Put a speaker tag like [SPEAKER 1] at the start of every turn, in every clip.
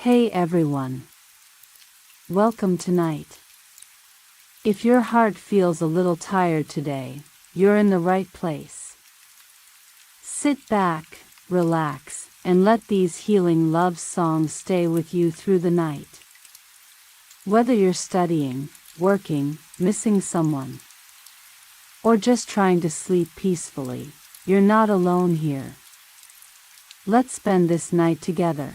[SPEAKER 1] Hey everyone. Welcome tonight. If your heart feels a little tired today, you're in the right place. Sit back, relax, and let these healing love songs stay with you through the night. Whether you're studying, working, missing someone, or just trying to sleep peacefully, you're not alone here. Let's spend this night together.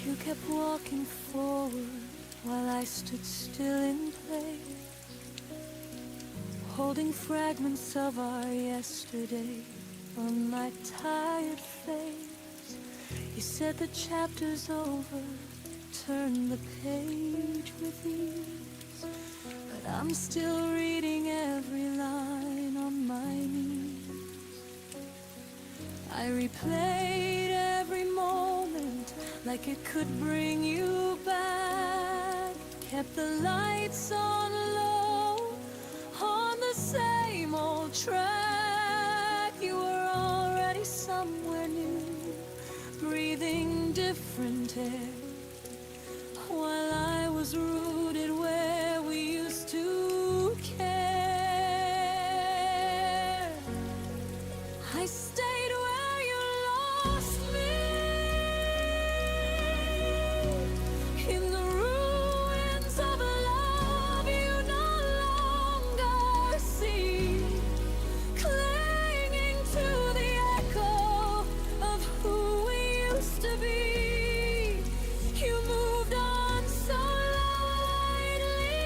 [SPEAKER 2] You kept walking forward while I stood still in place, holding fragments of our yesterday on my tired face. You said the chapter's over, turn the page with ease, but I'm still reading every line on my knees. I replayed every moment like it could bring you back. Kept the lights on low, on the same old track. You were already somewhere new, breathing different air, while I was rooted where we used to care. I stayed where you lost me, in the ruins of a love you no longer see, clinging to the echo of who we used to be. You moved on so lightly,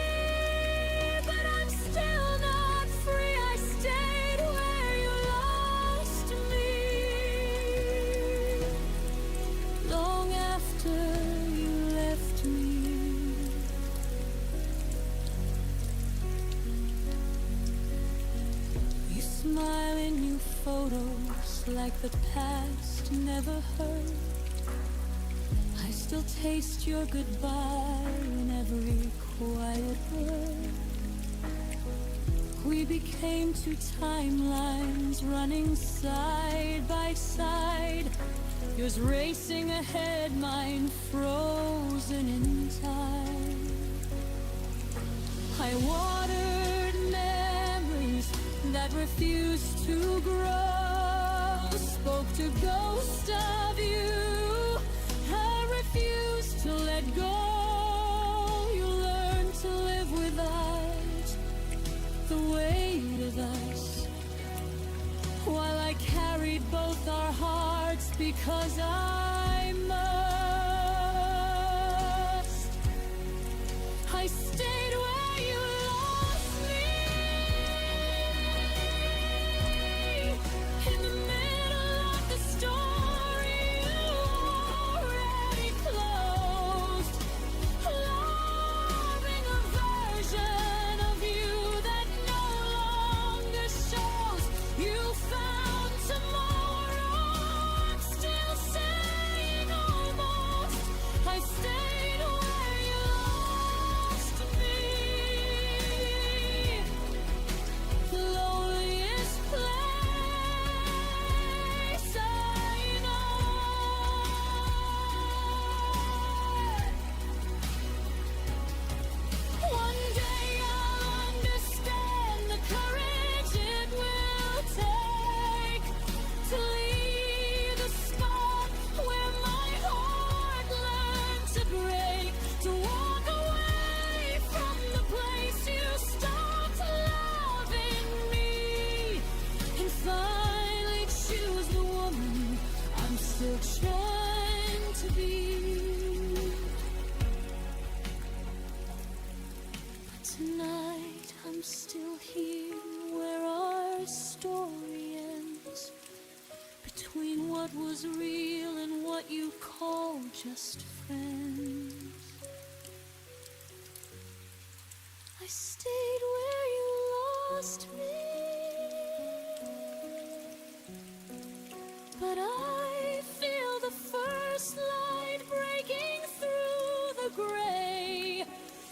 [SPEAKER 2] but I'm still not free. I stayed where you lost me, long after you left me. You smile in new photos like the past never hurt. I still taste your goodbye in every quiet word. We became two timelines running side by side, yours racing ahead, mine frozen in time. I watered memories that refused to grow, spoke to ghosts of you, I refused to let go. You learned to live without the weight of us, while I carried both our hearts because I must. I stayed where you lost me, in the middle of the story you already closed, loving a version of you that no longer shows. You found tomorrow, I'm still saying almost. I stayed where you lost me, the loneliest place I know. One day I'll understand the courage it will take to leave a spot where my heart learned to break, to walk away from the place you stopped loving me, and finally choose the woman I'm still trying to be. But tonight I'm still here where our story ends, between what was real and what you call just friends. I stayed where you lost me, But I feel the first light breaking through the gray.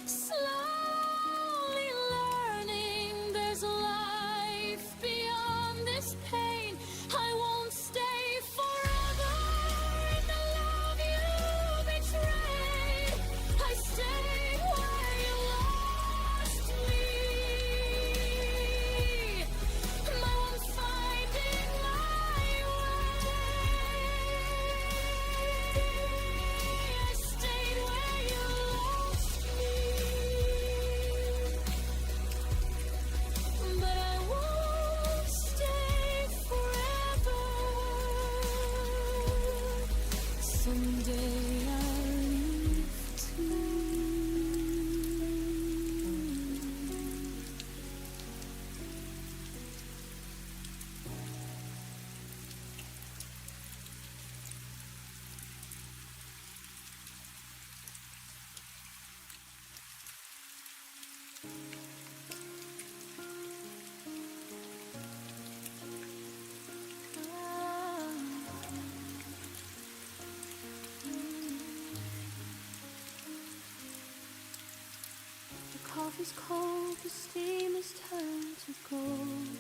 [SPEAKER 2] Slowly learning there's life beyond this pain. I won't stay forever in the love you betrayed. I stayed where you lost me. My one finding my way. I stayed where you lost me. But I won't stay forever. Someday I'll leave too. The coffee's cold, the steam has turned to gold.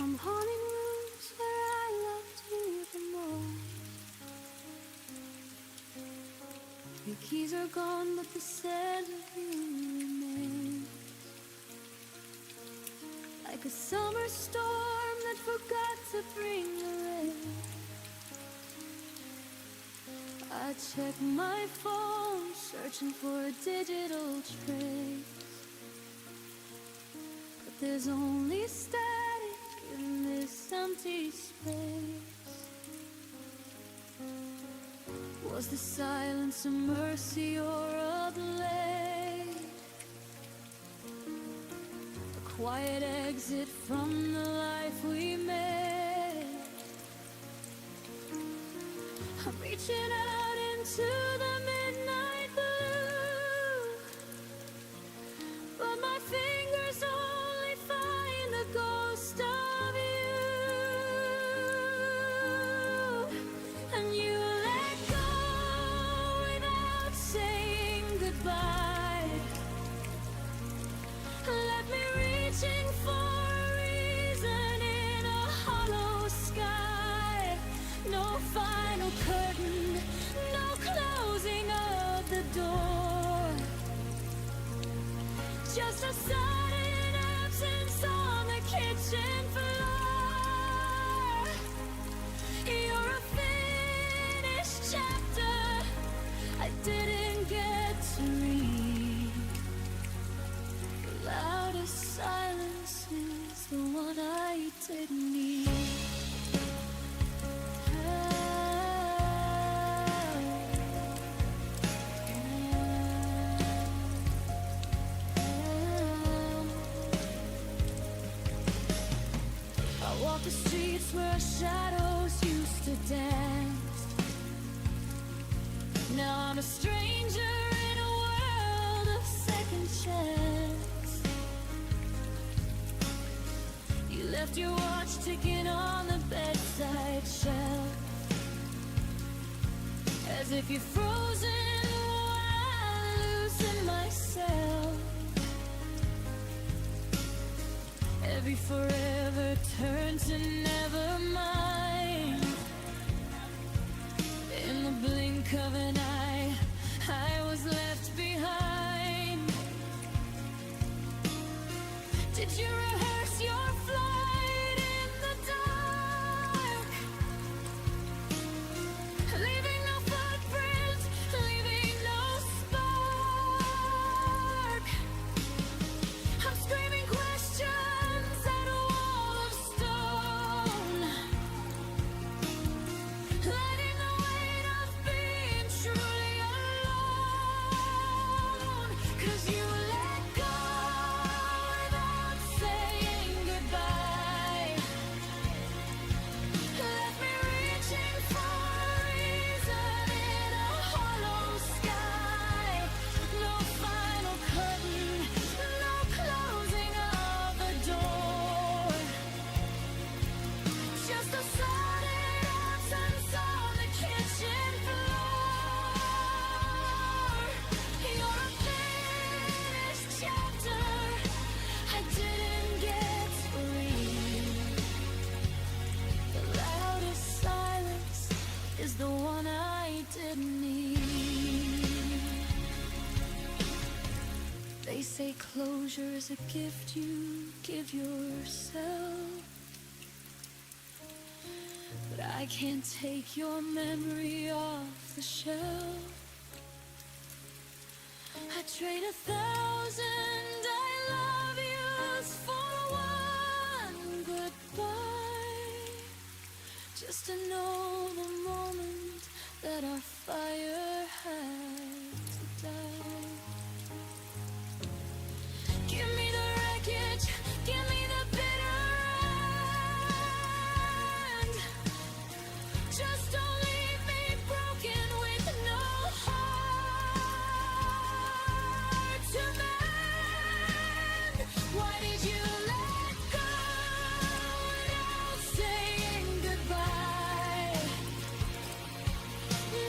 [SPEAKER 2] I'm haunting rooms where I loved you the most. Your keys are gone, but the scent of you remains. Like a summer storm that forgot to bring the rain. I check my phone, searching for a digital trace. But there's only static in this empty space. Was the silence a mercy or a blade? A quiet exit from the life we made. I'm reaching out into the midnight blue, but my fingers only find the ghost of you. And you let go without saying goodbye. Left me reaching for a reason in a hollow sky. No final curtain, no closing of the door. Just a sudden absence on the kitchen floor. You're a finished chapter I didn't get to read. The loudest silence is the one I didn't need. I walk the streets where shadows used to dance. Now I'm a stranger in a world of second chance. You left your watch ticking on the bedside shelf, as if you're frozen while I loosen myself. Every forever turned to never mind. In the blink of an eye, I was left behind. Did you rehearse your flight in the dark? Leaving no footprint, leaving no spark. I'm screaming questions at a wall of Closure is a gift you give yourself, but I can't take your memory off the shelf. I trade 1,000 I love yous for one goodbye, just to know the moment that our fire had to die. Give me the wreckage, give me the bitter end. Just don't leave me broken with no heart to mend. Why did you let go without saying goodbye?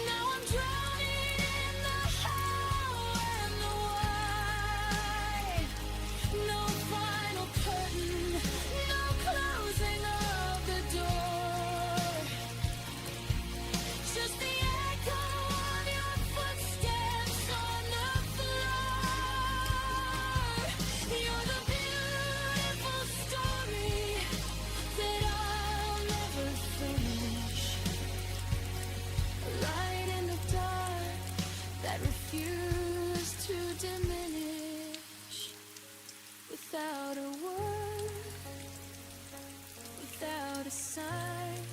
[SPEAKER 2] Now I'm drowning in the how and the why. No final curtain, no closing of the door. Just the echo of your footsteps on the floor. You're the beautiful story that I'll never finish. A light in the dark that refused to diminish. Without a word, without a sign,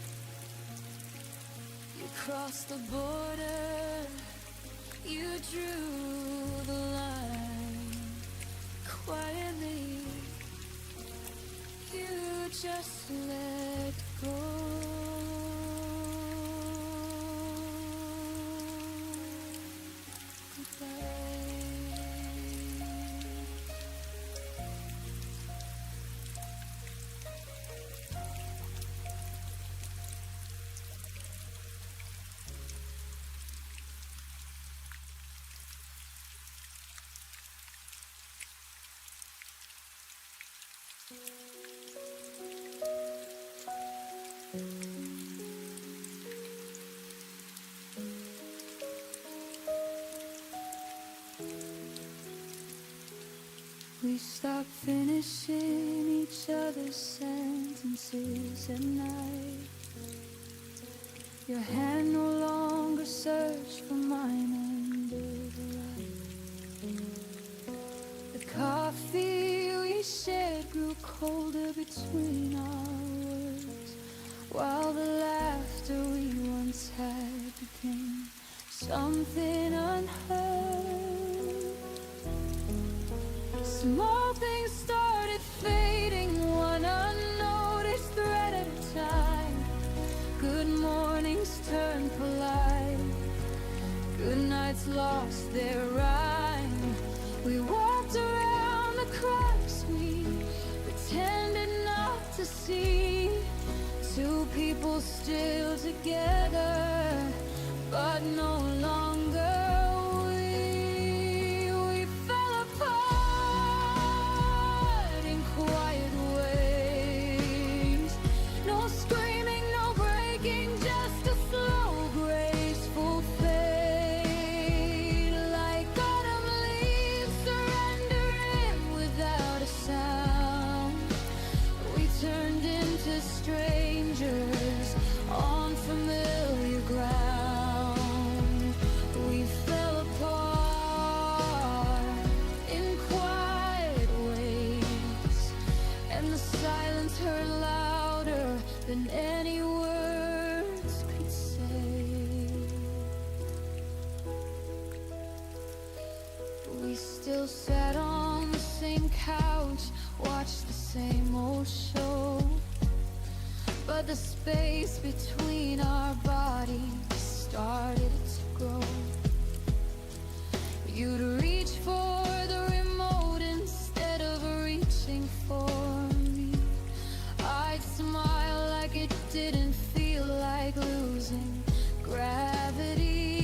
[SPEAKER 2] you crossed the border, you drew the line. Quietly, you just let go. Goodbye. We stop finishing each other's sentences at night. Your hand no longer searched for mine under the light. The coffee we shared grew colder between our words, while the laughter we once had became something unheard. Small things started fading, one unnoticed thread at a time. Good mornings turned polite, good nights lost their rhyme. We walked around the cracks we pretended not to see. Two people still together, but no longer we. We fell apart in quiet ways. No screaming, no breaking, just a slow, graceful fade. Like autumn leaves surrendering without a sound. We turned into strangers on familiar ground. We fell apart in quiet ways, and the silence heard louder than any words could say. We still sat on the same couch, watched the same old show, but the space between our bodies started to grow. You'd reach for the remote instead of reaching for me. I'd smile like it didn't feel like losing gravity.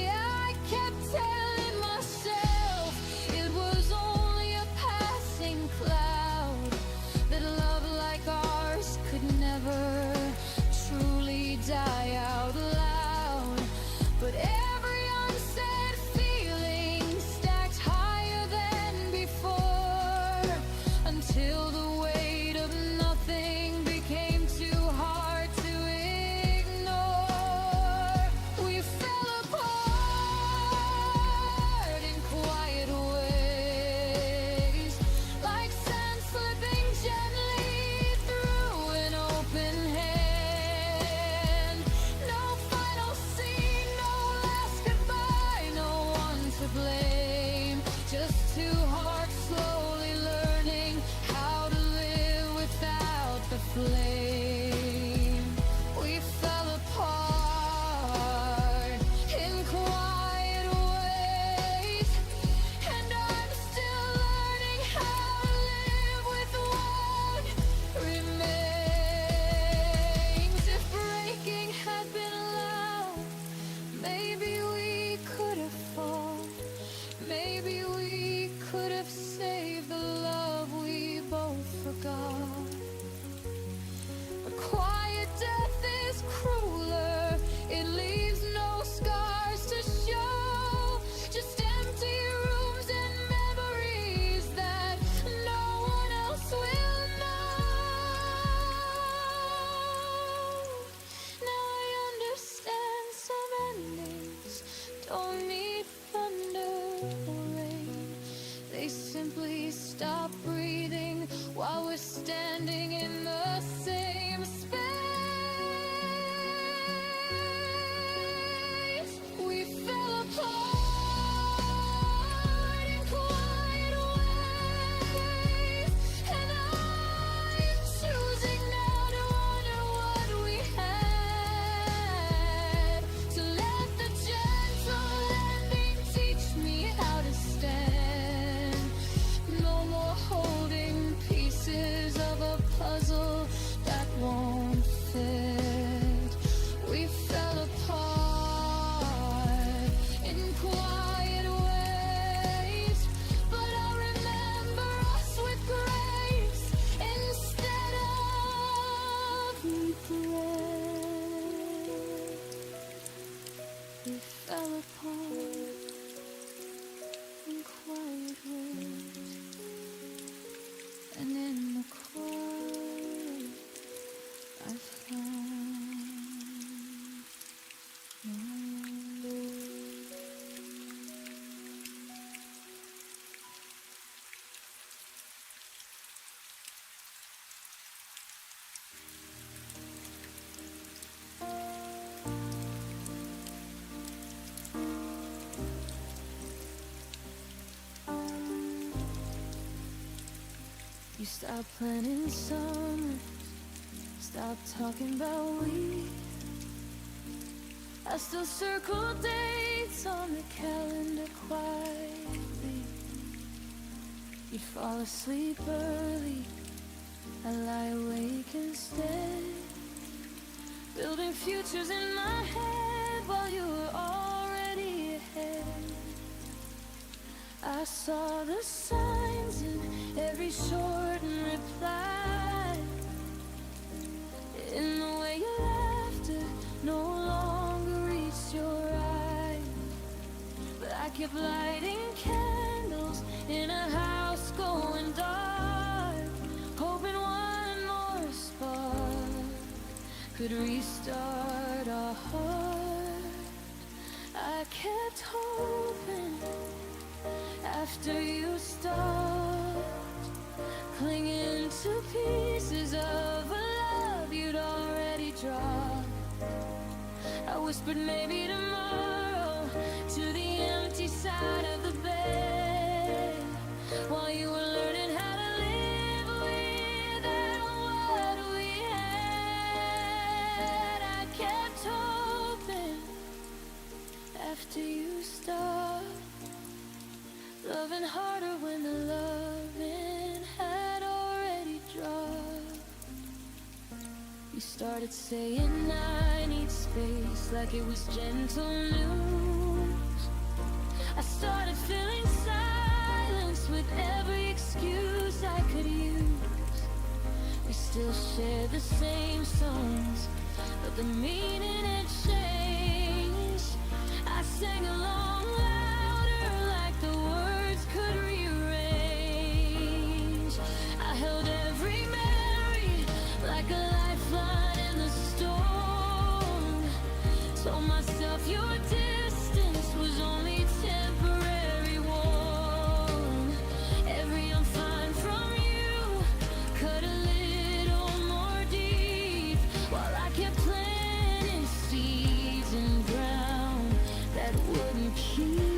[SPEAKER 2] I kept telling myself it was only a passing cloud, that love like ours could never truly die out loud. But every unsaid feeling stacked high were standing in the same space. We fell apart in quiet ways, and I'm choosing now to honor what we had, to let the gentle landing teach me how to stand. No more holding pieces of a puzzle that won't fit. We fell apart in quiet ways, but I'll remember us with grace instead of regret. We fell apart in quiet ways, and in the quiet I found my love. You stop planning summer, stop talking about we. I still circle dates on the calendar quietly. You'd fall asleep early, I lie awake instead, building futures in my head while you were already ahead. I saw the signs in every shortened reply, in the way your laughter no longer reached your eyes. But I kept lighting candles in a house going dark, hoping one more spark could restart our heart. I kept hoping after you stopped clinging to pieces of a love you'd already dropped. I whispered maybe tomorrow to the empty side of the bed, while you were learning how to live without what we had. I kept hoping after you stopped loving harder when the loving had already dropped. You started saying I need space like it was gentle news. I started filling silence with every excuse I could use. We still share the same songs, but the meaning had changed. I sang along louder like the words could rearrange. I held every memory like a lifeline in the storm. Told myself your distance was only temporary warm. Every I'm fine from you cut a little more deep, while I kept planting seeds in ground that wouldn't keep.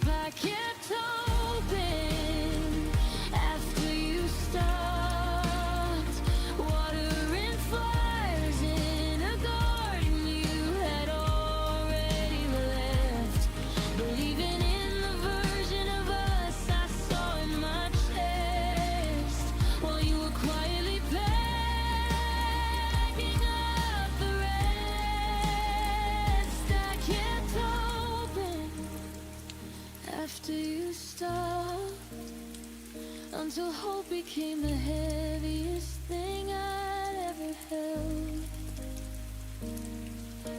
[SPEAKER 2] I kept hoping after you stopped watering flowers in a garden you had already left, believing in the version of us I saw in my chest, while you were quietly packing up the rest. I kept hoping after you stopped, until hope became the heaviest thing I'd ever held.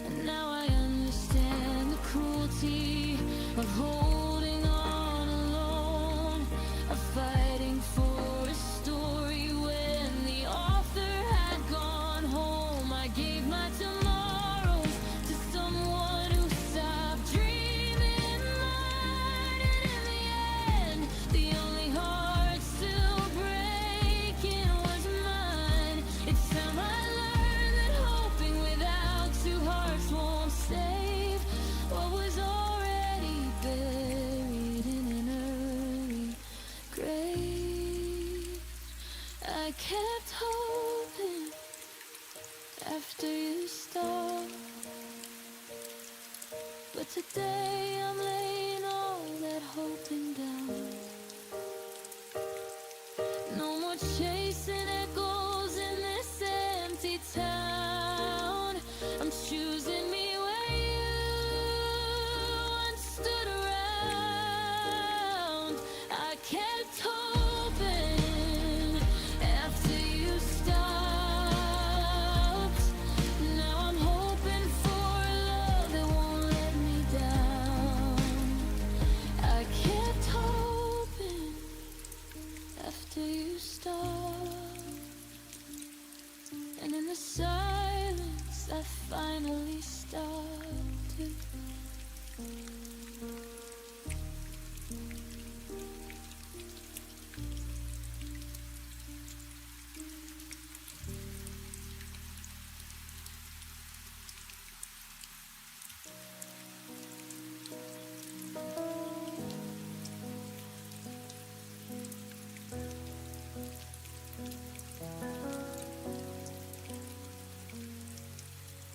[SPEAKER 2] And now I understand the cruelty of holding on alone, of fighting for a story when the author had gone home. I gave my tomorrows to someone who stopped dreaming mine, and in the end, the only heart still breaks I kept hoping after you stopped, but today I'm laying all that hoping down. No more chasing echoes in this empty town. I'm choosing me where you once stood around. I kept hoping after you stopped. Now I'm hoping for a love that won't let me down. I kept hoping after you stopped, and in the silence I finally started.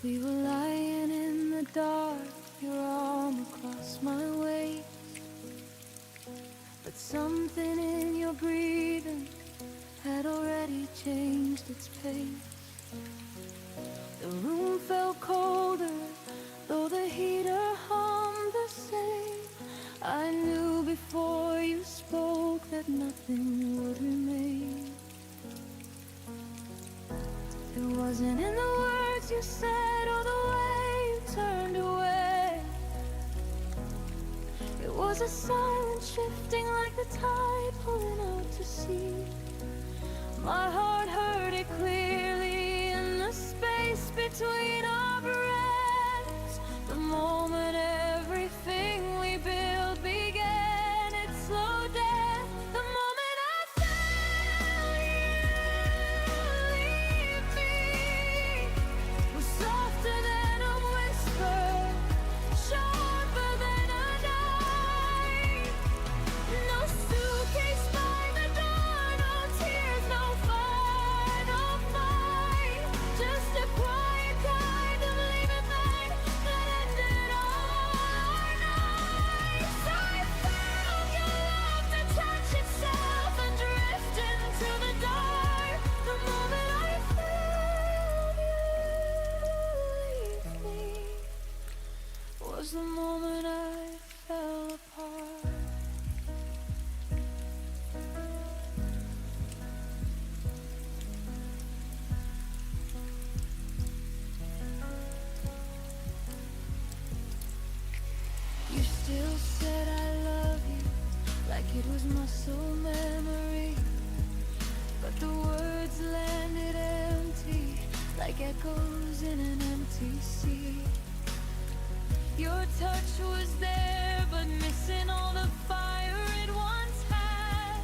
[SPEAKER 2] We were lying in the dark, your arm across my waist, but something in your breathing had already changed its pace. The room felt colder, though the heater hummed the same. I knew before you spoke that nothing would remain. It wasn't in the words you said or the way you turned away. It was a silence shifting like the tide pulling out to sea. My heart heard it clearly in the space between our breaths. The moment everything we built began its slow death. The moment I felt you leave me was softer than a whisper, sharper than a knife. No suitcase by the door, no tears, no final fight. Just a quiet kind of leaving line that ended all our nights. I found your love to touch itself and drift into the dark. The moment I felt you leave me was the moment I fell apart. You still said I love you like it was muscle memory, but the words landed empty like echoes in an empty sea. Your touch was there, but missing all the fire it once had,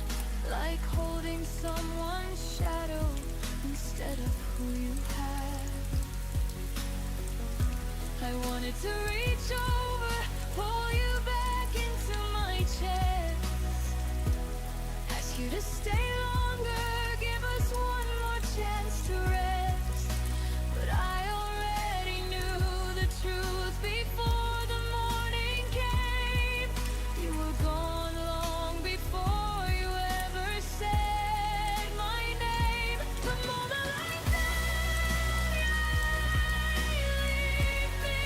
[SPEAKER 2] like holding someone's shadow instead of who you had. I wanted to reach over, pull you back into my chest, ask you to stay longer, give us one more chance to rest. But I already knew the truth before the morning came. You were gone long before you ever said my name. The moment I felt you leave me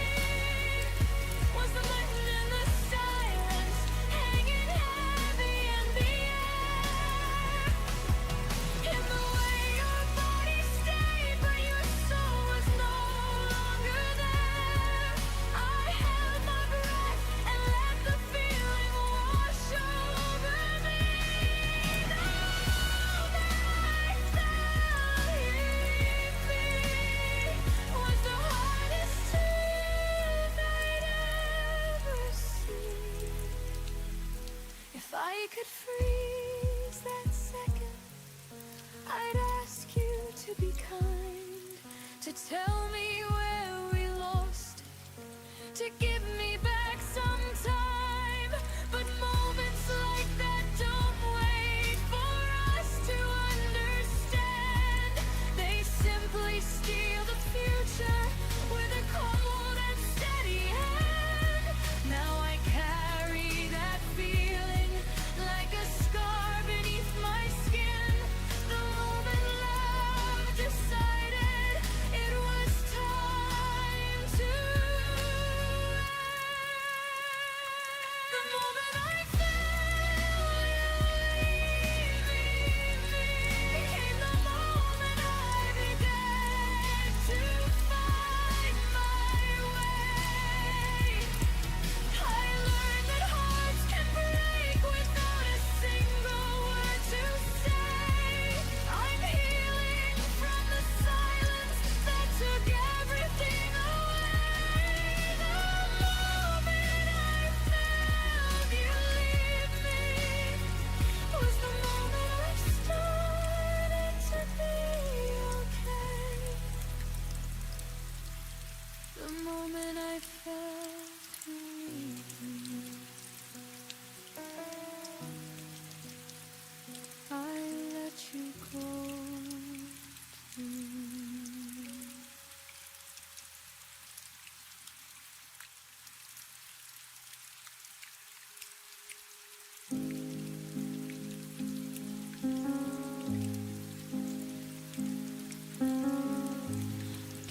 [SPEAKER 2] was the lightning in the silence, hanging heavy in the air. In the way your body stayed, but your soul was no longer there. I held my breath and let the feeling wash over me. The moment I felt you leave me was the hardest truth I'd ever seen. If I could freeze that second, I'd ask you to be kind, to tell me where we lost it, to give me back some time. But moments like that don't wait for us to understand.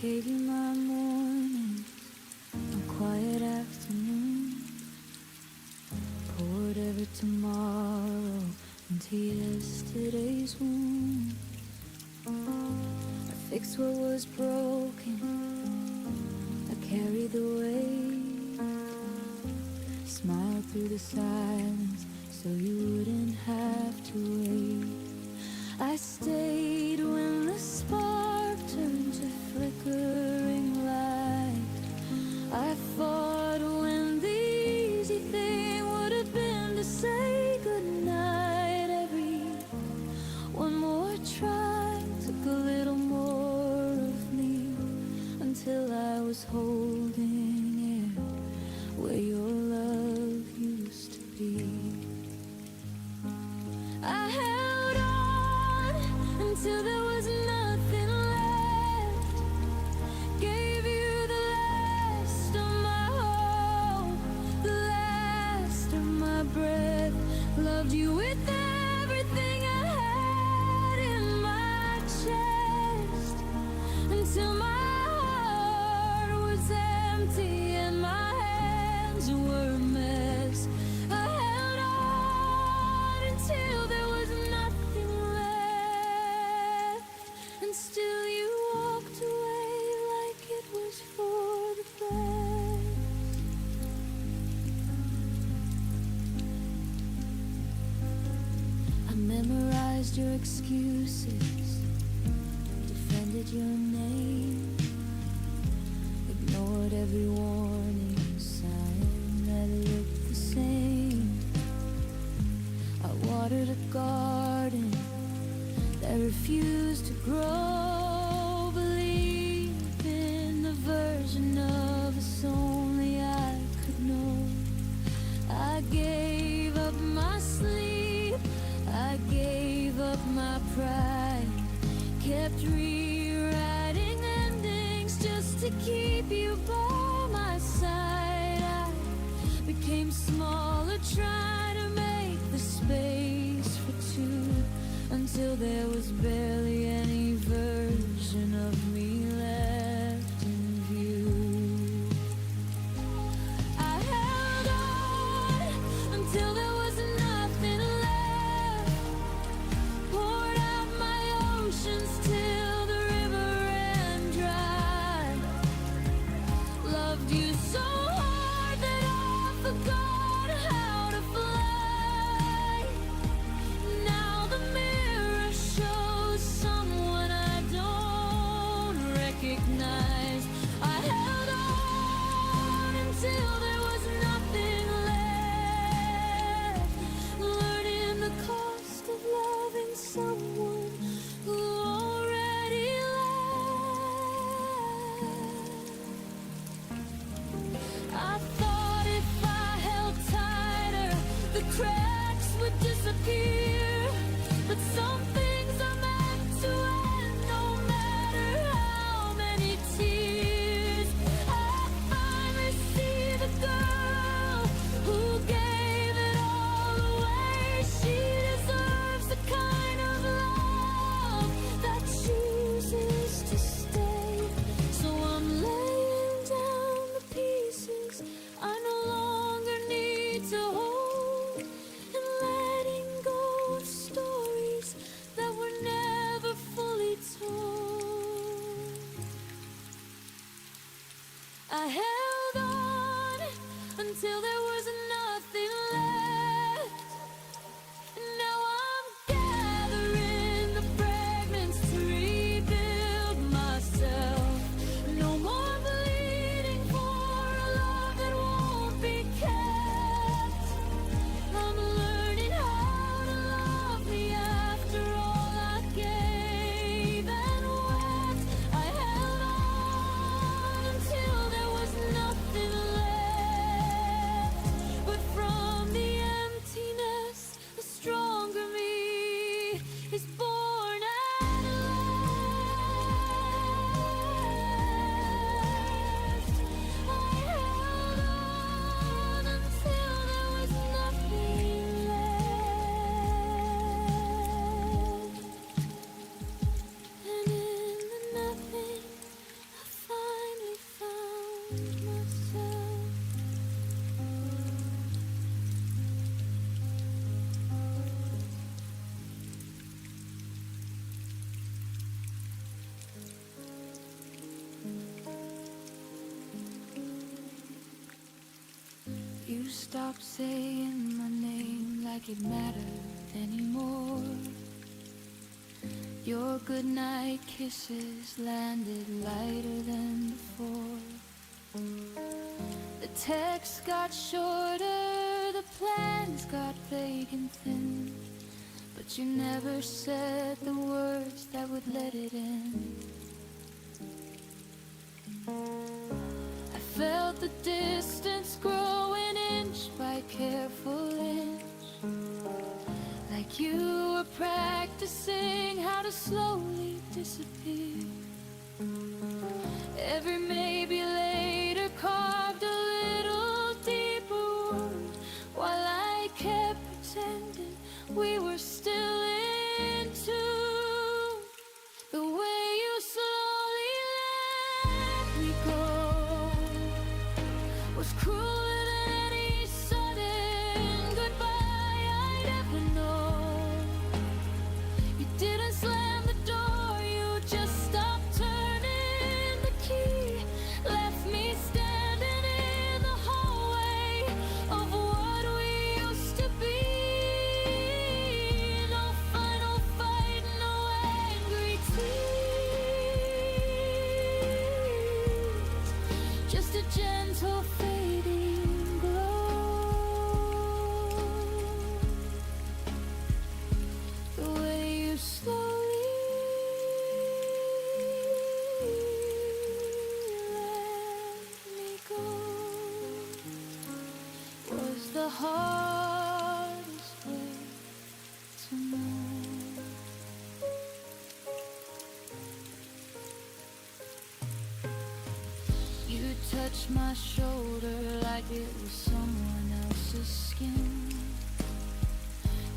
[SPEAKER 2] gave you my mornings, my quiet afternoons, poured every tomorrow into yesterday's wound. I fixed what was broken, I carried the weight, smiled through the silence so you wouldn't have to wait. I stayed when the spark turned to flickering light. I fought when the easy thing would have been to say goodnight. Every one more try took a little more of me, until I was holding it where your love used to be. I held on until there was nothing left, gave you the last of my hope, the last of my breath, loved you with everything I had in my chest, until my heart was empty and my hands were a mess. I held on until there was nothing left, and still you walked away like it was for the best. I memorized your excuses, defended your name, ignored every warning sign that looked the same. I watered a garden that refused to grow, believe in the version of us only I could know. I gave up my sleep, I gave up my pride, kept rewriting endings just to keep you by my side. I became smaller, trying to make the space for two, until there was barely any version of me left in view. I held on until there was nothing left, poured out my oceans till the river ran dry, loved you so hard that I forgot how to fly. Now the mirror shows stop saying my name like it mattered anymore. Your goodnight kisses landed lighter than before. The texts got shorter, the plans got vague and thin, but you never said the words that would let it in. I felt the distance growing inch by careful inch, like you were practicing how to slowly disappear. Every maybe later carved a little deeper wound, while I kept pretending we were still in tune. The way you slowly let me go was crueler than any sudden goodbye I'd ever known. You didn't slam the door, you just stopped turning the key, left me standing in the hallway of what we used to be. No final fight, no angry tears, just a gentle fading glow. The way you slowly let me go was the hardest way to know. You touched my shoulder like it was someone else's skin,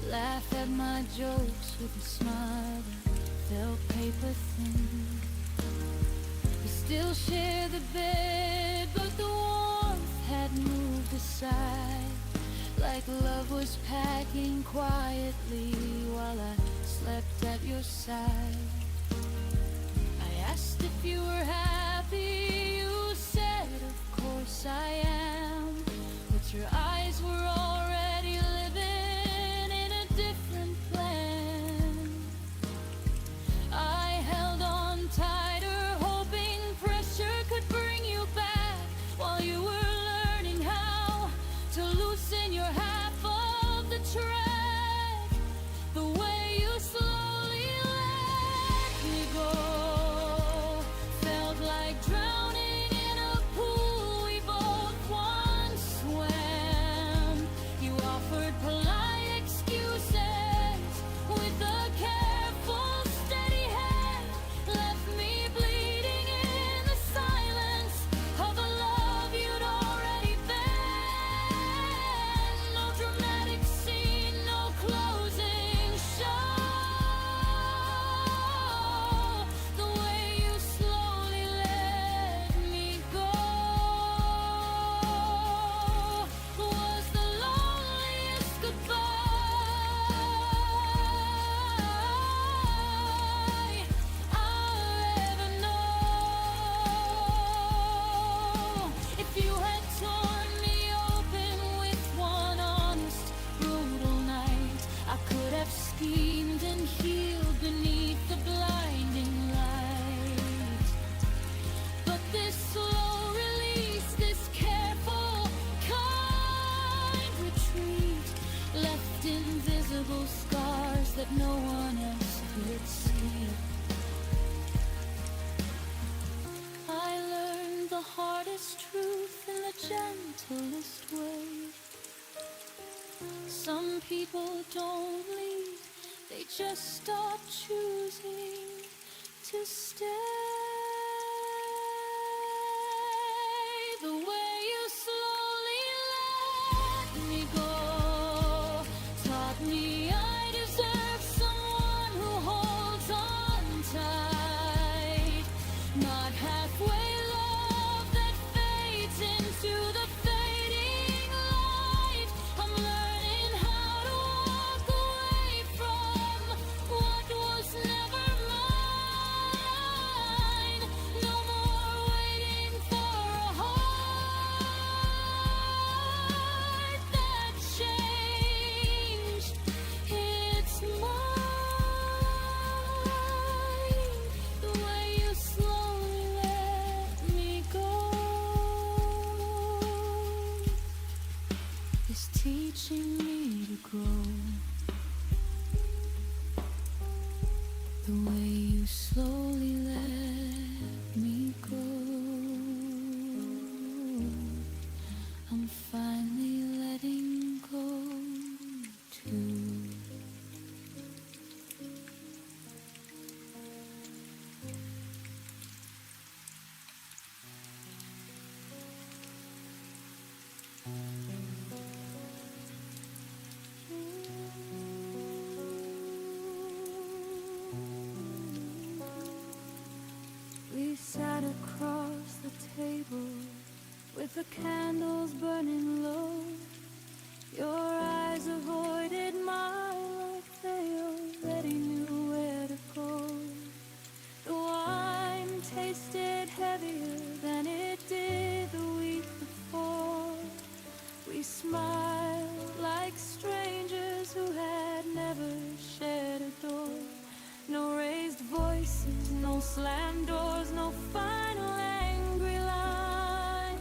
[SPEAKER 2] laugh at my jokes with a smile that felt paper thin. We still share the bed, but the warmth had moved aside, like love was packing quietly while I slept at your side. I asked if you were happy, you said of course I am, but your eyes were already living in a different plan. I held on tighter, hoping pressure could bring you back, while you were learning how to loosen your half of the track. The way you slowly let me go felt like drowning in a pool we both once swam. You offered polite excuses with a careful, steady hand, left me bleeding in the silence of a love you'd already been. No dramatic scene, no closing show. The way you slowly let me go was the loneliest goodbye I'll ever know. If you had torn me open with one honest, brutal night, I could have schemed and healed beneath the blinding light. But this slow release, this careful, kind retreat, left invisible scars that no one else could see. I learned the hardest truth in the gentlest way. Some people don't leave, they just stop choosing to stay. The way you slowly let me go taught me I deserve someone who holds on tight, not halfway love that fades into the fading light. I'm learning how to walk away from what was never mine. slowly let me go. I'm finally letting go too. We sat across the table with the candles burning low. Your eyes avoided mine like they already knew where to go. The wine tasted heavier than it did the week before. We smiled like strangers who had never shared a door. No raised voices, no slammed doors, no final angry line.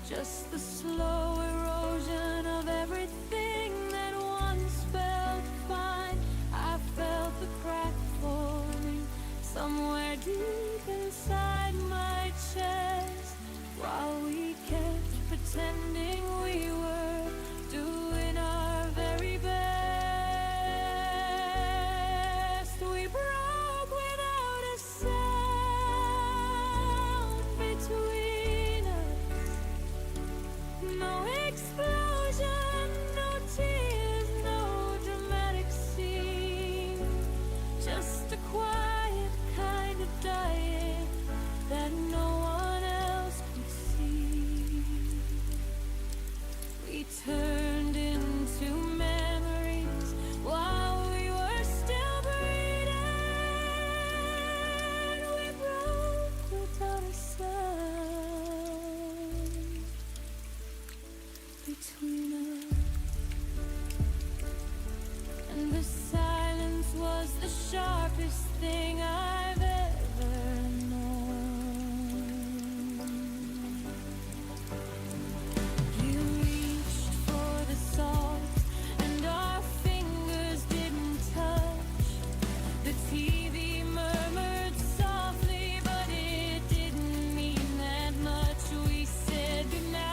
[SPEAKER 2] Just the slow erosion of everything that once felt fine. I felt the crack forming somewhere deep inside my chest, while we kept pretending we were doing our very best. We broke without a sound between us. No explosion, no tears, no dramatic scene. Just a quiet kind of dying that no one else could see. We turned into memories while we were still breathing. We broke without a sound between us. And the silence was the sharpest thing I've ever known. You reached for the salt and our fingers didn't touch. The TV murmured softly, but it didn't mean that much. We said goodnight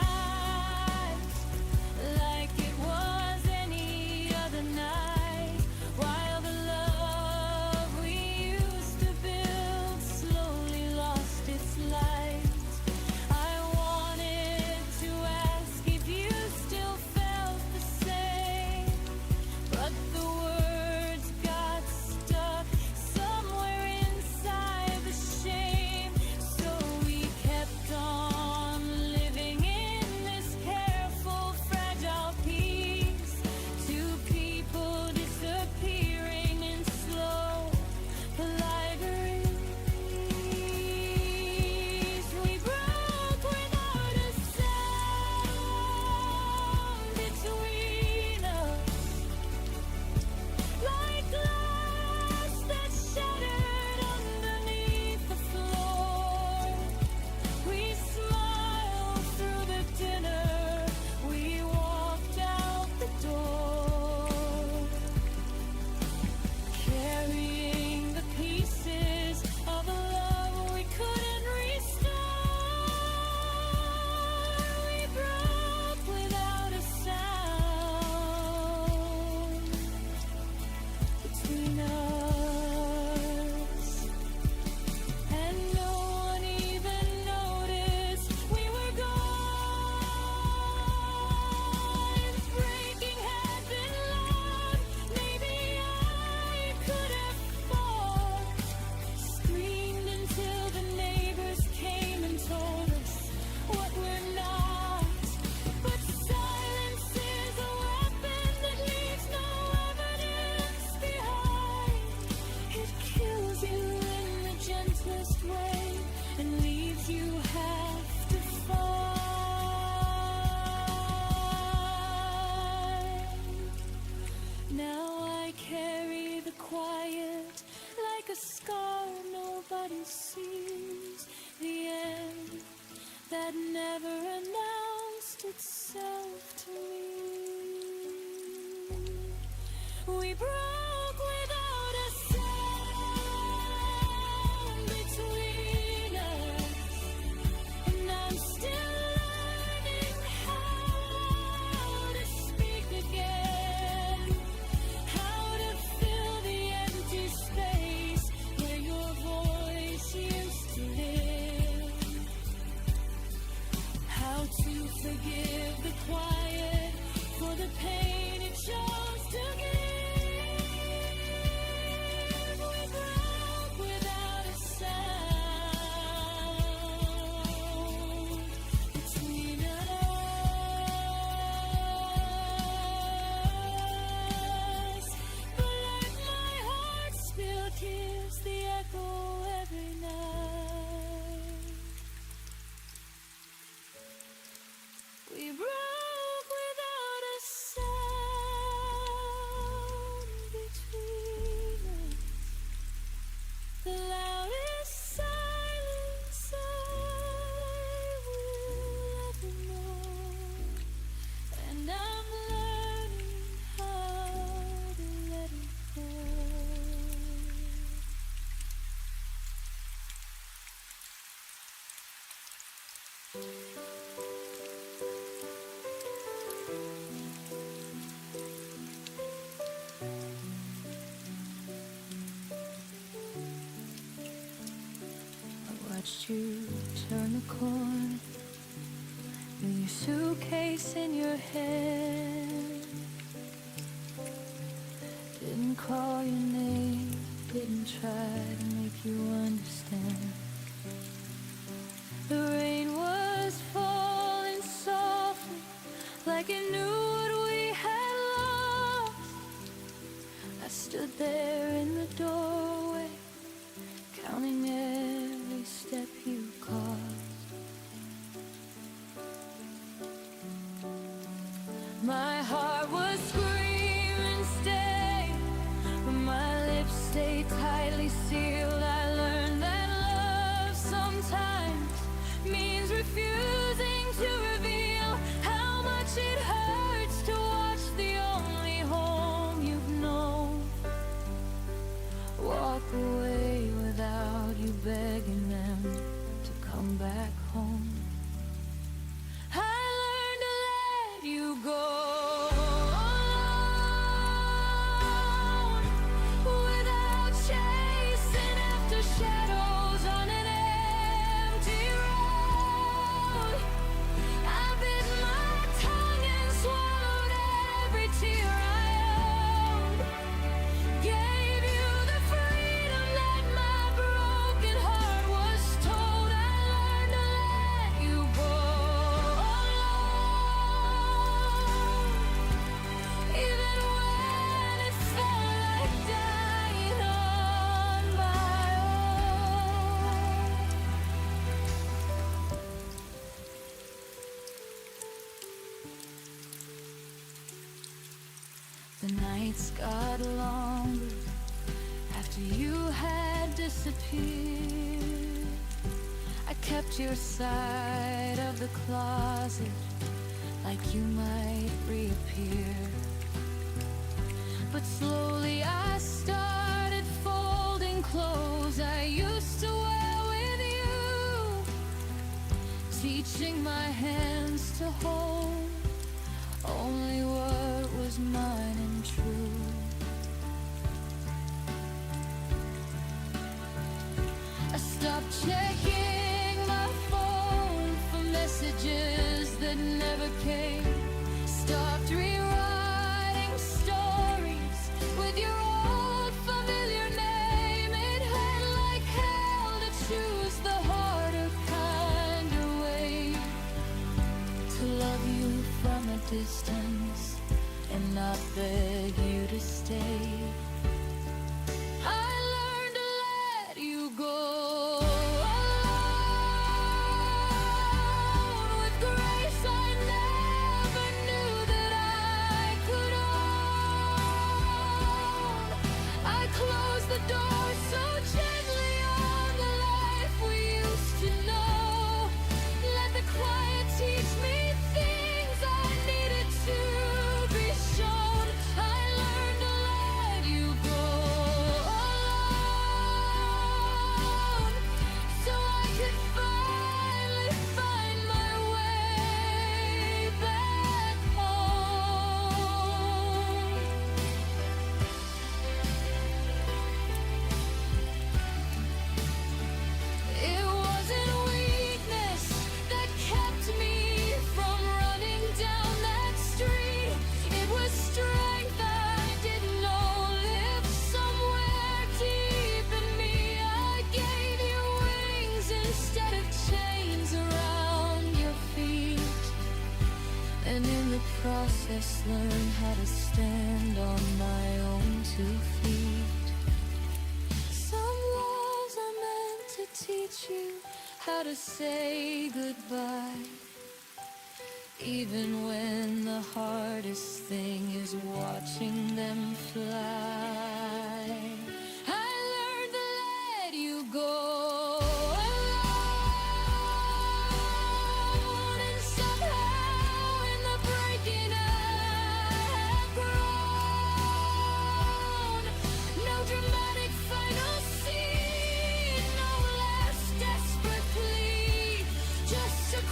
[SPEAKER 2] like it was any other night, while the love we used to build slowly lost its light. I wanted to ask if you still felt the same, but the words got stuck somewhere inside the shame. So we kept on living in this careful, fragile peace. Two people disappearing in slow, polite release. We broke without a sound between us, like glass that shattered underneath the floor. We smiled through the dinner, we walked out the door, carrying the pieces of a love we couldn't restore. We broke without a sound between us, and no one even noticed we were gone. Breaking had been loud, maybe I could have fought, screamed until the neighbors came and told us what we're not. But silence is a weapon that leaves no evidence behind. It kills you in the gentlest way and leaves you have to find. Now I carry the quiet like a scar nobody sees. The end that never announced itself to me. We broke without a sound Watched you turn the corner with your suitcase in your hand. Didn't call your name, didn't try to make you understand. The rain was falling softly, like it knew what we had lost. I stood there in the doorway, counting every step you caused. My heart was screaming, stay, but my lips stayed tightly sealed. I learned that love sometimes means refusing to reveal how much it hurts to watch the only home you've known walk away without you begging them to come back home. I learned to let you go alone, without chasing after shadows on an empty road. I bit my tongue and swallowed every tear I owed. Gave you the freedom that my broken heart was told. I learned to let you go alone, even when it felt like dying on my own. The nights got longer after you had disappeared. I kept your side of the closet like you might reappear. But slowly I started folding clothes I used to wear with you, teaching my hands to hold only what was mine and true. I stopped checking my phone for messages that never came. Stopped rewriting stories with your old familiar name. It hurt like hell to choose the harder kind of way to love you from a distance and not beg you to stay. I learned to let you go alone, with grace I never knew that I could own. I closed the door so gently on the life we used to know. Let the quiet teach me things I needed to be shown. I learned to let you go alone, so I could finally find my way back home. It wasn't weakness that kept me from running down that street. It was strength I didn't know lived somewhere deep in me. I gave you wings instead of chains around your feet, and in the process learned how to stand on my own 2 feet. Some walls are meant to teach you how to say goodbye, even when the hardest thing is watching them fly. I learned to let you go alone, and somehow in the breaking I have grown. No dramatic final scene, no last desperate plea, just a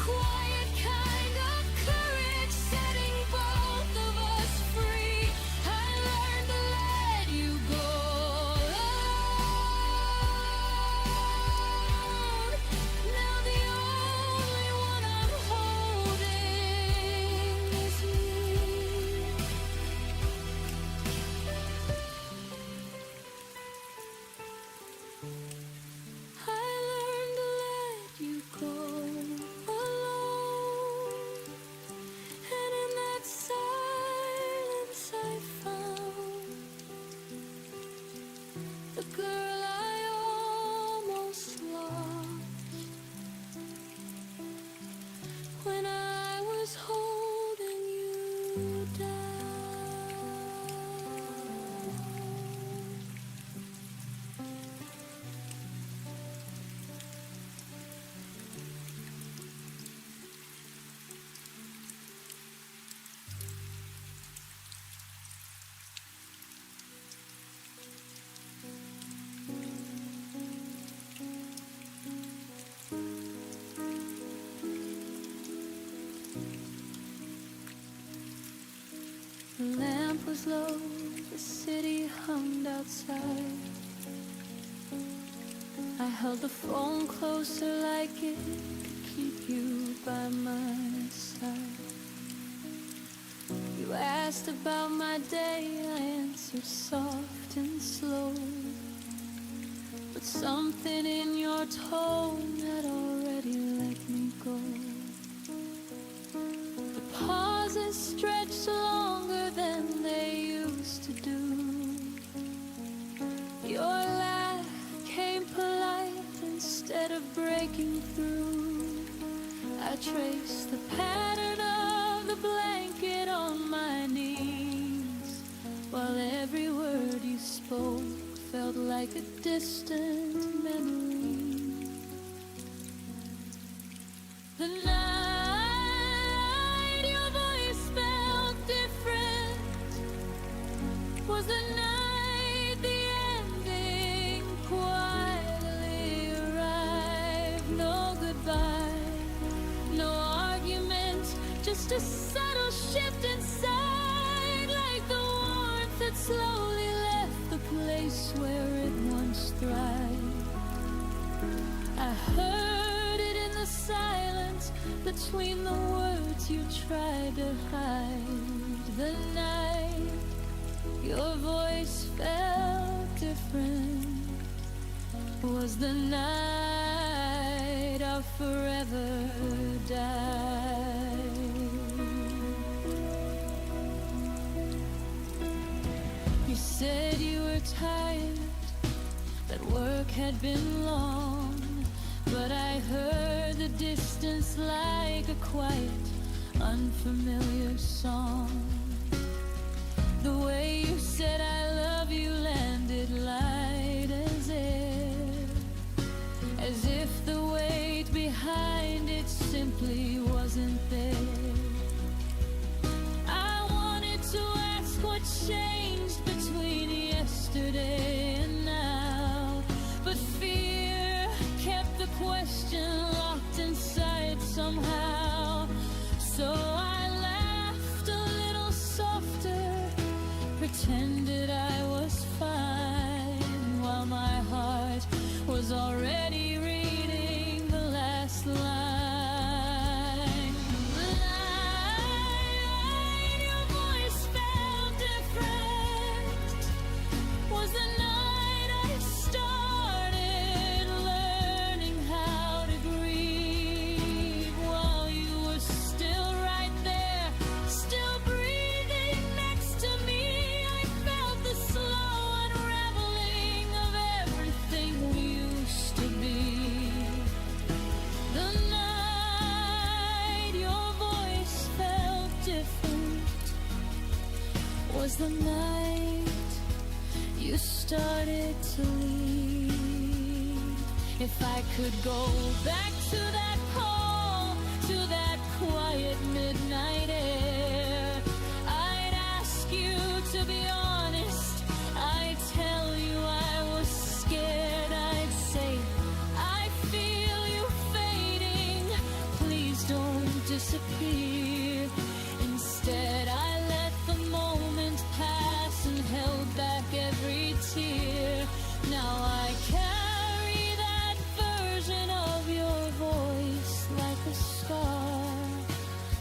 [SPEAKER 2] The lamp was low, the city hummed outside. I held the phone closer like it could keep you by my side. You asked about my day, I answered soft and slow, but something in your tone had already let me go. The pauses stretched longer than they used to do. Your laugh came polite instead of breaking through. I traced the pattern of the blanket on my knees, while every word you spoke felt like a distant memory. The night your voice felt different was the night the ending quietly arrived. No goodbye, no argument, just a subtle shift inside, like the warmth that slowly left the place where it once thrived. I heard it in the silence between the words you tried to hide. The night your voice felt different was the night our forever died. You said you were tired, that work had been long, but I heard the distance like a quiet, unfamiliar song. The way you said I love you landed light as air, as if the weight behind it simply wasn't there. I wanted to ask what changed between yesterday and now, but fear kept the question locked inside somehow. So I laughed a little softer, pretended I was fine, while my heart was already reading the last line. The night your voice felt different was the night I started learning how to grieve, while you were still right there, still breathing next to me. I felt the slow unraveling of everything we used to be. The night your voice felt different was the night you started to leave. If I could go back to that call, to that quiet midnight air, I'd ask you to be honest. I'd tell you I was scared. I'd say, I feel you fading, please don't disappear. Instead I let the moment pass and held back every tear. Now I carry that version of your voice like a scar,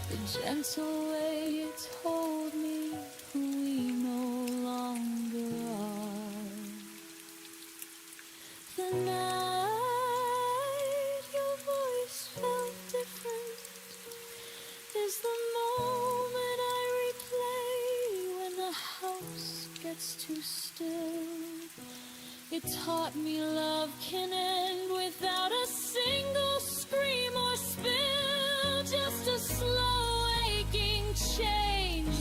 [SPEAKER 2] the gentle way you told me who we no longer are. The night your voice felt different is the moment I replay when the house gets too still. It taught me love can end without a single scream or spill, just a slow aching change,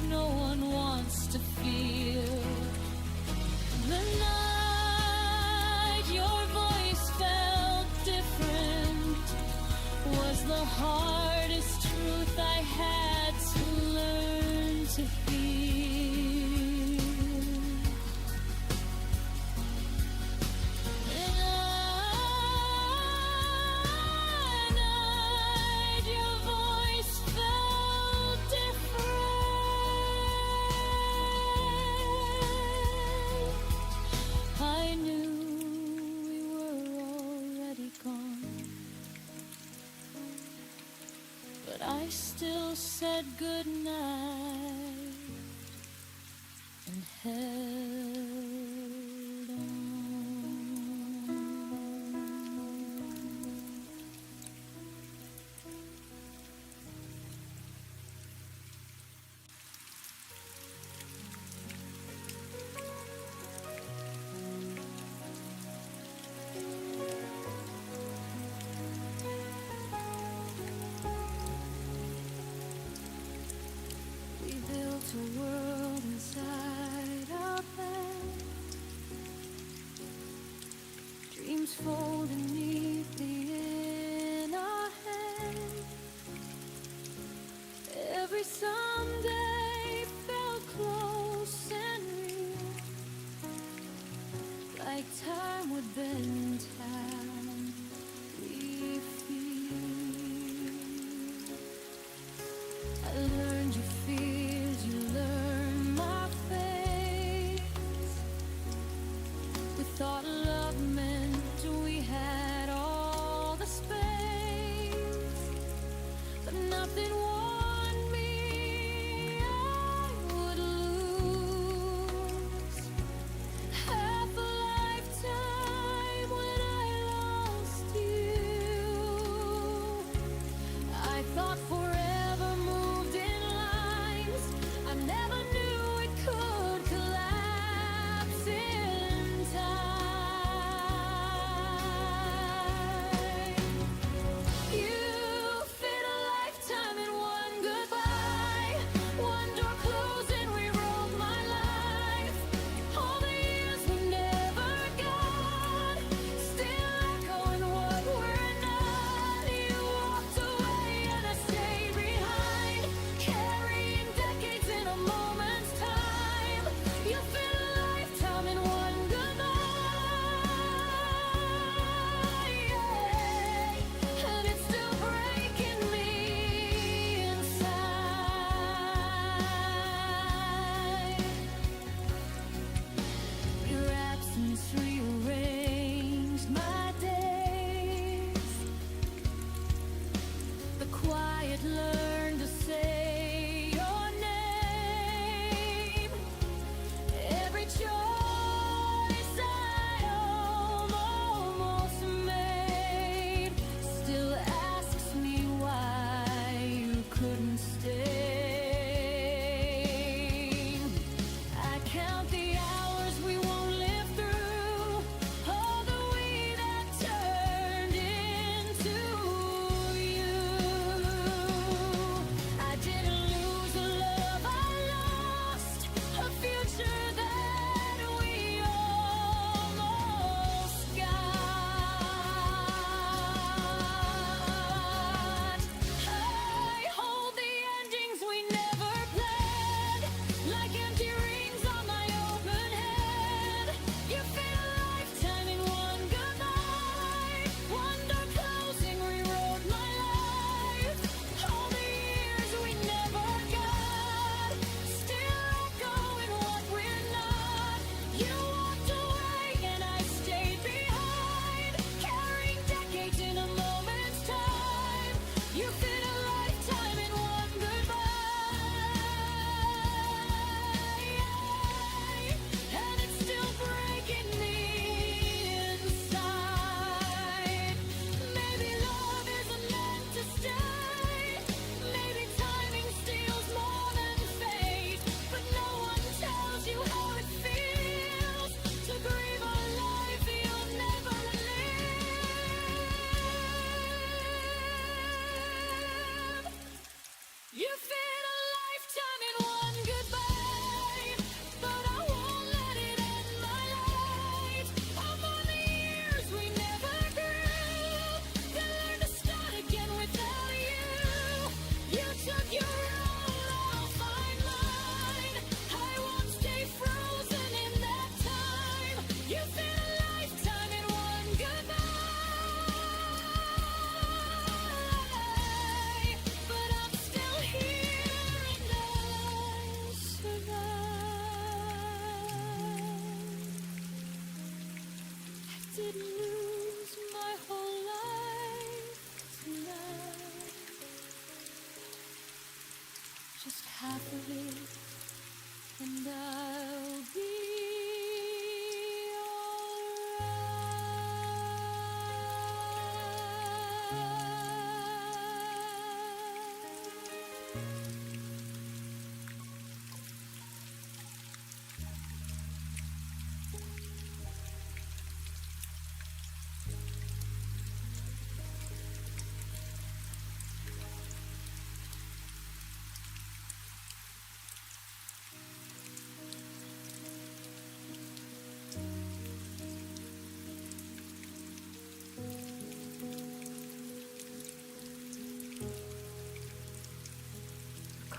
[SPEAKER 2] I still said goodnight and held on. We built a world inside our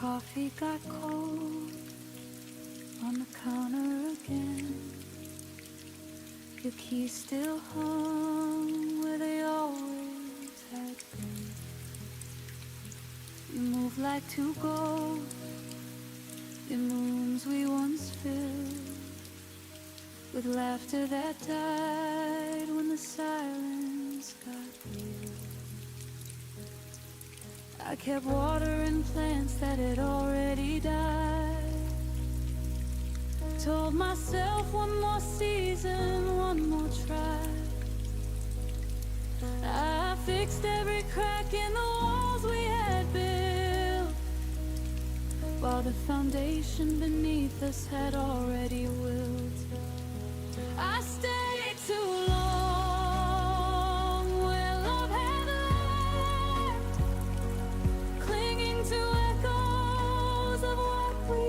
[SPEAKER 2] coffee got cold on the counter again. Your keys still hung where they always had been. You move like two ghosts in rooms we once filled with laughter that died when the silence got real. I kept watering plants that had already died. Told myself one more season, one more try. I fixed every crack in the walls we had built, while the foundation beneath us had already wilted. I stayed too long where love had left, clinging to echoes of what we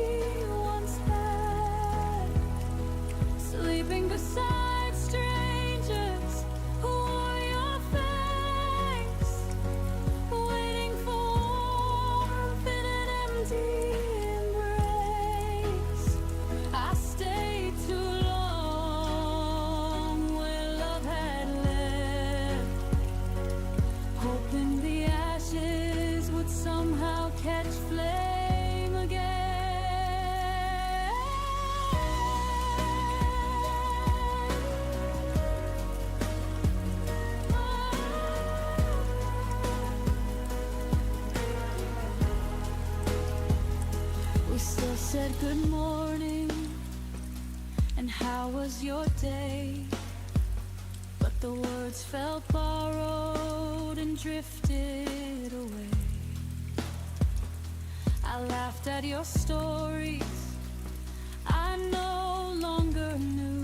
[SPEAKER 2] once had, sleeping beside strangers who wore your face, waiting for warmth in an empty embrace. I stayed too long where love had left, hoping the ashes would somehow catch flame again. We still said good morning and how was your day, but the words felt borrowed and drifted away. I laughed at your stories I no longer knew,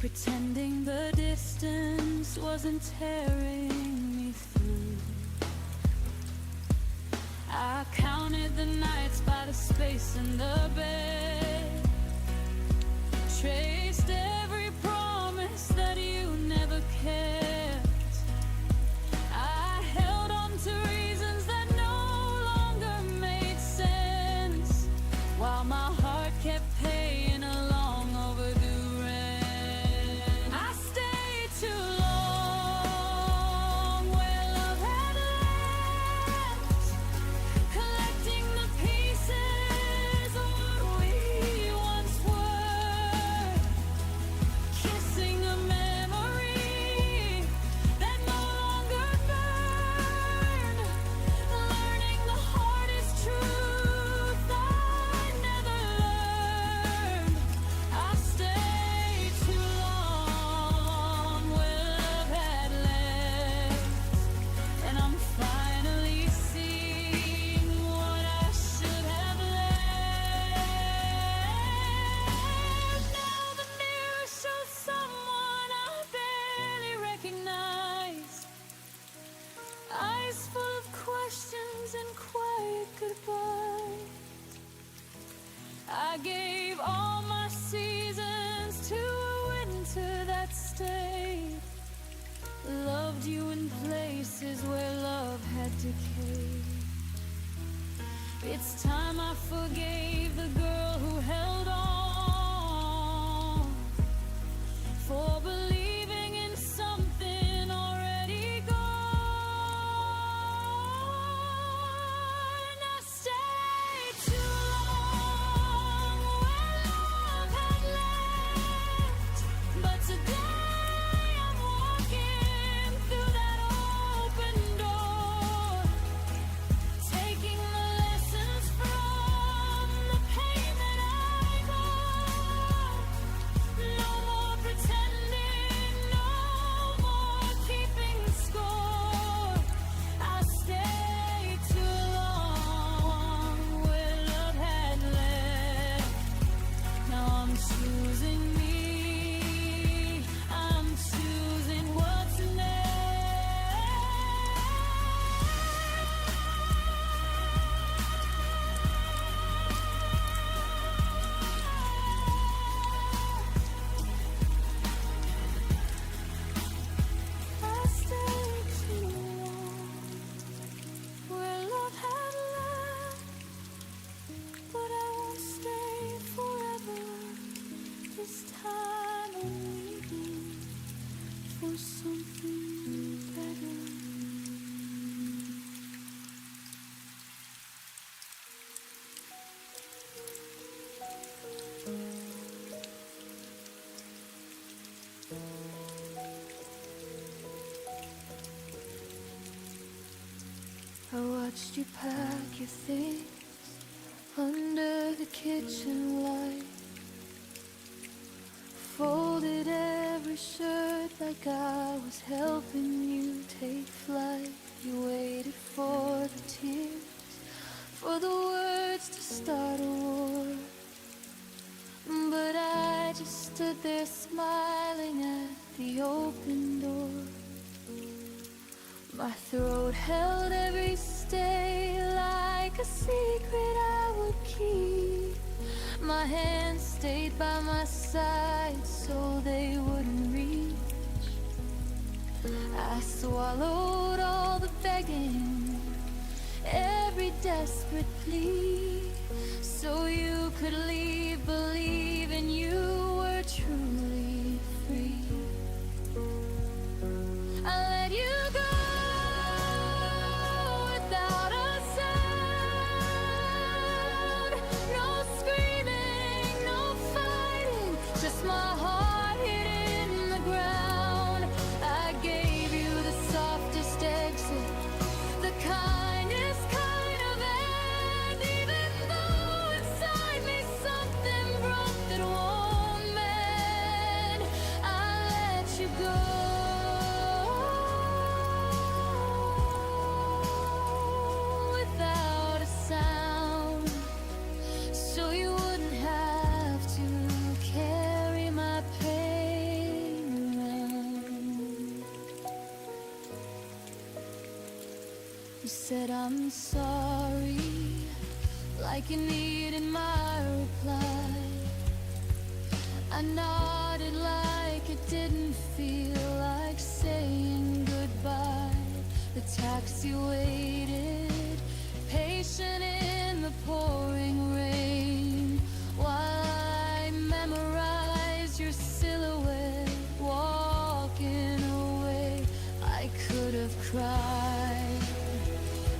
[SPEAKER 2] pretending the distance wasn't tearing me through. I counted the nights by the space in the bed, traced every promise that you never kept. I held on to reasons that no longer made sense, while my heart kept paying a long overdue rent. I stayed too long where love had left, collecting the pieces of what we once were, kissing a memory that no longer burned, learning the hardest truth I never learned. I stayed too long where love had left, and I'm finally seeing what I should have left. Now the mirror shows someone I barely recognize, eyes full of questions and quiet goodbyes. I gave all my seasons to a winter that stayed, loved you in places where love had decayed. It's time I forgave the girl who held on, for believing in something already gone. I stayed too long where love had left, but today I'm walking through that open door, taking the lessons from the pain that I I watched you pack your things under the kitchen light. Folded every shirt like I was helping you take flight. You waited for the tears, for the words to start a war. But I just stood there smiling at the open door. My throat held every stay like a secret I would keep. My hands stayed by my side so they wouldn't reach. I swallowed all the begging, every desperate plea, so you could leave, believing you were truly free. I let you go without a sound. No screaming, no fighting, just my heart hid in the ground. I gave you the softest exit, the kindest kind of end, even though inside me something broke that won't mend. I let you go without a sound, so you wouldn't have to carry my pain around. You said I'm sorry, like you needed my reply. I nodded like it didn't feel like saying goodbye. The taxi waited, patient in the pouring rain, while I memorized your silhouette walking away. I could have cried,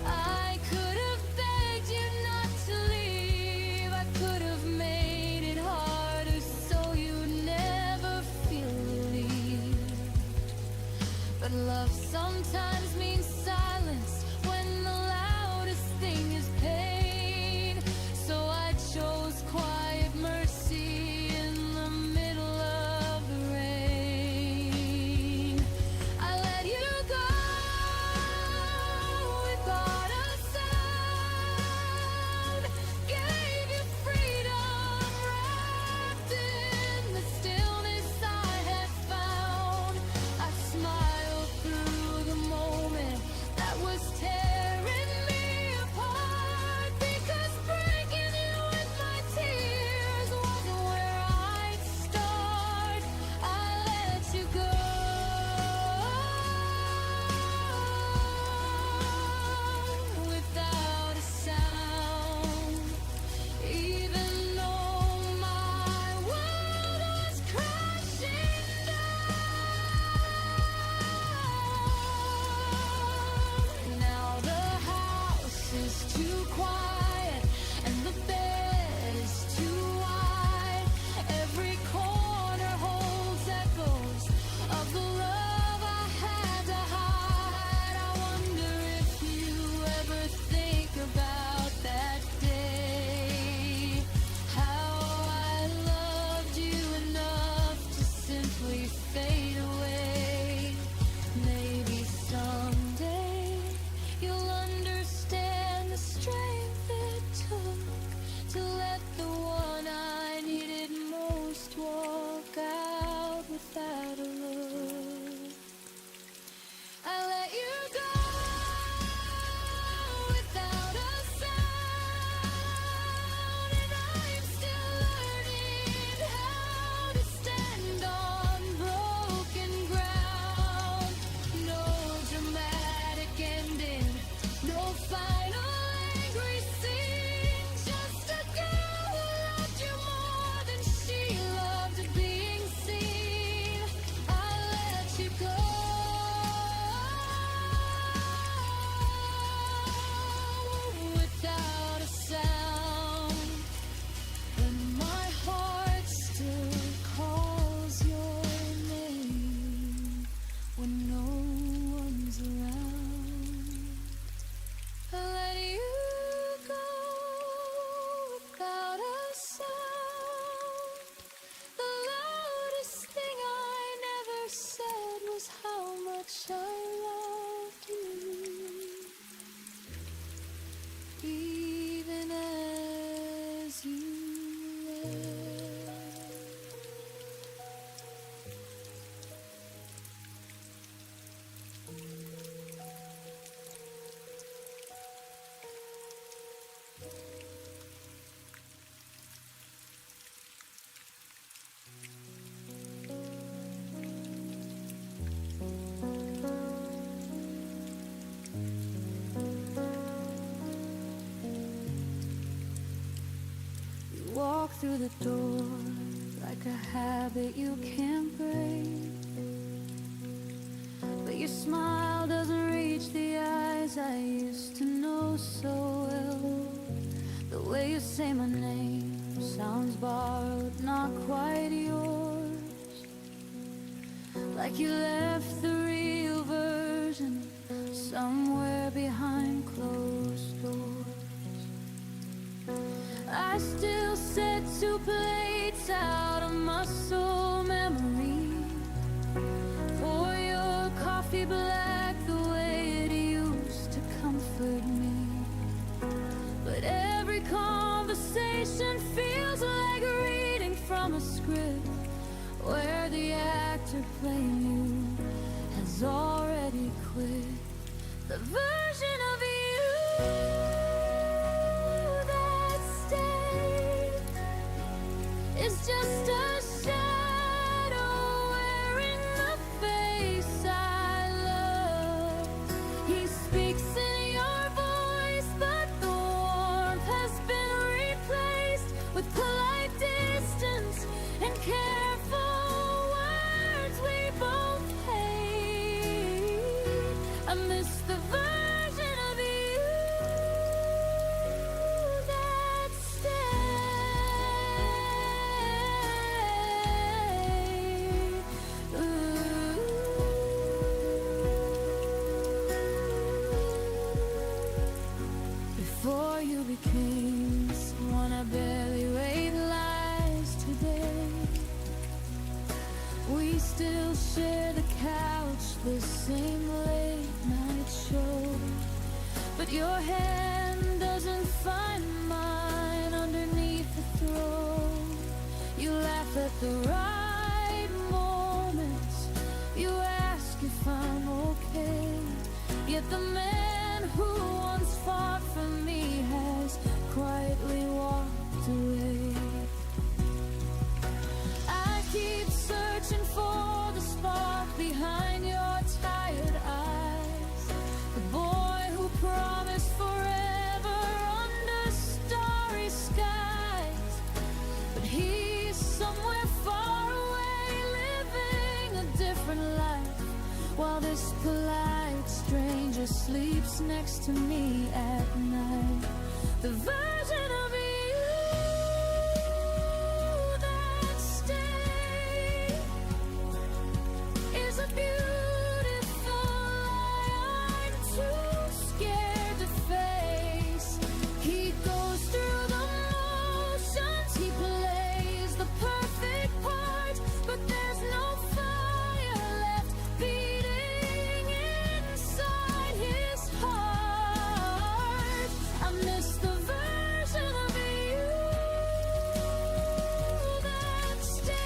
[SPEAKER 2] I could have begged you not to leave, I could have made it harder so you never feel relieved. But love sometimes means silence when the loudest thing is pain. So I chose quiet mercy in the middle of the rain. I let you go without a sound, gave you freedom wrapped in the stillness I had found. I smiled through the moment that was tearing me apart, because breaking you with my tears wasn't where I'd start. I let you go without a sound, even though my world was crashing down. Now the house is too quiet and the bed is too wide. Every corner holds echoes of the love I had to hide. I wonder if you ever think about that day, how I loved you enough to simply fade away. Maybe someday you'll understand the strength it took to let the one I needed most walk out without a look. I let you go without a sound, and I'm still learning how to stand on broken ground. No dramatic ending, no final angry scene, just a girl who loved you more than she loved being seen. I let you go without a sound, and my heart still calls your name when no one's around. through the door like a habit you can't break. But your smile doesn't reach the eyes I used to know so well. The way you say my name sounds borrowed, not quite yours. Like you left the real version somewhere behind closed doors. I still set 2 plates out of muscle memory. Pour your coffee black the way it used to comfort me. But every conversation feels like reading from a script where the actor playing you has already quit. The version of you that stayed is just a shadow wearing the face I love. He speaks in your voice, but the warmth has been replaced with polite distance and careful words we both hate. I miss the version of you that stayed. Before you became someone I barely realized today, we still share the couch, the same late night show. But your hand doesn't find mine underneath the throw. You laugh at the right moments. You ask if I'm okay. Yet the man who once fought for me has quietly walked away. I keep searching for the spark behind your tired eyes. The boy who promised forever under starry skies. But he's somewhere far away, living a different life, while this polite stranger sleeps next to me at night. The version of you that stayed is a beautiful lie I'm too scared to face. He goes through the motions, he plays the perfect part, but there's no fire left beating inside his heart. I miss the version of you that stayed.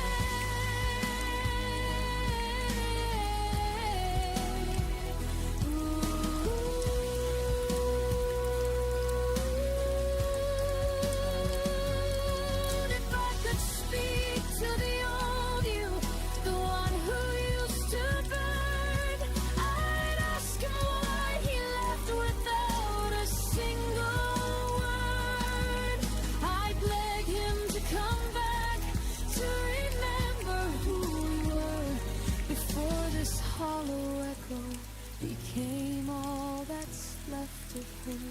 [SPEAKER 2] If I could speak to the old you, the one who used to burn, I'd ask him why he left without a single word. I'd beg him to come back, to remember who we were before this hollow echo became all that's left of her.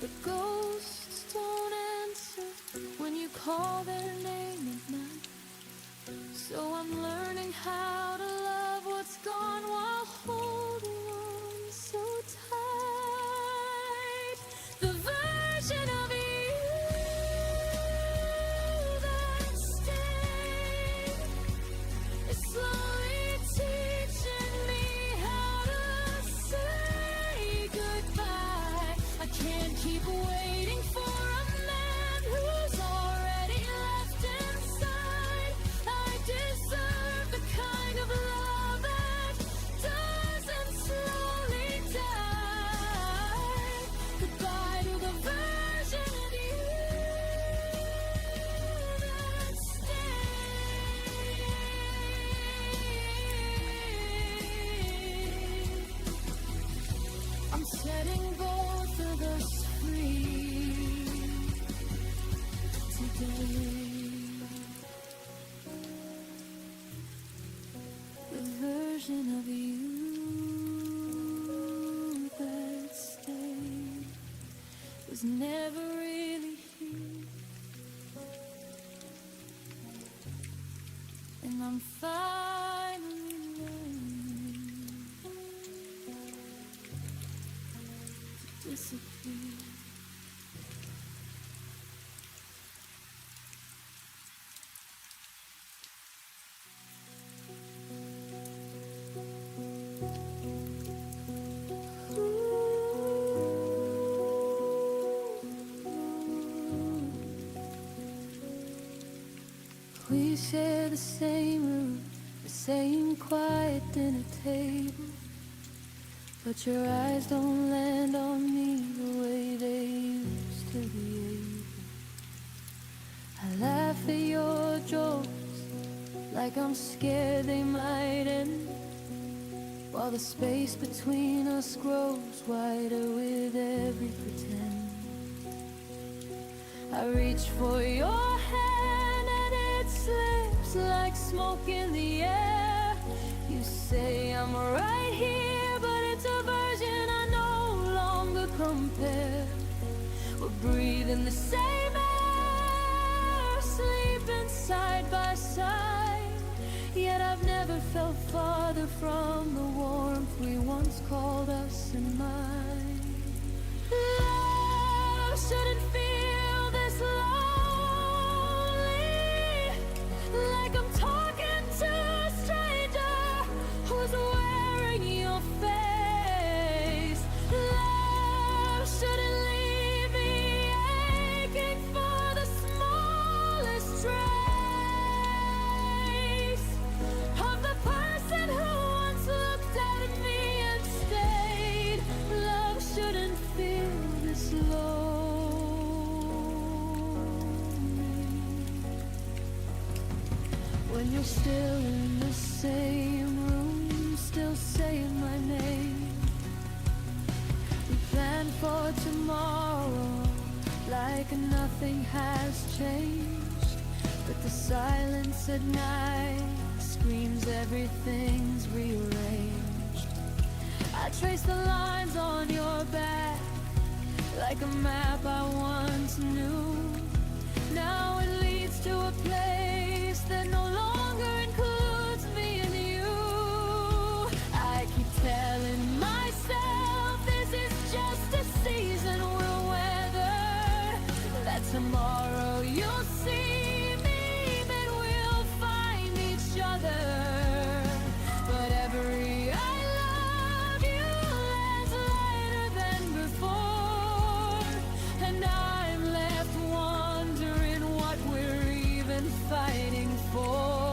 [SPEAKER 2] The ghosts don't answer when you call their name at night. So I'm learning how to love what's gone while holding on so tight. The version of you that stayed is slowly teaching me how to say goodbye. I can't keep waiting for a man who's already left inside. I deserve the kind of love that doesn't slowly die. Goodbye to the version of you that stayed. I'm setting both of us free today. was never really here, and I'm finally learning to disappear. We share the same room, the same quiet dinner table, but your eyes don't land on me the way they used to be able. I laugh at your jokes like I'm scared they might end, while the space between us grows wider with every pretend. I reach for your hand and it slips like smoke in the air. You say I'm right here, but it's a version I no longer compare. We're breathing the same air, sleeping side by side, yet I've never felt farther from the warmth we once called us in mind. Love shouldn't feel this lonely, like I'm talking to a stranger who's wearing your face. Love shouldn't leave me aching for the smallest trace of the person who once looked at me and stayed. Love shouldn't feel this lonely. When you're still in the same room, still saying my name. We plan for tomorrow like nothing has changed, but the silence at night screams everything's rearranged. I trace the lines on your back like a map I once knew. Now it leads to a place that no longer includes me and you. I keep telling myself this is just a season we'll weather, that tomorrow you'll see me, that we'll find each other. But every I love you lands lighter than before, and I'm left wondering what we're even fighting for.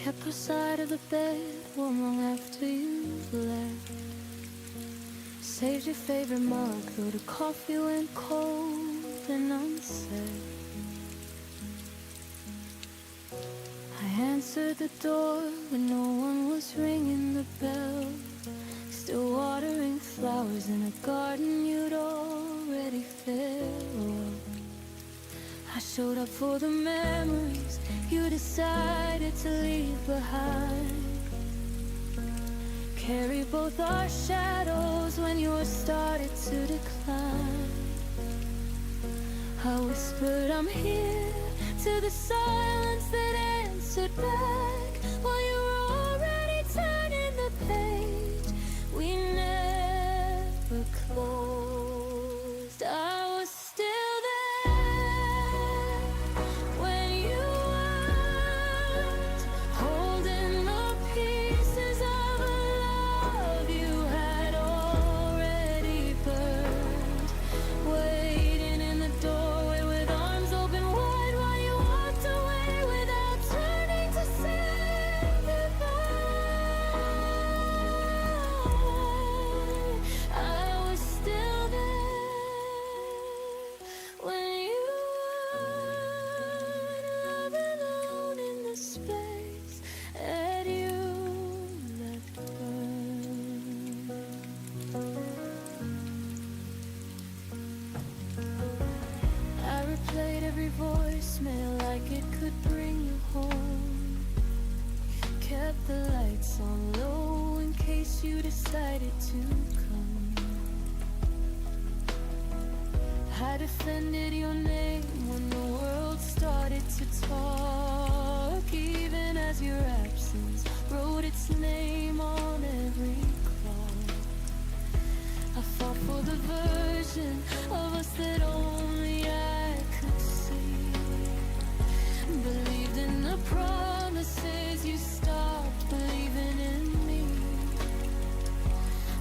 [SPEAKER 2] kept our side of the bed warm long after you left. Saved your favorite mug, though the coffee went cold and unsaid. I answered the door when no one was ringing the bell. Still watering flowers in a garden you'd already filled. I showed up for the memories you decided to leave behind. Carry both our shadows when yours started to decline. I whispered I'm here to the silence that answered back, while you were already turning the page we never closed. I was still there when you weren't, holding the pieces of a love you had already burned, waiting in the doorway with arms open wide while you walked away without turning to say goodbye. I was still there when you weren't, loving alone in the space that you left burned. I replayed every voicemail like it could bring you home. Kept the lights on low in case you decided to come. I defended your name when the world started to talk, even as your absence wrote its name on every clock. I fought for the version of us that only I could see. Believed in the promises, you stopped believing in me.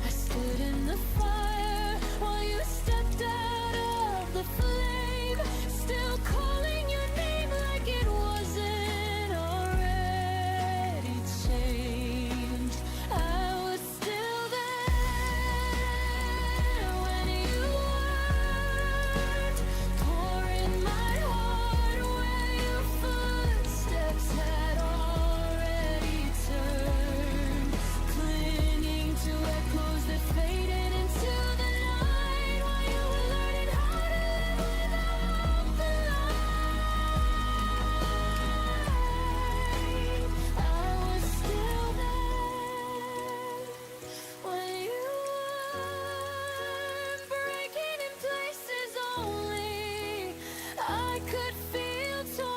[SPEAKER 2] I stood in the fire while you stepped out of the flame, still calling your name like it wasn't already changed. I was still there when you weren't, pouring my heart where your footsteps had already turned, clinging to echoes that faded into the night while you were learning how to live without the light. I was still there when you weren't, breaking in places only I could feel torn.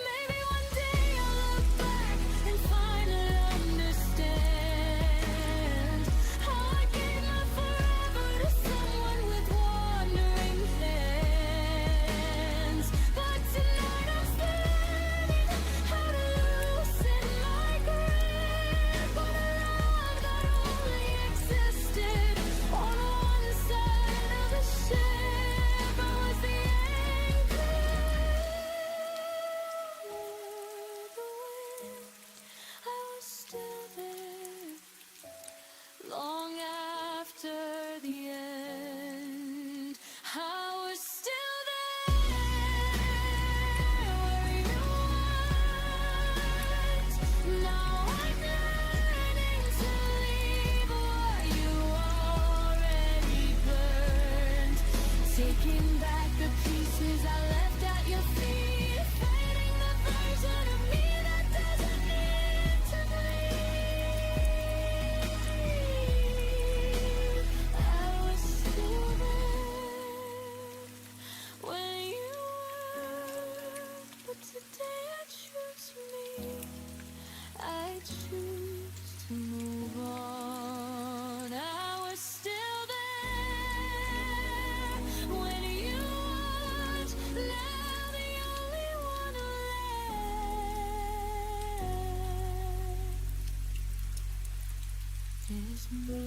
[SPEAKER 2] Maybe one day I'll look back and finally understand how I gave my forever to someone with wandering hands. But tonight I'm still learning how to loosen my grip on a love that only existed on one side of the ship. I was the anchor, the wind. I was still there long after the end. I was still there where you weren't. Now I'm learning to leave what you already burned, taking back the pieces I left at your feet, fighting the version of me that doesn't need to bleed. I was still there when you weren't, but today I choose me. I choose to move on. I was still there when you weren't. Now the only one left is me.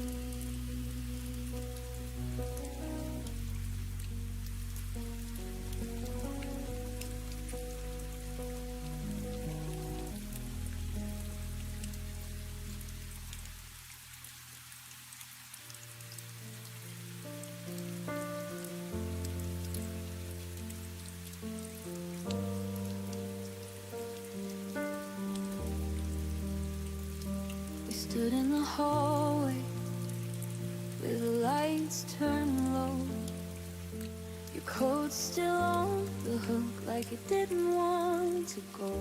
[SPEAKER 2] stood in the hallway with the lights turned low. Your coat still on the hook like it didn't want to go.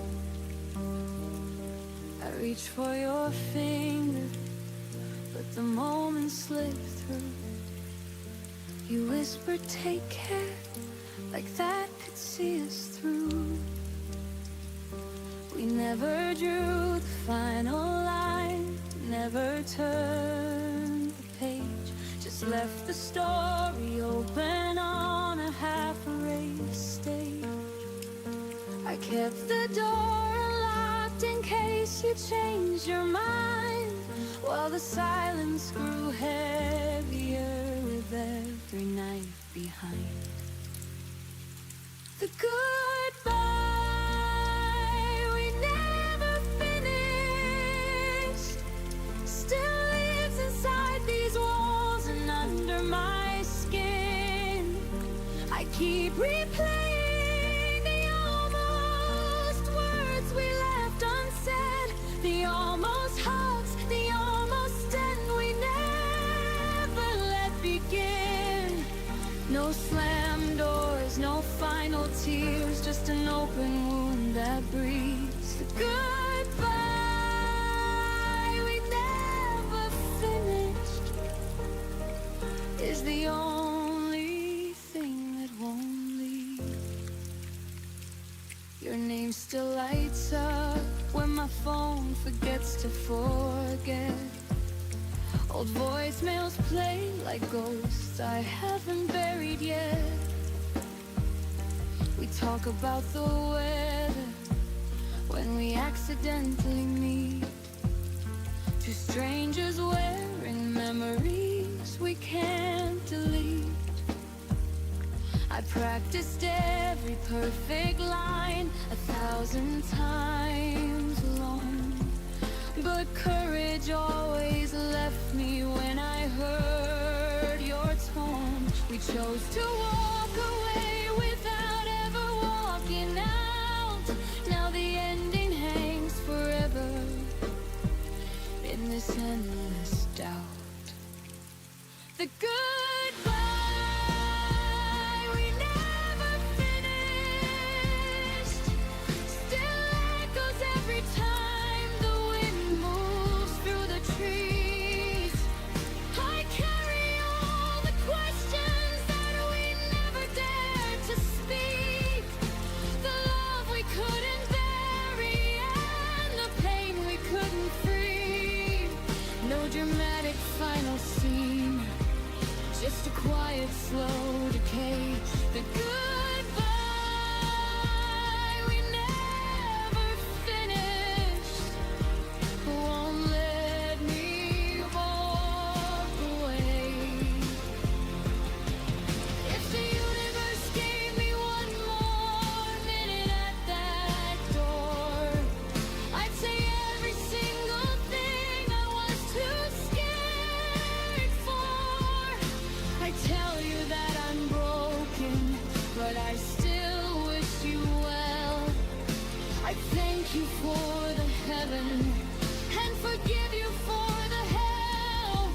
[SPEAKER 2] I reached for your finger, but the moment slipped through. You whispered, take care, like that could see us through. We never drew the final line, never turned the page, just left the story open on a half-erased stage. I kept the door unlocked in case you changed your mind, while the silence grew heavier with every night behind. The goodbye we never finished still lives inside these walls and under my skin. I keep replaying the almost words we left unsaid, the almost hugs, the almost end we never let begin. No slam doors, no final tears, just an open wound that breathes. The goodbye we never finished is the only thing that won't leave. Your name still lights up when my phone forgets to forget. Old voicemails play like ghosts I haven't buried yet. We talk about the weather when we accidentally meet. Two strangers wearing memories we can't delete. I practiced every perfect line 1,000 times alone, but courage always left me when I heard your tone. We chose to walk away without ever walking out. Now the ending hangs forever in this endless doubt. The goodbye we never finished still echoes every time the wind moves through the trees. I carry all the questions that we never dared to speak, the love we couldn't bury and the pain we couldn't free. No dramatic final scene, just a quiet, slow decay. The goodbye we never finished won't let me walk away. If the universe gave me one more minute at that door, I'd say every single thing I was too scared for. I tell you that I'm broken, but I still wish you well. I thank you for the heaven and forgive you for the hell.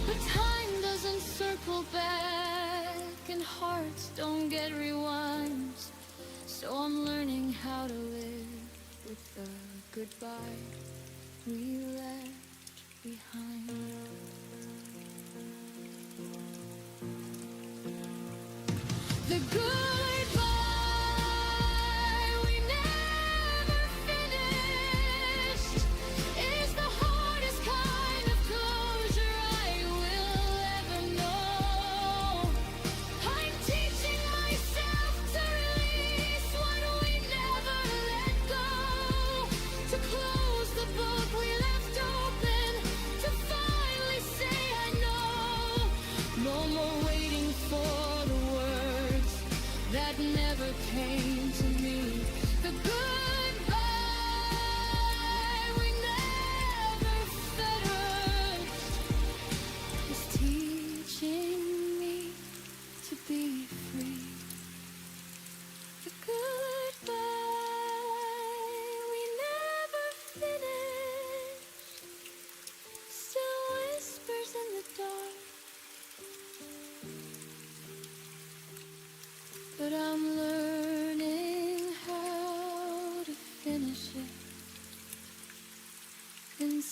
[SPEAKER 2] But time doesn't circle back and hearts don't get rewinds, so I'm learning how to live with the goodbye we left behind. The goodbye we never finished is the hardest kind of closure I will ever know. I'm teaching myself to release what we never let go, to close the book we left open, to finally say I know. No more waiting for the words,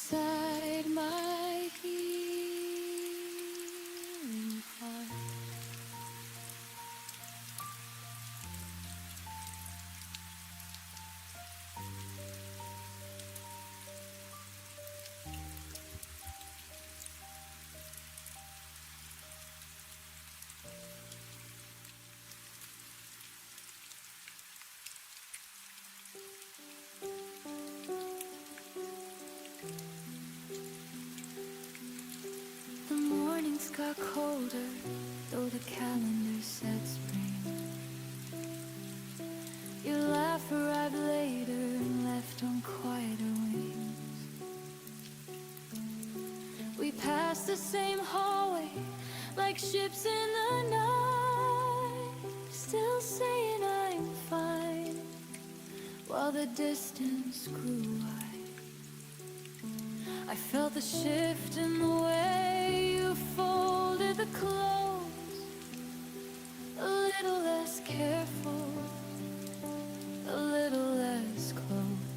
[SPEAKER 2] inside my healing heart. The mornings got colder, though the calendar said spring. Your laugh arrived later and left on quieter wings. We passed the same hallway, like ships in the night, still saying I'm fine, while the distance grew wide. I felt the shift in the way you folded the clothes, a little less careful, a little less close.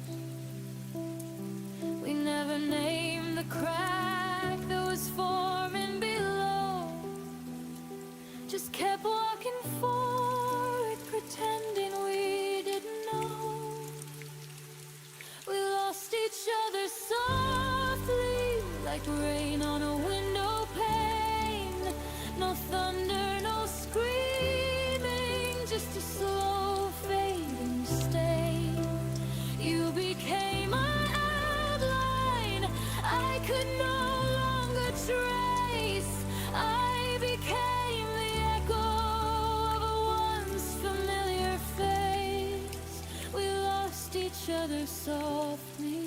[SPEAKER 2] We never named the crack that was forming below, just kept walking forward, pretending we didn't know. We lost each other softly, like rain on a window pane. No thunder, no screaming, just a slow fading stain. You became my outline I could no longer trace. I became the echo of a once familiar face. We lost each other softly,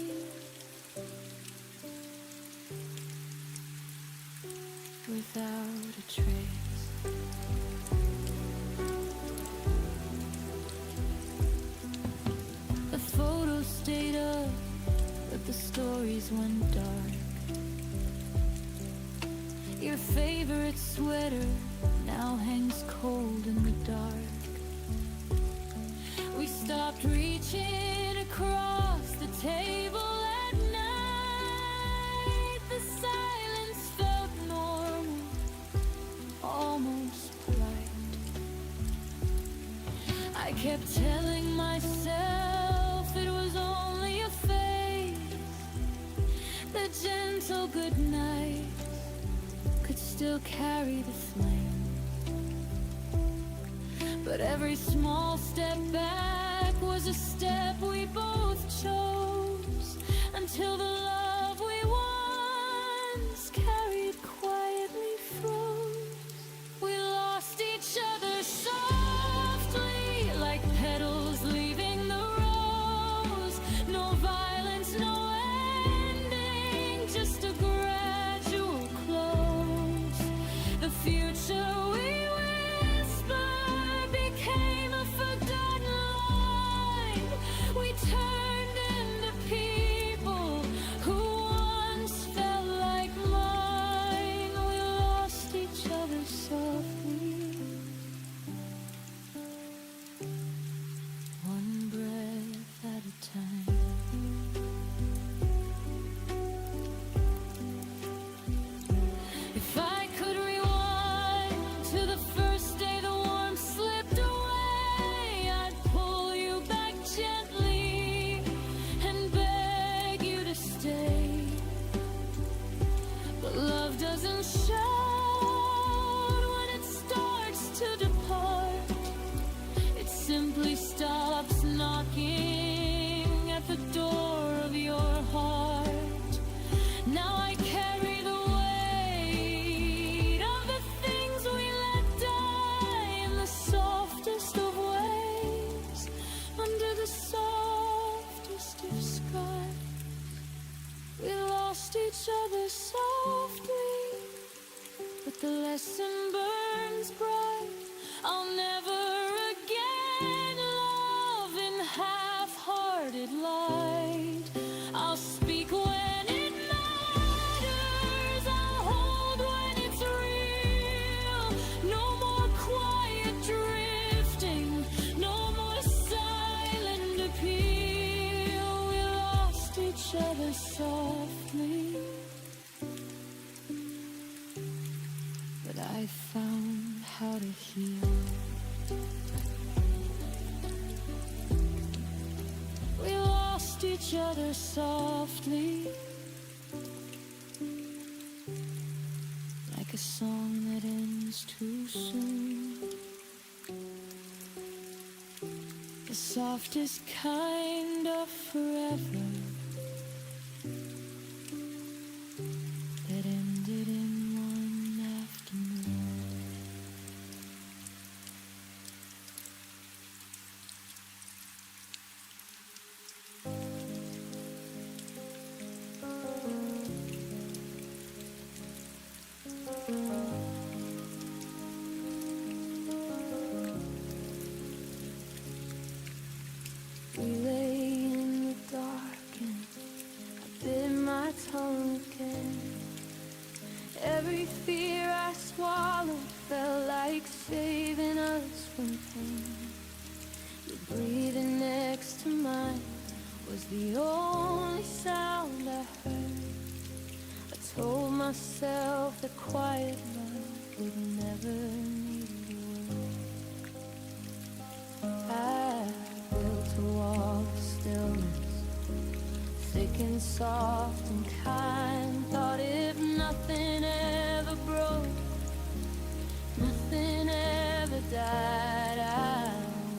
[SPEAKER 2] without a trace. The photos stayed up, but the stories went dark. Your favorite sweater now hangs cold in the dark. We stopped reaching across the table at night. The silence felt normal, almost polite. I kept telling myself it was only a phase. The gentle goodnight could still carry the flame. But every small step back was a step we both chose, until the love we once carried quietly froze. We lost each other softly, like petals leaving the rose. No violence, no ending, just a gradual close. The future we whispered became a forgotten line. We turned into people who once felt like mine. We lost each other softly, one breath at a time. If I could rewind to the first day the warmth slipped away, I'd pull you back gently and beg you to stay. But love doesn't shout when it starts to depart. It simply stops knocking at the door of your heart. Now I carry the weight of the things we let die in the softest of ways, under the softest of skies. We lost each other softly, but the lesson burns bright. I'll never again love in half-hearted light. I'll speak when it matters, I'll hold when it's real. No more quiet drifting, no more silent appeal. We lost each other softly, softly, like a song that ends too soon. The softest kind of forever that ended in one afternoon. We lay in the dark and I bit my tongue again. Every fear I swallowed felt like saving us from pain. Your breathing next to mine was the only sound I heard. I told myself that quiet love would never need a word. I built a wall of stillness, thick and soft and kind. Thought if nothing ever broke, nothing ever died. I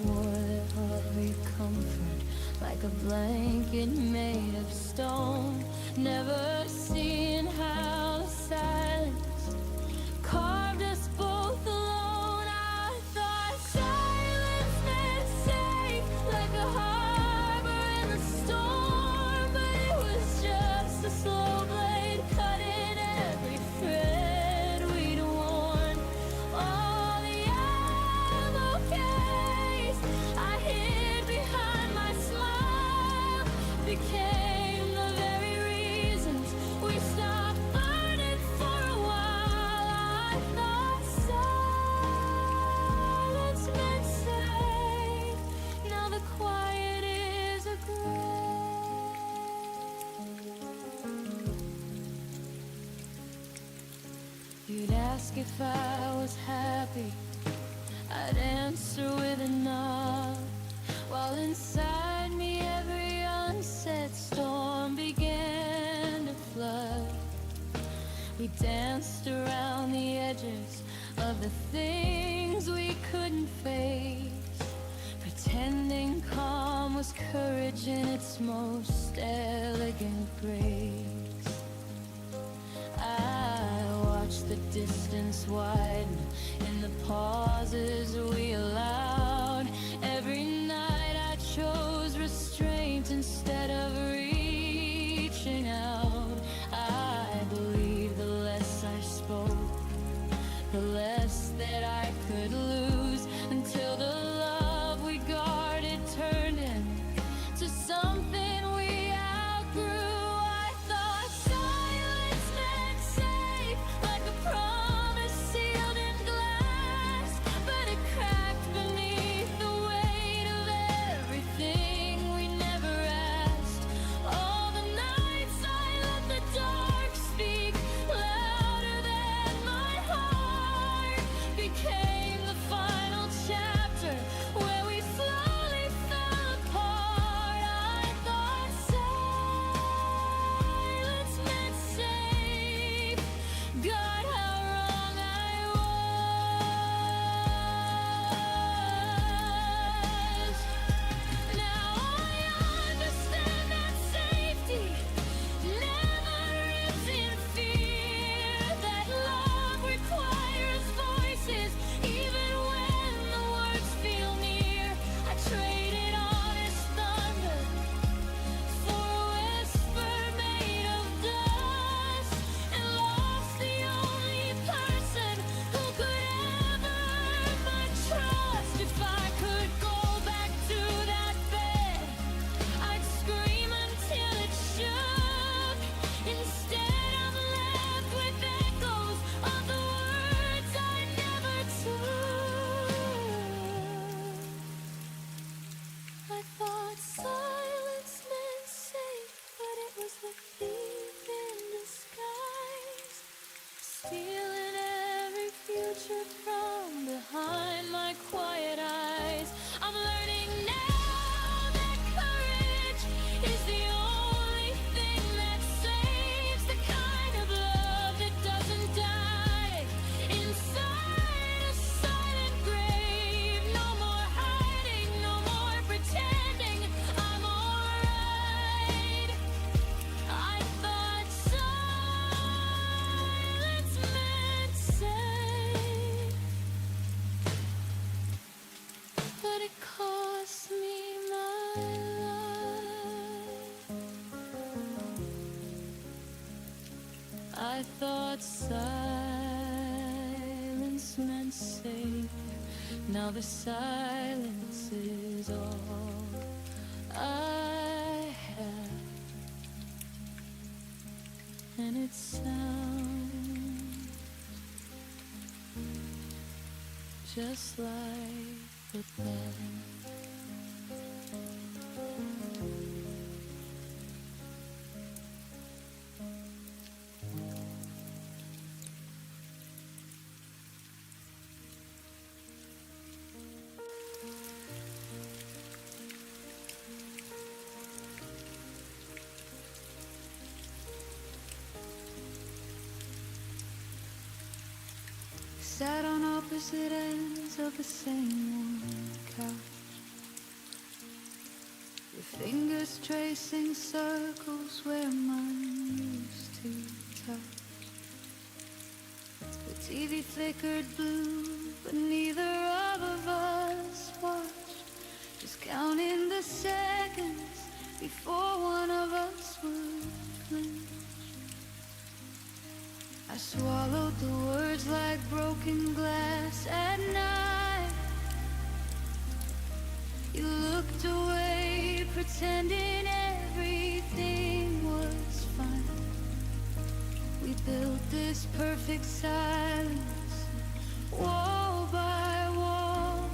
[SPEAKER 2] wore every comfort like a blanket made of stone, never seeing how the silence carved us both alone. I thought silence meant safe, like a harbor in the storm, but it was just a slow blade cutting every thread we'd worn. All the ammo case I hid behind my smile became the very reasons we stopped burning for a while. I thought silence meant safe. Now the quiet is a grave. You'd ask if I was happy, I'd answer with a nod, while inside me every unsaid storm began to flood. We danced around the edges of the things we couldn't face, pretending calm was courage in its most elegant grace. I watched the distance widen in the pauses we allowed. Every night I chose restraint instead of reaching out. I believed the less I spoke, the less that I could lose, until the love we guarded turned into something we outgrew. I thought silence meant safe, like a promise sealed in glass, but it crashed I thought silence meant safe. Now the silence is all I have, and it sounds just like the band. Sat on opposite ends of the same old couch, your fingers tracing circles where mine used to touch. The TV flickered blue, but neither of us watched, just counting the seconds before one of us would flinch. I swallowed the words like broken glass at night. You looked away, pretending everything was fine. We built this perfect silence, wall by wall.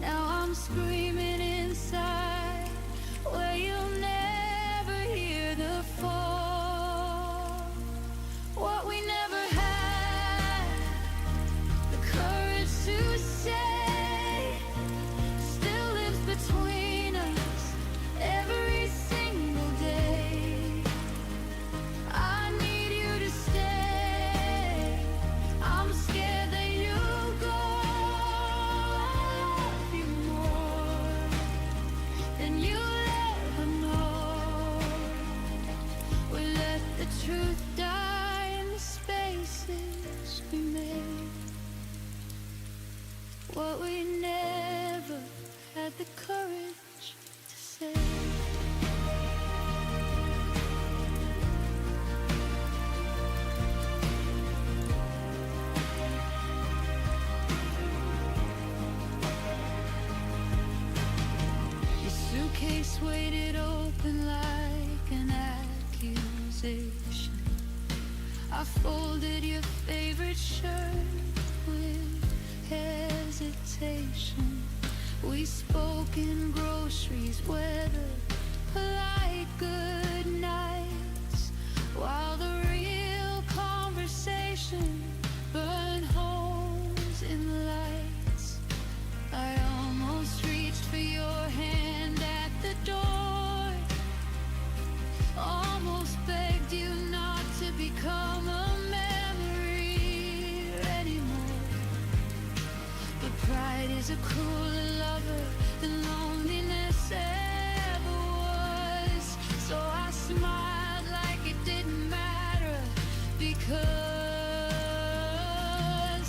[SPEAKER 2] Now I'm screaming inside, where you'll never hear the fall. What we never had the courage to say still lives between us every single day. I need you to stay. I'm scared that you'll go. I love you more than you'll ever know. We let the truth die in the spaces we made. What we never had the courage to say. Your suitcase weighted open like an accusation. I folded your favorite shirt with hesitation. We spoke in groceries, weather, polite good nights, while the real conversation burned holes in the lights. I almost reached for your hand at the door, almost begged you not to become a memory anymore. But pride is a crueler lover than loneliness ever was. So I smiled like it didn't matter, because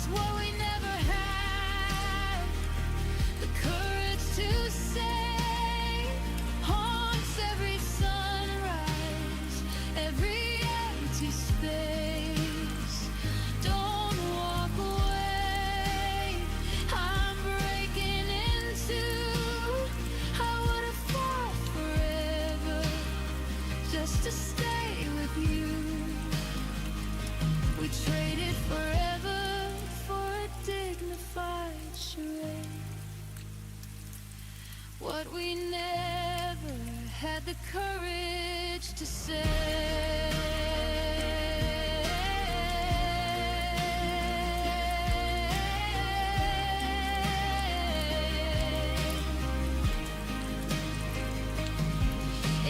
[SPEAKER 2] what we never had the courage to say haunts every sunrise, every empty space. Don't walk away, I'm breaking into. I would have fought forever just to stay with you. We traded forever for a dignified charade. What we never had the courage to say.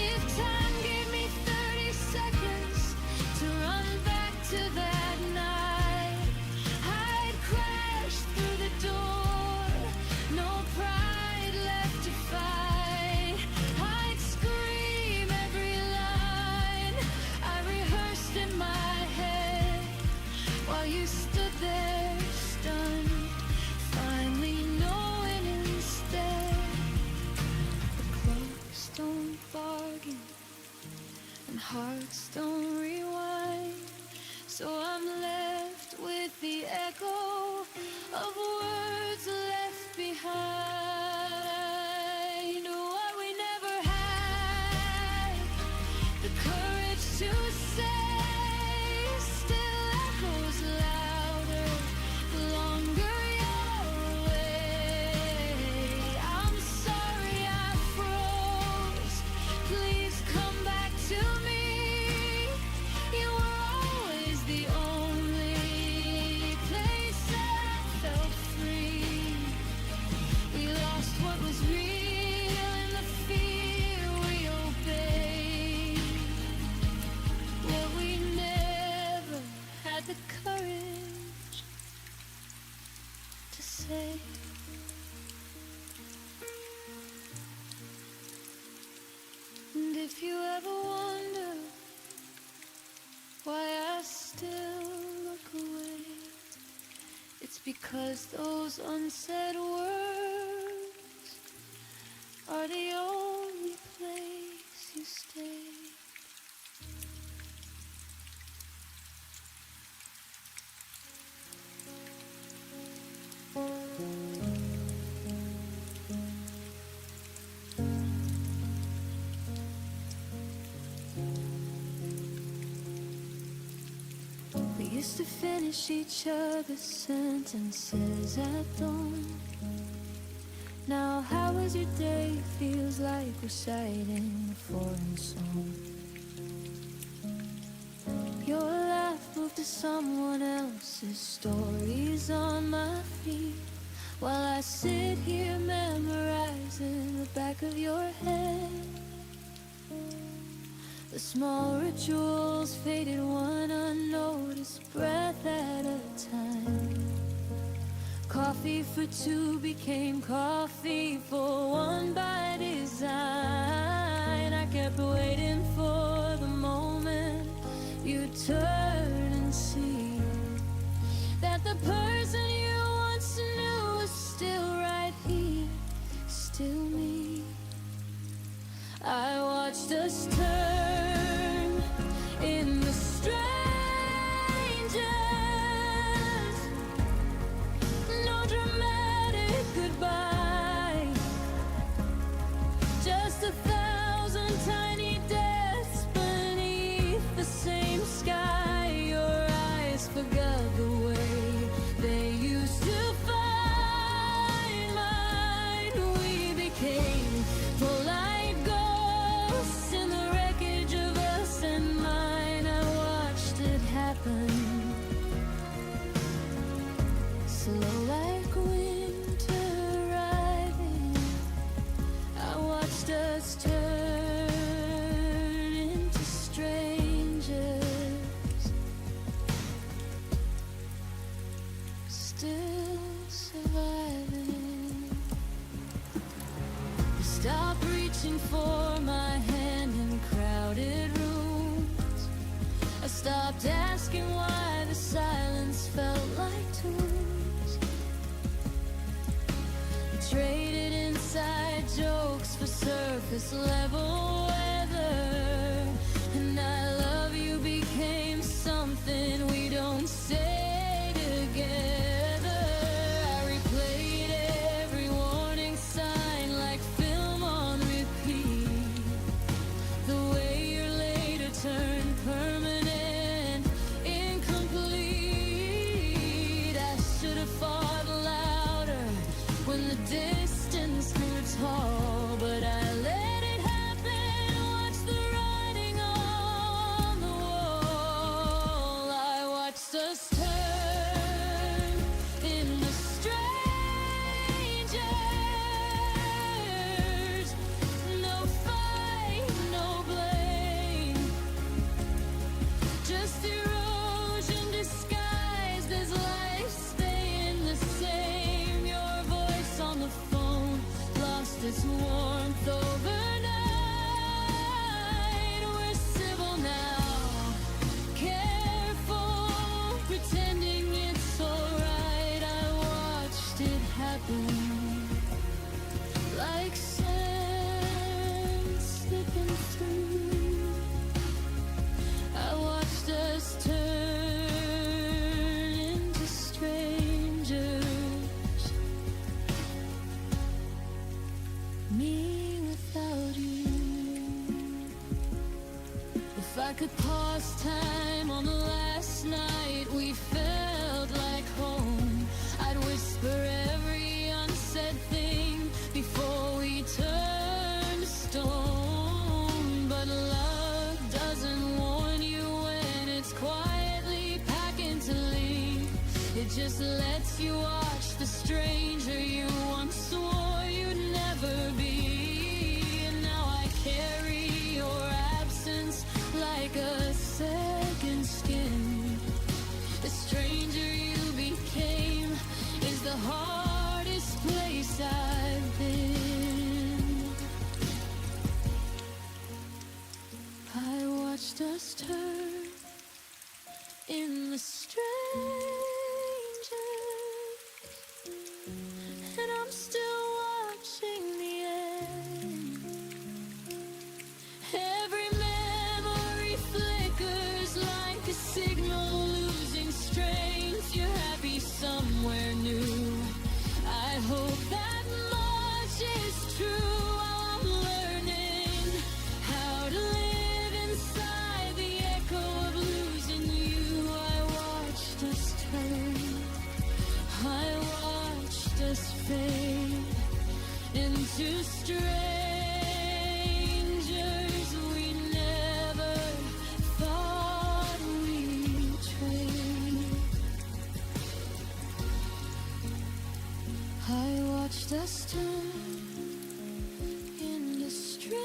[SPEAKER 2] If time gave me 30 seconds to run back to that night, I'd crash through the door, no pride left to fight. I'd scream every line say. And if you ever wonder why I still look away, it's because those unsaid words are the only place you stay. We used to finish each other's sentences at dawn. Now how was your day feels like reciting a foreign song. Your laugh moved to someone else's stories on my feet, while I sit here memorizing the back of your head. The small rituals faded one unnoticed breath at a time. Coffee for two became coffee for one by design. I kept waiting for the moment you'd turn and see that the person you once knew was still right here, still me. I watched us turn into strangers. No dramatic goodbye, just 1,000 tiny deaths beneath the same sky. Your eyes forgot the way they used to find mine. We became polite ghosts in the wreckage of us and mine. I watched it happen, slow like winter arriving. I watched us turn into strangers, still surviving. Stop reaching for my hand in crowded rooms. I stopped asking why the silence felt like tombs. We traded inside jokes for surface level weather, and I love you became something we don't say together. I replayed every warning sign like film on repeat. The way your later turned permanent, incomplete. I should have fought louder when the distance grew tall, but I let it happen. Watch the writing on the wall. I watched us turn into strangers. No fight, no blame, just erosion disguised as life staying the same. Your voice on the phone lost its warmth overnight. We're civil now, careful, pretending it's alright. I watched it happen like sand slipping through. I watched us turn into strangers, me without you. If I could pause time on the last night we felt like home, I'd whisper every unsaid thing before we turned to stone. But love doesn't warn you when it's quietly packing to leave. It just lets you watch the stranger you once swore you'd never be. And now I carry your absence like a second skin. The stranger you became is the heart place I've been. I watched us turn in the strangers, and I'm still watching the end. Every memory flickers like a signal losing strength. You're happy somewhere new. I hope that much is true. While I'm learning how to live inside the echo of losing you. I watched us turn, I watched us fade into strangers we never thought we'd trade. I watched us turn into strangers,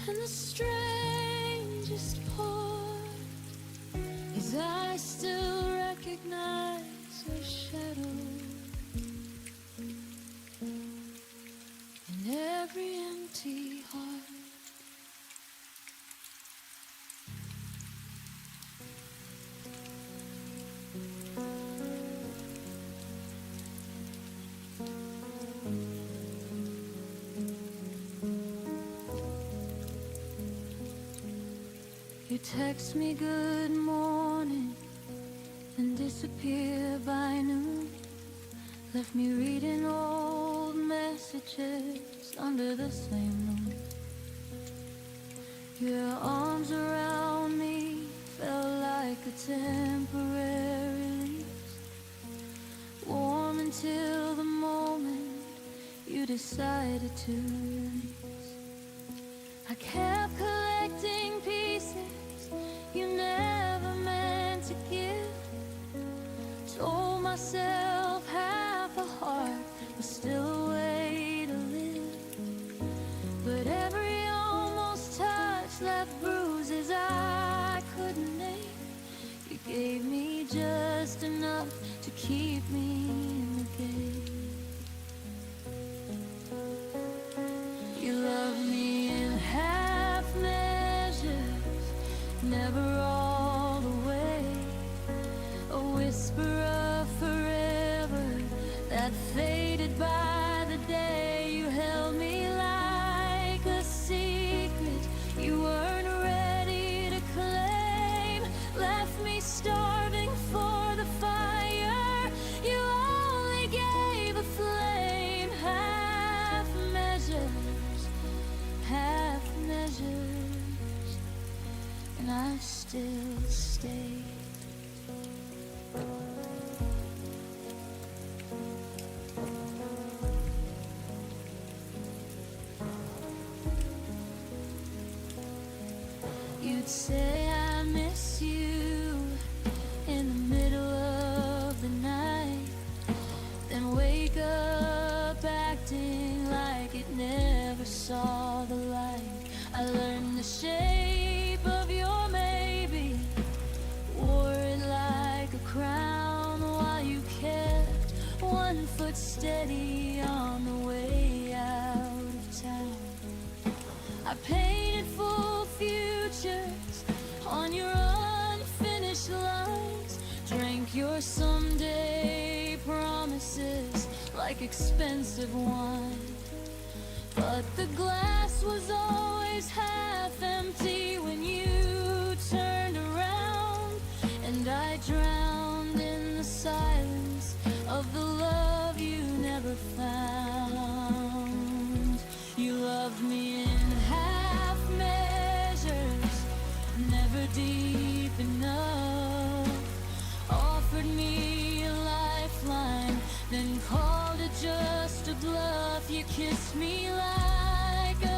[SPEAKER 2] and the strangest part is I still recognize a shadow in every empty heart. You text me good morning and disappear by noon. Left me reading old messages under the same moon. Your arms around me felt like a temporary release, warm until the moment you decided to release. I kept collecting pieces you never meant to give. Told myself half a heart was still a way to live, but every almost touch left bruises I couldn't name. You gave me just enough to keep me in the game. You loved me in half measures, never all the way. A whisper of forever that faded by the day. You held me like a secret you weren't ready to claim. Left me starving for the fire you only gave a flame. Half measures, half measures, and I still stay. You'd say I miss you in the middle of the night, then wake up acting like it never saw the light. I learned the shape of your maybe, wore it like a crown, while you kept one foot steady on the way out of town. I painted full futures on your unfinished lines, drank your someday promises like expensive wine. But the glass was always half empty when you turned around, and I drowned in the silence of the love you never found. You loved me in half measures, never deep enough. Offered me a lifeline, then called it just a bluff. You kissed me like a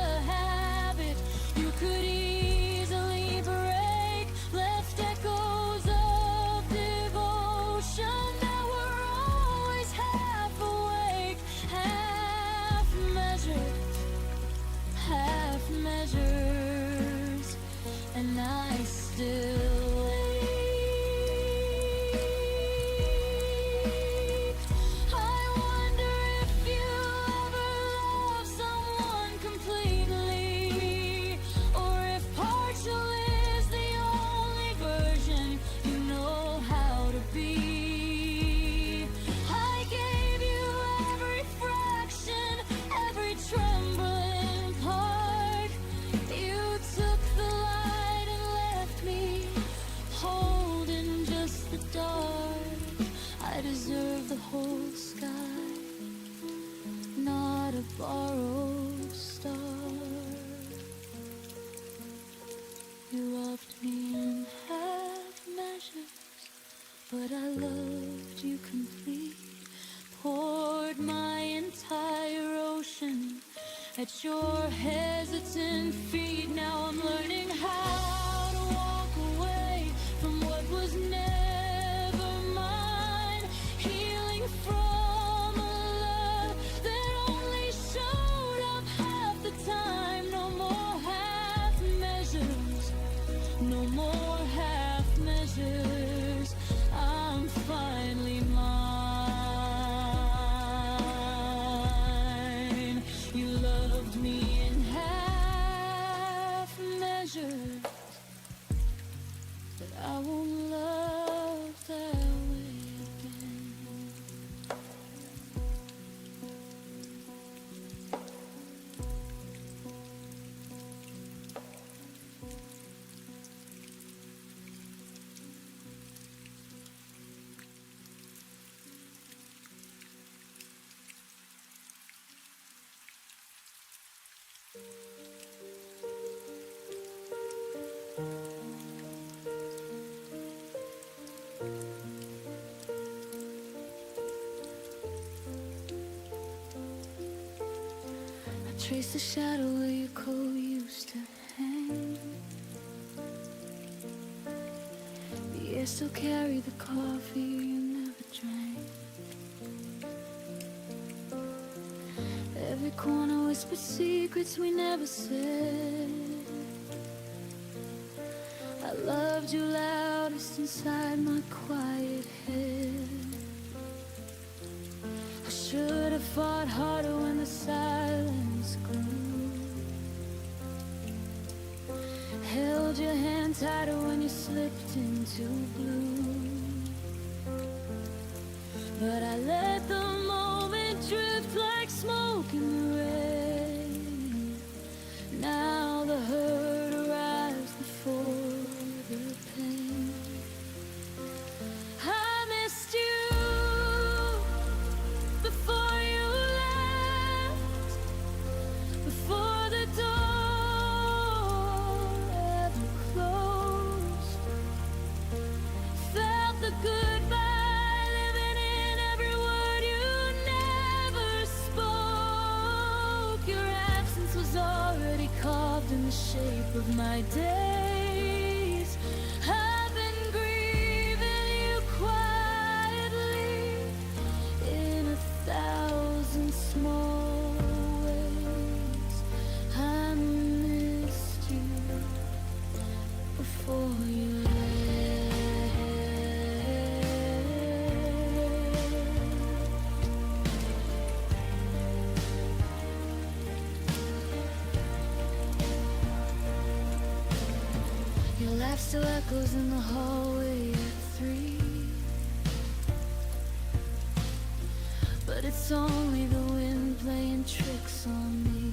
[SPEAKER 2] loved me in half measures, but I loved you complete. Poured my entire ocean at your hesitant feet. Now I'm learning how to walk away from what was never mine. Healing from a love that only showed up half the time. No more half measures, no more half measures. I'm finally mine. You loved me in half measures, but I won't love that way again. Trace the shadow where your coat used to hang. The air still carried the coffee you never drank. Every corner whispered secrets we never said. I loved you loudest inside my quiet head. I should have fought harder when the silence grew. Held your hand tighter when you slipped into blue. But I let the moment drift like smoke in the rain. Now the hurt arrives before the pain. I missed you before you left, before the door ever closed. Felt the goodbye living in every word you never spoke. Your absence was already carved in the shape of my days. I've been grieving you quietly in 1,000 small ways. I missed you before you left. Your laugh still echoes in the hallway at 3. But it's only the wind playing tricks on me.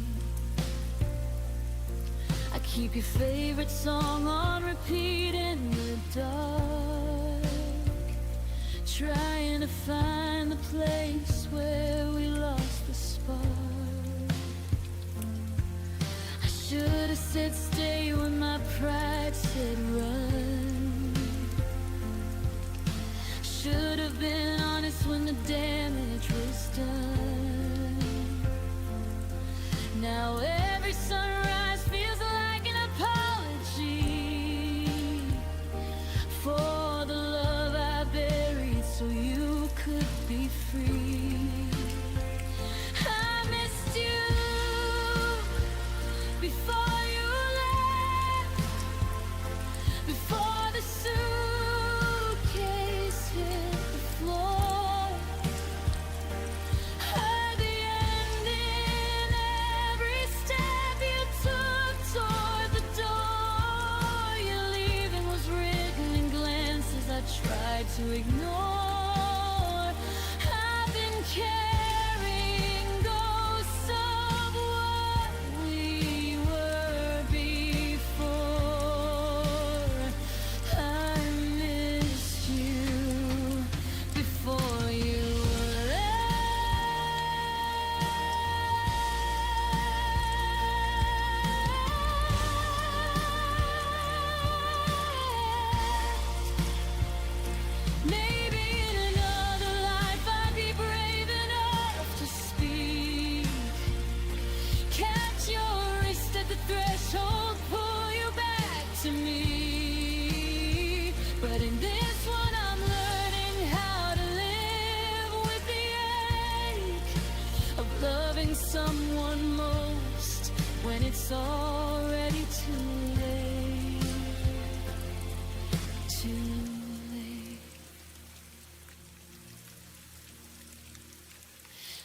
[SPEAKER 2] I keep your favorite song on repeat in the dark, trying to find the place where we lost the spark. I should have said stay when my pride said run. Should have been honest when the damage was done. Now every sunrise feels like an apology for the love I buried so you could be free. I missed you before you left, before the suitcase hit the floor. Heard the end in every step you took toward the door. Your leaving was written in glances I tried to ignore. I've been carrying ghosts of what we were before. I missed you before you left. it's already too late. Too late.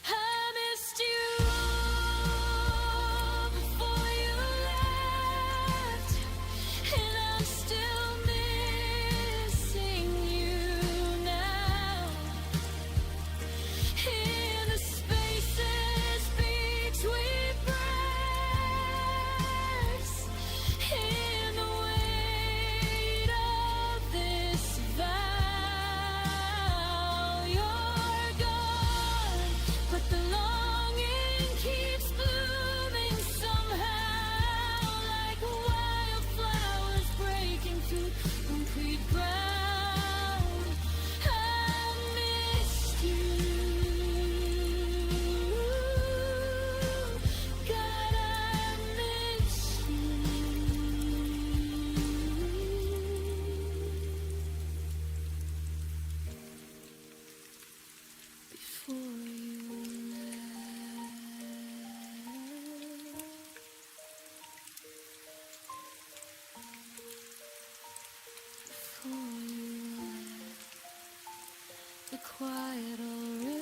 [SPEAKER 2] I missed you long before you left, and I'm still missing you now. In the spaces between breaths, in the weight of this vow, you're gone, but the longing keeps blooming somehow, like wildflowers breaking through concrete ground. I missed you, God, I miss you. Before you left, the quiet already.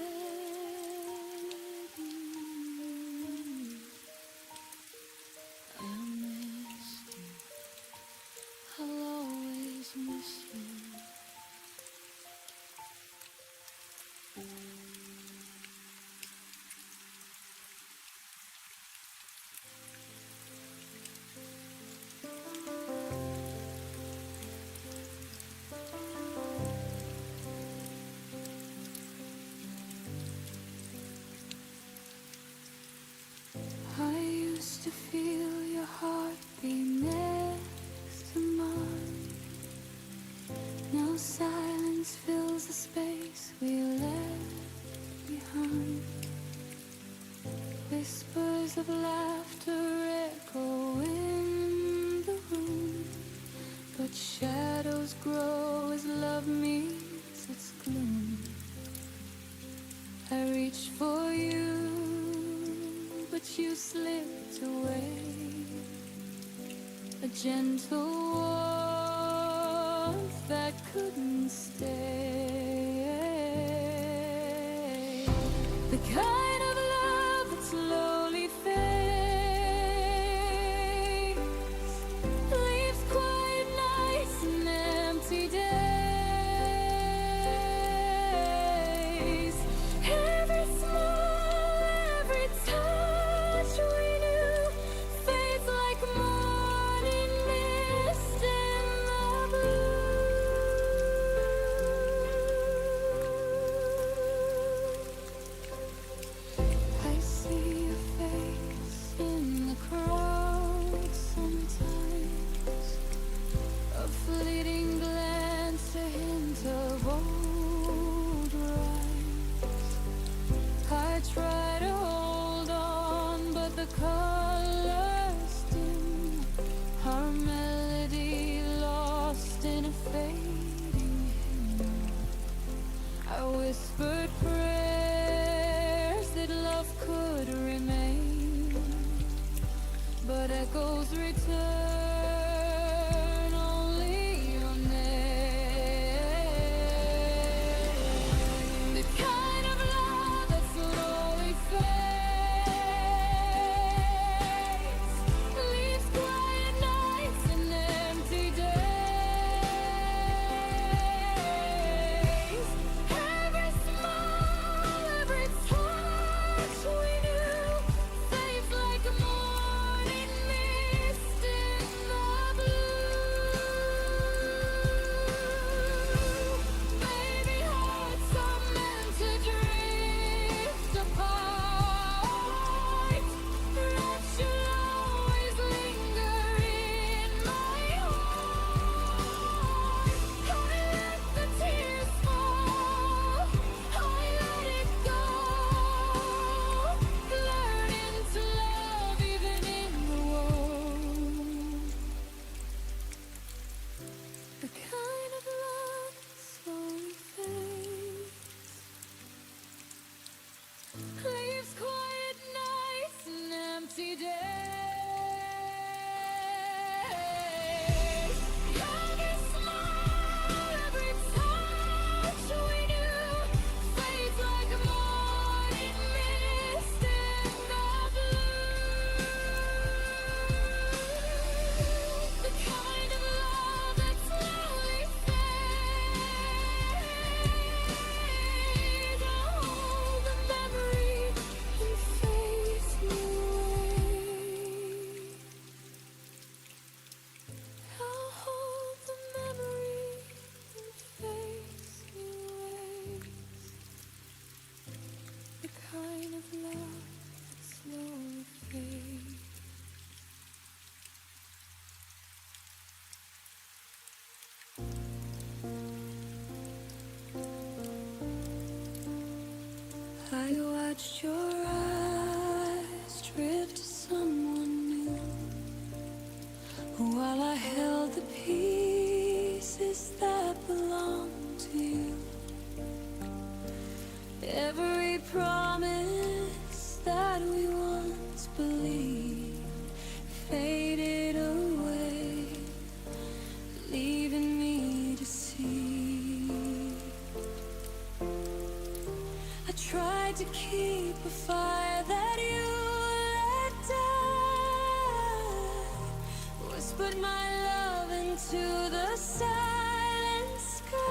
[SPEAKER 2] I miss you. I'll always miss you. I used to feel your heartbeat next to mine. Now silence fills the space we left behind. Whispers of laughter echo in the room, but shadows grow as love meets its gloom. I reached for you, but you slipped away. A gentle warmth that couldn't stay. The kind of love that slowly fades, leaves quiet nights and empty days. Every smile, every touch we knew fades like morning mist in the blue. watched your eyes drift to someone new, while I held the pieces that belonged to you. Every promise that we once believed faded away, leaving me to see. I tried to keep a fire that you let die, whispered my love into the silent sky.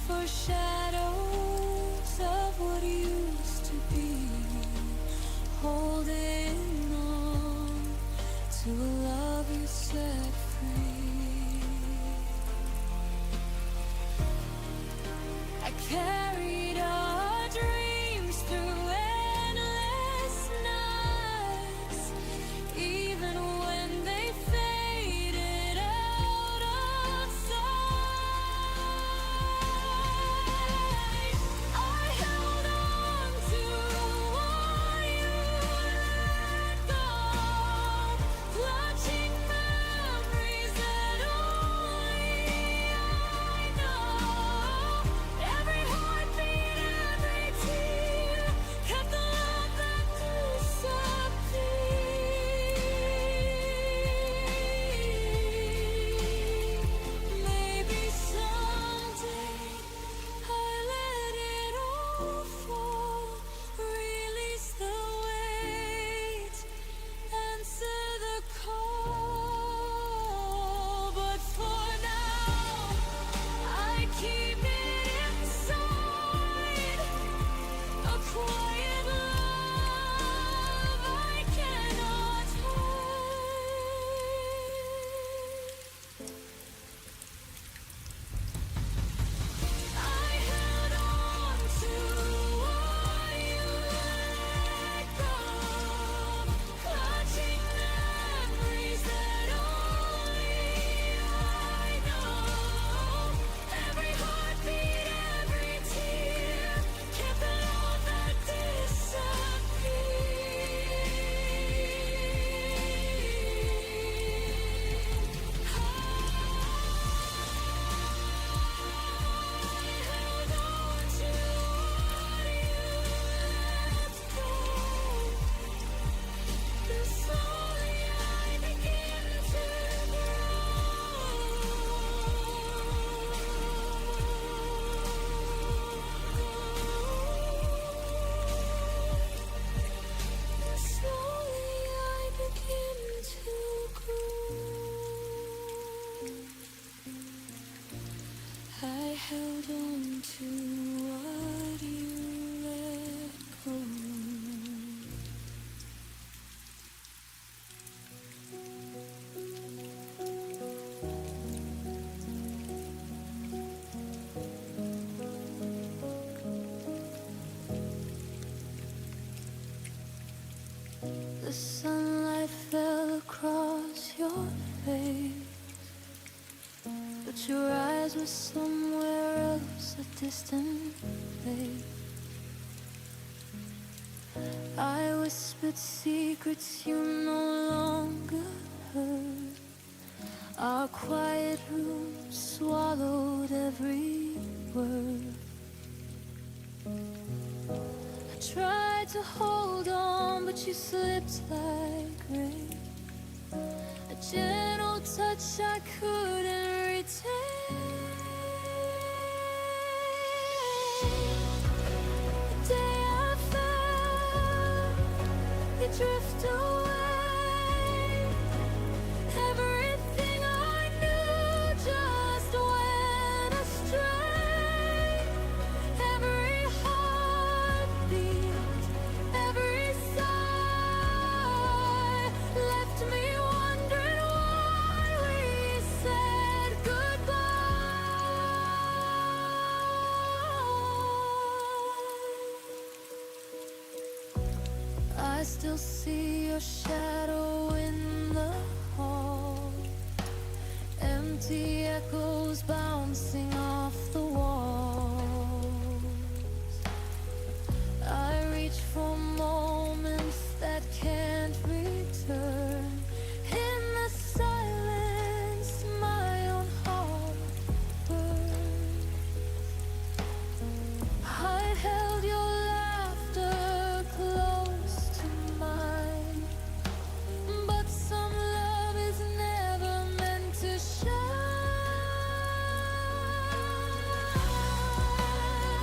[SPEAKER 2] For shadows of what used to be, holding on to a love you set free. I carried our dreams through endless nights, even when they faded out of sight. I held on to what you let go, clutching memories that only I know. Every heartbeat, every tear, kept the love that disappeared. Maybe someday I let it all fall, release the weight, answer the call. But for now, I keep it inside, a quiet love I cannot hide. I held on to what you let go, clutching memories that only I know. Every heartbeat, every tear, kept the love that slowly I begin to grow. I held on to what you let go. The sunlight fell across your face, but your eyes were somewhere else, a distant place. I whispered secrets you no longer heard. Our quiet room swallowed every word. I tried to hold on, but you slipped like rain, a gentle touch I couldn't retain. The day I fell still see your shadow in the hall. Empty echoes bouncing off the walls. I reach for moments that can't return. In the silence, my own heart burns. I held your laughter close to mine, but some love is never meant to shine.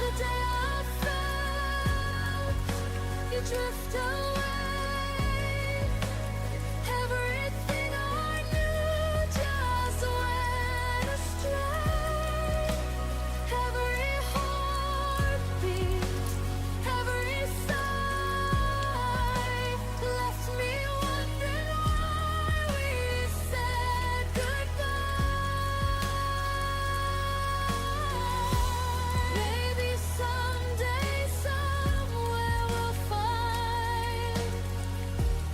[SPEAKER 2] The day I felt you drift away, everything I knew just went astray. Every heartbeat, every sigh left me wondering why we said goodbye. Maybe someday, somewhere we'll find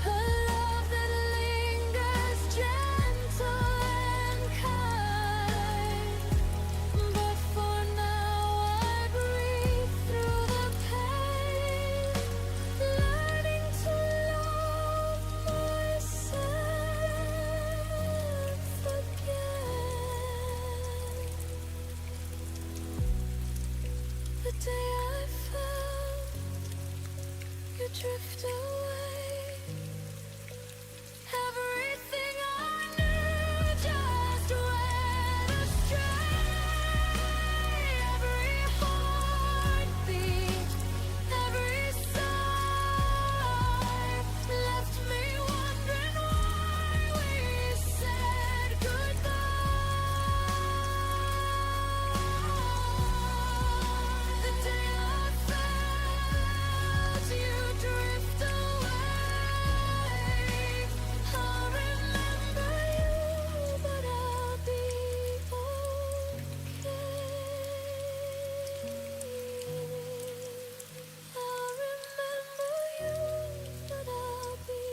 [SPEAKER 2] a love that lingers gentle and kind. But for now I breathe through the pain, learning to love myself again. The day I felt you drift away, everything I knew just went astray. Every heartbeat, every sigh left me wondering why we said goodbye. The day I felt you drift away, I'll remember you, but I'll be okay. I'll remember you, but I'll be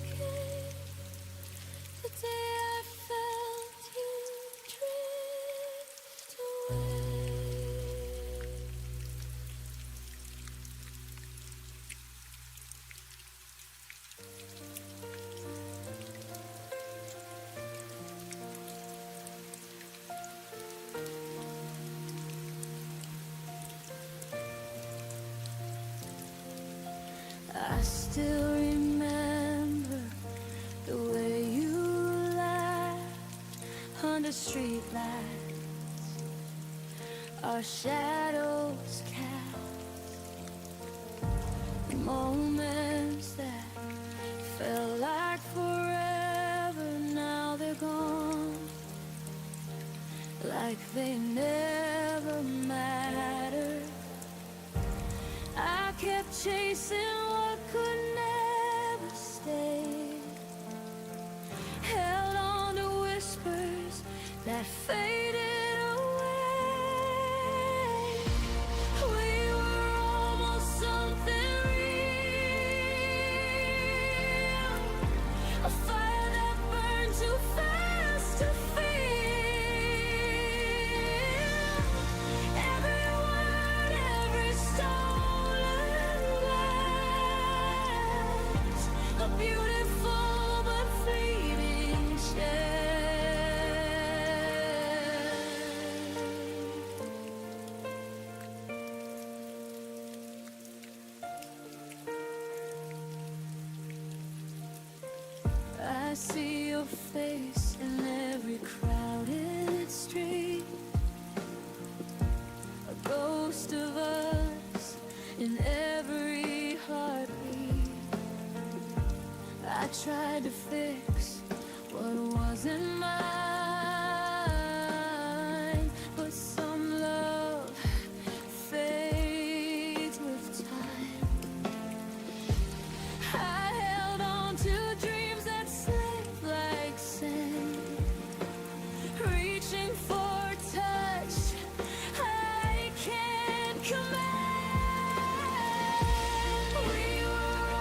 [SPEAKER 2] okay. The day I felt you drift away. I still remember the way you laughed under streetlights, our shadows cast, moments that felt like forever. Now they're gone, like they never mattered. I kept chasing what could never stay, held on to whispers that faded away. We were almost something real, a fire that burned too fast to feel. Every word, every stolen glance, a beautiful but fleeting chance. I see your face in every crowded street, a ghost of us in every heartbeat. I tried to fix what wasn't mine, but some love fades with time. I held on to dreams that slipped like sand, reaching for touch I can't command. We were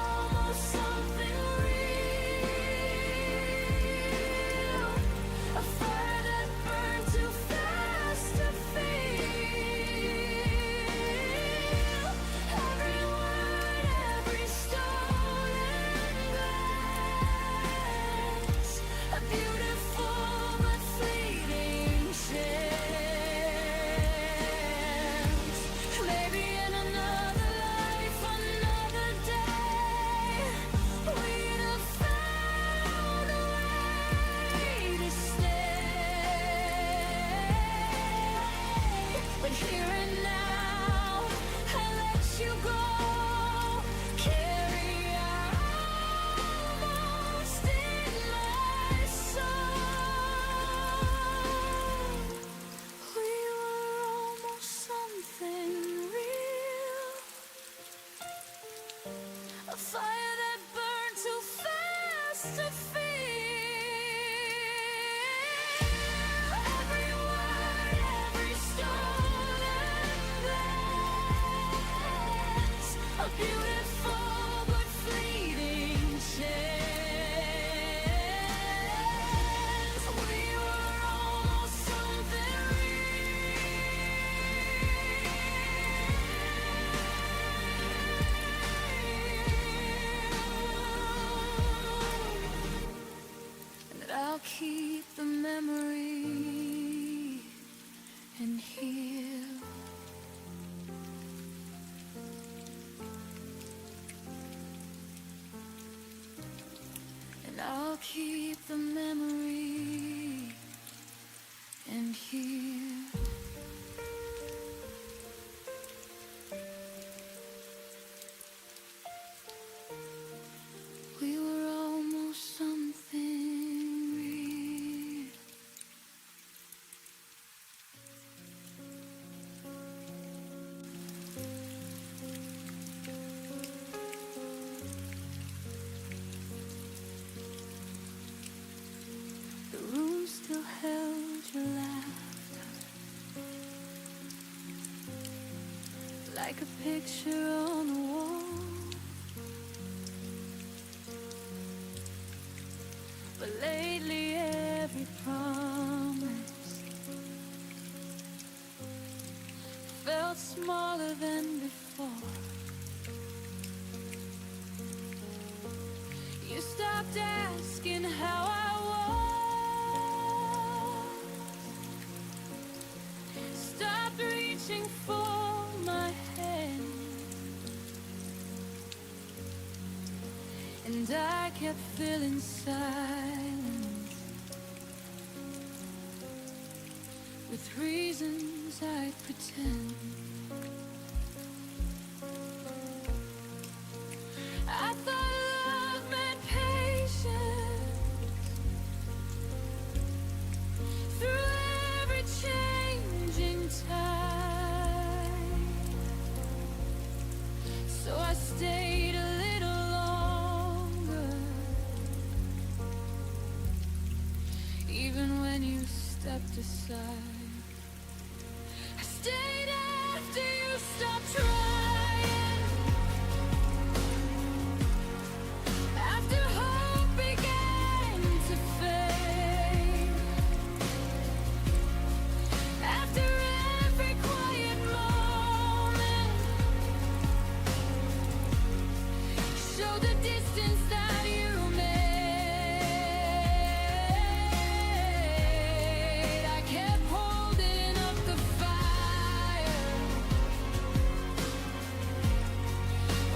[SPEAKER 2] I'll keep the memory and heal. And I'll keep the memory and heal. We were almost something real. The room still held your laughter, like a picture on the wall. But lately every promise felt smaller than before. You stopped asking how I was, stopped reaching for my hand, and I kept feeling silence with reasons I'd pretend. I thought love meant patience through every changing tide, so I stayed a little longer, even when you stepped aside. I stayed after you stopped trying, after hope began to fade, after every quiet moment showed the distance that you made. I kept holding up the fire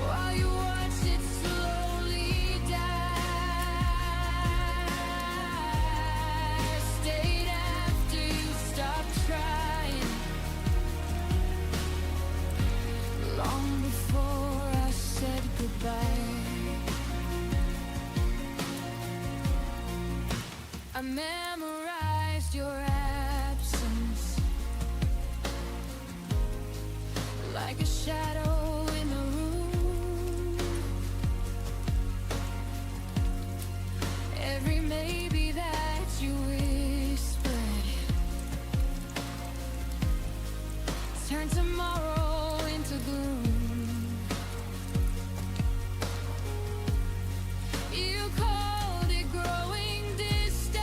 [SPEAKER 2] while you watched it slowly die. Stayed after you stopped trying, long before I said goodbye. I memorized your absence like a shadow in the room. Every maybe that you whispered turned tomorrow into gloom. You called it growing distant,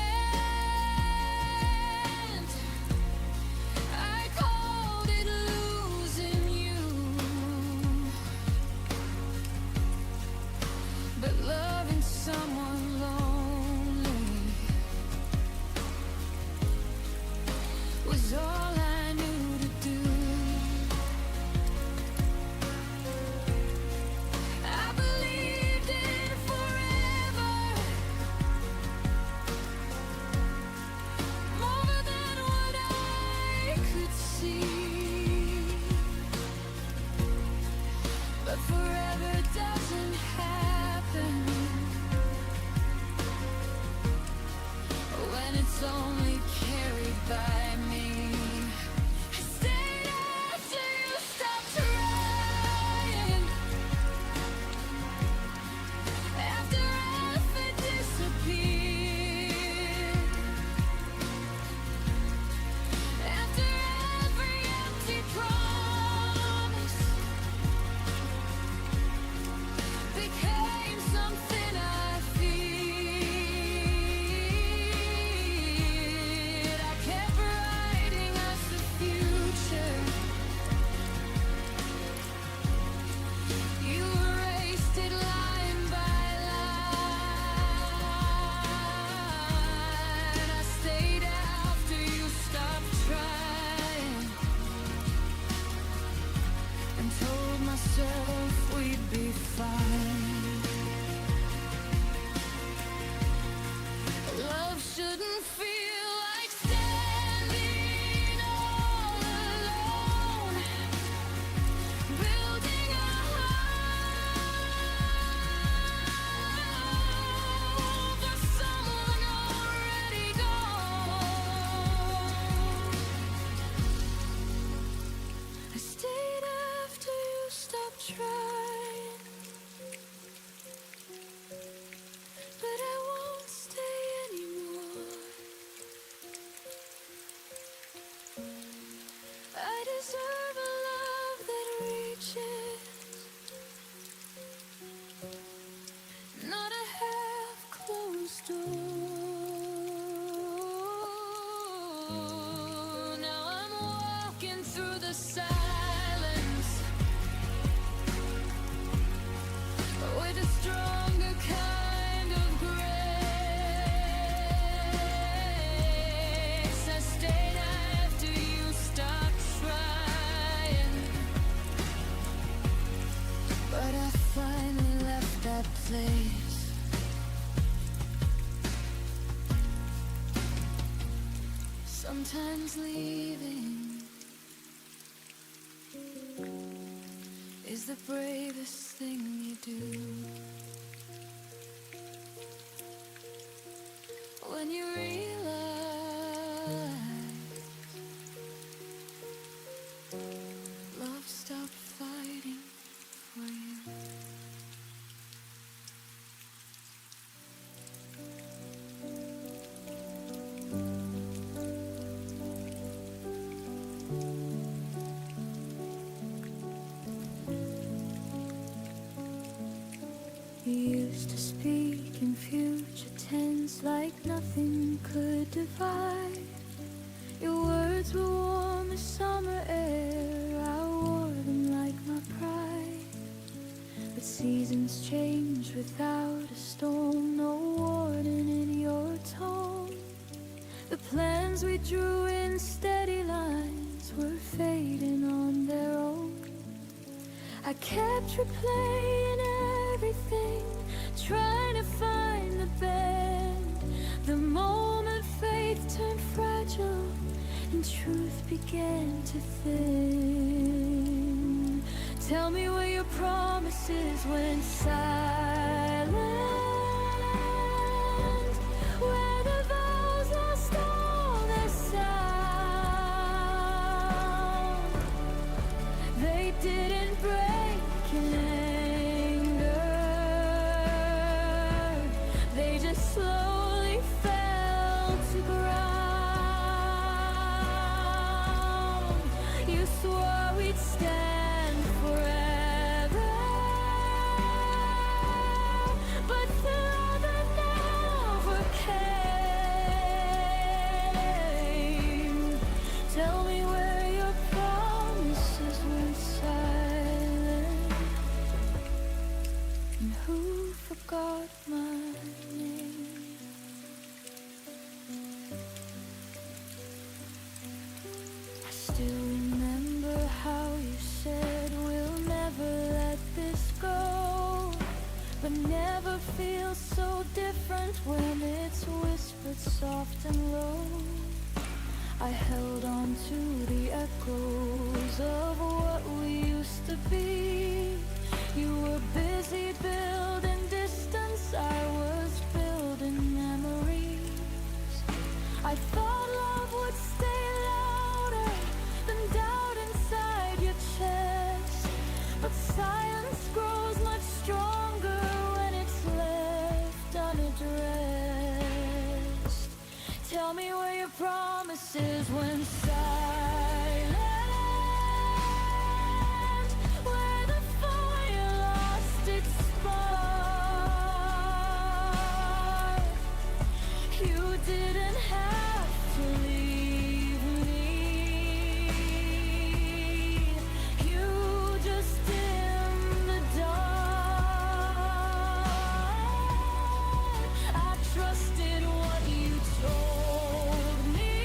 [SPEAKER 2] I called it losing you. But loving someone lonely was all I knew to do. I believed in forever, more than what I could see. But forever doesn't happen when it's only carried by me. I stayed after you stopped trying, after effort disappeared, after every empty promise became something I feel. Now I'm walking through the silence with a stronger kind of grace. I stayed after you stopped trying, but I finally left that place. Sometimes leaving is the bravest thing you do. When you realize love stopped fighting for you. You used to speak in future tense like nothing could divide. Your words were warm as summer air, I wore them like my pride. But seasons change without a storm, no warning in your tone. The plans we drew in steady lines were fading on their own. I kept replaying everything, trying to find the bend. The moment faith turned fragile and truth began to thin. Tell me where your promises went silent, where the vows lost all their sound. They didn't break in anger, they just slowly fell to ground. You swore we'd stand forever, but the other never came. Tell me where your promises went silent, and who forgot my name. I still remember how you said we'll never let this go, but never feels so different when it's whispered soft and low. I held on to the echoes of what we used to be. You were busy building distance, I was building memories. I thought love would stay louder than doubt inside your chest, but silence grows much stronger when it's left unaddressed. Tell me where your promises went silent, where the fire lost its spark. You didn't have to leave me, you just dimmed the dark. I trusted what you told me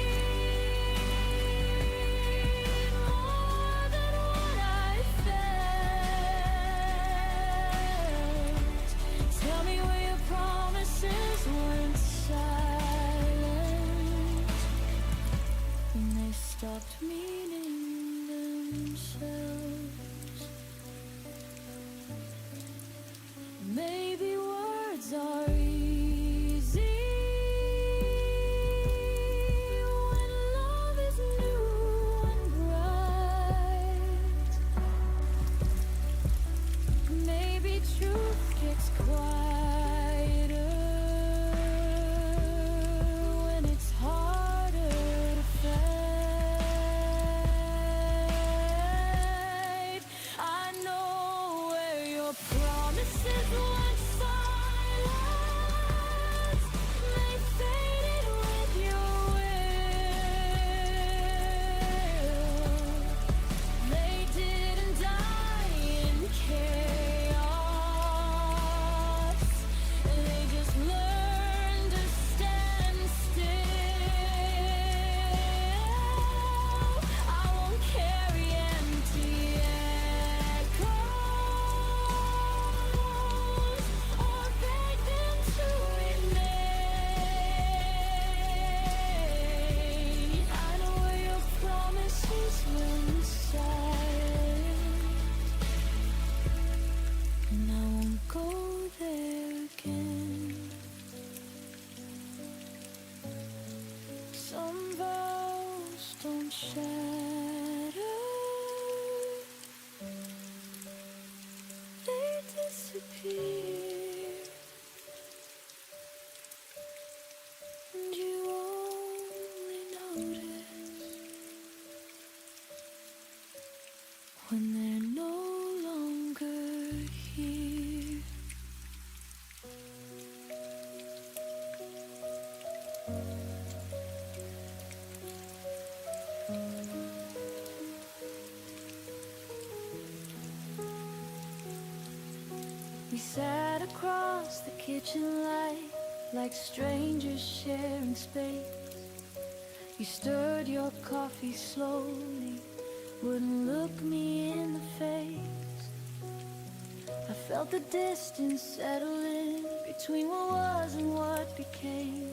[SPEAKER 2] more than what I felt. Tell me where your promises went silent, Some vows don't shatter, they disappear, and you only notice when they're no longer here. We sat across the kitchen light like strangers sharing space. You stirred your coffee slowly, wouldn't look me in the face. I felt the distance settle in between what was and what became.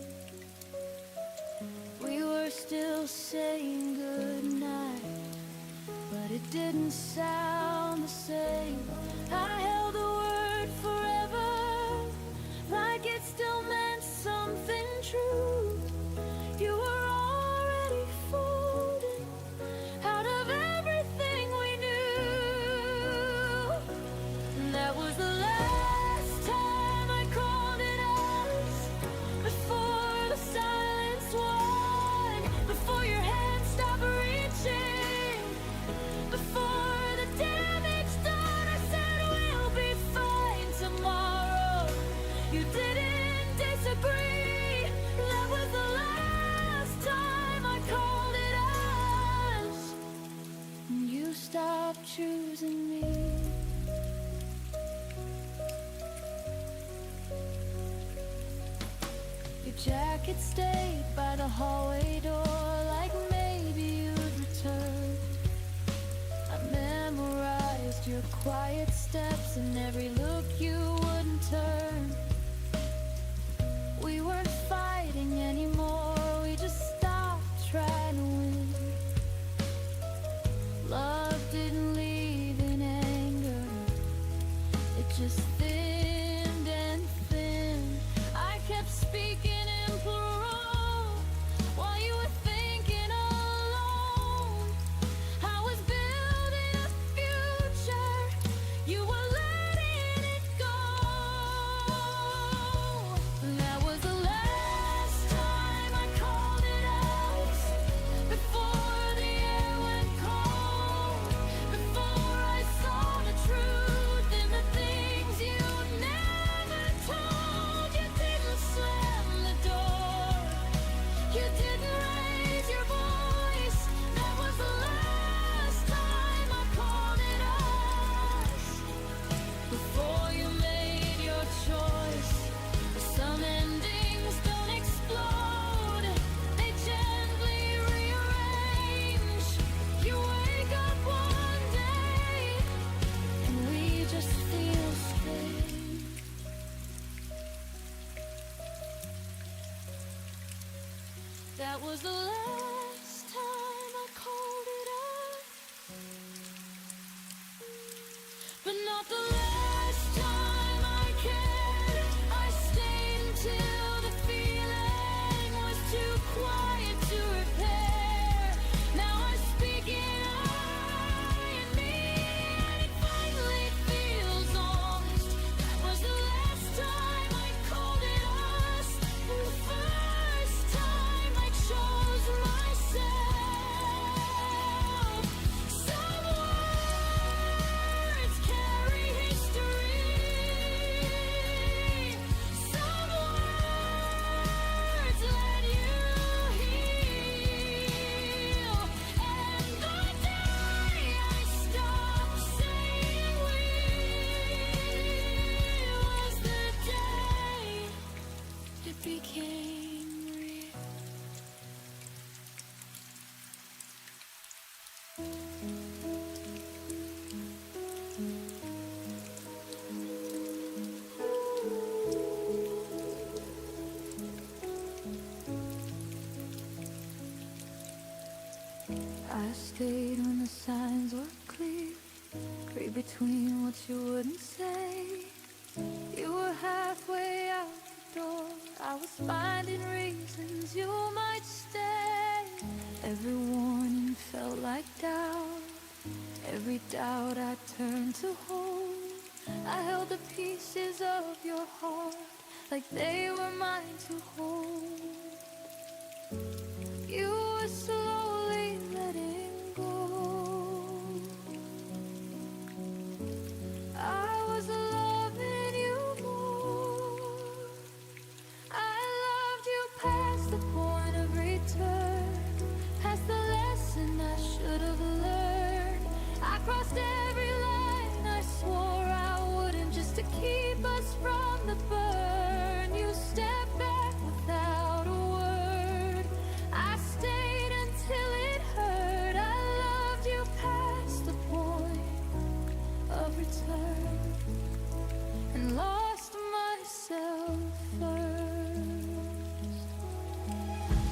[SPEAKER 2] We were still saying goodnight, but it didn't sound the same. I held the word forever, like it still meant something true. You were already folding out of everything we knew. And that was the last time I called it us, before the silence won, before your hand stopped reaching, before the damage done. I said we'll be fine tomorrow. You didn't disagree. That was the last time I called it us, and you stopped choosing me. Your jacket stayed by the hallway door, like maybe you'd return. I memorized your quiet steps and every look you wouldn't turn. We weren't fighting anymore, we just stopped trying to win. Love didn't leave in anger, it just thinned and thinned. I kept speaking in plural while you were thinking alone. I was building a future, you were letting it go. That was the last time I called it us, before the air went cold, before I saw the truth in the things you never told. You didn't slam the door, you didn't raise your voice. That was the last time I called it us, before you made your choice. Some endings don't explode, they gently rearrange. You wake up one day and we just feel strange. That was the last time I called it us, but not the last time I cared. I stayed until the feeling was too quiet to repair. Now I speak in I and me, and it finally feels honest. That was the last time I called it us, and the first time I chose myself. Some words carry history, some words let you heal. And the day I stopped saying we was the day it became real. I stayed when the signs were clear, read between what you wouldn't say. You were halfway out the door, I was finding reasons you might stay. Every warning felt like doubt. Every doubt I turned to hope. I held the pieces of your heart like they were mine to hold. You were slowly letting go. I was loving you more. I loved you past the point of return, past the lesson I should have learned. I crossed every line I swore I wouldn't, just to keep us from the burn. You stepped back without a word. I stayed until it hurt. I loved you past the point of return and lost myself first.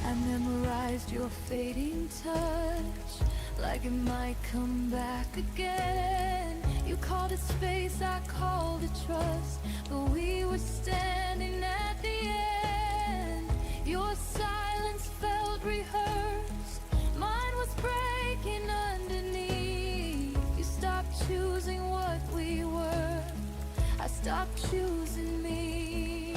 [SPEAKER 2] I memorized your fading touch like it might come back again. You called it space, I called it trust, but we were standing at the end. Your silence felt rehearsed, mine was breaking underneath. You stopped choosing what we were, I stopped choosing me.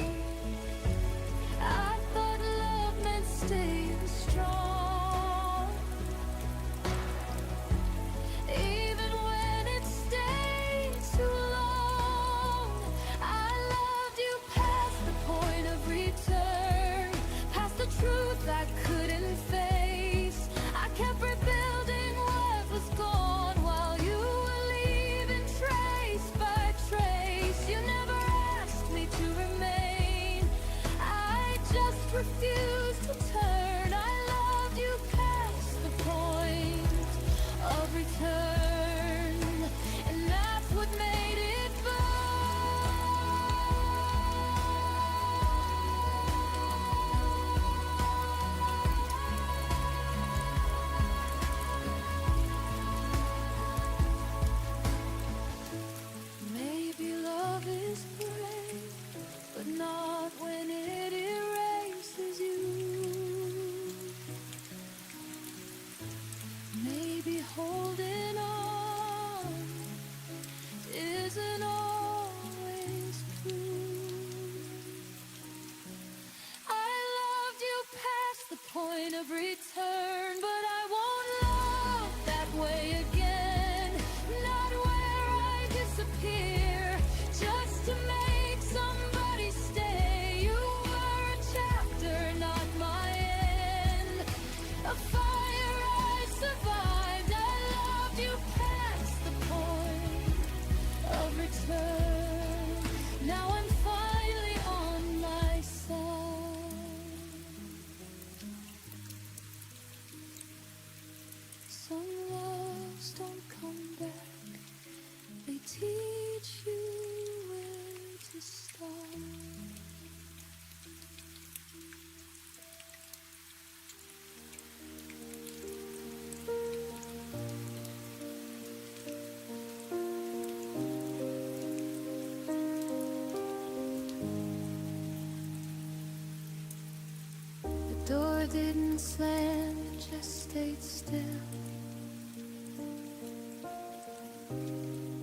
[SPEAKER 2] I thought love meant staying strong, even when it stayed too long. I loved you past the point of return, past the truth I couldn't face. I kept rebuilding what was gone while you were leaving trace by trace. You never asked me to remain, I just refused to turn. I loved you past the point of return, and that's what made it burn. Maybe love is brave, but not when it erases you. Maybe holding on isn't always true. I loved you past the point of return, but I won't love that way again. Not where I disappear just to make somebody stay. You were a chapter, not my end. A fire I survived. I loved you past the point of return. Now I'm finally on my side. Some loves don't come back, they teach you where to start. The door didn't slam, it just stayed still,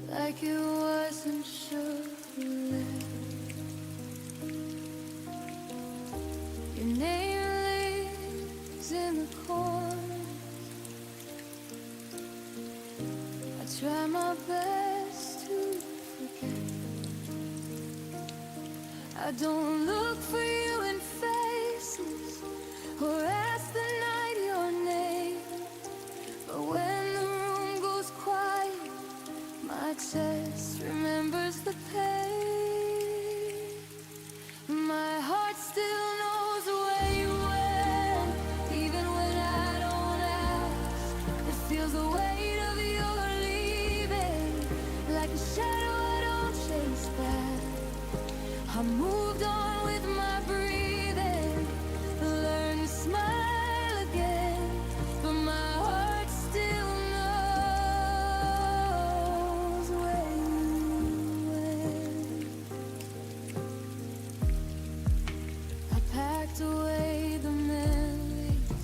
[SPEAKER 2] like it wasn't sure who lived. Your name lives in the corner. I try my best to forget. I don't look for you in faces or ask the night your name, but when the room goes quiet, my chest remembers the pain. My heart still knows where you went, even when I don't ask. It feels the weight of your leaving, like a shadow I don't chase back. I moved on with my breathing, learned to smile again, but my heart still knows where you went. I packed away the memories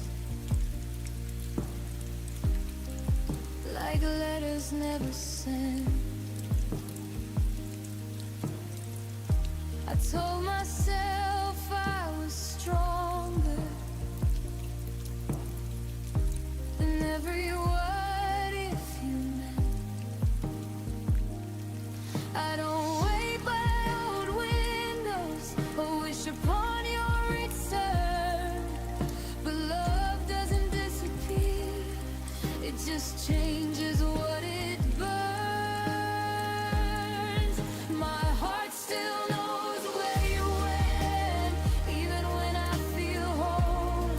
[SPEAKER 2] was never sent. I told myself I was stronger than every word if you meant. I don't wait by old windows or wish upon your return, but love doesn't disappear, it just changes what it burns. My heart still knows where you went, even when I feel whole.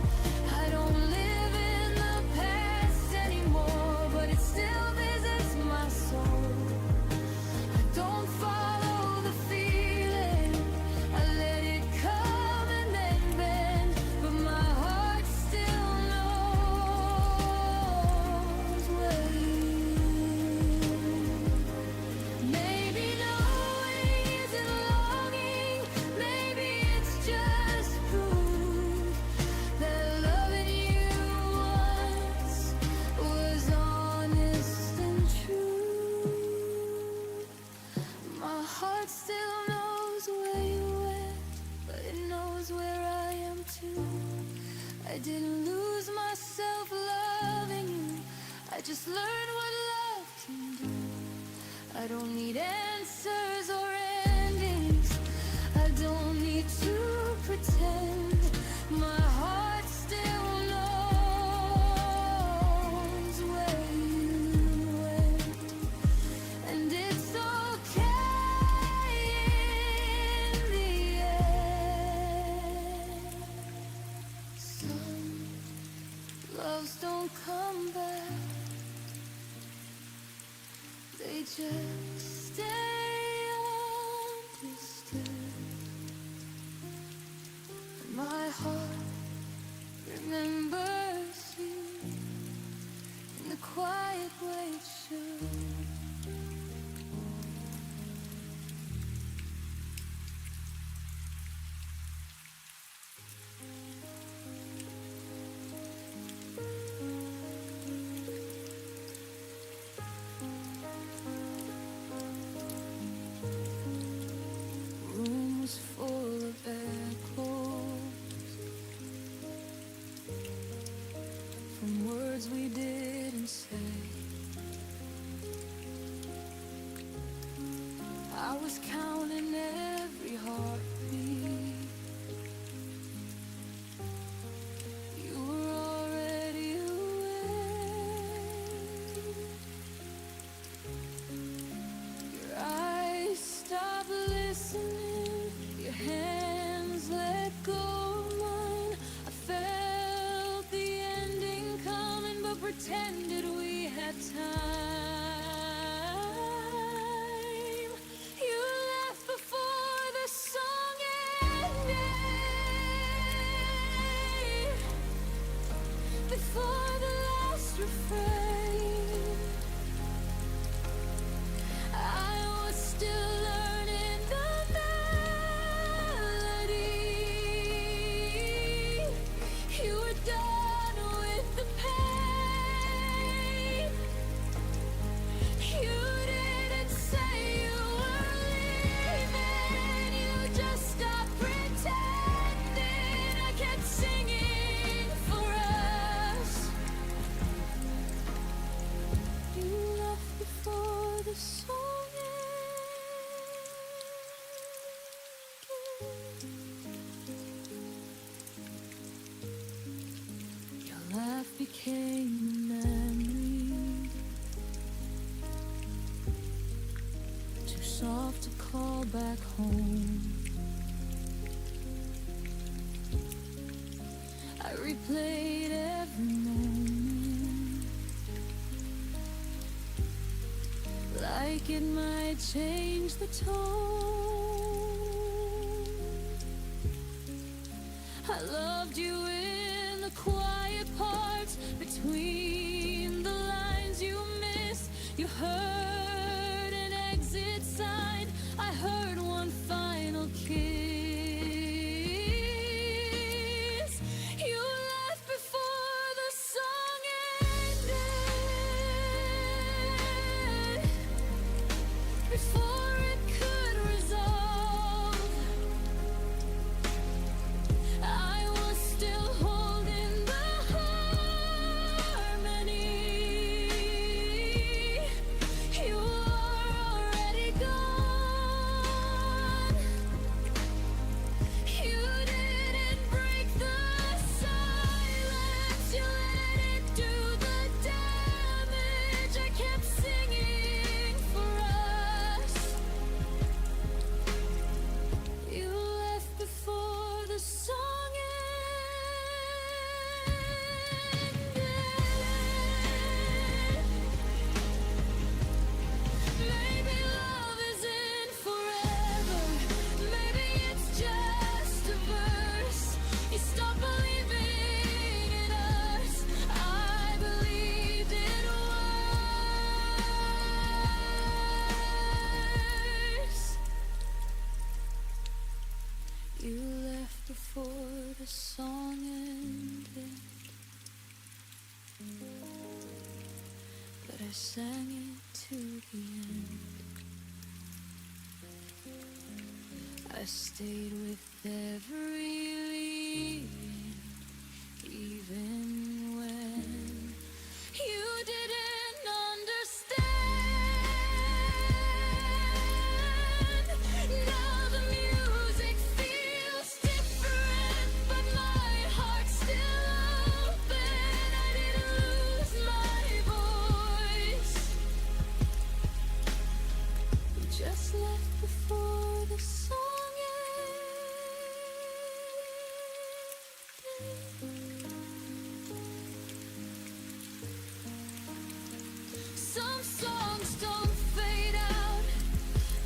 [SPEAKER 2] I don't live in the past anymore, but it still visits my soul. I don't follow the feeling, I let it come and then bend, but my heart still knows where you. Maybe knowing isn't longing, maybe it's just proof that loving you once was honest and true. My heart still knows where you went, but it knows where I am too. I didn't lose myself loving you, I just learned what love can do. I don't need answers or endings, I don't need to pretend. My heart still knows where you went, and it's okay in the end. Some loves don't come back, they just stay understood. My heart remembers you in the quiet way it should. Room was full of echoes from words we didn't say. I was counting every heartbeat. You were already away. Your eyes stopped listening, your hands let go of mine. I felt the ending coming, but pretended we had time. You left before the song ended, before the last refrain. I was still learning the melody. You were done with the pain. You didn't say you were leaving, you just stopped pretending. I kept singing for us. You left before the song ended. Your laugh became a memory, too soft to call back home. I replayed every moment, like it might change the tone. I loved you in the quiet parts between the lines you missed. You heard an exit sign, I heard one final kiss. You left before the song ended. sang it to the end. I stayed with every leaving, even when you didn't understand. Now the music feels different, but my heart's still open. I didn't lose my voice. We just left before the song ended. Some songs don't fade out,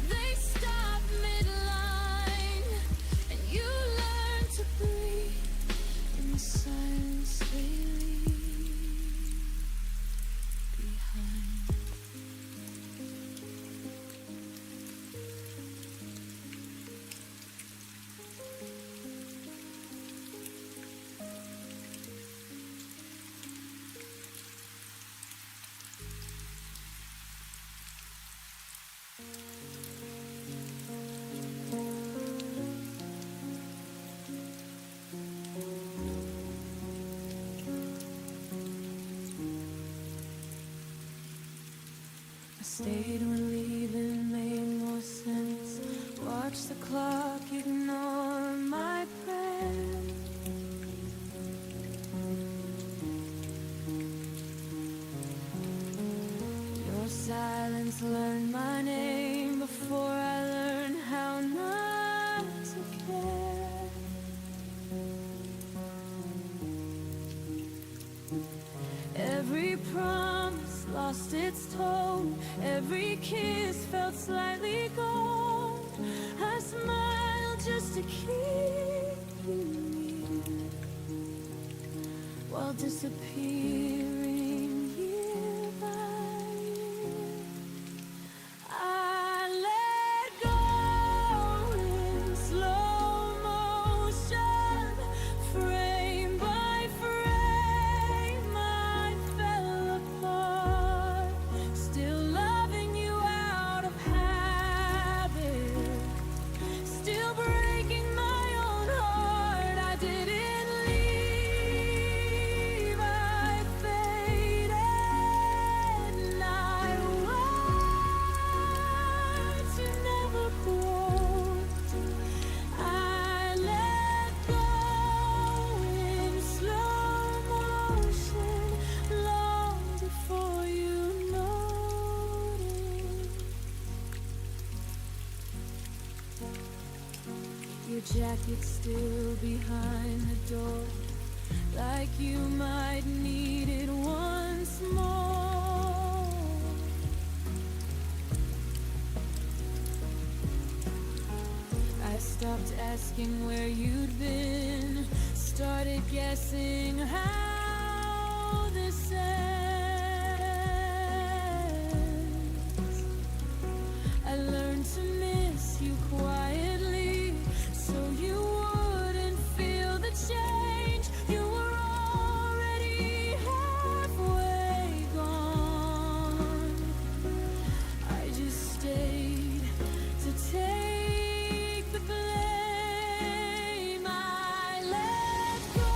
[SPEAKER 2] they stop midline, and you learn to breathe in the silence they leave behind. I stayed when leaving made more sense. Watch the clock ignore my prayer. Your silence learned my name before I learned how not to care. Every promise lost its tone, every kiss felt slightly cold. I smiled just to keep you near, while disappearing year by year. I let go in slow motion, frame by frame I fell apart, still loving you out of habit, still breaking my own heart. I didn't leave, I faded, and I watched you never grow. I let go in slow motion long before you noticed. Your jacket's still behind the door, like you might need it once more. I stopped asking where you'd been, started guessing how this ends. I learned to miss you quietly, so you wouldn't feel the change. You were already halfway gone. I just stayed to take the blame. I let go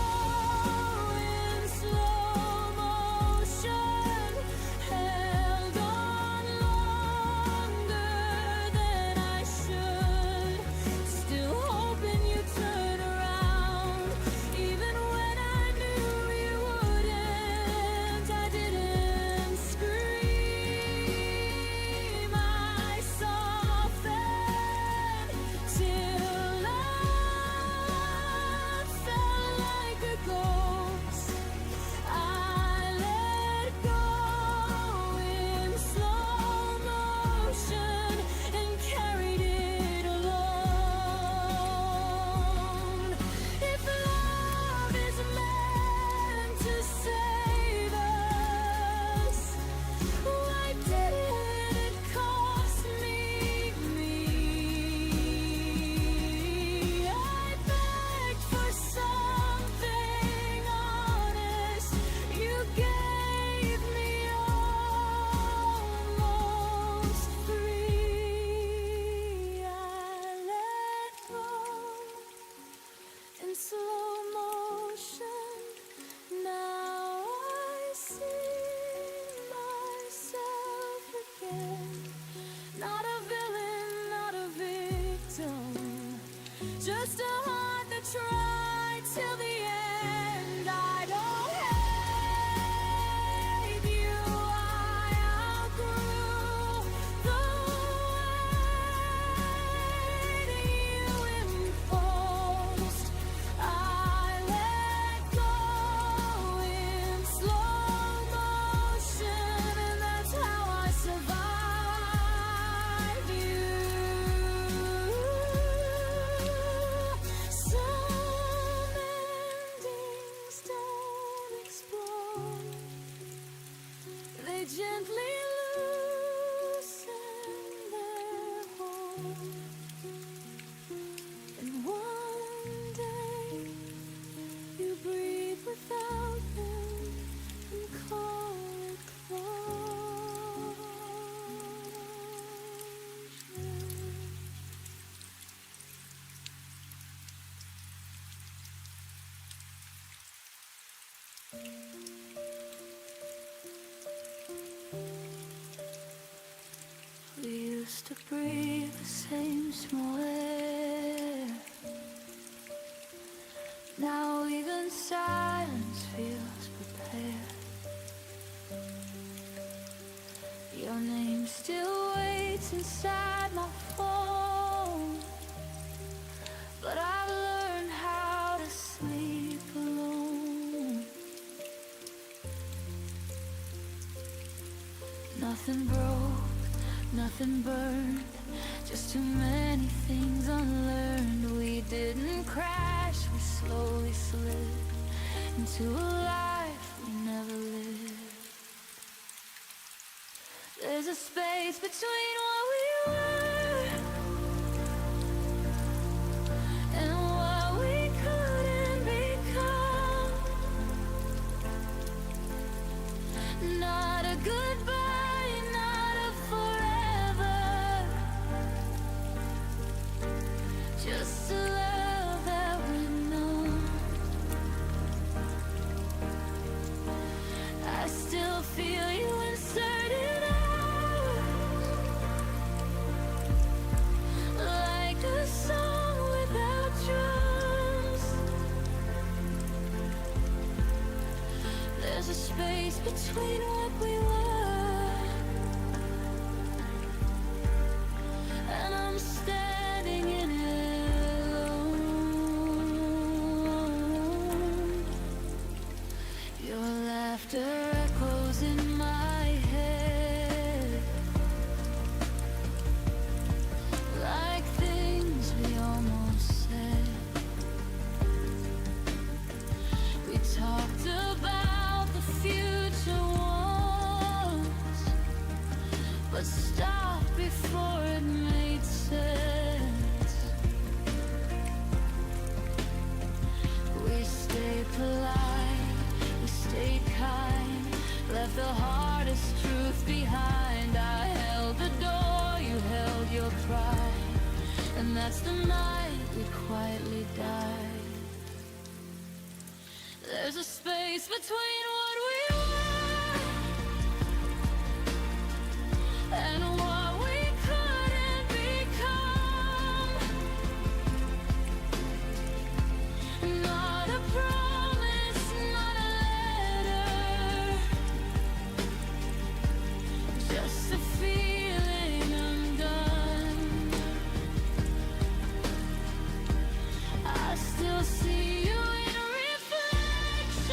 [SPEAKER 2] Not a villain, not a victim, just a heart that tried till the end. I don't hate you, I outgrew the way that you imposed. I let go in slow motion, and that's how I survived you. Some endings don't explode, they gently loosen their hold. And one day you breathe without them and call it closure. We used to breathe the same small air. Now even silence feels prepared. Your name still waits inside my phone, but I've learned how to sleep alone. Nothing broke, nothing burned, just too many things unlearned. We didn't crash, we slowly slid into a life we never lived. There's a space between what we were and what we couldn't become. Not a goodbye, not a forever, just a love that we know. I still feel you inserted out, like a song without drums. There's a space between what we were, and I'm standing in it alone. Your laughter echoes in my head, like things we almost said. We talked about the future once, but stopped before it made sense. We stayed polite, we stayed kind, left the hardest truth behind. I held the door, you held your pride, and that's the night we quietly died. There's a space between what we were and what we couldn't become. Not a promise, not a letter, just a feeling undone. I still see you in reflections,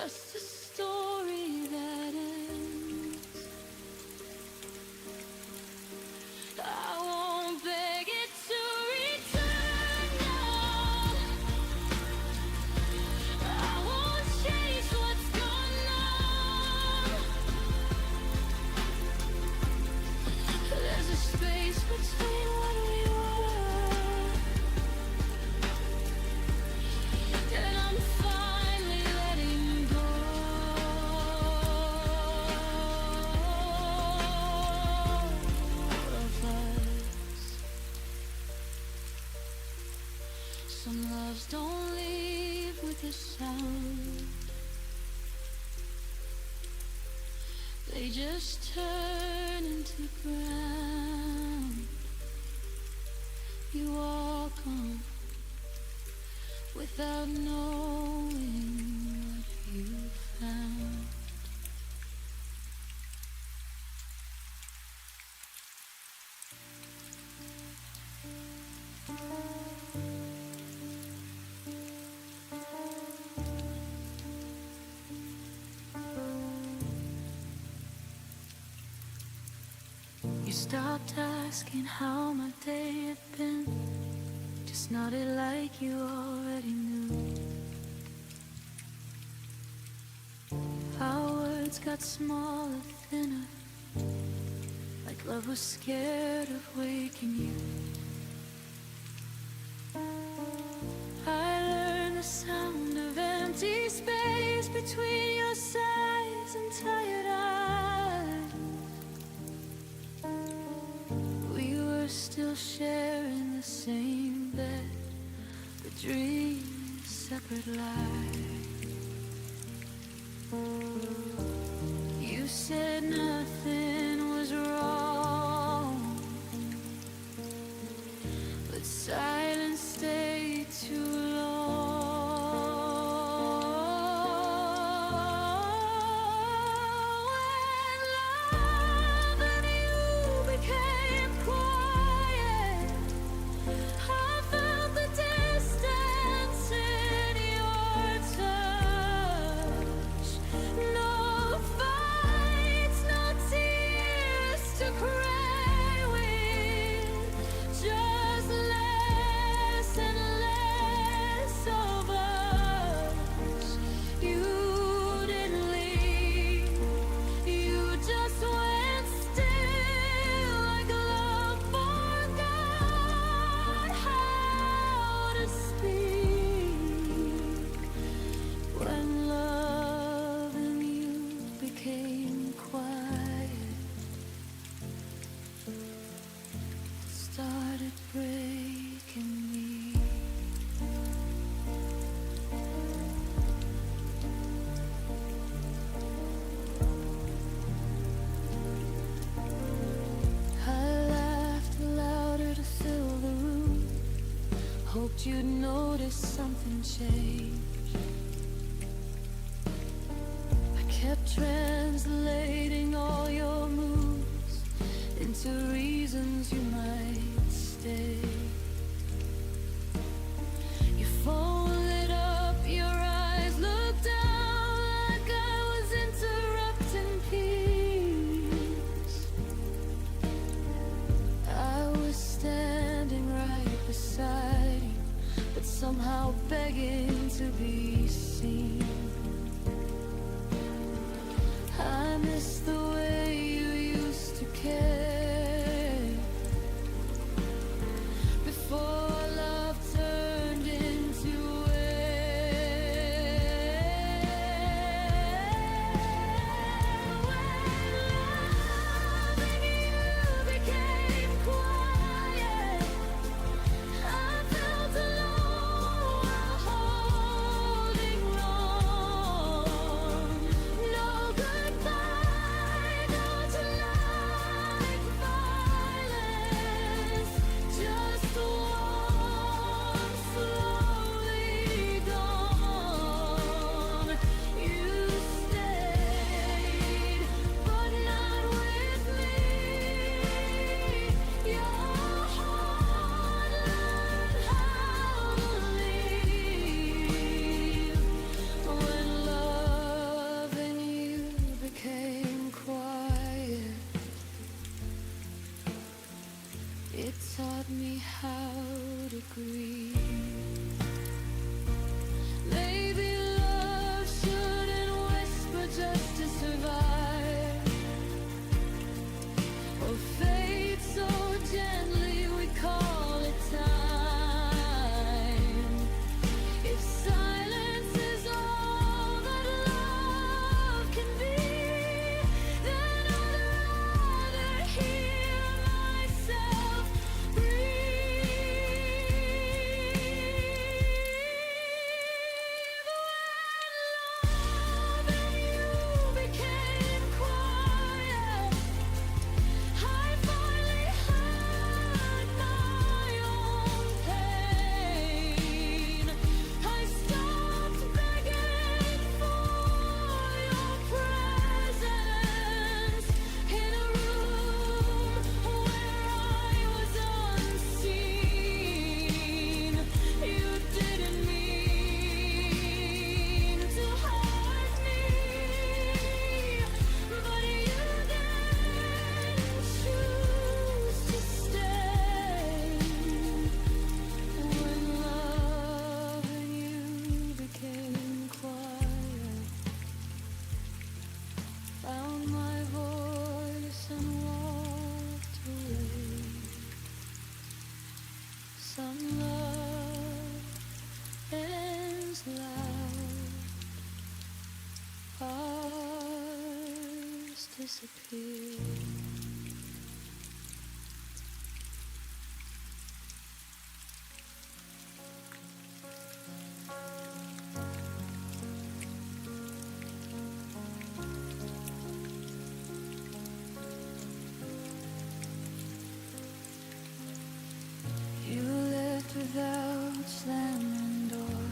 [SPEAKER 2] just a story that ends. I won't beg it to return now. I won't chase what's gone now. There's a space between what we were, and I'm finally letting go of us. Some loves don't leave with a sound, they just turn into ground. You walk on without knowing what you found. You stopped asking how my day had been, just nodded like you already knew. Our words got smaller, thinner, like love was scared of waking you. I learned the sound of empty space between your sighs and tired eyes. We were still sharing the same bed, but dreams separate lives. You said nothing was wrong, but silence stayed too long. When love and you became quiet, I felt the distance in your touch. No fights, no tears to cry with, just less and less of us. You didn't leave, you just went still, like love forgot how to speak. When love and you became quiet, it started breaking me. I laughed louder to fill the room, hoped you'd notice something changed. I kept translating all your moves into reasons you might stay. Your phone lit up, your eyes looked down like I was interrupting peace. I was standing right beside you, but somehow begging to be seen. I miss the way taught me how to grieve. Maybe love shouldn't whisper just to survive, or fade so gently we call it time. If silence is all that love can be, then I'd rather hear myself disappear. You left without slamming door.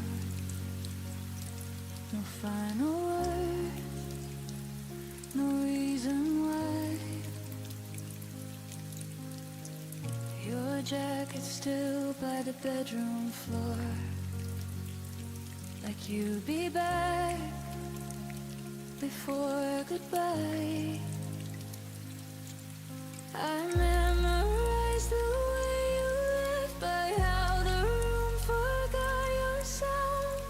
[SPEAKER 2] No final word, no reason why. Your jacket still by the bedroom floor, like you'd be back before goodbye. I memorized the way you left, by how the room forgot your sound.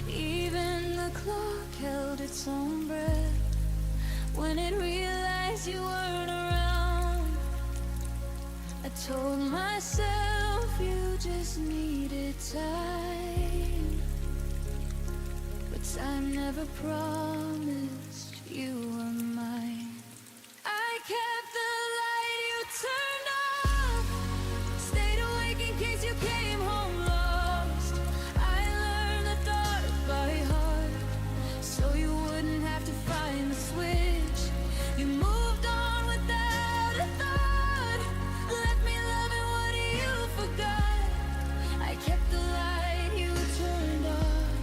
[SPEAKER 2] Even the clock held its own breath when it realized you weren't around. I told myself you just needed time, but time never promised you were mine. I kept the light you turned off, stayed awake in case you came home lost. I learned the dark by heart, so you wouldn't have to find the switch. You moved on without a thought, left me loving what you forgot. I kept the light you turned off,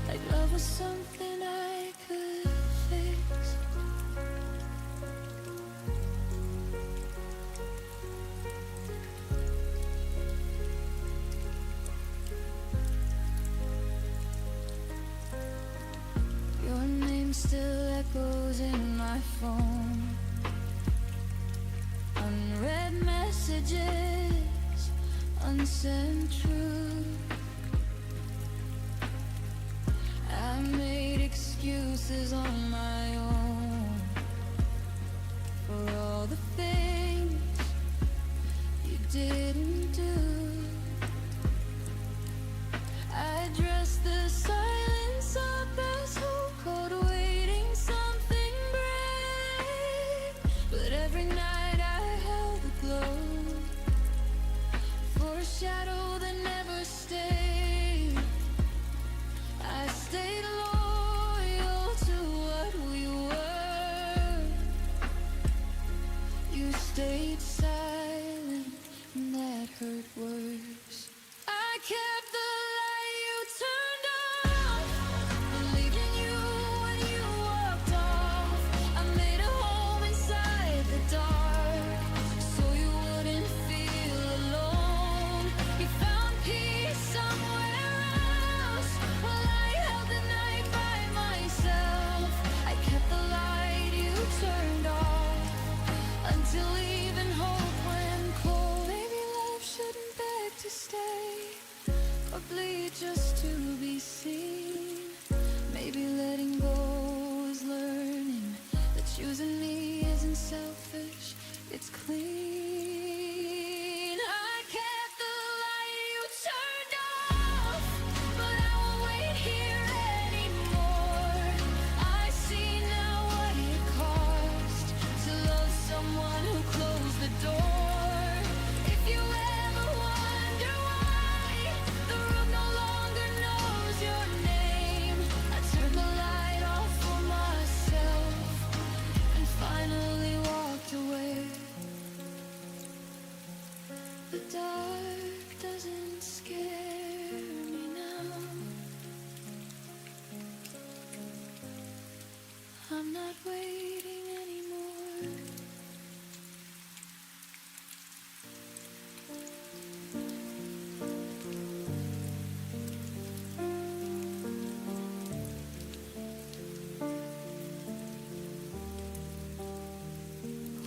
[SPEAKER 2] like love was something I could fix. Your name still echoes in my phone. Unread messages, unsent truth. I made excuses on my own for all the things you didn't do. I dressed the silence up as hope, cold waiting something brave. But every night I held the glow for a shadow that never stayed. I stayed loyal to what we were. You stayed silent, and that hurt worse. I kept the light you turned off, believed in you when you walked off. I made a home inside the dark, so you wouldn't feel alone. You found peace somewhere else, while I held the night by myself. I kept the light you turned off, until even hope went cold. Maybe love should stay or bleed just to be seen. Maybe letting go is learning that choosing me isn't selfish, it's clean. I kept the light you turned off, but I won't wait here anymore. I see now what it cost to love someone who closed the door. If you ever wonder why the room no longer knows your name, I turned the light off for myself and finally walked away. The dark doesn't scare me now. I'm not waiting anymore.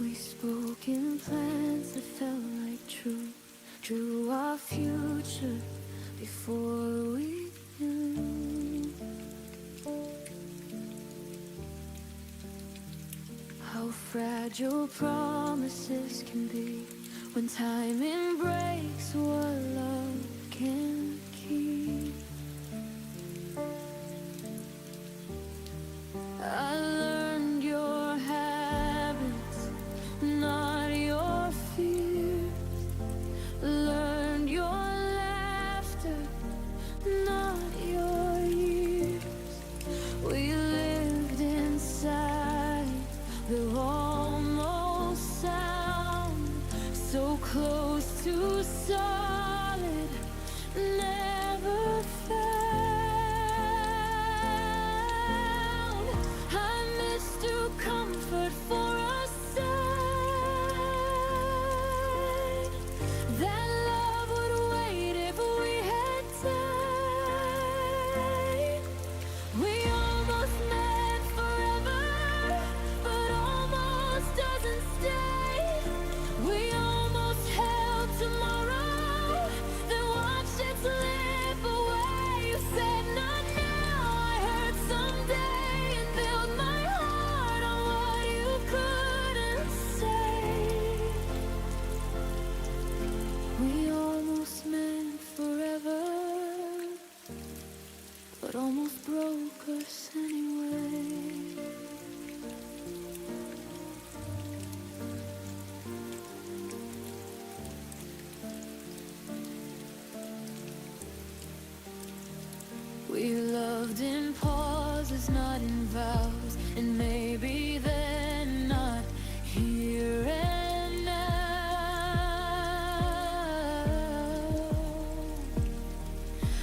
[SPEAKER 2] We spoke in plans that felt like truth, drew our future before we knew how fragile promises can be when timing breaks what love can keep. I learned your habits, not your fears. Learned your laughter, not your years. We lived inside the almost sound, so close to solid, never found. I mistook comfort for a sign that love would wait if we had time. We almost met forever, but almost doesn't stay. We almost held tomorrow, then watched it slip away. You said not now, I heard someday, and built my heart on what you couldn't say. We almost meant forever, but almost broke us anyway. We loved in pauses, not in vows, and maybe they're not here and now.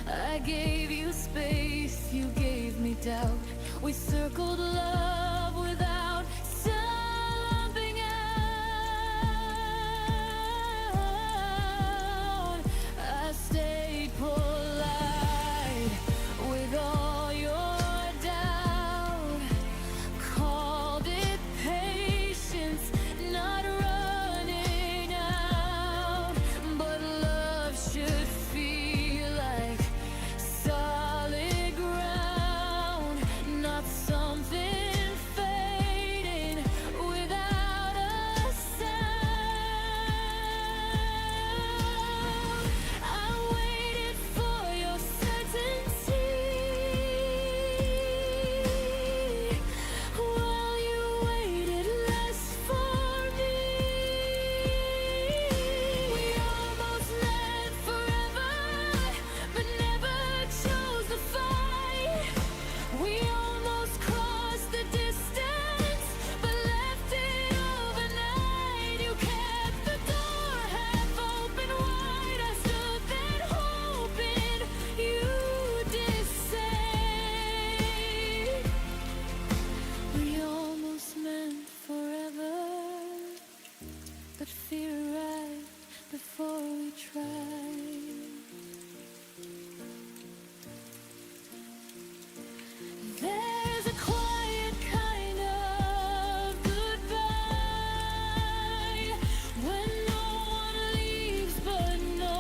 [SPEAKER 2] I gave you space, you gave me doubt. We circled love without stopping out. I stayed polite with all your doubt. Called it patience, not running out. But love should feel like solid ground, not something fading without a sound. I waited for your certainty while you waited less for me. We almost met forever, but never chose the fight. We almost crossed the distance, but left it overnight. You kept the door half open wide. I stood there hoping you'd decide. We almost meant forever, but fear arrived before we tried. There's a quiet kind of goodbye when no one leaves but no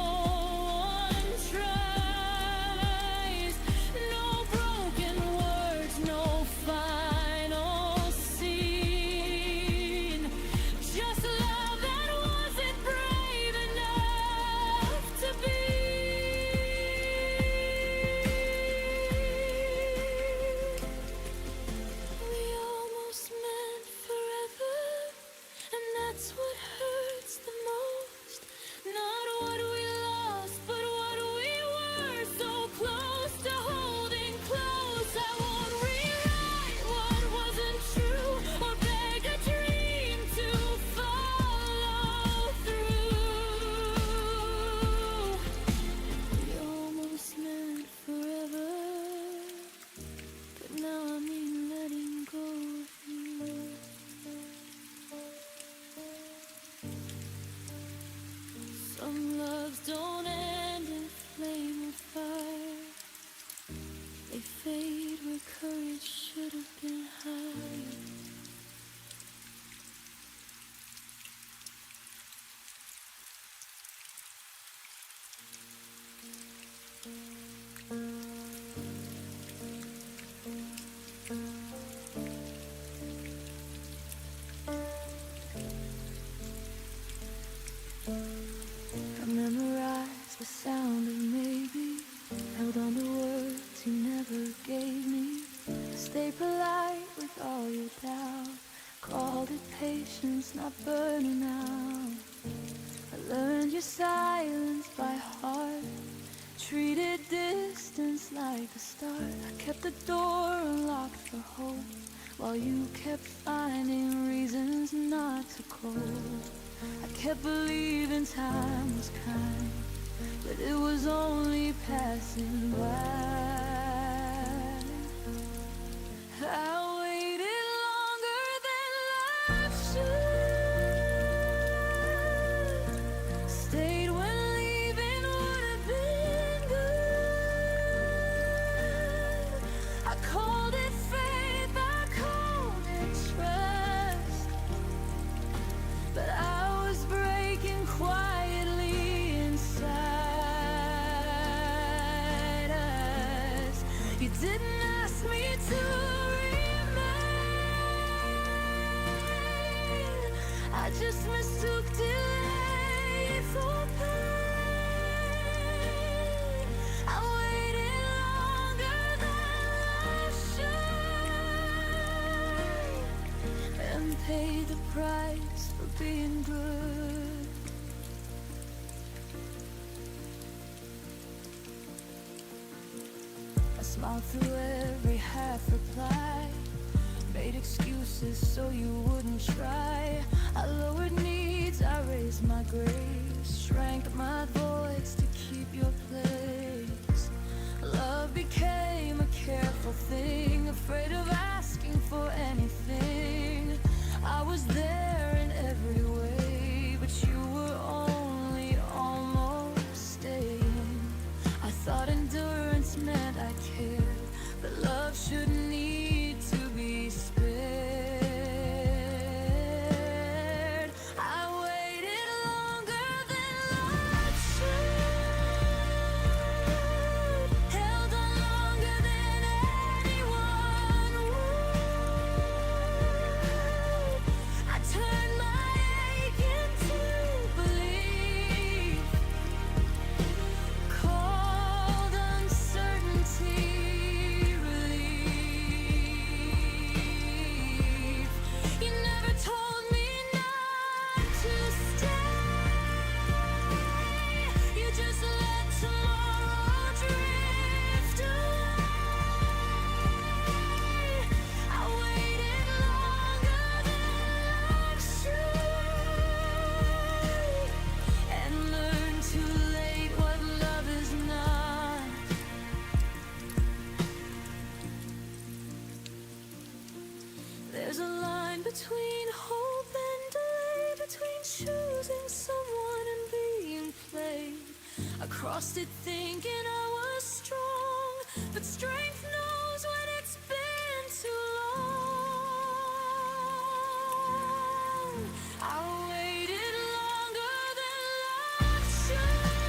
[SPEAKER 2] That's what hurts the most. Not what we lost, but what we were. So close to holding close. I won't rewrite what wasn't true or beg a dream to follow through. We almost meant forever, but now I mean letting go of you. Some loves don't end in flame or fire. They fade where courage should have been higher. I memorized the sound of maybe, held on to words you never gave me. Stay polite with all your doubt, called it patience, not burning out. I learned your silence by heart, treated distance like a start. I kept the door unlocked for hope, while you kept finding reasons not to cope. I kept believing time was kind, but it was only passing by. I waited longer than life should, stayed when leaving would have been good. I called it faith, I called it trust, but I was breaking quietly inside us. You didn't ask me to remain, I just mistook delay for pain. I waited longer than I should, and paid the price for being good. I smiled through every half reply, made excuses so you wouldn't try. I lowered needs, I raised my grace, shrank my voice to keep your place. Love became a careful thing, afraid of asking for anything. I was there in every way, but you were only almost staying. I thought endurance meant I cared, but love shouldn't need to be spared. I waited longer than life should, held on longer than anyone would. I turned my ache into belief, called uncertainty relief. You never told me not to stay, you just let tomorrow drift away. I waited longer than life should, and learned too late what love is not. There's a line between hope and delay, between choosing someone and being played. I crossed it thinking I was strong, but strength knows when it's been too long. I waited longer than life should,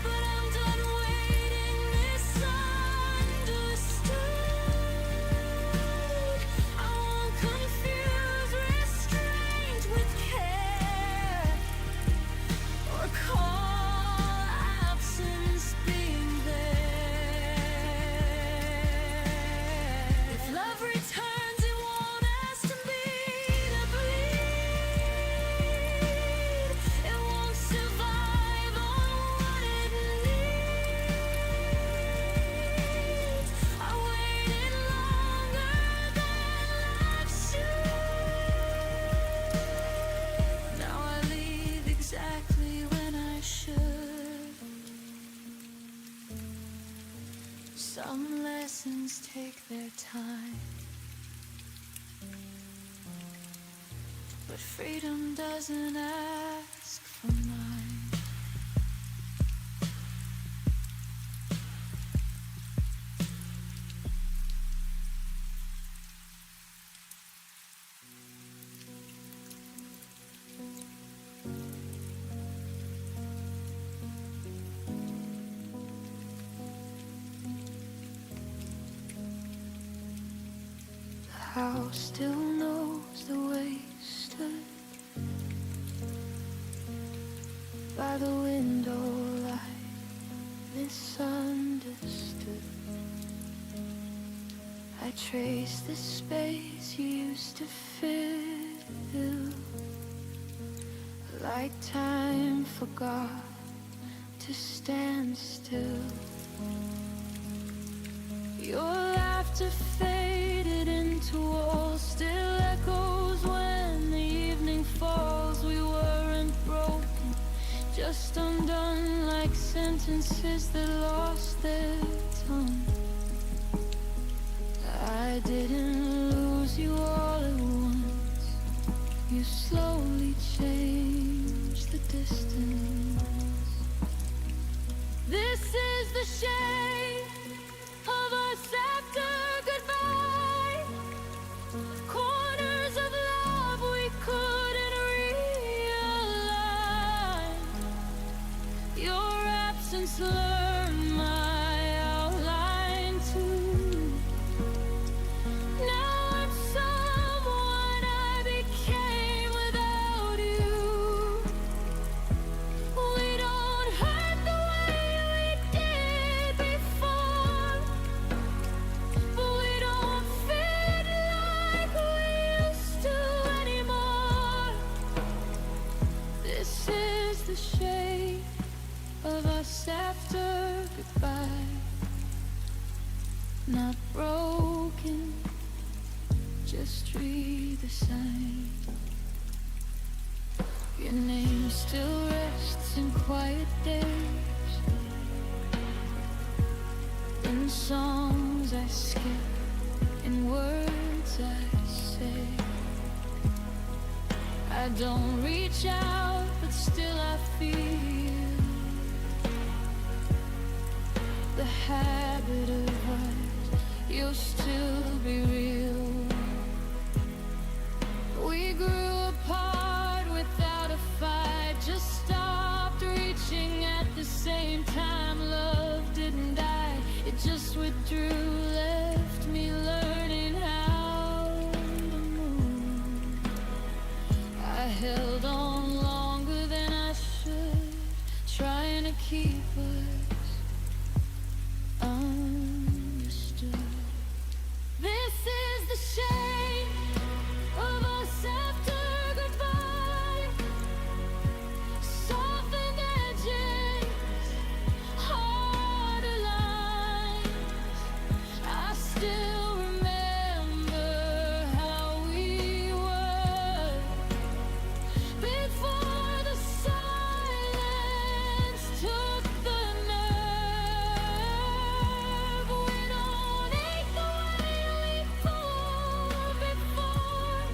[SPEAKER 2] but I'm done waiting misunderstood. I won't confuse restraint with care, or call absence being there. things take their time, but freedom doesn't ask for mine. The house still knows the way you stood by the window like misunderstood. I trace the space you used to fill, like time forgot to stand still. Your laughter faded into walls, still echoes when the evening falls. We weren't broken, just undone, like sentences that lost their tongue. I didn't lose you all at once, you slowly changed the distance. This is the shape of us after goodbye, corners of love we couldn't realign. Your absence learned my outline too. Now I'm someone I became without you. We don't hurt the way we did before, but we don't fit like we used to anymore. This is the shape of us after goodbye. Not broken, just redesigned. Your name still rests in quiet days, in songs I skip, in words I say. I don't reach out, but still I feel the habit of what used to be real. We grew apart without a fight, just stopped reaching at the same time. Love didn't die, it just withdrew, left me learning how to move. I held on longer than I should, trying to keep us understood. This is the shape of us after goodbye. Softened edges, harder lines. I still remember how we were before the silence took the nerve. We don't ache the way we fought before,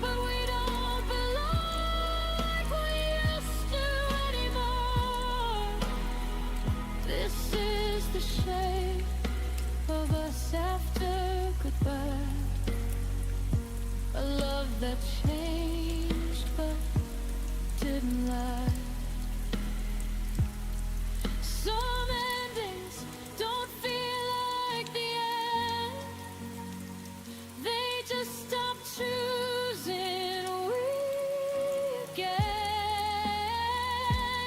[SPEAKER 2] but we don't belong like we used to anymore. This is the shape of us after goodbye. A love that changed but didn't lie. Some endings don't feel like the end, they just stop choosing we again.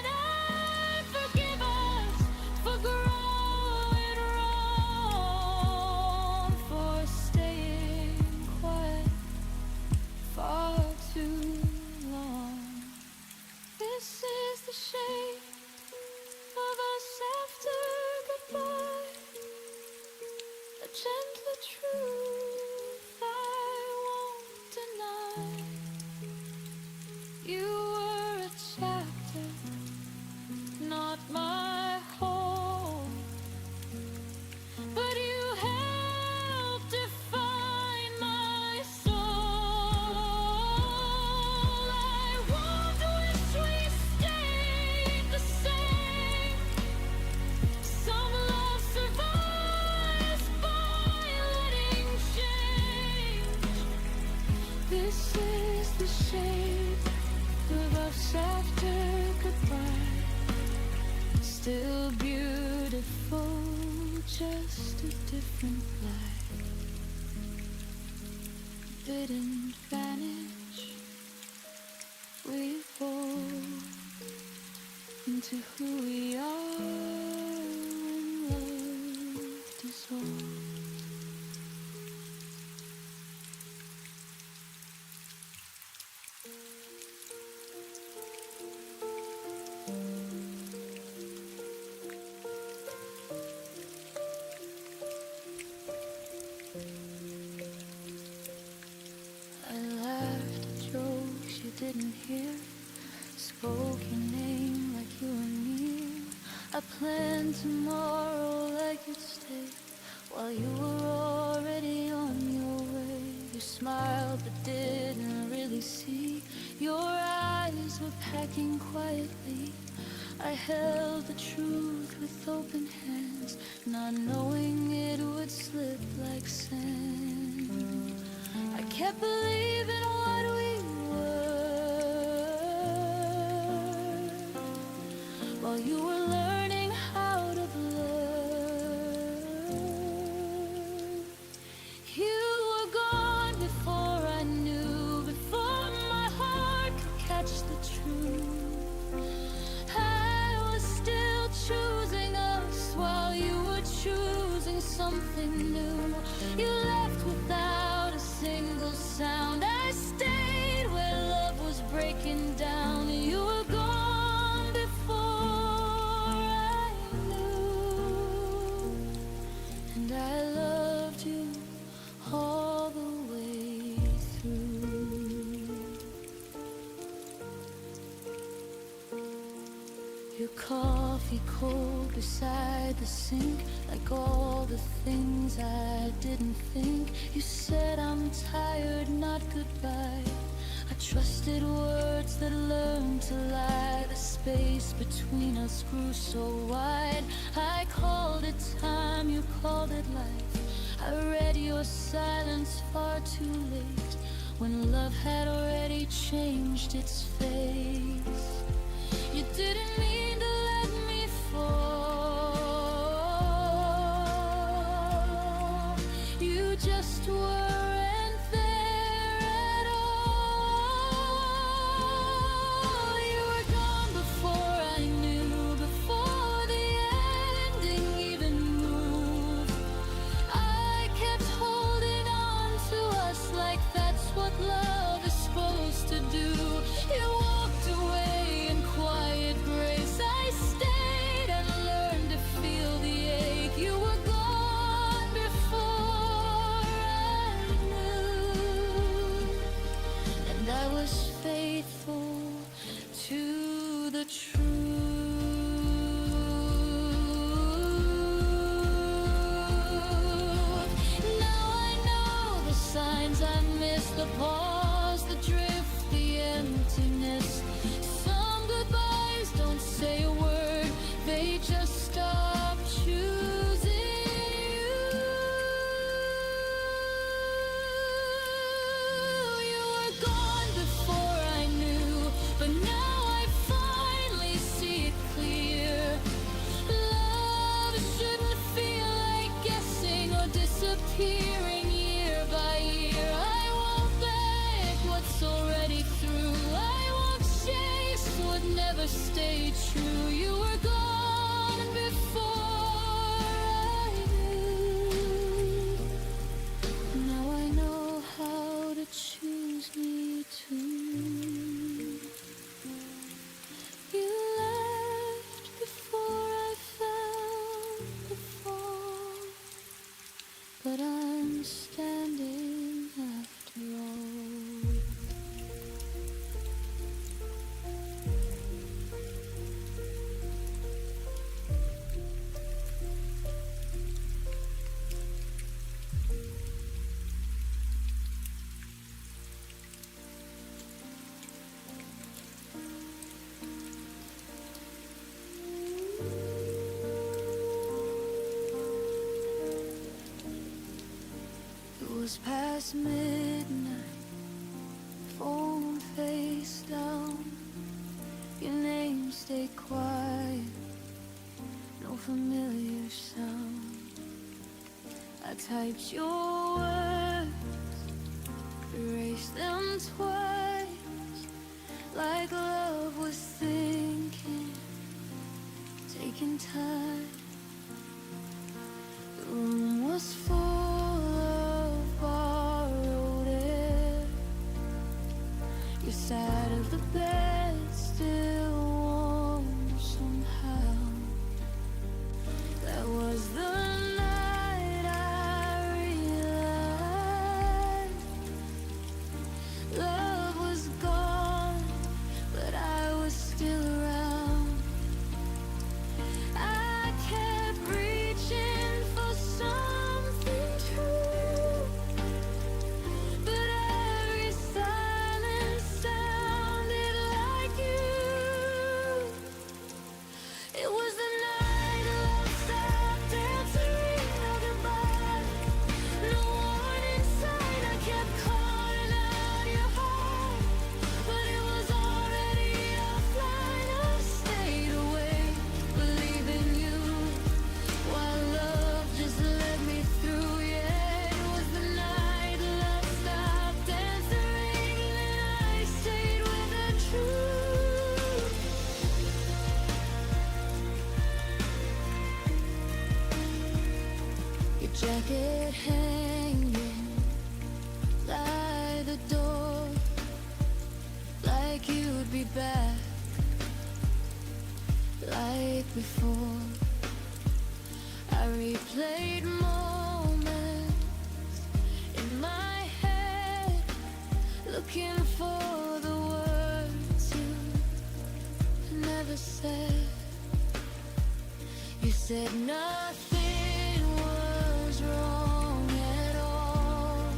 [SPEAKER 2] I forgive us for growing wrong, for staying quiet far too long. This is the shape of us after goodbye, a gentler truth I won't deny. You were a chapter, not my whole, but you This is the shape of us after goodbye. Still beautiful, just a different light. Didn't vanish, we evolved into who we are when love dissolves. I laughed at jokes you didn't hear, spoke your name like you were near. I planned tomorrow like you'd stay, while you were already on your way. You smiled but didn't really see, your eyes were packing quietly. I held the truth with open hands, not knowing it would slip like sand. I kept believing what we were, while you were learning how to blur. You were gone before I knew, before my heart could catch the truth. I was still choosing us while you were choosing something new. You left without a single sound. I stayed where love was breaking down. You were gone before I knew, and I loved you all the way through. Your coffee cold beside the sink, like all the things I didn't think. You said I'm tired, not goodbye. I trusted words that learned to lie. The space between us grew so wide. I called it time, you called it life. I read your silence far too late, when love had already changed its face. You didn't mean to let me fall, you just weren't there at all. You were gone before I knew, before the ending even moved. I kept holding on to us like that's what love is supposed to do. You walked away in quiet grace. I stayed and learned to feel the ache. You were gone before I knew, and I was faithful to the truth. Now I know the signs I missed, the pause, the drift, the emptiness. Some goodbyes don't say a word, they just stop choosing you. You were gone before I knew, but now I finally see it clear. Love shouldn't feel like guessing or disappearing year by year. I won't beg what's already through. I won't chase what never stayed true. You were gone before I knew. Now I know how to choose me too. You left before I found the fall, but I'm standing after all. It was past midnight stay quiet, no familiar sound. I typed your words, erased them twice, like love was thinking, taking time. The room was full of borrowed air. Your side of the bed still warm somehow. That was the night I realized love was gone, but I was still around. I kept reaching for something true, but every silence sounded like you. It was the night love stopped answering our goodbye. No warning sign, I kept calling out your heart, but it was already offline. I stayed awake, believing you, while love just let me through. Yeah, it was the night love stopped answering, and I stayed with the truth. Your jacket hanging by the door, like you'd be back, like before. I replayed moments in my head, looking for the words you never said. You said nothing was wrong at all,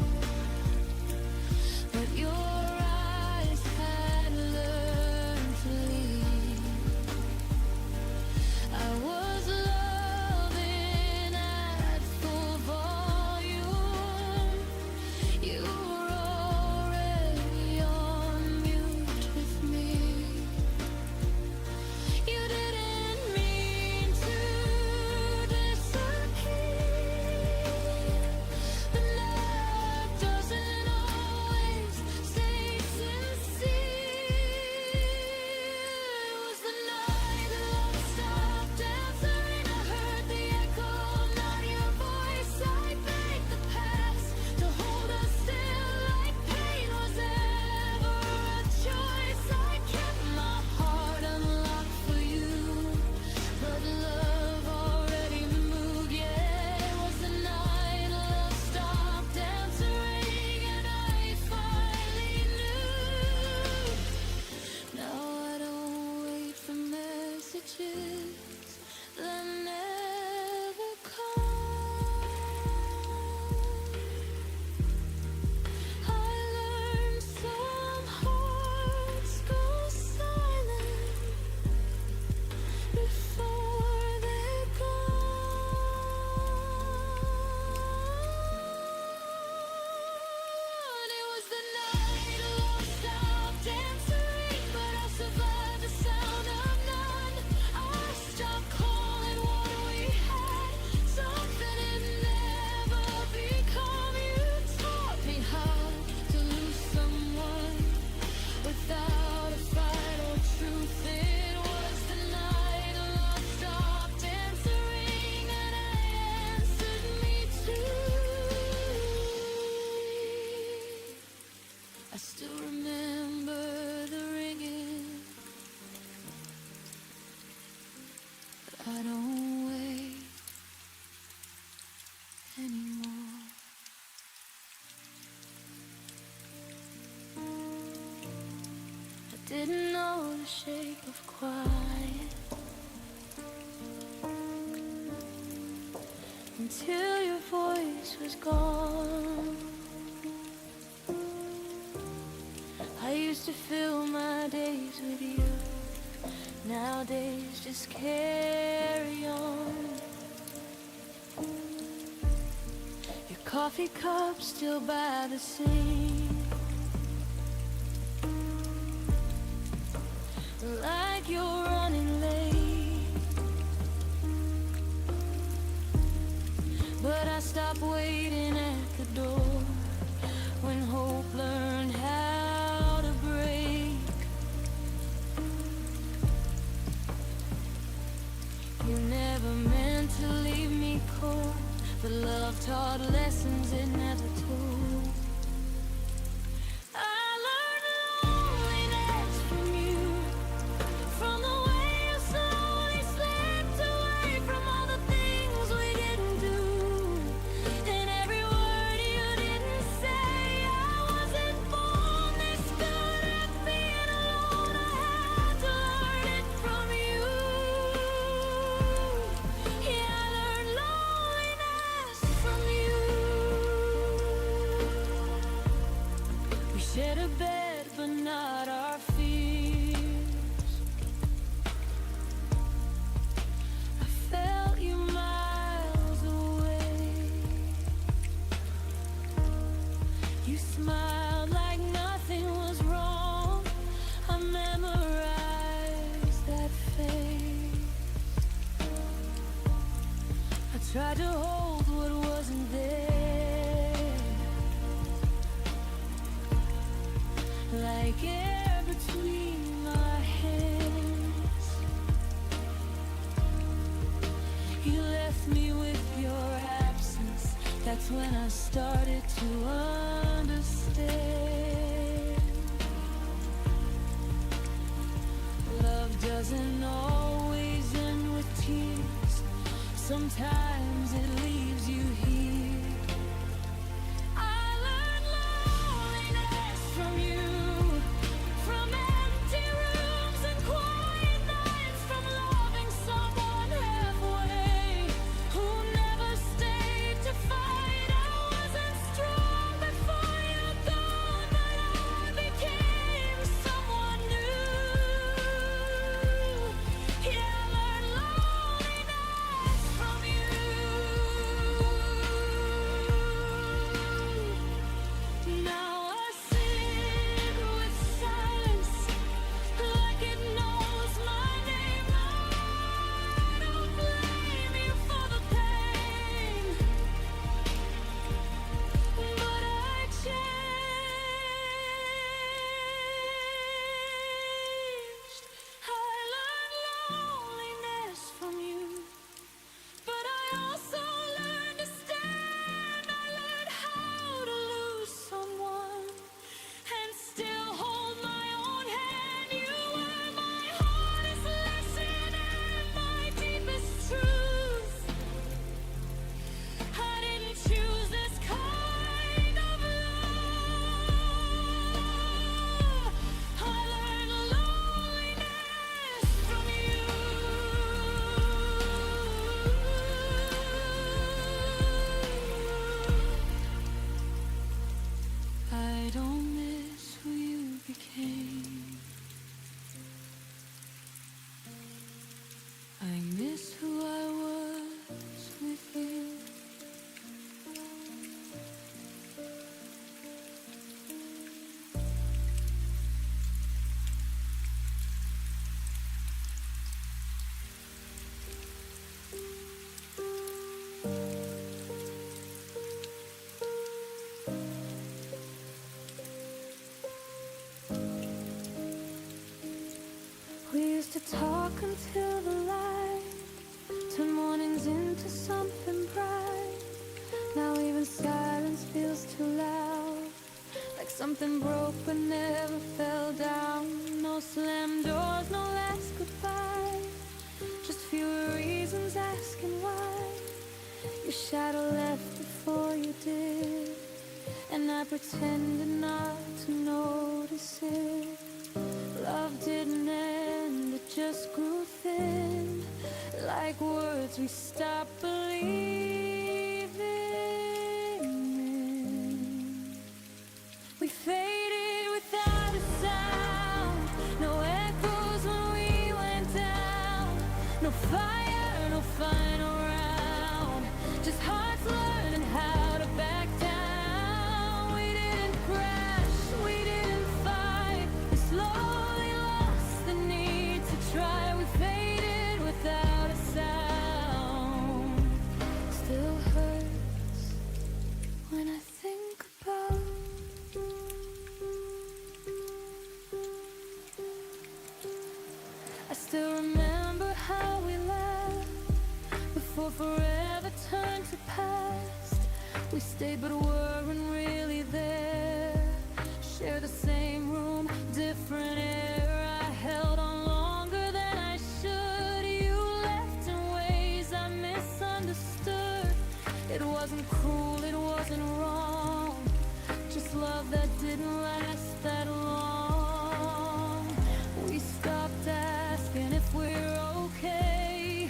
[SPEAKER 2] but your eyes had learned to leave. I was loving at full volume. You were already on mute with me. You didn't mean to disappear, but love doesn't always stay sincere. It was the night love stopped answering. I heard the echo, not your voice. I begged the past to hold us still, like pain was ever a choice. I kept my heart unlocked for you, but love already moved. Yeah, it was the night love stopped answering, and I finally knew. Now I don't wait for messages that never come. I learned some hearts go silent before they're gone. It was the night love stopped answering, but I survived the sound of none. I stopped calling what we had, something it never become. You taught me how to lose someone without a fight or truth. It was the night love stopped answering, and I answered me too. I still remember the ringing, but I don't wait anymore. I didn't know the shape of quiet until your voice was gone. I used to fill my days with you, nowadays just carry on. Your coffee cup still by the sink, like you're running bed, but not our fears. I felt you miles away. You smiled like nothing was wrong. I memorized that face. I tried to hold what wasn't there, like air between my hands. You left me with your absence. That's when I started to understand. Love doesn't always end with tears. Sometimes it leaves you here. I learned loneliness from you, from empty rooms and quiet nights, from loving someone halfway who never stayed to fight. I wasn't strong before you gone, but I became someone new. Yeah, I learned loneliness from you. Now I sit with silence like it knows my name. I don't blame you for the pain, but I changed. I learned loneliness from you, but I also learned to stand. I learned how to lose someone and still hold my own hand. You were my hardest lesson and my deepest truth. I didn't choose this kind of love. I learned loneliness from you. I don't miss who you became. I miss who I was with you. We used to talk until the light turned mornings into something bright. Now even silence feels too loud, like something broke but never fell down. No slammed doors, no last goodbye, just fewer reasons asking why. Your shadow left before you did, and I pretended not to notice it. Love didn't end, it just grew thin, like words we stopped believing in. We faded without a sound, no echoes when we went down, no fire, no final round, just hearts learning how to back down. We didn't crash, we didn't fight, we slowly lost the need to try. We faded without a sound. Still hurts when I think about I still remember how we laughed before forever turned to past. We stayed but weren't really there. Share the same room, different air. I held on longer than I should. You left in ways I misunderstood. It wasn't cruel, it wasn't wrong, just love that didn't last that long. We stopped asking if we're okay,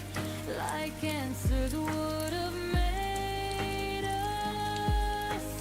[SPEAKER 2] like answers would have made us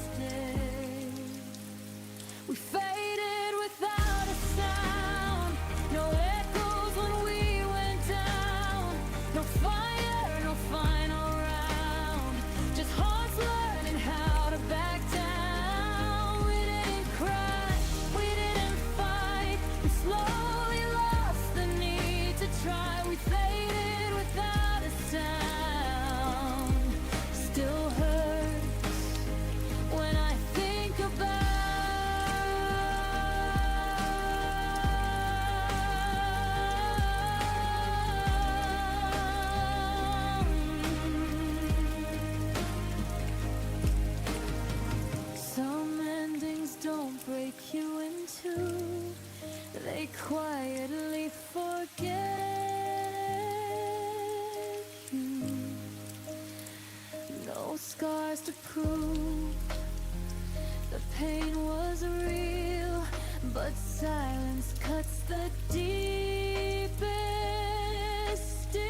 [SPEAKER 2] they quietly forget you. No scars to prove the pain was real, but silence cuts the deepest still.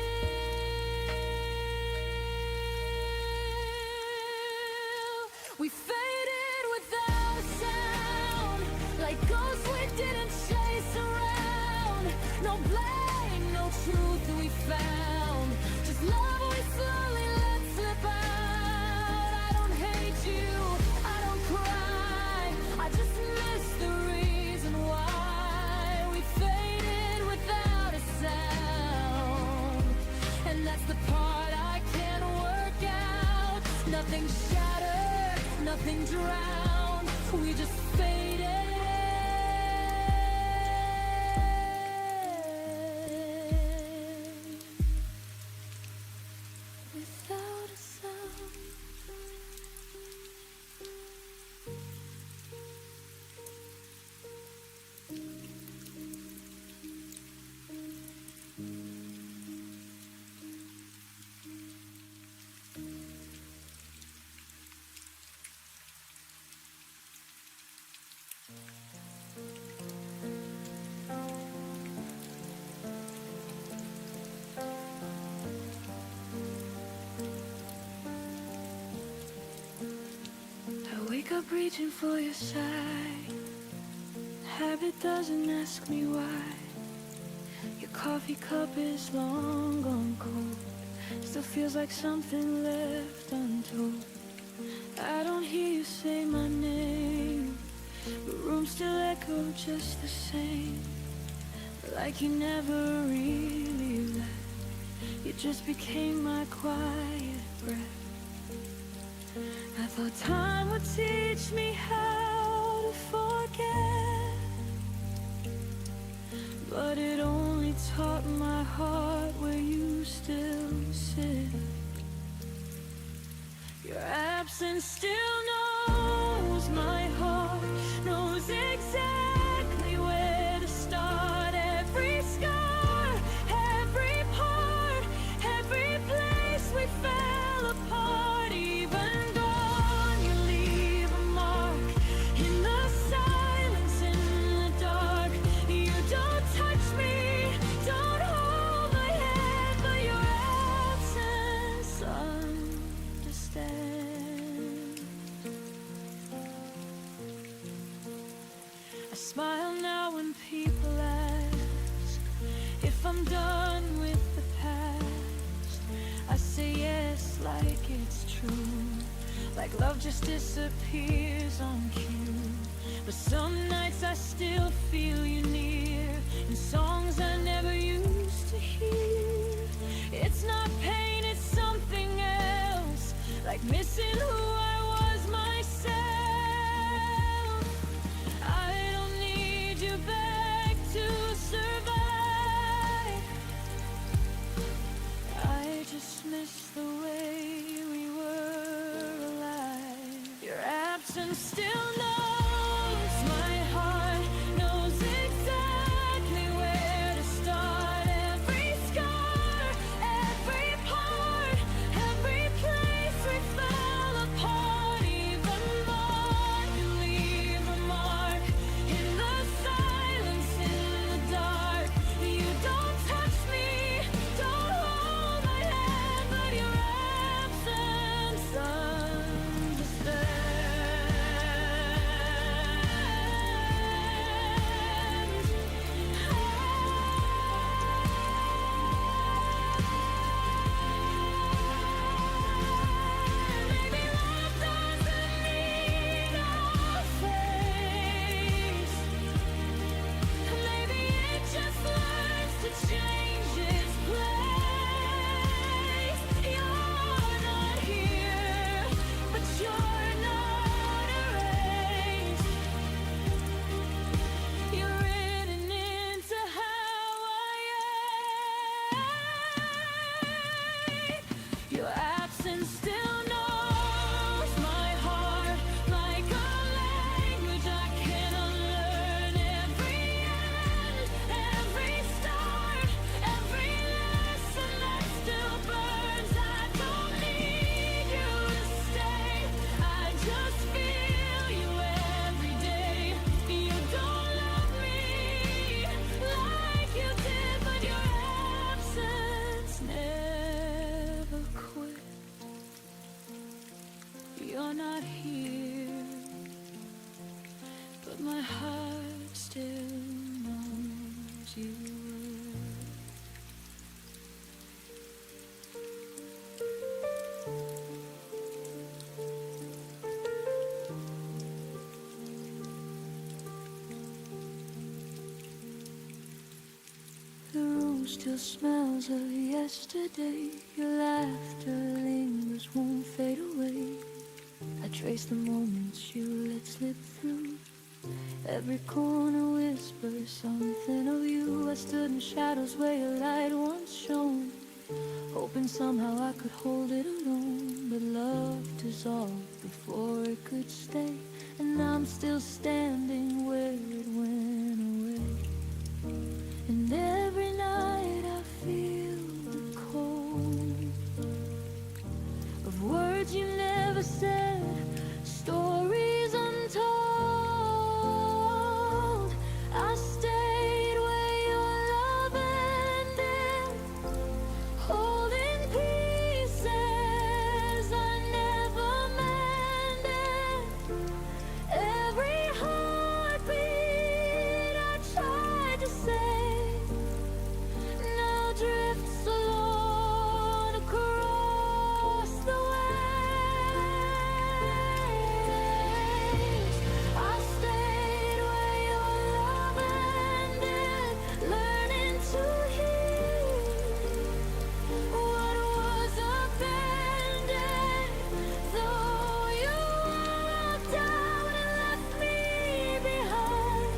[SPEAKER 2] We faded without a sound, like ghosts we didn't chase around. No blame, no truth we found, just love we slowly let slip out. I don't hate you, I don't cry, I just miss the reason why we faded without a sound. And that's the part I can't work out. Nothing shattered, nothing drowned, we just faded without a sound. I wake up reaching for your side. Habit doesn't ask me why. Your coffee cup is long gone cold. Still feels like something left untold. I don't hear you say my name, but rooms still echo just the same. Like you never really left. You just became my quiet breath. I thought time would teach me how to forget, but it only taught my heart where you still sit. Your absence still knows my heart, knows exactly where to start. Every scar, every part, every place we fell apart. Even gone, you leave a mark in the silence, in the dark. You don't touch me, don't hold my hand, but your absence understands. I smile now when people ask if I'm done with the past. I say yes like it's true, like love just disappears on cue. But some nights I still feel you near, in songs I never used to hear. It's not pain, it's something else, like missing who I was myself. I don't need you back to survive. I just miss the way we were alive. Your absence still knows my heart, you were. The room still smells of yesterday. Your laughter lingers, won't fade away. I trace the moments you let slip through. Every corner whispers something of you. I stood in shadows where your light once shone, hoping somehow I could hold it alone. But love dissolved before it could stay, and I'm still standing where it went away. And every night I feel the cold of words you never said, stories untold. I stayed where your love ended, holding pieces I never mended. Every heartbeat I tried to save now drifts alone across the waves. I stayed where your love ended, learning to heal what was abandoned. Though you walked out and left me behind,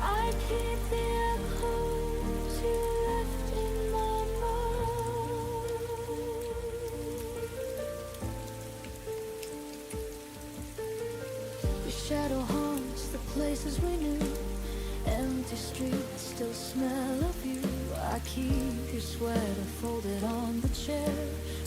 [SPEAKER 2] I keep the echoes you left in my mind. Your shadow haunts the places we knew, empty streets still smell of you. I keep your sweater folded on the chair,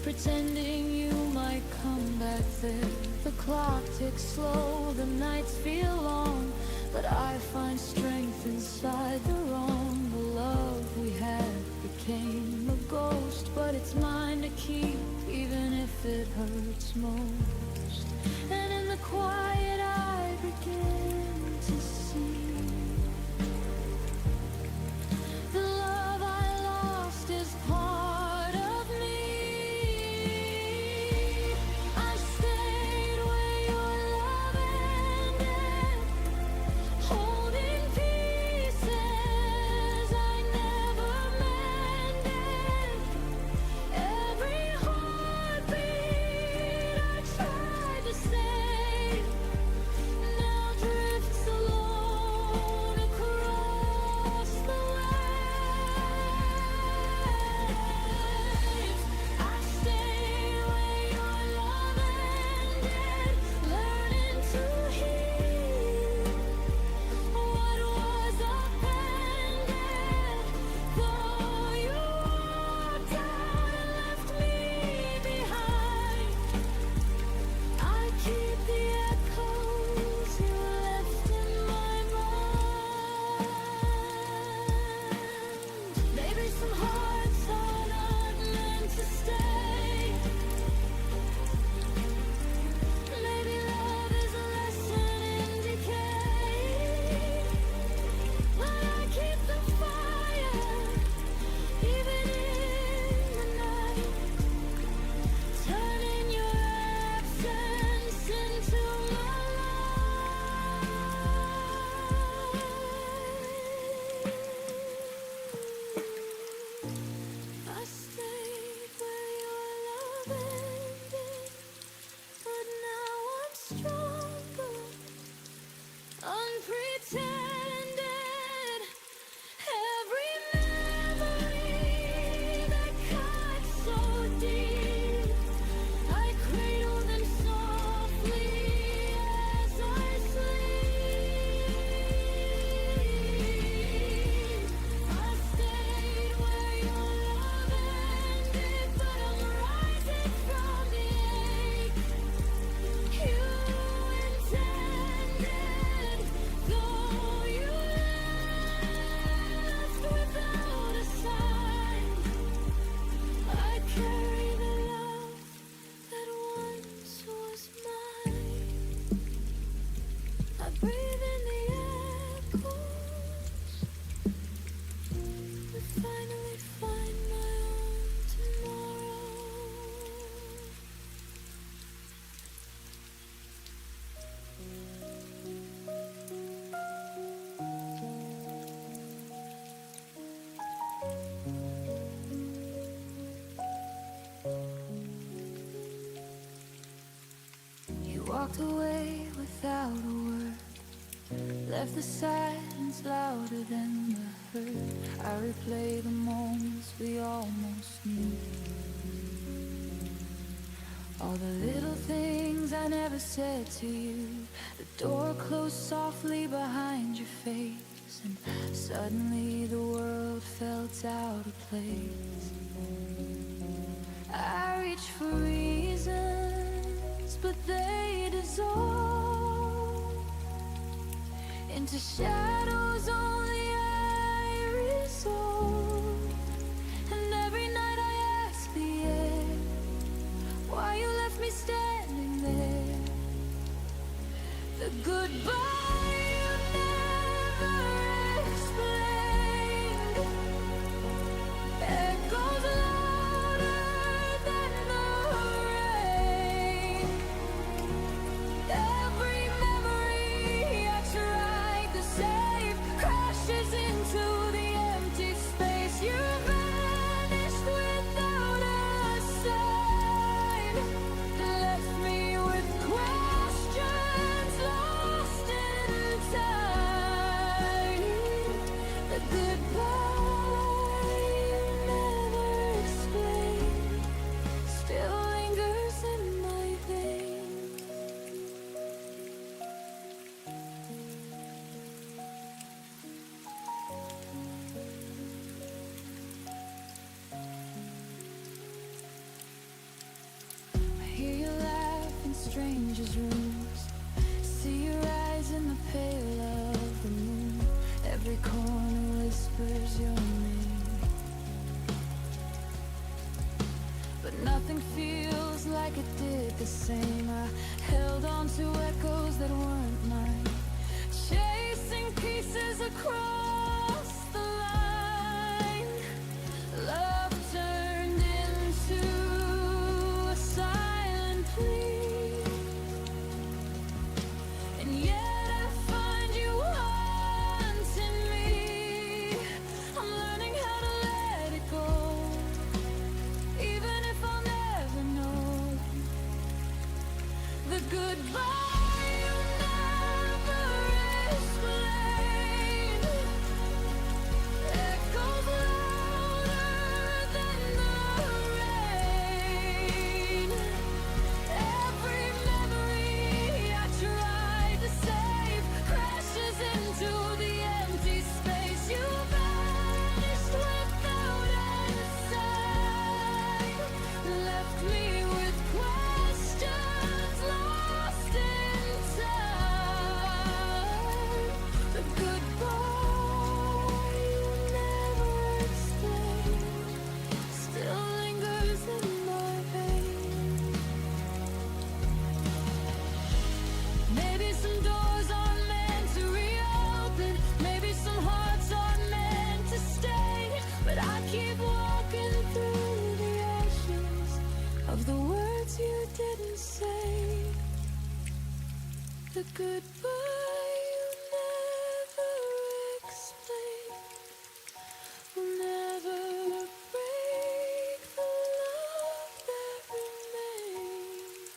[SPEAKER 2] pretending you might come back there. The clock ticks slow, the nights feel long, but I find strength inside the wrong. The love we had became a ghost, but it's mine to keep, even if it hurts most. And in the quiet I begin to see the love I lost is part of me. I stayed where your love ended, holding pieces I never mended. Every heartbeat I tried to save walked away without a word, left the silence louder than the hurt. I replay the moments we almost knew, all the little things I never said to you. The door closed softly behind your face, and suddenly the world felt out of place. I reach for reasons, but they dissolve into shadows only I resolve. And every night I ask the air why you left me standing there. The goodbye you never explained echoes louder than the rain. Every memory I tried to save crashes into the empty space. You vanished without a sign, left me with questions lost in time. The goodbye you never explained still lingers in my veins. I hear you laugh in strangers' rooms, see your eyes in the pale of the moon. Every corner whispers your name, but nothing feels like it did the same. I held on to echoes that weren't mine, chasing pieces across the line. Love turned into a silent plea, and yet I find you haunting me. I'm learning how to let it go, even if I'll never know. The goodbye you never explained echoes louder than the rain. Every memory I tried to save crashes into the empty space. You vanished without a sign, left me with questions lost in time. The goodbye you never explained still lingers in my veins. Maybe some doors aren't meant to reopen, maybe some hearts aren't meant to stay, but I keep walking through the ashes of the words you didn't say. The goodbye you never explained will never break the love that remains.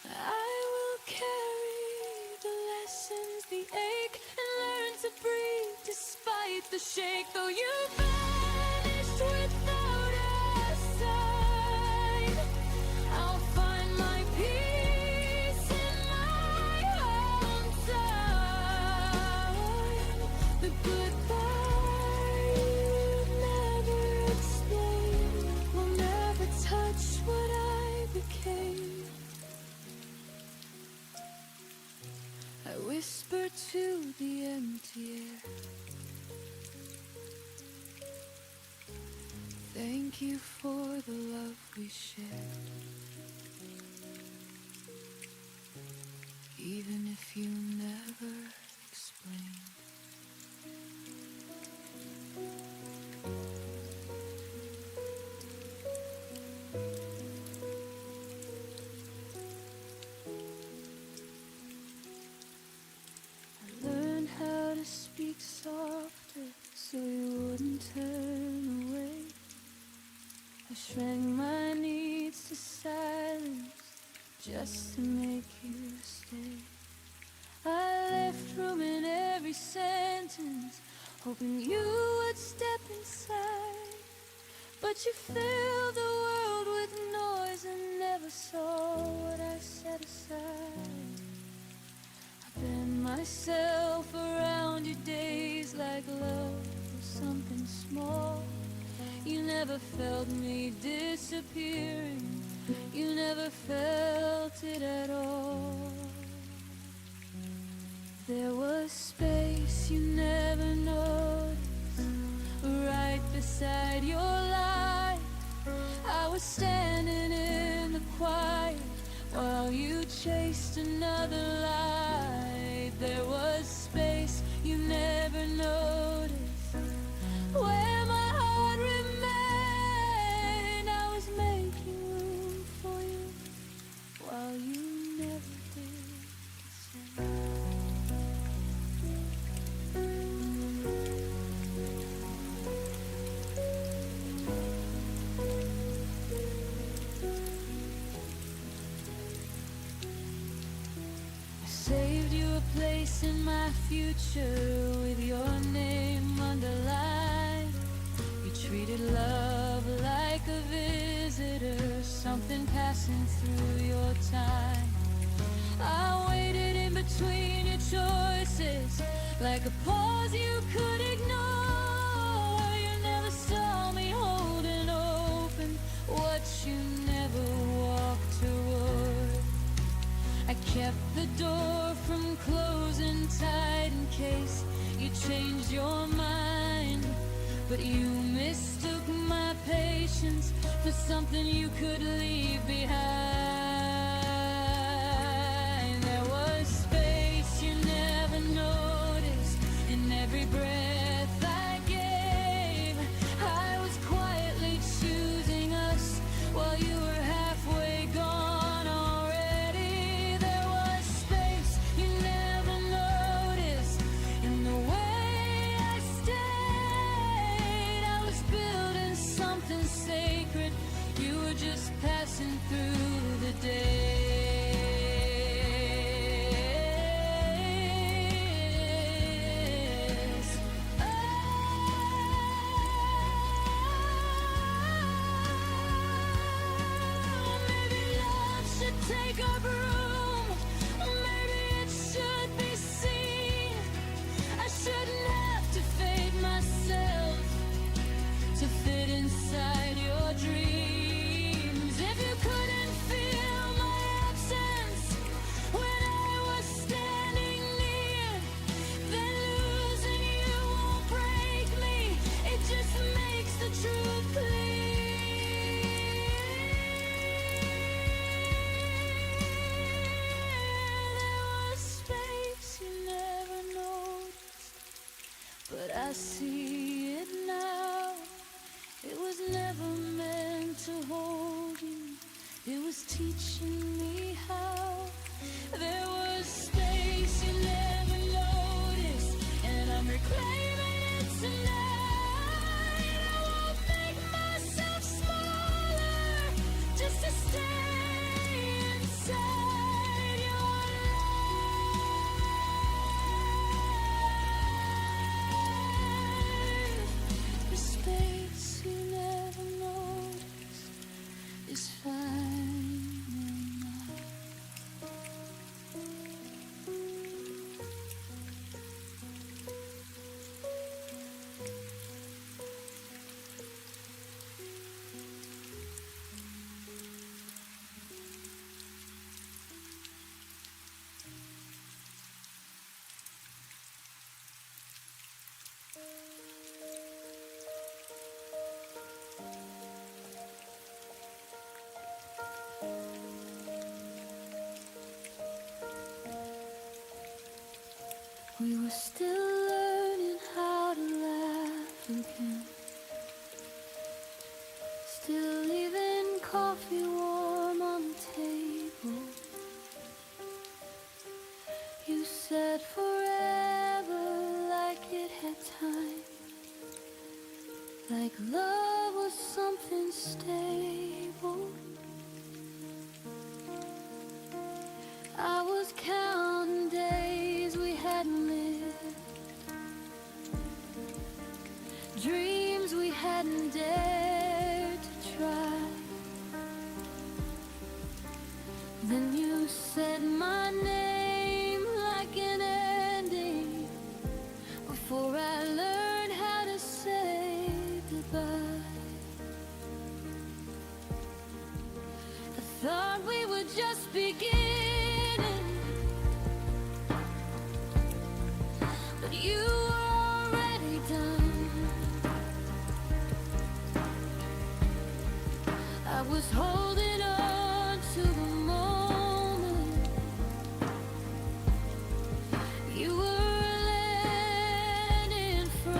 [SPEAKER 2] I will carry the lessons, the ache, and learn to breathe despite the shake. Though you vanished without a sign, I'll find my peace in my own time. The goodbye you never explained will never touch what I became. I whisper to the empty air, thank you for the love we shared, even if you never explained. I learned how to speak softer so you wouldn't turn away. I shrank my needs to silence just to make you stay. I left room in every sentence, hoping you would step inside. But you filled the world with noise and never saw what I set aside. I bend myself around your days like love was something small. You never felt me disappearing, you never felt it at all. There was space you never noticed, right beside your light. I was standing in the quiet while you chased another light. There was space you never noticed, where my heart remained. I was making room for you while you never did the same. Saved you a place in my future with your name underlined. You treated love like a visitor, something passing through your time. I waited in between your choices, like a pause you could ignore. You never saw me holding open what you never walked toward. I kept the door from closing tight in case you changed your mind. But you mistook my patience for something you could leave behind. There was space you never noticed in every breath I gave. I was quietly choosing us while you were halfway gone. Passing through the days. Oh, maybe love should take up room. Maybe it should be seen. I shouldn't have to fade myself to fit inside your dreams. I see it now. It was never meant to hold you. It was teaching me how. There was space you never noticed, and I'm reclaiming it tonight. I won't make myself smaller just to stay inside your is fine enough. We were still learning how to laugh again, still leaving coffee warm on the table. You said forever like it had time, like love was something stable. was counting days we hadn't lived, dreams we hadn't dared to try. Then you said my name like an ending before I learned how to say goodbye. I thought we were just beginning, but you were already done. I was holding on to the moment you were landing from.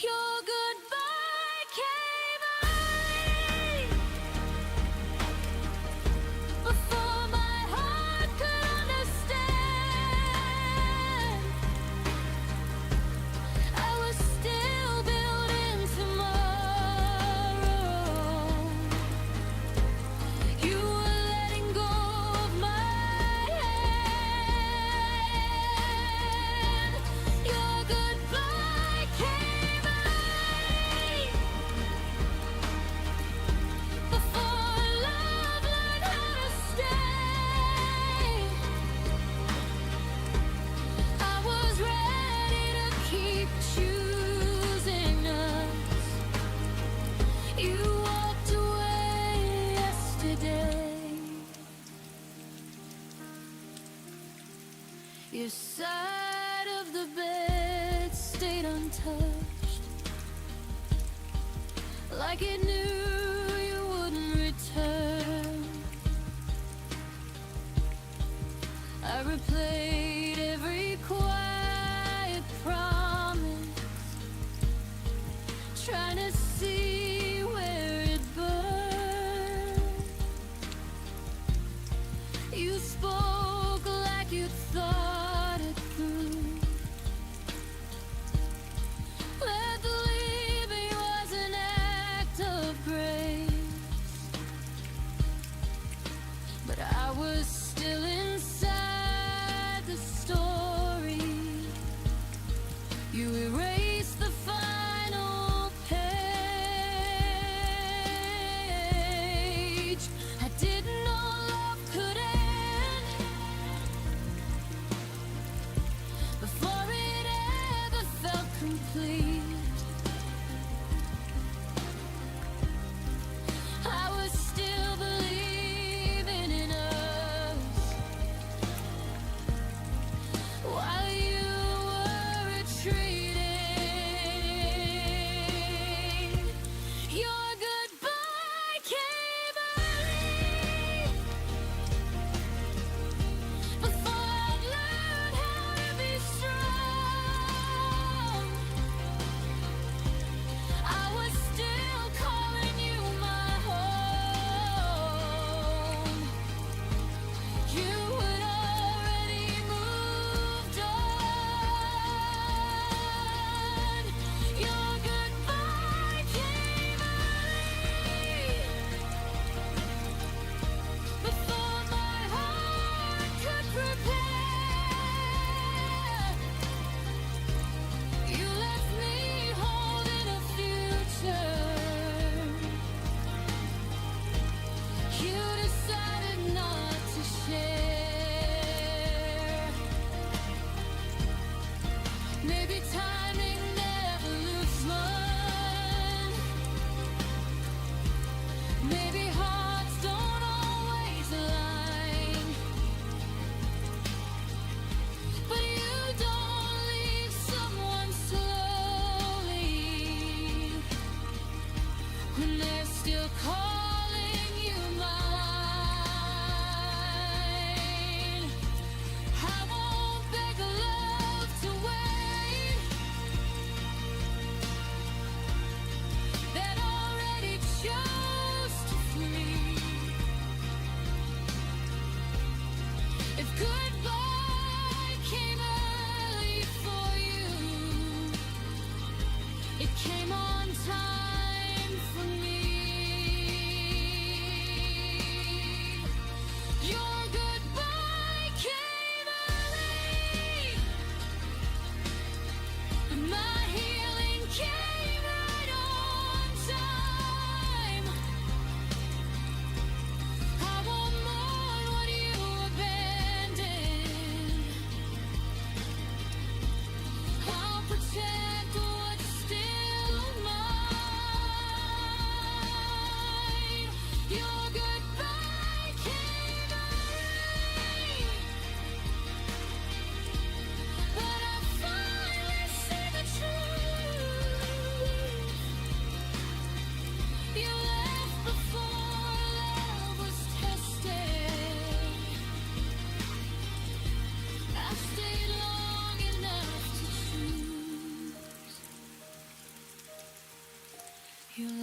[SPEAKER 2] Your goodbye came early, before my heart could understand. I was still building tomorrow. You were letting go of my hand. Your goodbye came early, before love learned how to stay. I was ready to keep choosing us. You walked away yesterday. Your side of the bed stayed untouched, like it knew you wouldn't return. I replayed every quiet promise, trying to see where it burned. You spoke like you thought it through. That leaving was an act of grace, but I was still inside the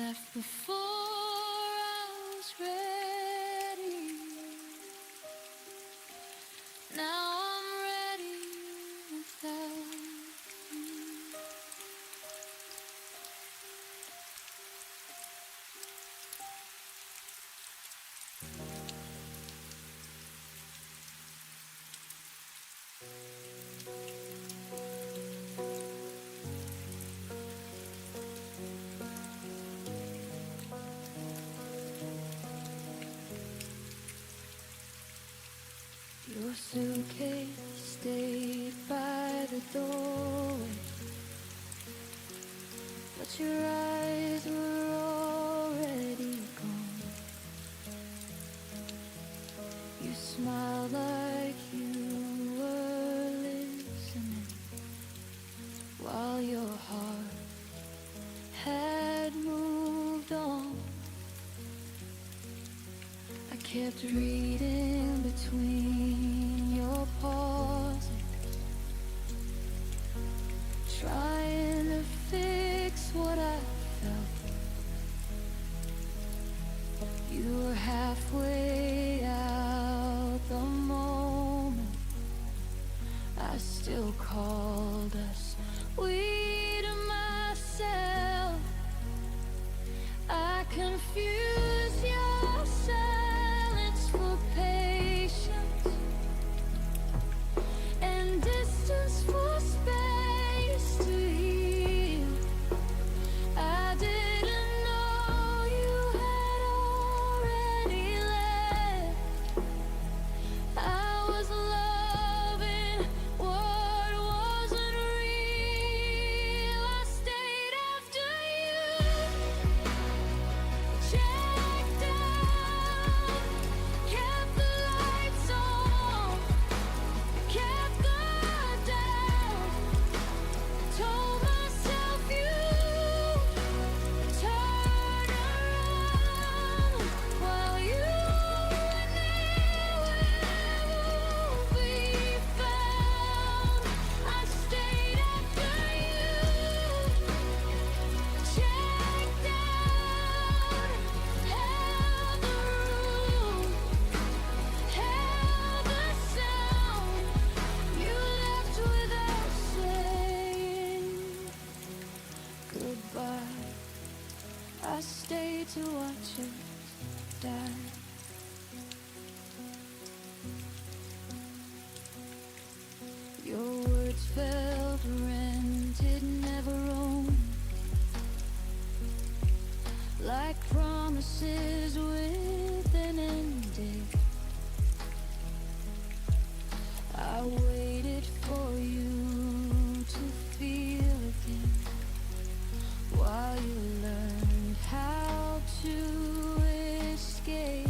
[SPEAKER 2] left before I was ready. Now I'm ready without you. Your suitcase stayed by the doorway, but your eyes were already gone. You smiled like you were listening, while your heart had moved on. I kept reading between your pauses, trying to fix what I felt. You were halfway out the moment I still called us we to myself. I confuse your silence for patience and distance for space to heal. I didn't know you had already left. I was loving what wasn't real. I stayed after you, checked out, kept the lights on, kept the doubt. Told myself you turn around while you were nowhere won't be found. I stayed after you, checked out, held the room, held the sound. You left without saying goodbye. I stayed to watch us die. Your words felt rented, never owned, like promises with an end date. I waited for you to feel again, while you learned how to escape.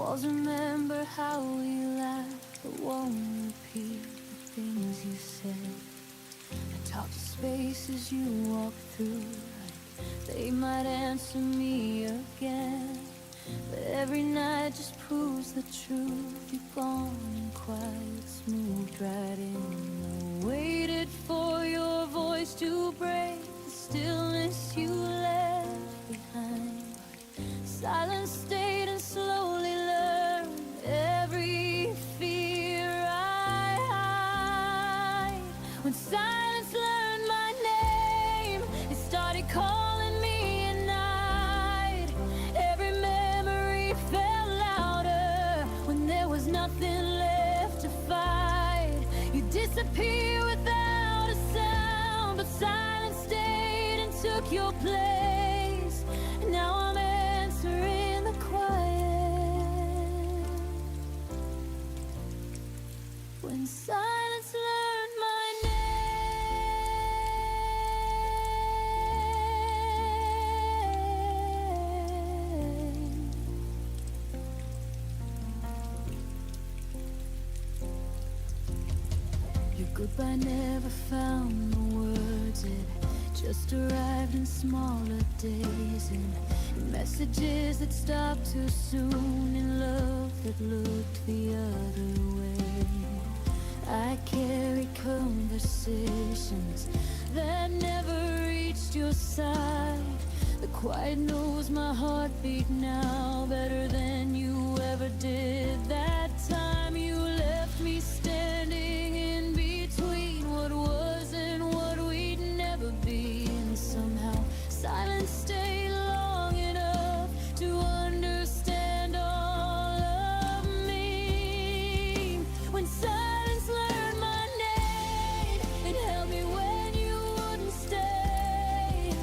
[SPEAKER 2] Walls remember how we laughed, but won't repeat the things you said. I talk to spaces you walk through, like they might answer me again. But every night just proves the truth. You've gone and quiet, moved right in. I waited for your voice to break the stillness you left behind. Silence stayed and slowly learned every fear I hide. When silence learned my name, it started calling me at night. Every memory fell louder when there was nothing left to fight. You disappear without a sound, but silence stayed and took your place. Now I'm answering the quiet. When silence learned my name. Your goodbye never found the words, it just arrived in smaller days, and messages that stopped too soon, in love that looked the other way. I carried conversations that never reached your side. The quiet knows my heartbeat now better than you ever did that time. You left me standing in between what was and what we'd never be, and somehow silence stayed long enough to understand all of me. When silence learned my name, it held me when you wouldn't stay.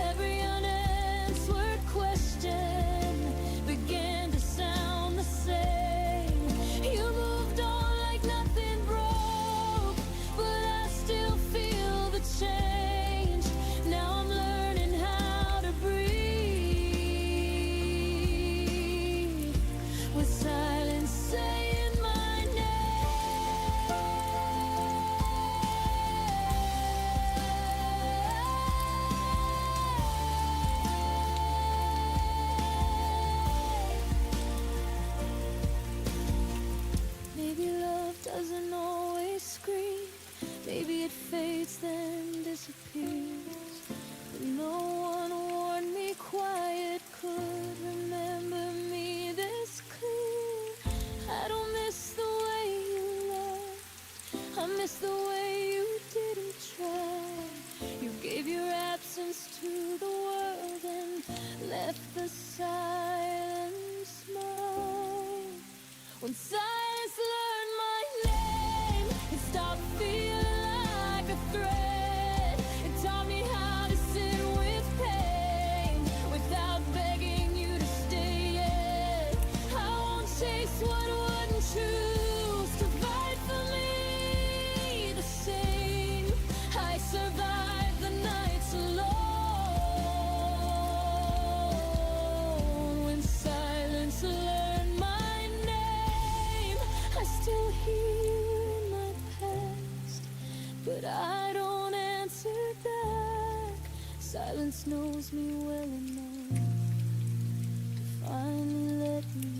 [SPEAKER 2] Every unanswered question began to sound the same. You moved on like nothing broke, but I still feel the change. Now I'm learning how to breathe with silence saying my name. Maybe love doesn't always scream. Maybe it fades then disappears. But no one warned me quiet could remember me this clear. I don't miss the way you loved, I miss the way you didn't try. You gave your absence to the world and left the silence mine. When silence learned my name, it stopped feeling like a threat. It taught me how to sit with pain without begging you to stay yet. I won't chase what wouldn't choose to fight for me the same. I survived the nights alone. When silence learned my name, I still hear you in my past, but I don't answer back. Silence knows me well enough to finally let me.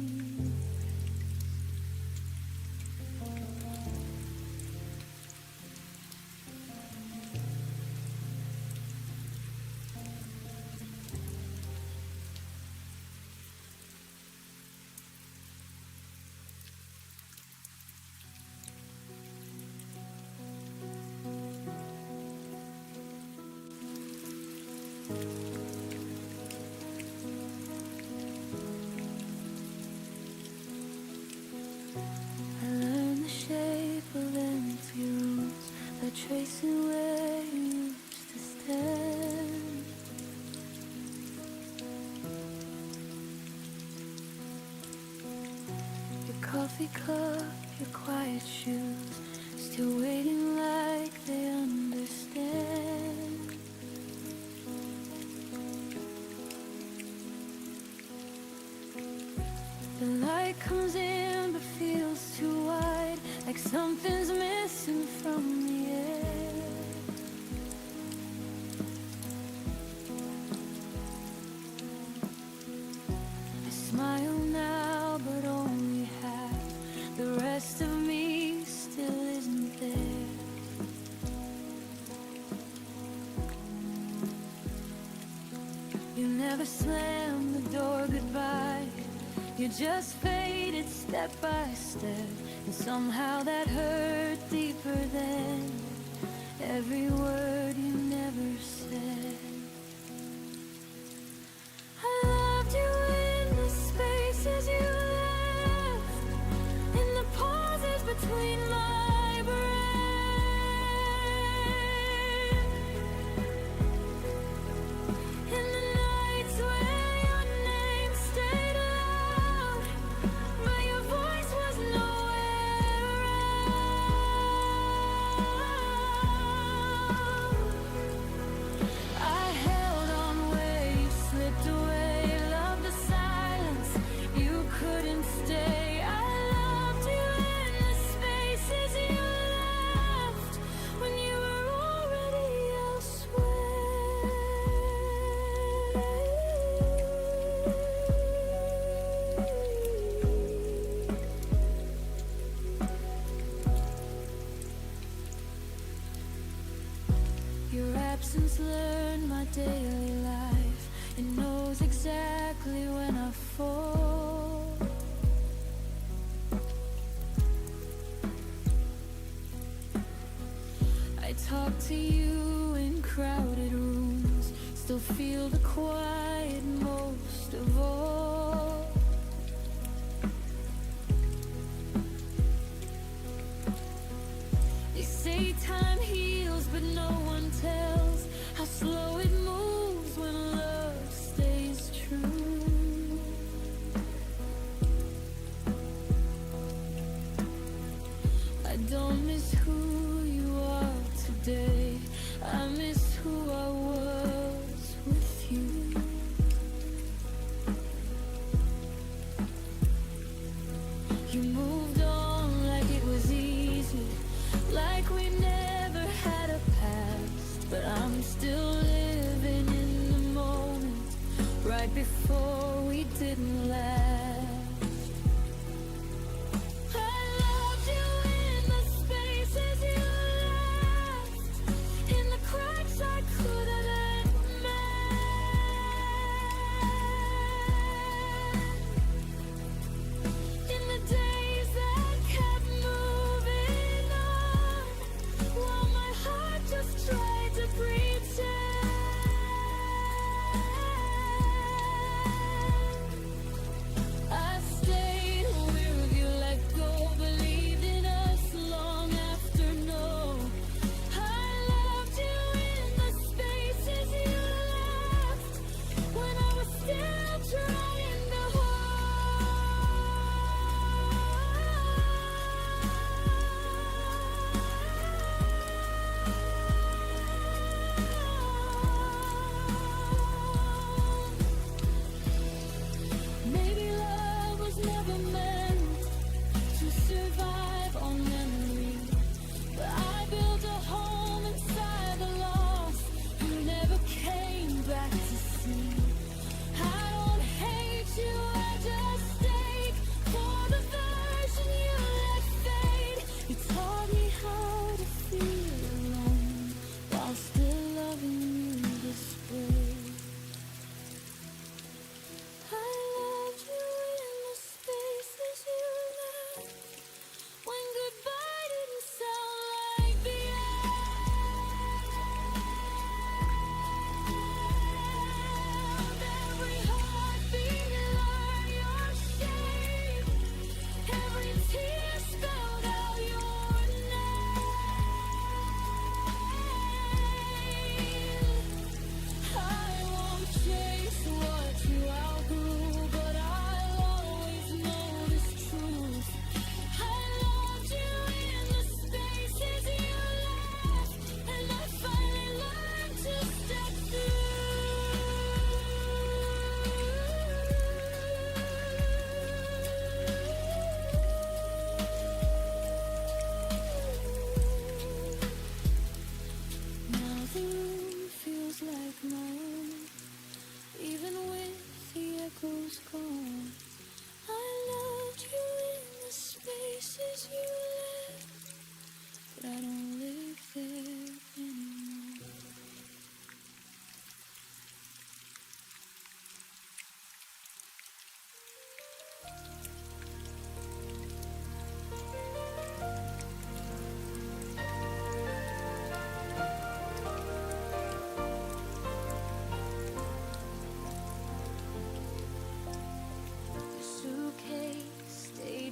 [SPEAKER 2] I learned the shape of empty rooms by tracing where you used to stand. Your coffee cup, your quiet shoes, still waiting like they understand. The light light comes in but feels too wide, like something's missing from the air. I smile now, but only half. The rest of me still isn't there. You never slammed the door goodbye. You just faded step by step, and somehow that hurt deeper than every word you never said. I loved you in the spaces you left, in the pauses between my breath, in the nights where your name stayed loud, but your voice was nowhere around. I held on where you slipped away, loved the silence, you couldn't stay. I loved you in the spaces you left, when you were already elsewhere. Your absence learned my daily life. It knows exactly when I fall. I talk to you in crowded rooms, still feel the quiet most of all. They say time heals, but no one tells how slow it moves when love stays true. I don't miss who you are today, I miss who I was with you. You moved on like it was easy, like we never had a past, but I'm still living in the moment, right before we didn't last. I loved you in the spaces you left, in the cracks I couldn't mend, in the days that kept moving on, while my heart just tried to pretend.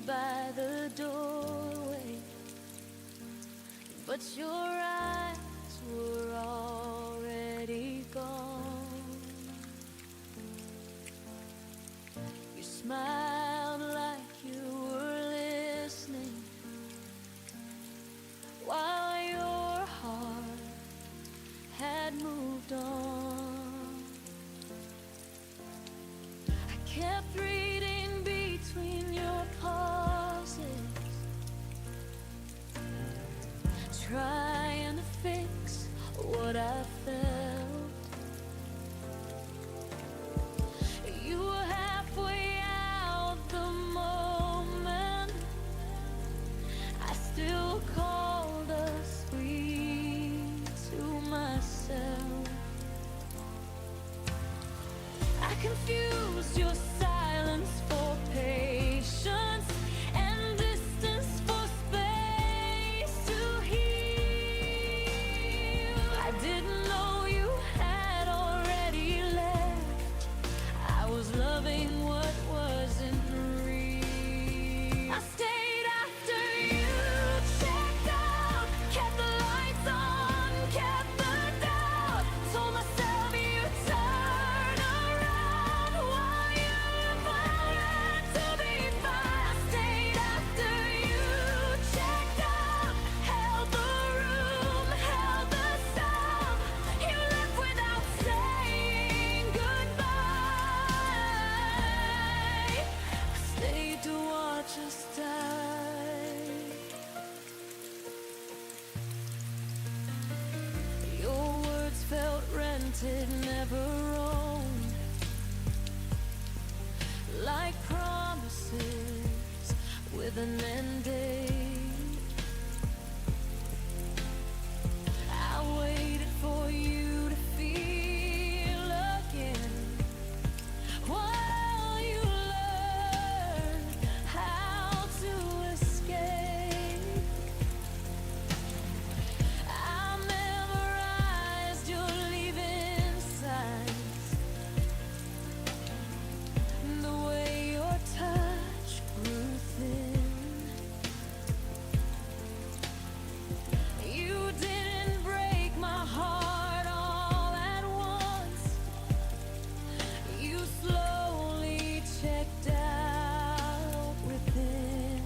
[SPEAKER 2] by the doorway, but your eyes were already gone. You smiled like you were listening, while your heart had moved on. I kept reading between your pauses, trying to fix what I felt. You were halfway out the moment I still called us sweet to myself. I confused your silence for patience and distance for space to heal. I didn't know you had already left. I was loving what wasn't real. I stayed after you checked out, kept the lights on, kept the doubt, told myself you'd turn around while you planned to be fine. I stayed after you checked out, held the room, held the sound. You left without saying goodbye. I stayed to watch us die. Your words felt rented, never owned, like promises with an end date. I waited for you to feel again while you learned how to escape. I memorized your leaving signs, the way your touch grew thin. You didn't break my heart all at once. You slowly checked out within.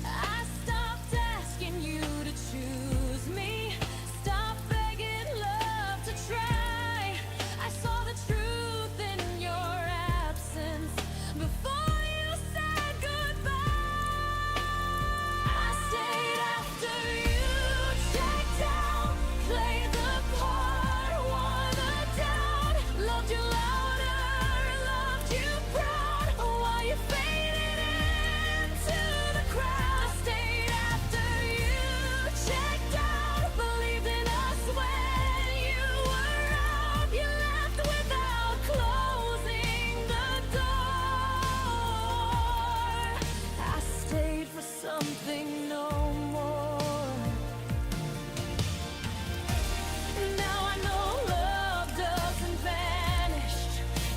[SPEAKER 2] I stopped asking you to choose me, stopped begging love to try. I saw the truth in your absence before you said goodbye. I stayed after you checked out, played the part, wore the doubt, loved you louder, loved you proud, while you faded into the crowd. I stayed after you checked out, believed in us when you were out. You left without closing the door. I stayed for something no more. Now I know love doesn't vanish,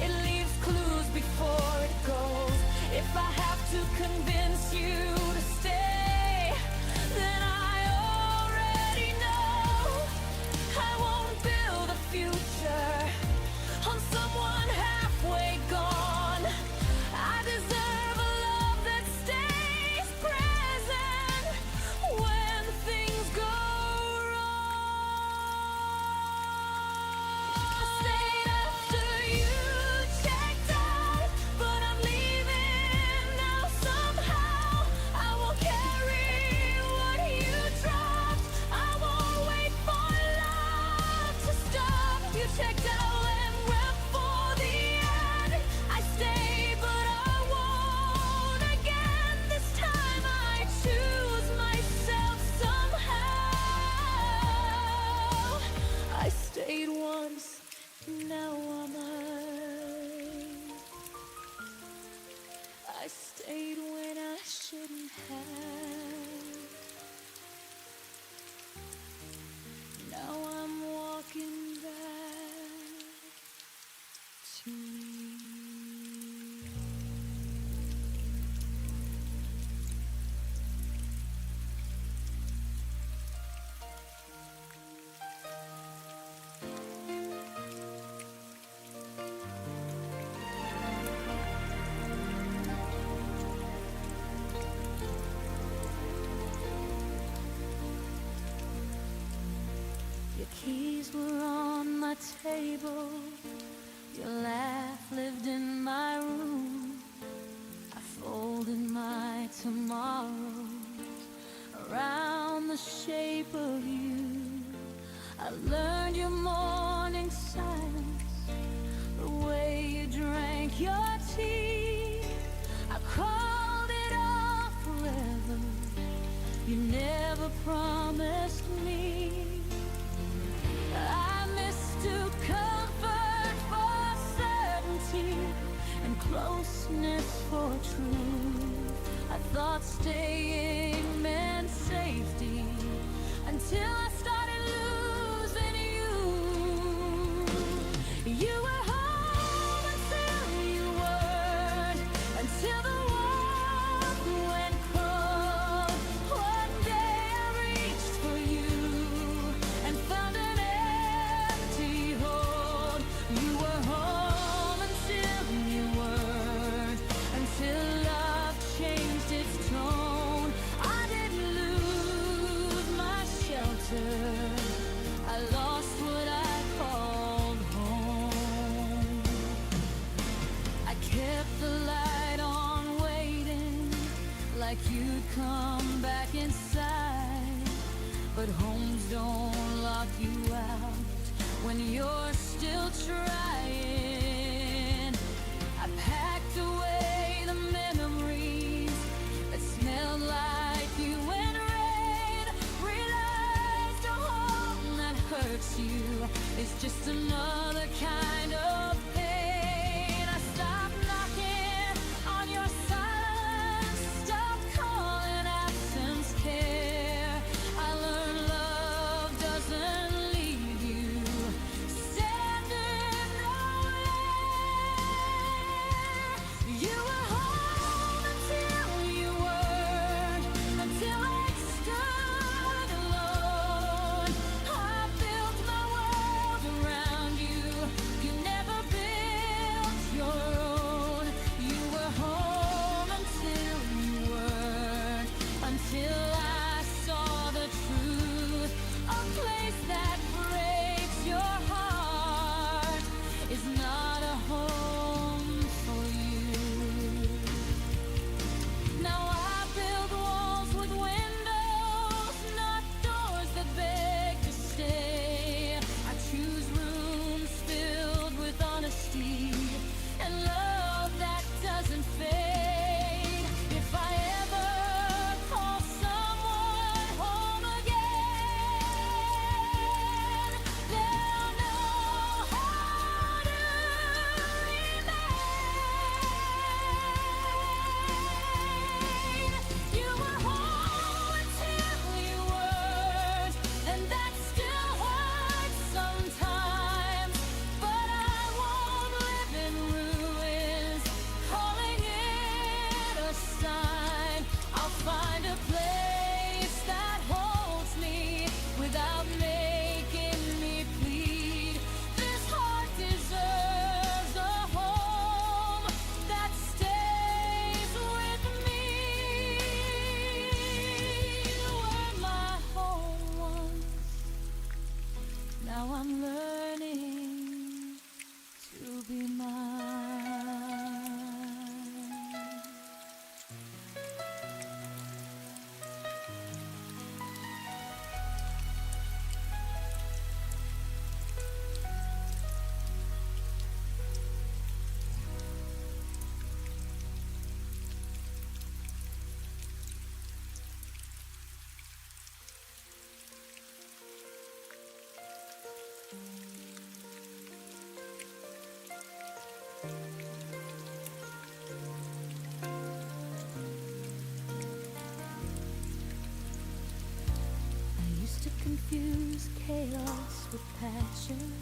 [SPEAKER 2] it leaves clues before it goes. If I have to convince you to stay, then I already know I won't build a future on someone halfway gone. I deserve a love that stays present when things go wrong. I stayed after you checked out, but I'm leaving now somehow. I won't carry what you dropped. I won't wait for love to stop. You checked out and wept for the end. I stayed, but I won't again. This time I choose myself somehow. I stayed once, now I'm hurt. I stayed when I shouldn't have. Now I'm walking back to you. keys were on my table. Your laugh lived in my room. I folded my tomorrows around the shape of you. I learned your morning silence, the way you drank your tea. I called it off forever. You never promised me. I mistook comfort for certainty and closeness for truth. I thought staying meant safety until I started losing you. You were home until you weren't, until the warmth went cold. One day I reached for you and found an empty hold. You were home until you weren't, until love changed its tone. I didn't lose my shelter, I lost what I called home. I kept the light on waiting, like you'd come back inside. But homes don't lock you out when you're still trying. I packed away the memories that smelled like you and rain. Realized a home that hurts you is just another kind of pain. I stopped knocking on your silence, stopped calling absence care. I learned love doesn't leave you standing nowhere. You were home until you weren't, until I stood alone. I built my world around you. You never built your own. You were home until you weren't, until I saw the truth. A place that breaks your heart is not a home for you. Now I build walls with windows, not doors that beg to stay. I choose rooms filled with honesty and love that doesn't fade. If I ever call someone home again, they'll know how to remain. You were home until you weren't, and that still hurts sometimes. But I won't live in ruins, calling it a sign. I'll find a place that holds me without making me plead. This heart deserves a home that stays with me. You were my home once, now I'm learning to be mine. I used to confuse chaos with passion.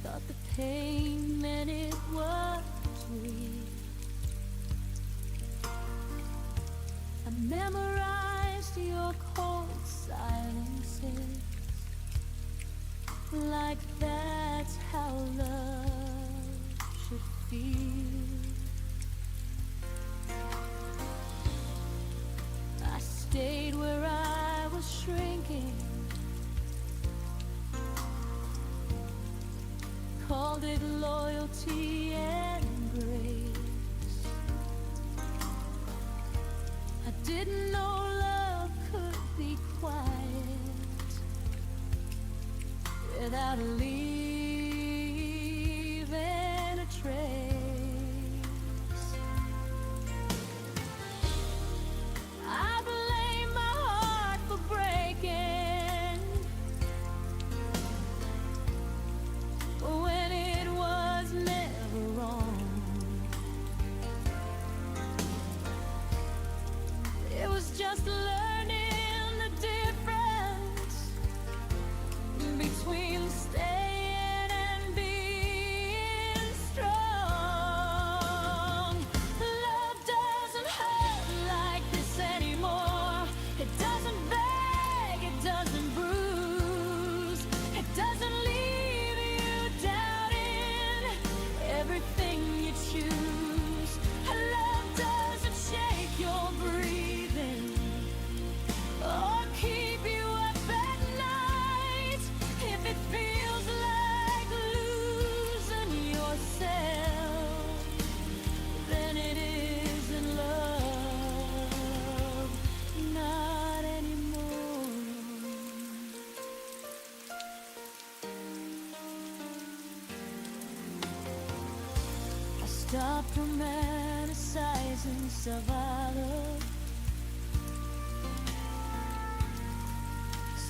[SPEAKER 2] Thought the pain meant it was real. I memorized your cold silences, like that's how love should feel. I stayed where I was shrinking, didn't know love could be quiet without leaving a trace. I blame my heart for breaking when it was never wrong. It was just learning the difference between staying and being strong. Love doesn't hurt like this anymore. It doesn't beg, it doesn't bruise, it doesn't leave you doubting everything you choose. Love doesn't shake your breathing or keep you up at night. If it feels like losing yourself, then it isn't love, not anymore. I stopped romanticizing survival.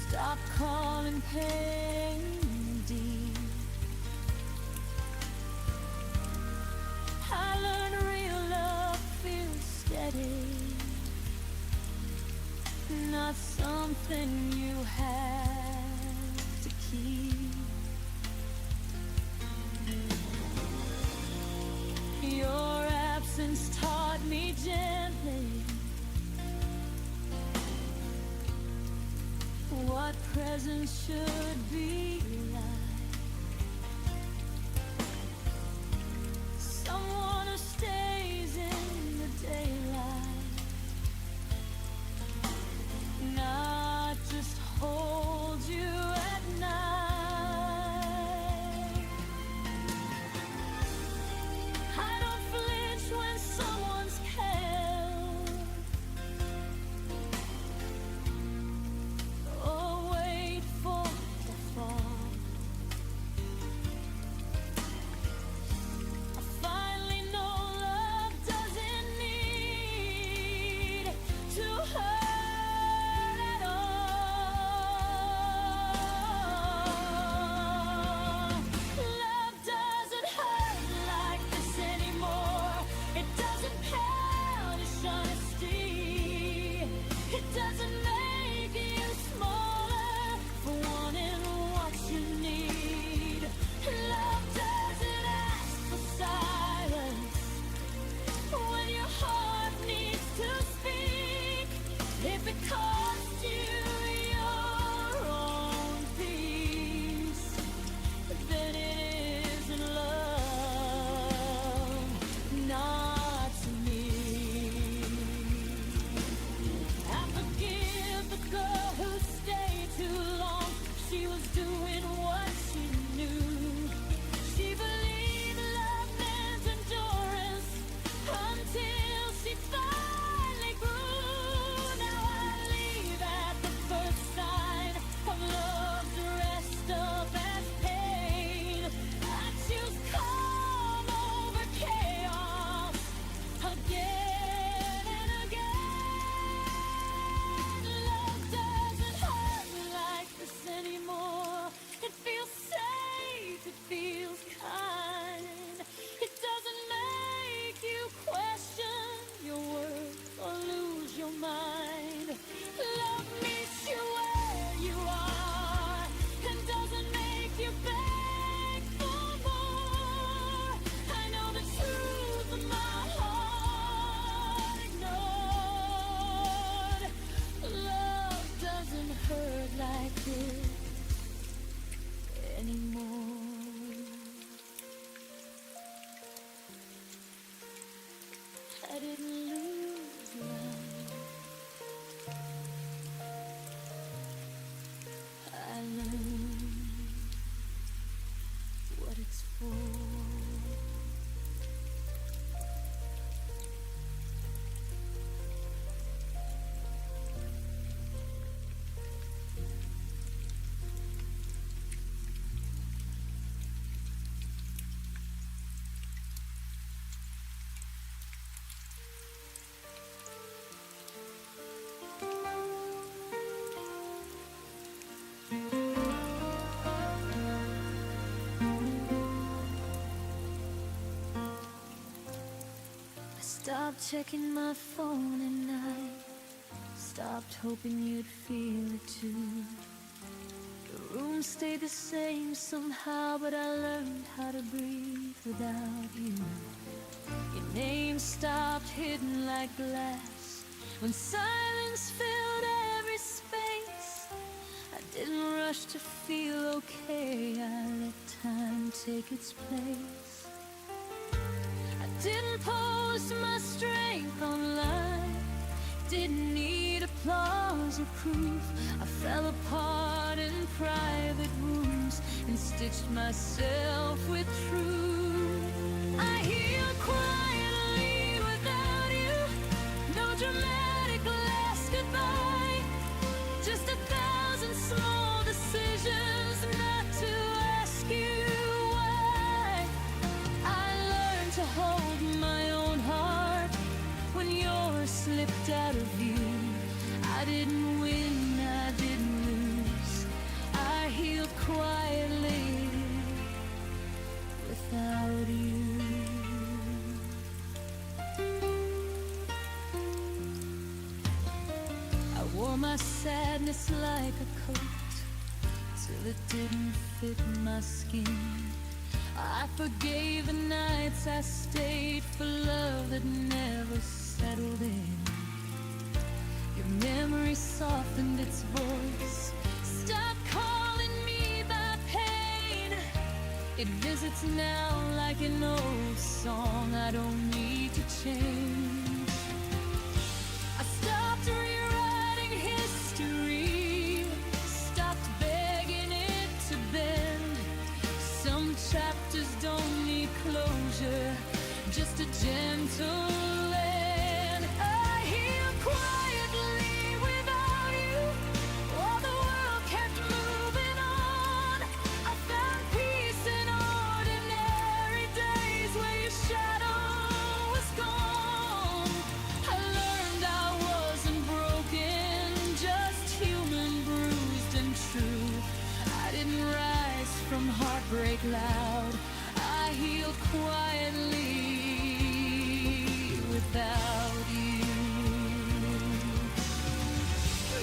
[SPEAKER 2] Stop calling pain deep. I learned real love feels steady, not something you have to keep. Your absence taught me gently what presence should be like. Someone who stays in the daylight, not just holds you at night. I don't flinch when someone's held or wait for the fall. Stopped checking my phone at night. Stopped hoping you'd feel it too. The room stayed the same somehow, but I learned how to breathe without you. Your name stopped hidden like glass when silence filled every space. I didn't rush to feel okay, I let time take its place. I didn't post my strength online, didn't need applause or proof. I fell apart in private rooms and stitched myself with truth. I healed quietly without you, no dramatic last goodbye, just 1,000 small decisions not to ask you why. I learned to hold my own heart when yours slipped out of view. I didn't win, I didn't lose. I healed quietly without you. I wore my sadness like a coat till it didn't fit my skin. I forgave the nights I stayed for love that never settled in. Your memory softened its voice, stopped calling me by pain. It visits now like an old song I don't need to change. I stopped rewriting history, stopped begging it to bend. Some chapters don't need closure, just a gentle end. I healed quietly without you, while the world kept moving on. I found peace in ordinary days where your shadow was gone. I learned I wasn't broken, just human, bruised and true. I didn't rise from heartbreak loud, I healed quietly without you.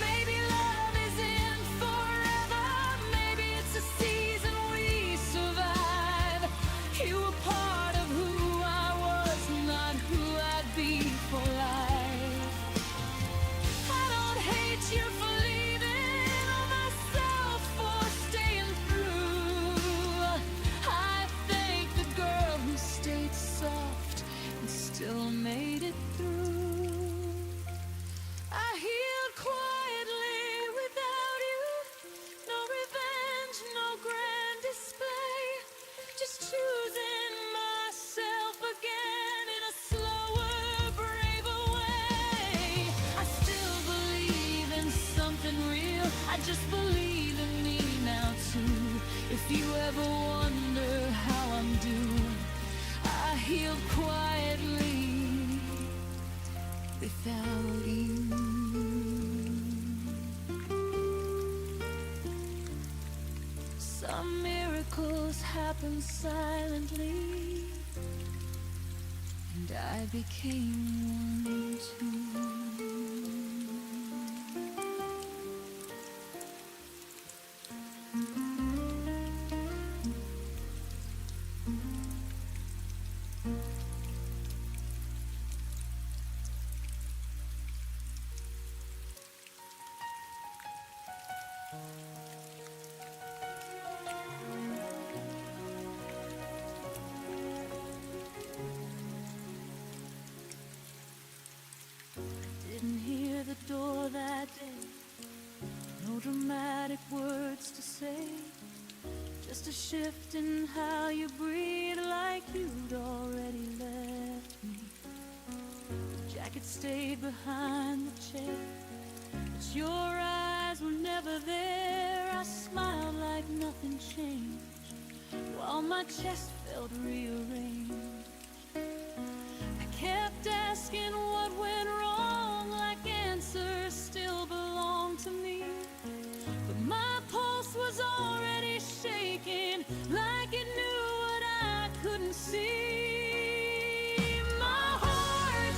[SPEAKER 2] Maybe love isn't forever, maybe it's a season we survive. You were part of who I was, not who I'd be for life. I don't hate you for leaving or myself for staying through. I thank the girl who stayed soft and still made it through. I healed quietly without you, no revenge, no grand display, just choosing myself again in a slower, braver way. I still believe in something real, I just believe in me now too. If you ever wonder how I'm doing, I healed quietly without you. Some miracles happen silently, and I became one too. Didn't hear the door that day, no dramatic words to say, just a shift in how you breathe, like you'd already left me. The jacket stayed behind the chair, but your eyes were never there. I smiled like nothing changed, while my chest felt rearranged. I kept asking what went wrong, like answers still belonged to me. But my pulse was already shaking, like it knew what I couldn't see. My heart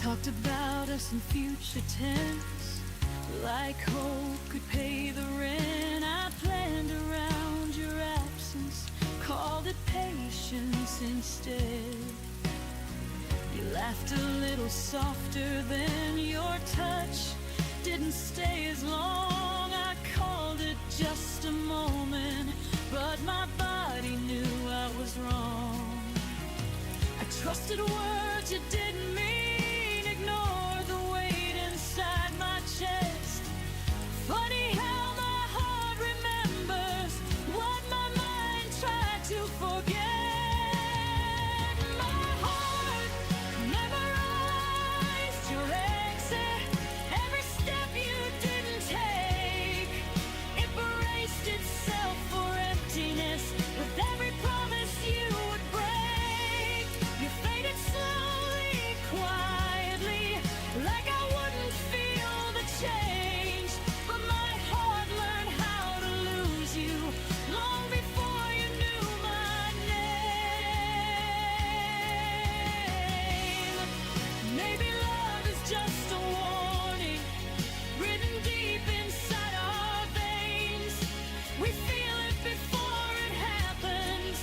[SPEAKER 2] talked about us in future tense, like hope could pay the rent. I planned around your absence, called it patience instead. You laughed a little softer than your touch didn't stay as long. I called it just a moment, but my body knew I was wrong. I trusted words you didn't mean, ignored the weight inside my chest. Funny how my heart remembers what my mind tried to forget. My heart memorized your exit, every step you didn't take. It braced itself for emptiness with every promise you would break. You faded slowly, quietly, like I wouldn't feel the change. But my heart learned how to lose you long before you knew my name. Maybe love is just a warning written deep inside our veins. We feel it before it happens,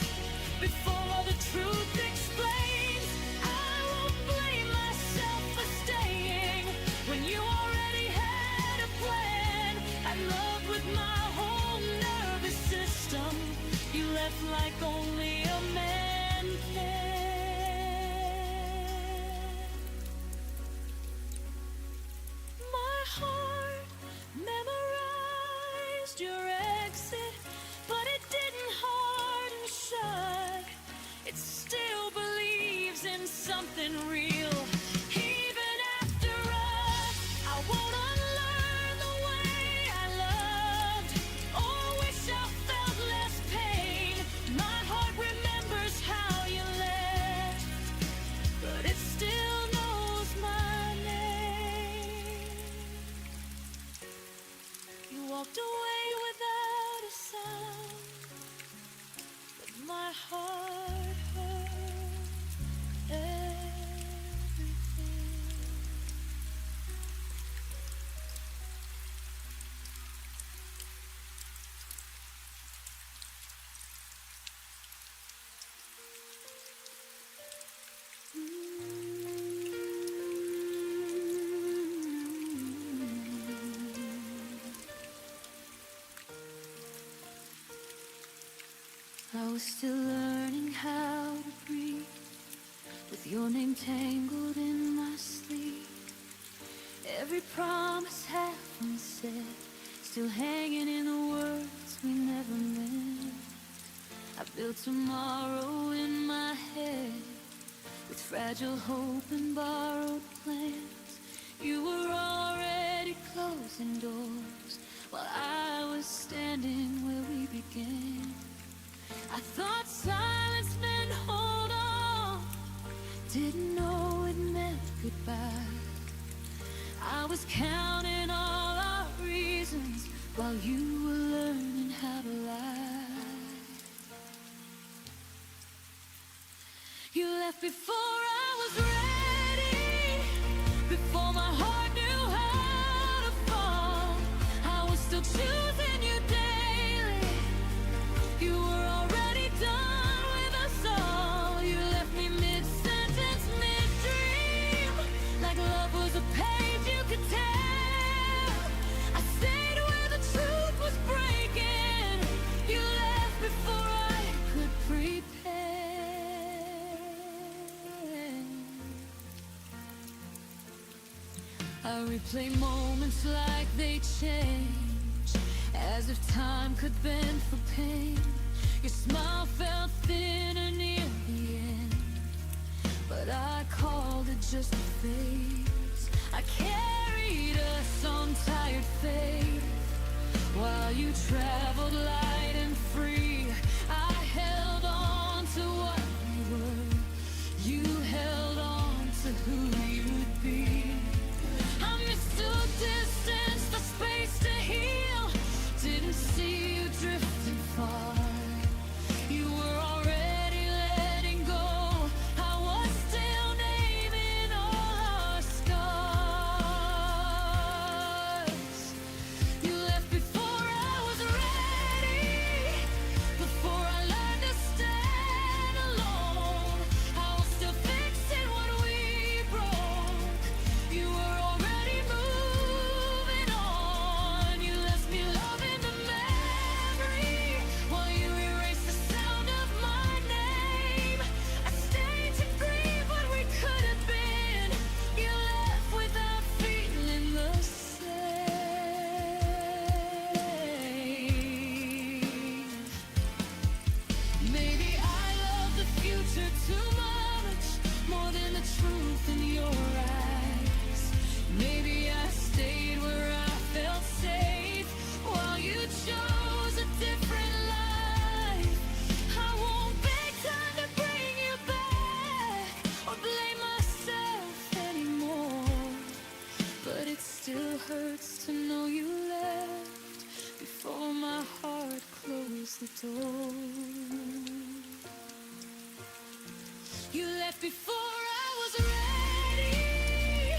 [SPEAKER 2] before the truth explains. I won't blame myself for staying when you already had a plan. I loved with my whole nervous system. You left like only a man can. My heart memorized your exit, but it didn't harden shut. It still believes in something real. Even after us, I won't unlearn the way I loved, or wish I felt less pain. My heart remembers how you left, but it still knows my name. You walked away without a sound, but my heart heard everything. I was still learning how to breathe, with your name tangled in my sleep. Every promise half unsaid, still hanging in the words we never meant. I built tomorrow in my head, with fragile hope and borrowed plans. You were already closing doors, while I was standing where we began. I thought silence meant hold on, didn't know it meant goodbye. I was counting all our reasons while you were learning how to lie. You left before I was ready, before my heart knew how to fall. I was still choosing you daily. You were already done with us all. You left me mid-sentence, mid-dream, like love was a page you could tell. I stayed where the truth was breaking. You left before I could prepare. I replay moments like they change, as if time could bend for pain. Your smile felt thinner near the end, but I called it just a phase. I carried us on tired faith, while you traveled light and free. I held on to what we were, you held on to who you'd be. I mistook distance for space to heal, didn't see you drifting far. You were already letting go, I was still naming all our before I was ready,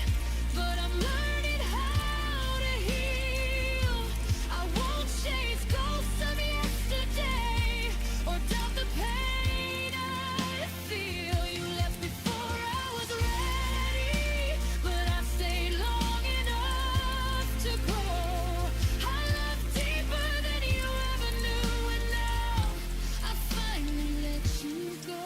[SPEAKER 2] but I'm learning how to heal. I won't chase ghosts of yesterday or doubt the pain I feel. You left before I was ready, but I've stayed long enough to grow. I love deeper than you ever knew, and now I finally let you go.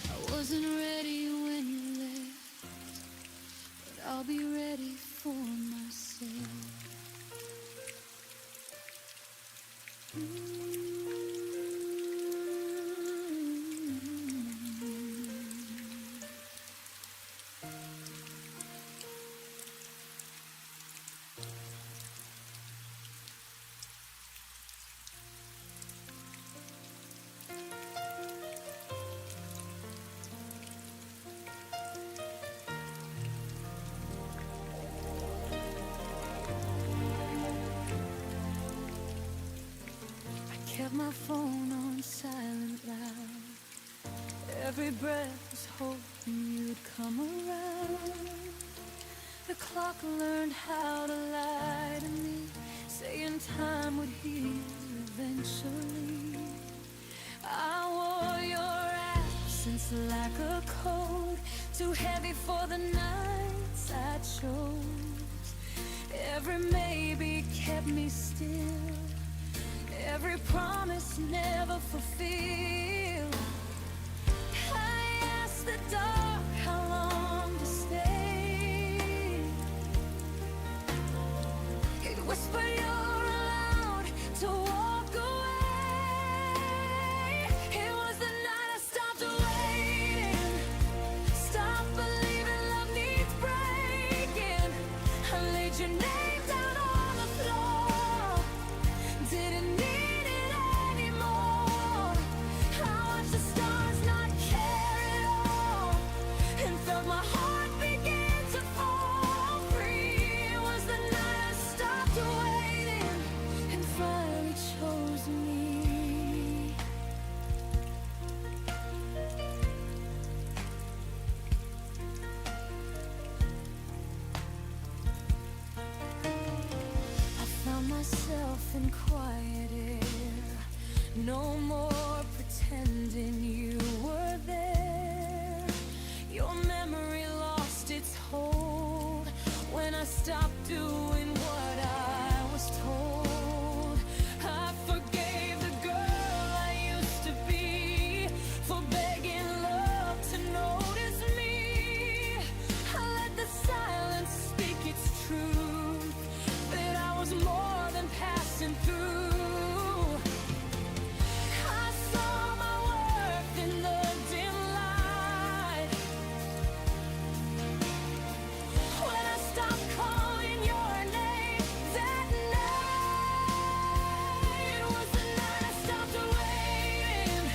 [SPEAKER 2] I wasn't ready when you left, but I'll be ready for myself. Kept my phone on silent loud. Every breath was hoping you'd come around. The clock learned how to lie to me, saying time would heal eventually. I wore your absence like a coat, too heavy for the nights I chose. Every maybe kept me still, every promise never fulfilled. I asked the dark how long to stay. It whispered you're allowed to walk away. It was the night I stopped waiting, stopped believing love needs breaking. I laid your name down on the floor, didn't need it anymore. I watched the stars not care at all, and felt my heart begin to fall free. It was the night I stopped waiting and finally chose me. I found myself in quiet air, no more pretending you were there. Your memory lost its hold when I stopped doing what I was told. I forgave the girl I used to be for begging love to notice me. I let the silence speak its truth, that I was more than passing through. I saw my worth in the dim light when I stopped calling your name that night. It was the night I stopped waiting,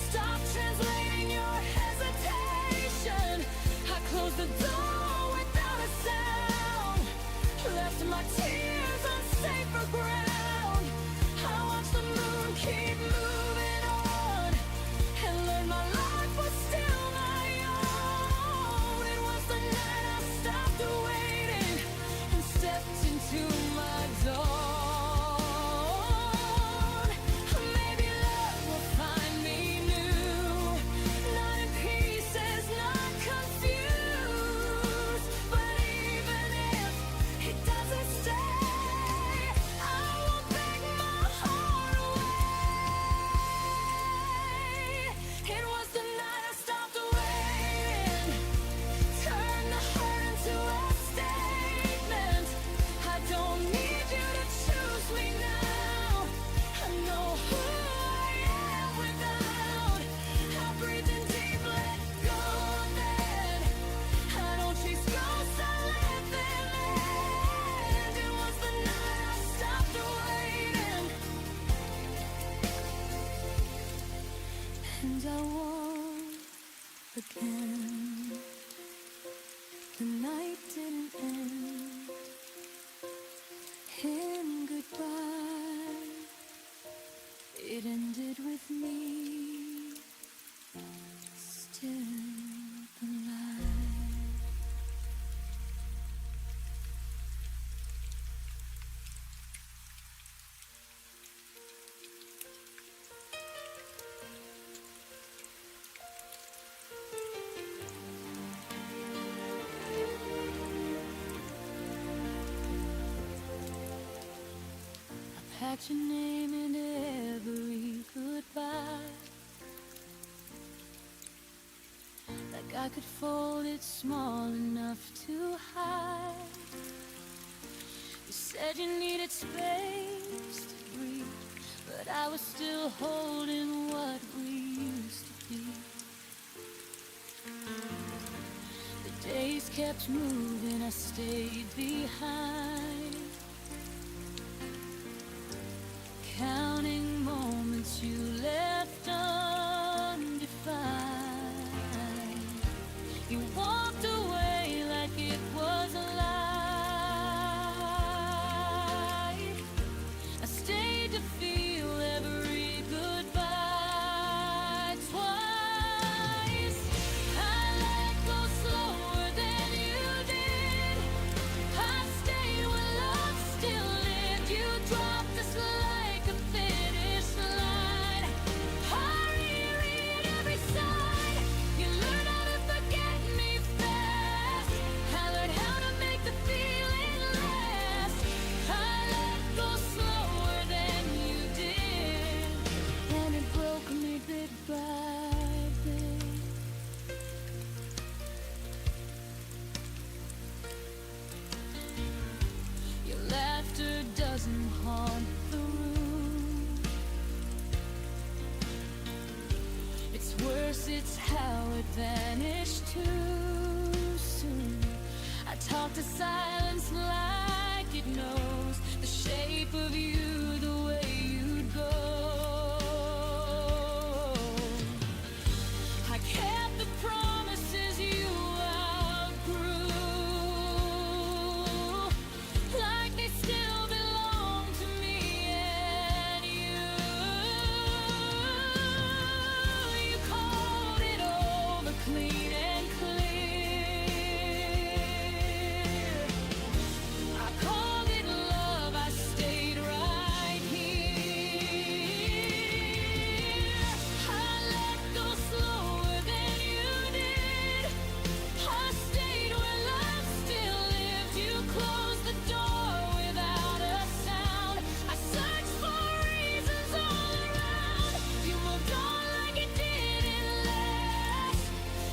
[SPEAKER 2] stopped translating your hesitation. I closed the door without a sound, left my tears on safer ground. I watched the moon keep moving on, and learned my life was still my own. It was the night I stopped waiting and stepped into my dawn. Maybe love will find me new, not in pieces, not confused. But even if it doesn't stay, I won't take my heart away. It was the night I stopped waiting, turned the hurt into a statement. I don't need you to choose me now. I know who I am without. I breathe in deep, let go then. I don't chase ghosts, I let them land. It was the night I stopped waiting, and I won't again. The night didn't end in goodbye. It ended with me still alive. Packed your name into every goodbye, like I could fold it small enough to hide. You said you needed space to breathe, but I was still holding what we used to be. The days kept moving, I stayed behind, counting moments you left undefined. You walked away like it was a lie. I stayed to feel every goodbye twice. I let go slower than you did. I stayed when love still lived. You dropped us like a finish line. I reread every sign. You learned how to forget me fast. I learned how to make the feeling last. I let go slower than you did, and it broke me bit by bit. Your laughter doesn't haunt the room. It's worse, it's how it vanished too soon. I talk to silence like it knows the shape of you, the way you'd go. I kept the promises you outgrew, like they still belong to me and you. You called it over clean and clear. I called it love, I stayed right here. I let go slower than you did. I stayed where love still lived. You closed the door without a sound. I searched for reasons all around. You moved on like it didn't last.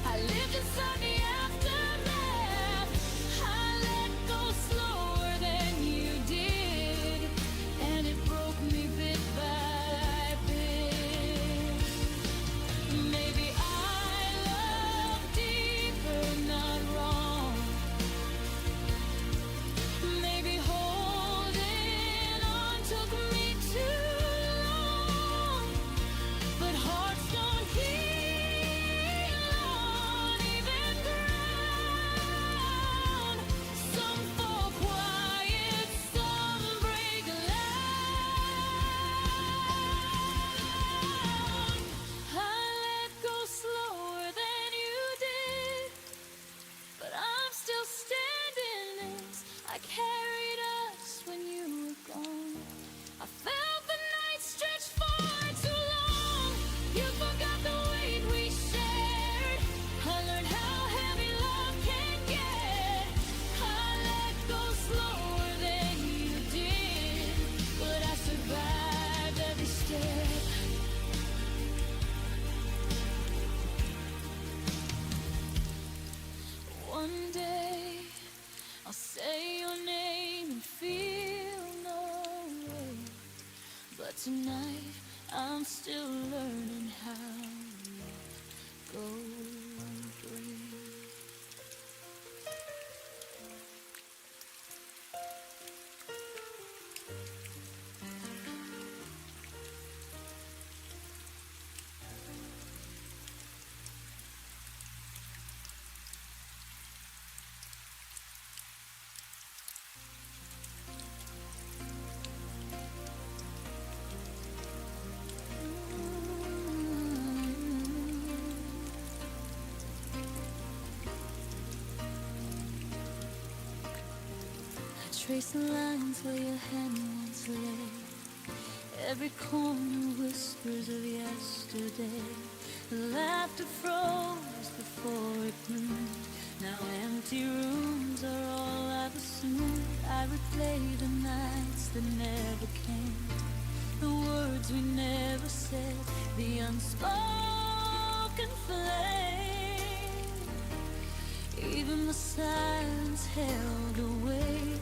[SPEAKER 2] I lived inside the aftermath. I let go slower than you did, and it broke me bit by bit. Maybe I love deeper, not wrong. Maybe holding on took me too long. But hearts don't heal on even ground. Some fall quiet, some break loud. I let go slower than you did, but I'm still standing as I carried us when you were gone. I felt the night stretch far too long. You forgot the weight we shared. I learned how heavy love can get. I let go slower than you did, but I survived every step. One day I'll say your name and feel no way, but tonight I'm still learning how to go brave. trace the lines where your hand once lay. Every corner whispers of yesterday. The laughter froze before it bloomed. Now empty rooms are all I've assumed. I replay the nights that never came, the words we never said, the unspoken flame. Even the silence held a weight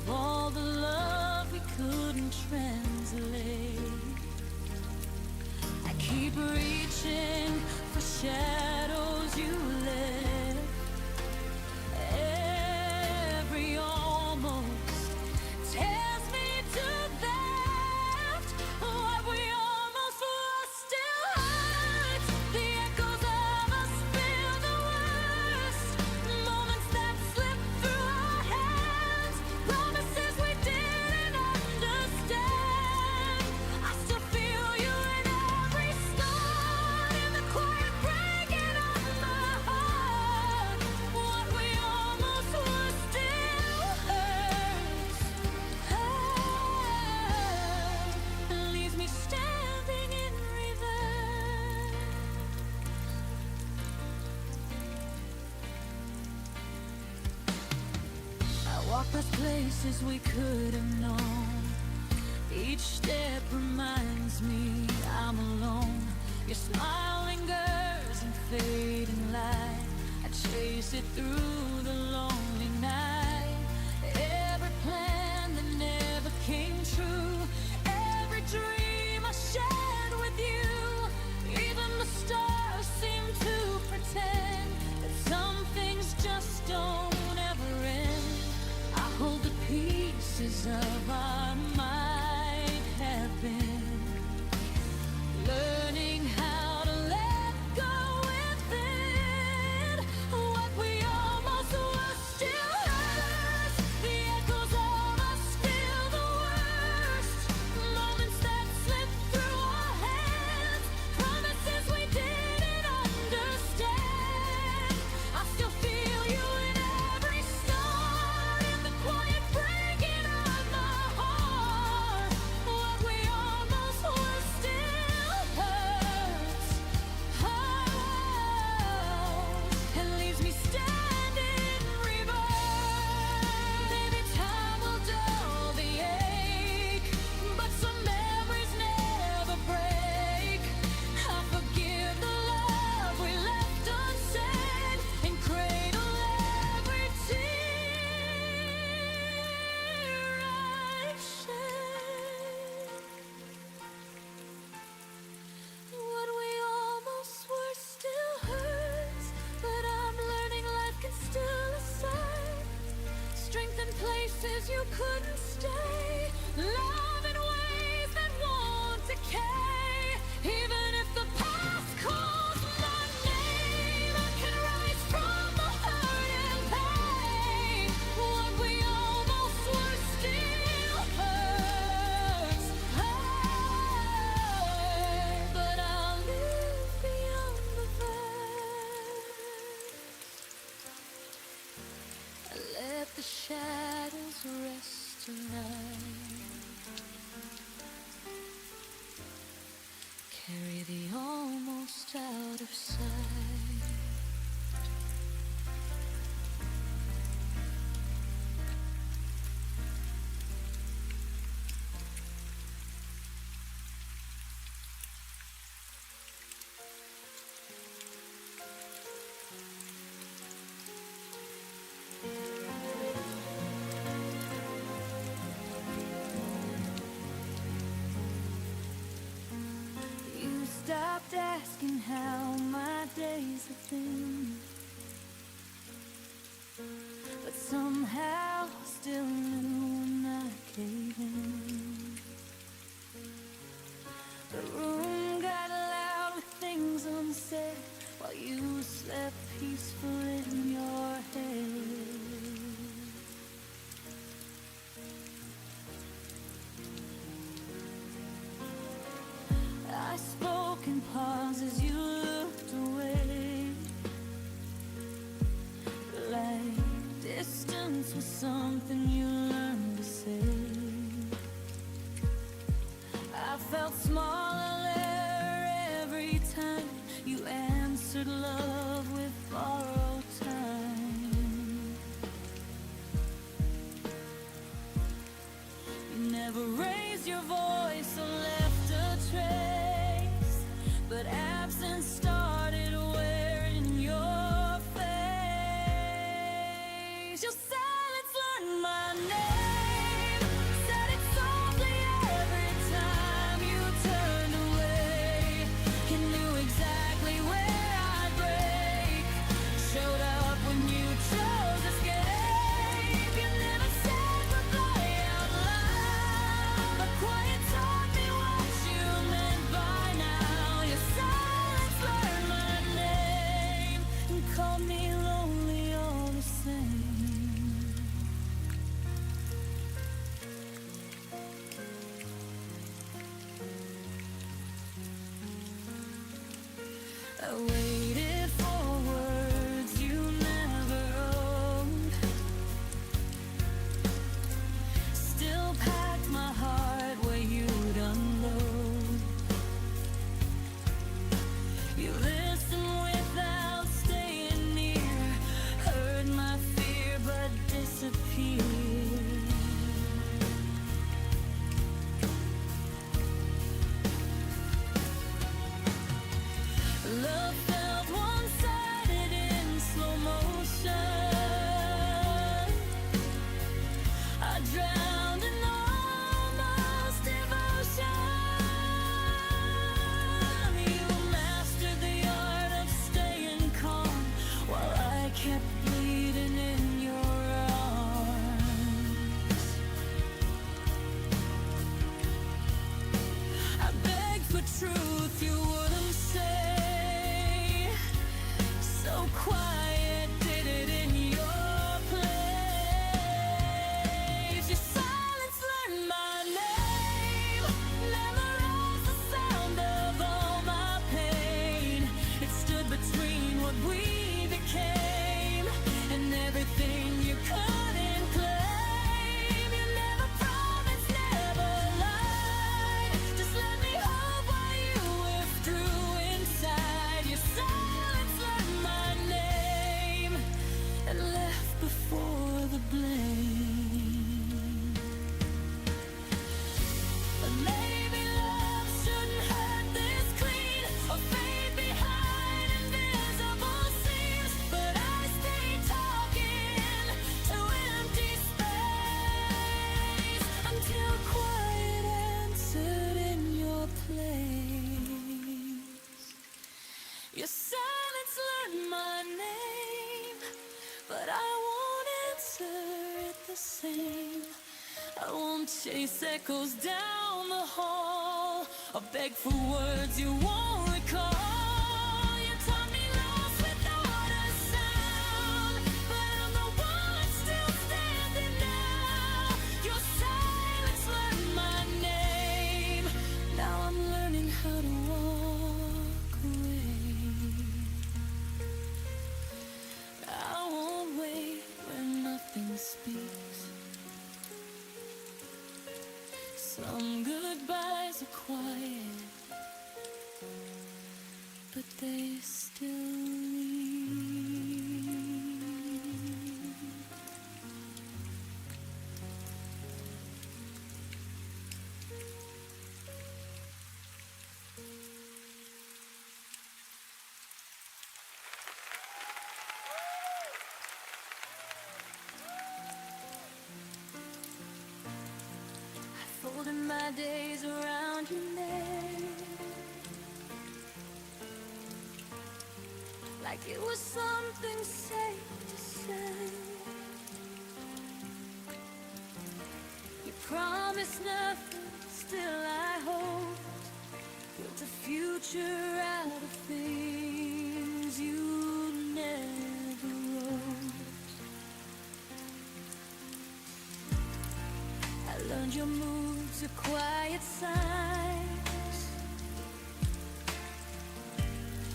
[SPEAKER 2] of all the love we couldn't translate. I keep reaching for shadows you left. Every almost tears me to that. What we almost were still hurts. The echoes of us feel the worst. Moments that slip through our hands. Promises we didn't understand. I still feel you in every start, in the quiet breaking of my heart. What we almost were still hurts. It leaves me standing in reverse. I walk past places we could have known. Each step reminds me I'm alone. Your smile lingers in fading light. I chase it through the lonely night. Every plan that never came true, every dream I shared with you. Even the stars seem to pretend that some things just don't ever end. I hold the pieces of our might have been, learning how to let go within. What we almost were still hurts. The echoes of us feel the worst. Moments that slip through our hands. Promises we didn't understand. I still feel you in every start, in the quiet breaking of my heart. What we almost were still hurts. It leaves me standing in reverse. Maybe time will dull the ache, but some memories never break. I forgive the love we left unsaid, and cradle every tear I shed. What we almost were still hurts, but I'm learning life can still aside. Strength in places you couldn't stay. Love in ways that won't decay. Even if the past calls my name, I can rise from the hurt and pain. What we almost were still hurts. But I'll live beyond the verse. I let the shadows rest tonight. Carry the almost out of sight. You stopped asking how my days have been, but somehow still knew when I came in. The room got loud with things unsaid while you slept peaceful in your head. I spoke in pauses, you looked away, like distance was something you learned treasured love with borrowed time. You never raised your voice or left a trace, but absence started wearing your face. Your silence learned my name, said it softly every time you turned away. You knew exactly where I'd break, showed up when you chose escape. You never said goodbye out loud, but quiet taught me what you meant by now. Your silence learned my name and called me lonely all the same. I waited for words you never owned, still packed my heart where you'd unload. You listened without staying near, heard my fear but disappeared. Love felt one-sided in slow motion. I drowned in almost devotion. You mastered the art of staying calm while I kept bleeding in your arms. I begged for truth you wouldn't say, so quiet, did it in your place. Your silence learned my name, memorized the sound of all my pain. It stood between what we became and everything you couldn't claim. You never promised, never lied, just let me hope while you withdrew inside. Your silence learned my name and left before the blame. But maybe love shouldn't hurt this clean or fade behind invisible seams. But I stayed talking to empty space until quiet answered in your place. Your silence learned my name, but I won't answer it the same. I won't chase echoes down the hall or beg for words you won't recall. You taught me lost without a sound, but I'm the one still standing now. Your silence learned my name, now I'm learning how to walk away. I won't wait where nothing speaks. Some goodbyes are quiet, but they still leave. I folded my days around your neck like it was something safe to say. You promised nothing, still I hope. Built a future out of things you never wrote. I learned your moves are quiet signs.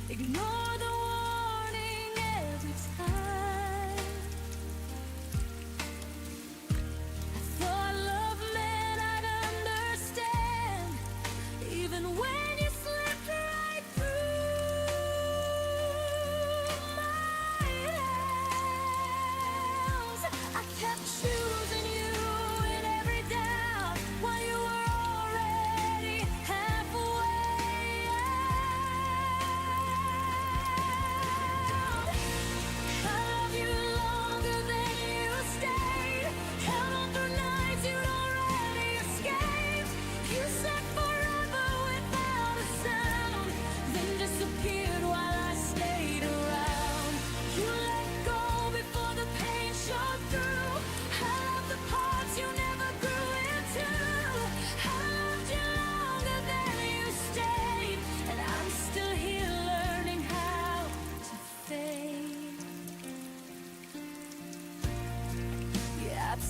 [SPEAKER 2] Ignore the warning every time. I thought love meant I'd understand, even when you slipped right through.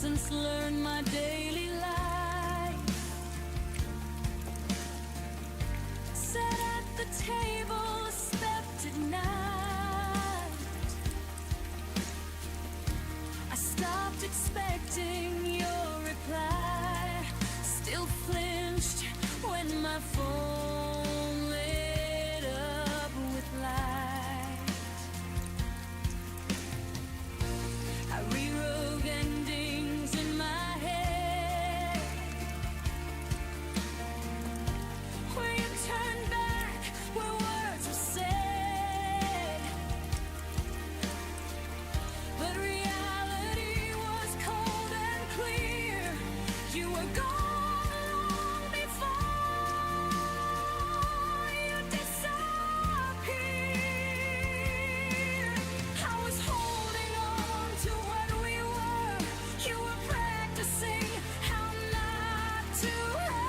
[SPEAKER 2] presence learn my daily life. Sat at the table, slept at night. I stopped expecting your reply. Still flinched when my phone lit up with light. I rewrote endings in my head, where you turned back, where words were said. But reality was cold and clear. You were gone long before you disappeared. I was holding on to what we were. You were practicing how not to hurt.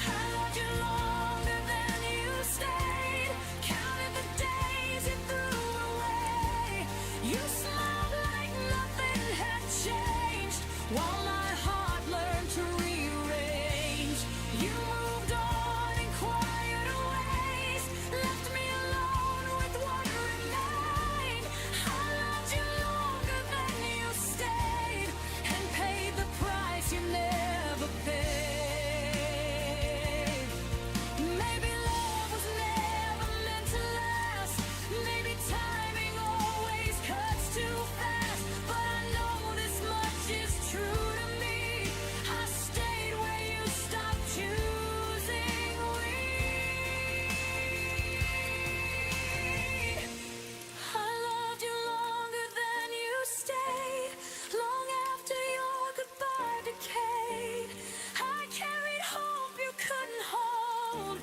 [SPEAKER 2] I loved you longer than you stayed. Counted the days you threw away. You smiled like nothing had changed, while my heart learned to rearrange. You moved on in quieter ways, left me alone with what remained. I loved you longer than you stayed, and paid the price you never paid. Maybe love was never meant to last. Maybe timing always cuts too fast. But I know this much is true to me. I stayed where you stopped choosing we. I loved you longer than you stayed, long after your goodbye decayed. I carried hope you couldn't hold,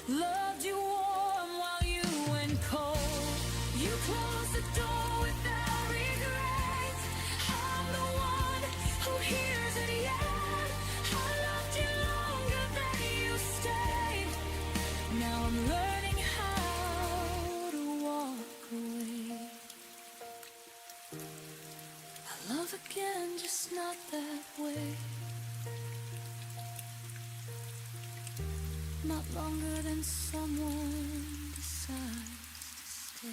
[SPEAKER 2] loved you warm while you went cold. You closed the door without regret. I'm the one who hears it yet. I loved you longer than you stayed. Now I'm learning how to walk away. I love again, just not that way. Not longer than someone decides to stay.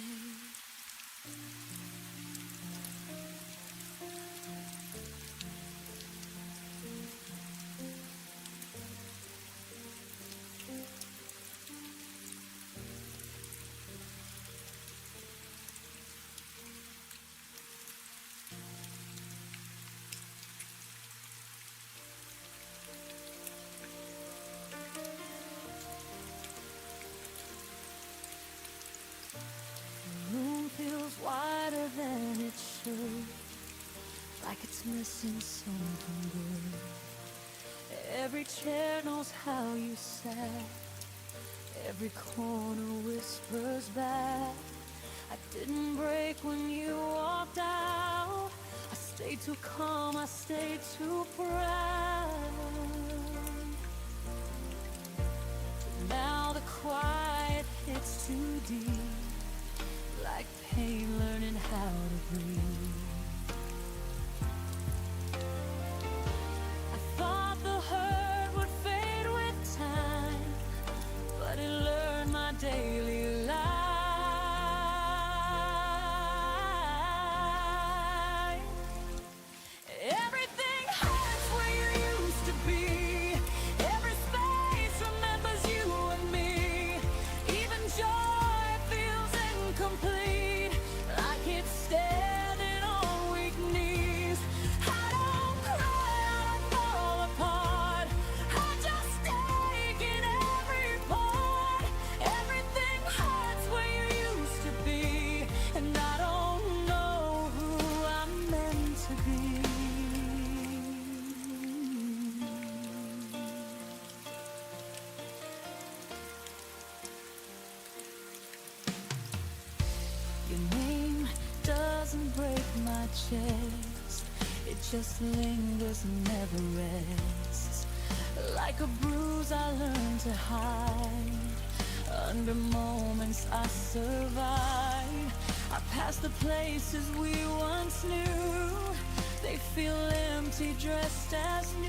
[SPEAKER 2] The moon feels wider than it should, like it's missing something good. Every chair knows how you sat, every corner whispers back. I didn't break when you walked out. I stayed too calm, I stayed too proud. Now the quiet hits too deep, like pain learning how to breathe. I thought the hurt would fade with time, but it learned my daily life. Everything hurts where you used to be. Every space remembers you and me. Even joy feels incomplete, like it's standing on weak knees. I don't cry, I don't fall apart. I just take in every part. Everything hurts where you used to be, and I don't know who I'm meant to be. Your name doesn't break my chest, it just lingers and never rests. Like a bruise I learned to hide, under moments I survive. I pass the places we once knew. They feel empty, dressed as new.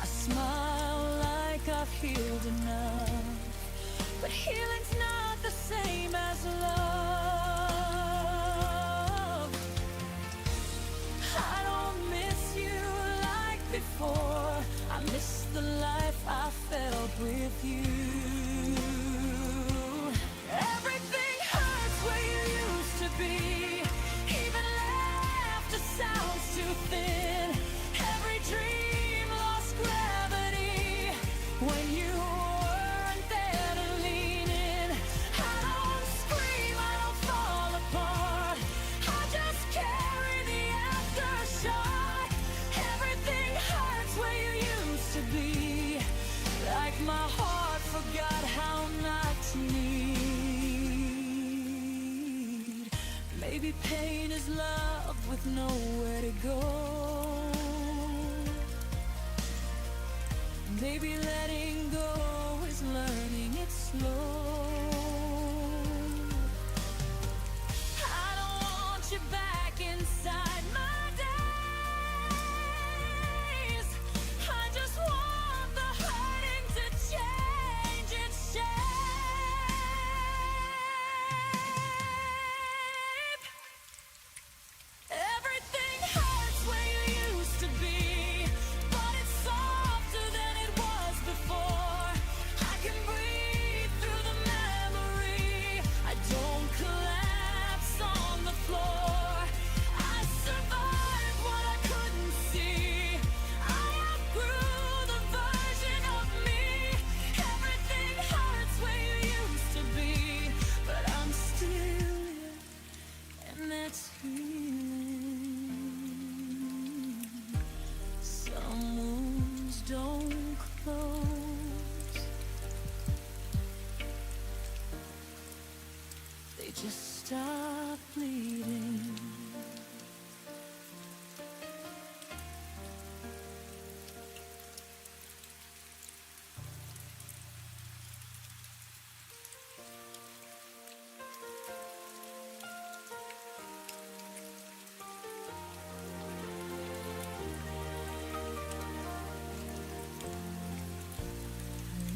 [SPEAKER 2] I smile like I've healed enough, but healing's not the same as love. I don't miss you like before. I miss the life I felt with you. Everything hurts where you used to be. Even laughter sounds too thin. Every dream lost gravity when you weren't there to lean in. I don't scream, I don't fall apart. I just carry the aftershock. Everything hurts where you used to be. Like my heart forgot how not to need. Maybe pain is love with nowhere to go. Maybe letting go is learning it slow. I don't want you back inside my days. I just want the hurting to change its shape. Everything hurts where you used to be, but it's softer than it was before. I can breathe through the memory. I don't collapse on the floor. I survived what I couldn't see. I outgrew the version of me. Everything hurts where you used to be, but I'm still here, and that's healing. Some wounds don't close, they just stop bleeding.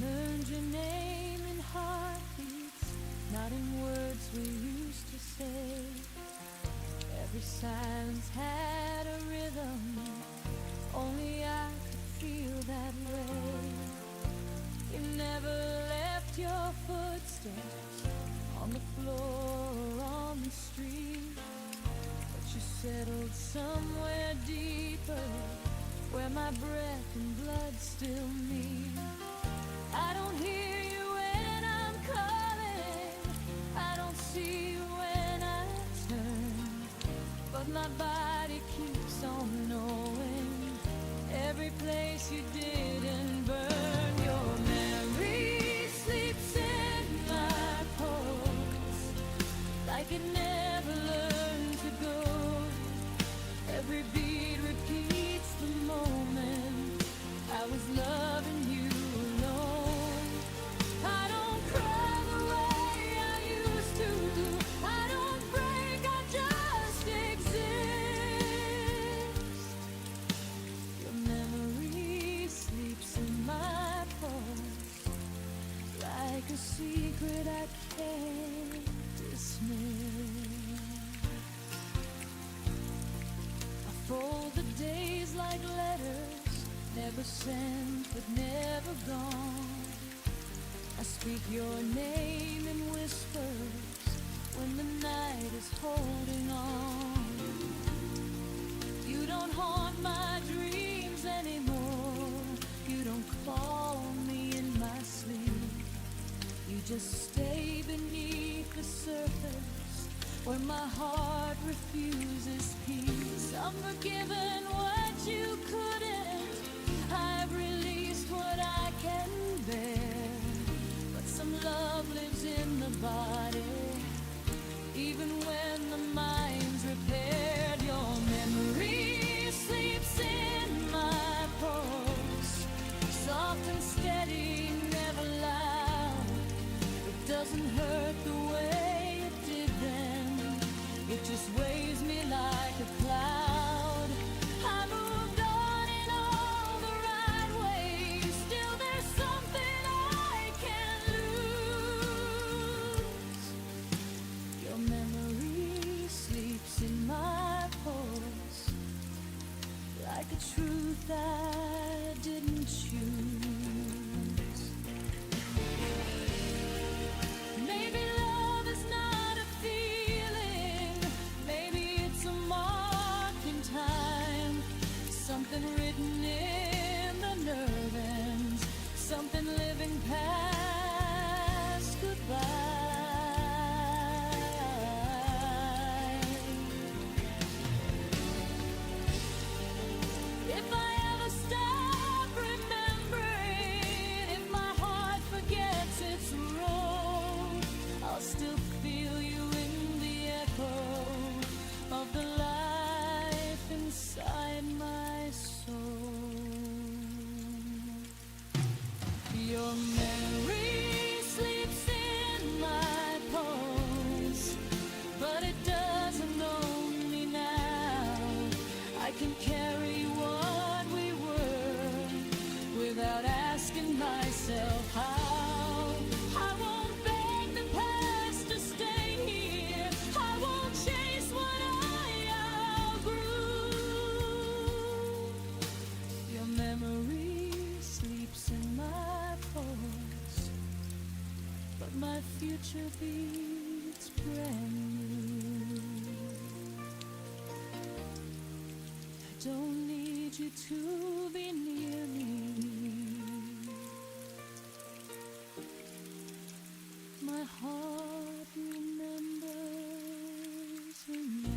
[SPEAKER 2] Learned your name in heartbeats, not in words we used to say. Every silence had a rhythm, only I could feel that way. You never left your footsteps on the floor or on the street, but you settled somewhere deeper, where my breath and blood still meet. I don't hear you when I'm calling, I don't see you when I turn, but my body keeps on knowing every place you didn't burn. Your memory sleeps in my pulse, like it never learned to go. Every beat repeats the moment I was loving you alone. I don't cry the way I used to do. I don't break, I just exist. Your memory sleeps in my pulse, like a secret I can't dismiss. I fold the days like letters, never sent but never gone. I speak your name in whispers when the night is holding on. You don't haunt my dreams anymore. You don't call me in my sleep. You just stay beneath the surface where my heart refuses peace. I'm forgiven what you couldn't, I've released what I can bear. But some love lives in the body, even when the mind's repaired. Your memory sleeps in my pulse, soft and steady, never loud. It future beats brand new. I don't need you to be near me. My heart remembers you now.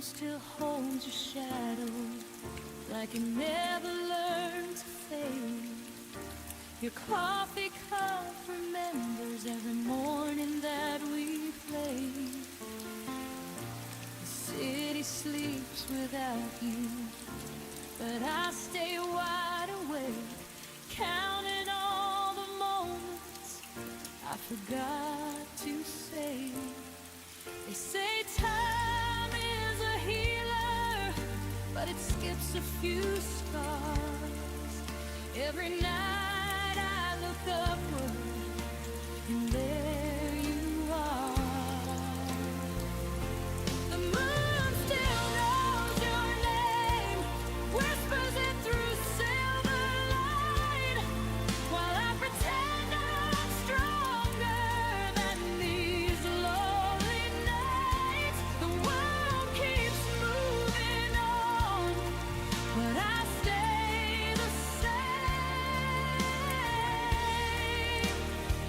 [SPEAKER 2] Still holds your shadow like it never learned to fade. Your coffee cup remembers every morning that we played. The city sleeps without you, but I stay wide awake, counting all the moments I forgot to save. They say time is a healer, but it skips a few scars. Every night I look upward, and there you are. The moon still knows your name, whispers it through silver light, while I pretend I'm stronger than these lonely nights. The world keeps moving on, but I stay the same.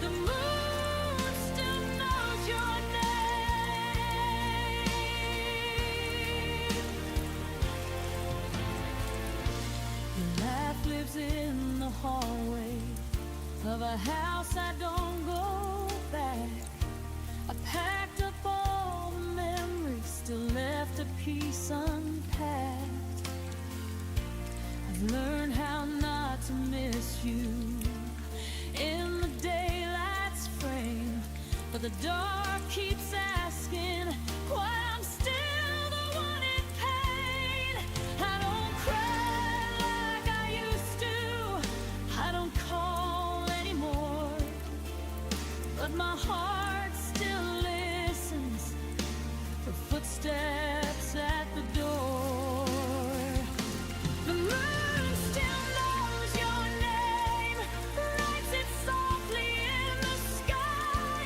[SPEAKER 2] The moon still knows your name. Your laugh lives in the hallway of a house I don't go back. I packed up all the memories, still left a piece unpacked. I've learned how not to miss you in the daylight's frame, but the dark keeps asking why I'm still the one in pain. I don't cry like I used to, I don't call anymore, but my heart still listens for footsteps at the door. The moon still knows your name, writes it softly in the sky.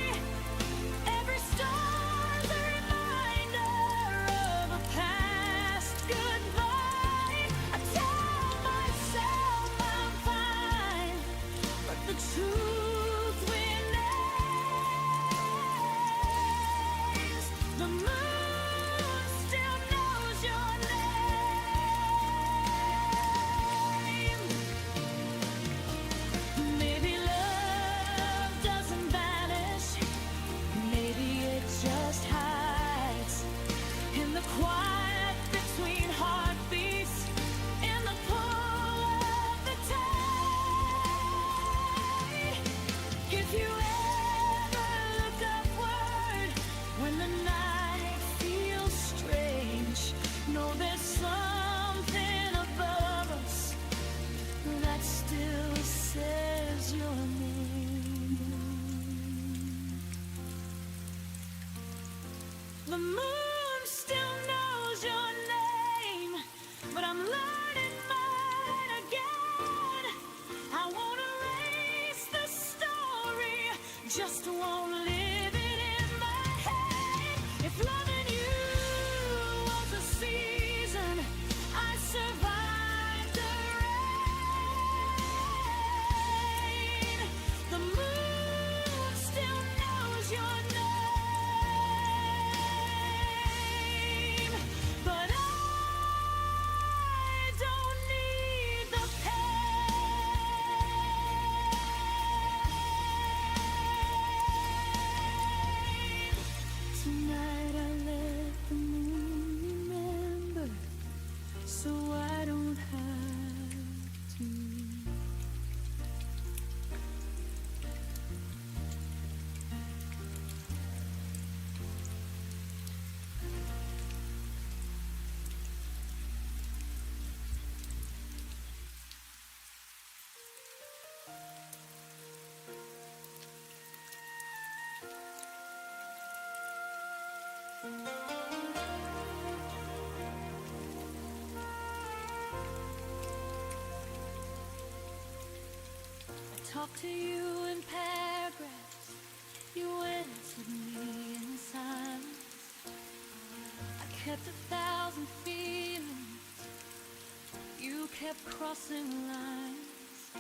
[SPEAKER 2] Every star's a reminder of a past goodbye. I tell myself I'm fine, but the truth remains. The moon still knows your name. Maybe love doesn't vanish, maybe it just hides in the quiet between heartbeats, in the pull of the tide. If you ever look upward when the night feels strange, know there's something above us that still says your name. The moon still knows your name, but I'm learning mine again. I won't erase the story, just won't live it in my head. If loving you was a season, I survived the rain. The moon still knows your name, but I don't need the pain. talk to you in paragraphs. You answered me in silence. I kept 1,000 feelings. You kept crossing lines. I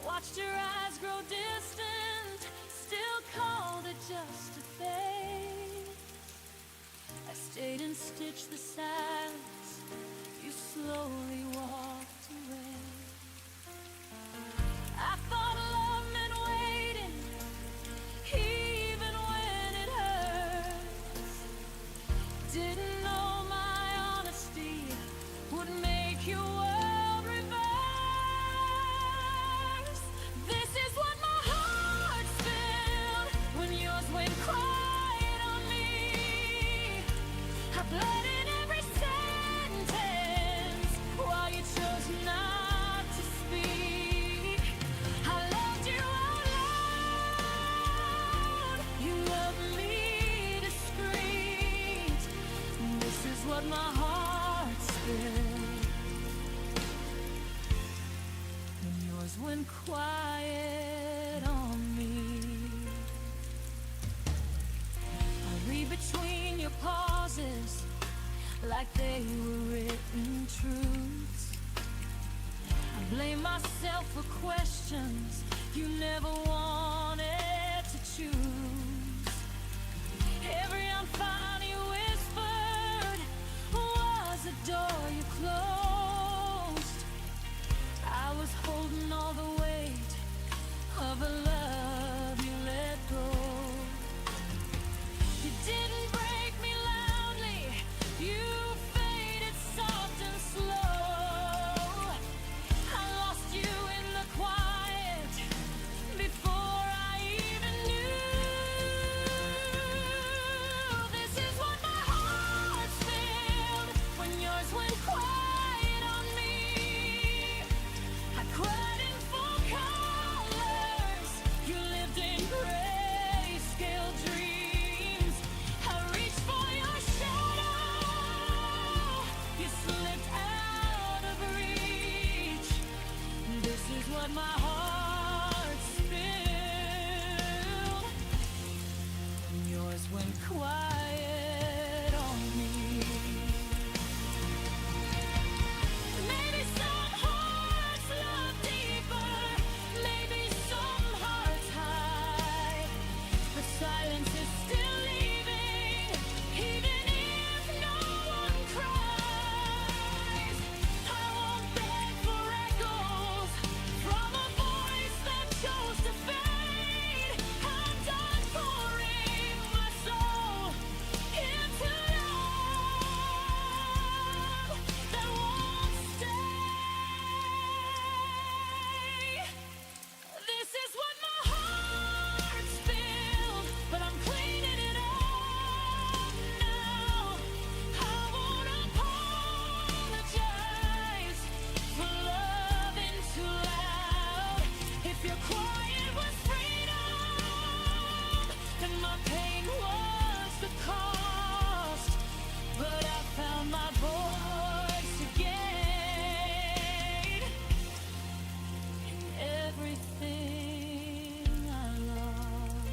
[SPEAKER 2] watched your eyes grow distant, still called it just a phase. I stayed and stitched the silence. You slowly walked away. I thought love meant waiting, even when it hurts. Didn't know my honesty would make your world reverse. This is what my heart felt when yours went quiet on me. I bled in every sentence while you chose not to speak. I loved you out loud. You loved me discreet. This is what my heart spilled when yours went quiet on me. I read between your pauses like they were written truths. I blame myself for questions you never wanted to choose. Every I'm fine you whispered was a door you closed. I was holding all the weight of a love you let go. You didn't break me loudly, you faded soft and slow. I lost you in the quiet before I even knew. This is what my heart felt when yours went quiet on me. I cried in full colors, you lived in grayscale dreams. I reached for your shadow, you slipped out of reach. This is what my heart spilled when yours went quiet on me. Maybe some hearts love deeper, maybe some hearts hide, but silence is still leaving, even if no one cries. I won't beg for echoes from a voice that chose to fade. I'm done pouring my soul into love that won't stay. This is what my heart spilled, but I'm cleaning it up now. I won't apologize for loving too loud. If your quiet was freedom, then my pain was the cost. But I found my voice again in everything I lost.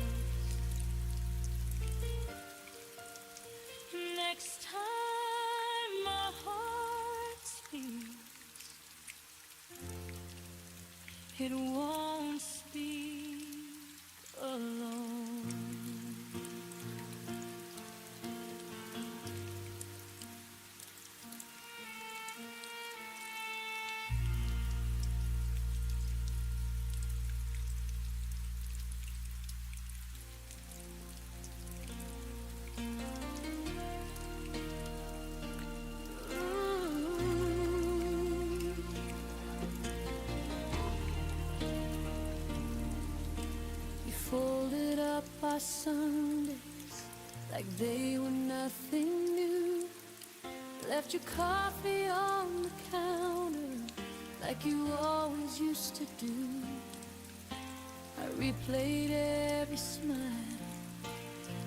[SPEAKER 2] Next time my heart speaks, it won't speak alone. You folded up our Sundays like they were nothing new. Left your coffee on the counter like you always used to do. I replayed every smile,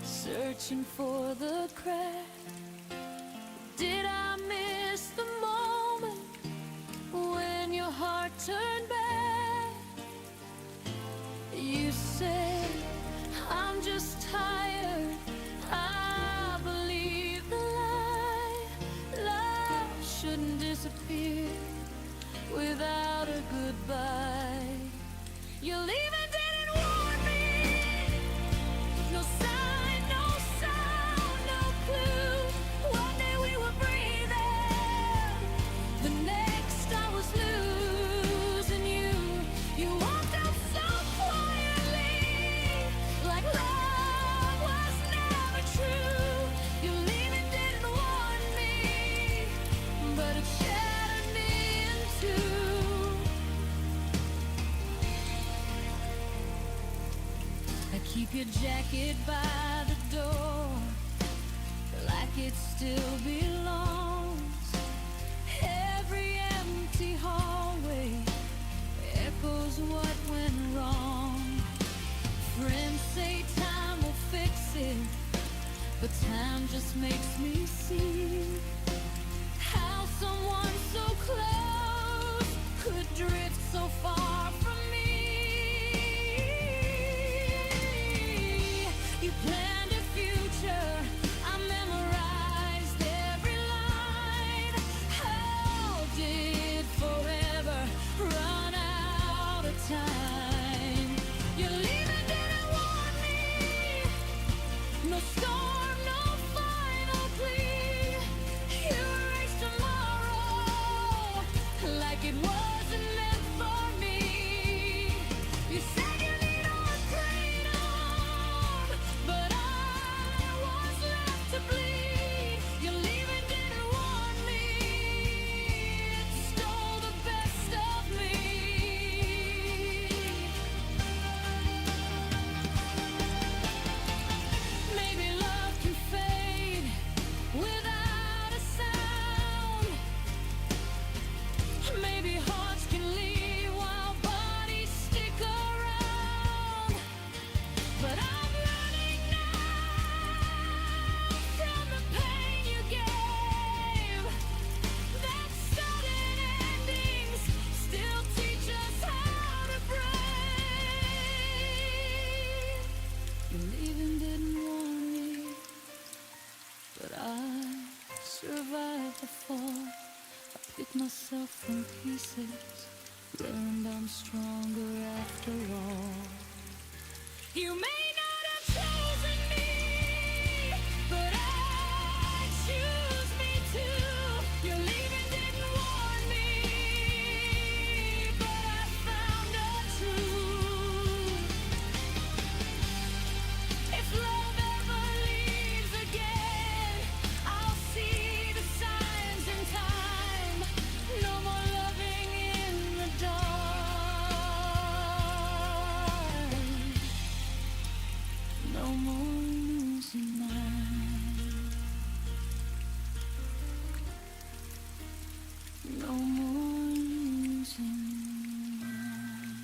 [SPEAKER 2] searching for the crack. Did I miss the moment when your heart turned back? I keep your jacket by the door, like it still belongs. Every empty hallway echoes what went wrong. Friends say time will fix it, but time just makes me see how someone so close could drift so far from me. You planned a future, I memorized every line. How did forever run out of time? Your leaving didn't warn me. No storm, no final plea. You erased tomorrow like it wasn't meant for me. You said you need on freedom, but I was left to bleed. Your leaving didn't warn me. It stole the best of me. Maybe love can fade without a sound. Maybe hearts can leave while bodies stick around. But I'm running now from the pain you gave. That sudden endings still teach us how to break. Your leaving didn't warn me, but I survived the fall. I picked myself from pieces, learned I'm stronger after all. You may not have chosen me, but I choose me too. Your leaving didn't warn me, but I found a truth. If love ever leaves again, I'll see the signs in time. No more loving in the dark. No more losing mine. No more losing mine.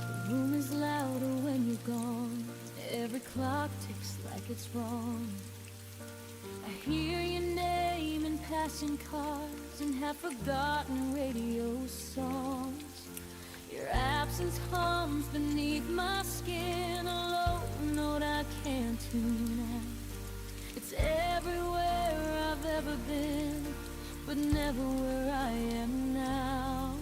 [SPEAKER 2] The room is louder when you're gone. Every clock ticks like it's wrong. I hear your name in passing cars and have forgotten radio songs. Your absence hums beneath my skin, a low note I can't tune out. It's everywhere I've ever been, but never where I am now.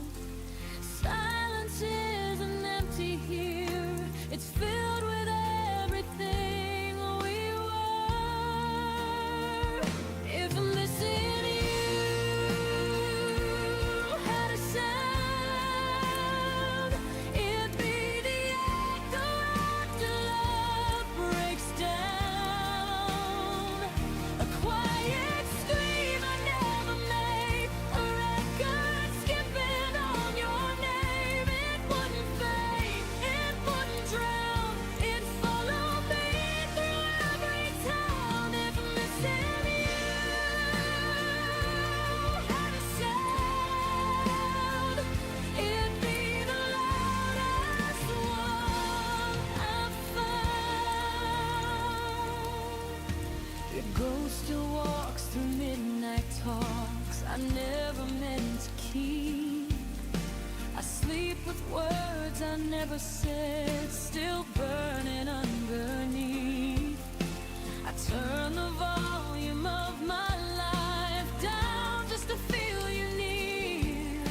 [SPEAKER 2] Silence isn't empty here, it's filled with everything we were. If missing you had a sound, it'd be the echo after love breaks down. A quiet scream I never made, a record skipping on your name. It wouldn't fade, it wouldn't drown, it'd follow me through every town. If missing you had a sound, it'd be the loudest one I've found. Your ghost still walks through midnight talks I never meant to keep. I sleep with words I never said, still burning underneath. I turn the volume of my life down just to feel you near.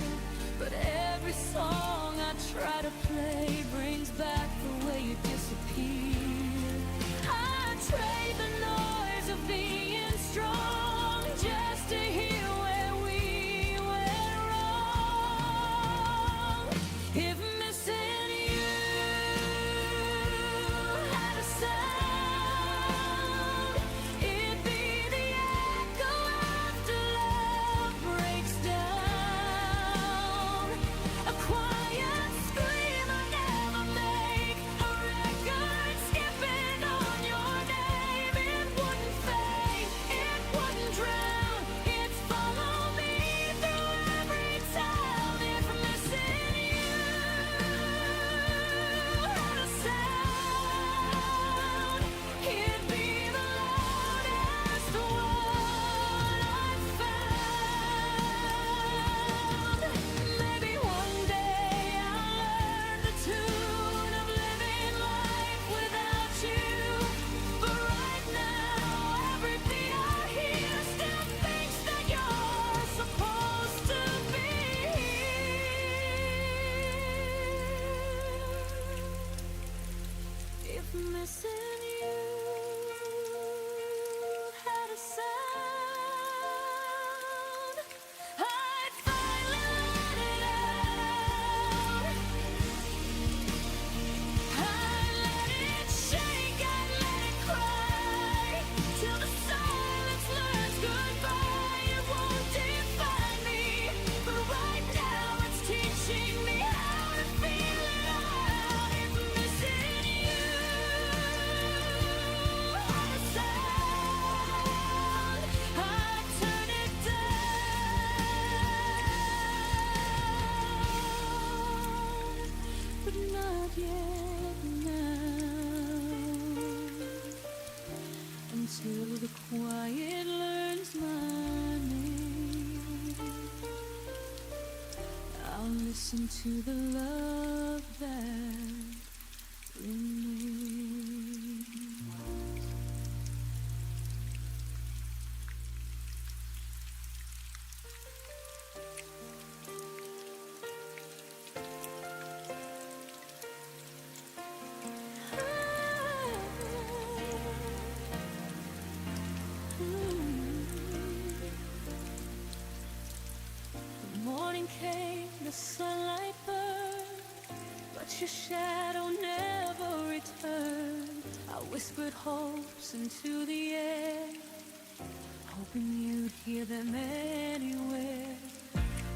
[SPEAKER 2] But every song I try to play brings back the way you disappear. I trade the noise of being strong just to hear where we went wrong. If missing you missing you. Had a sound, I'd finally let it out. I'd let it shake, I'd let it cry, till the silence learns goodbye. It won't define me, but right now it's teaching me how to feel it out. It's missing you. Had a sound, I'd turn it down, but not yet now. Until the quiet learns my name, I'll listen to the love that remains. The morning came, the sunlight burned, but your shadow never returned. I whispered hopes into the air, hoping you'd hear them anywhere.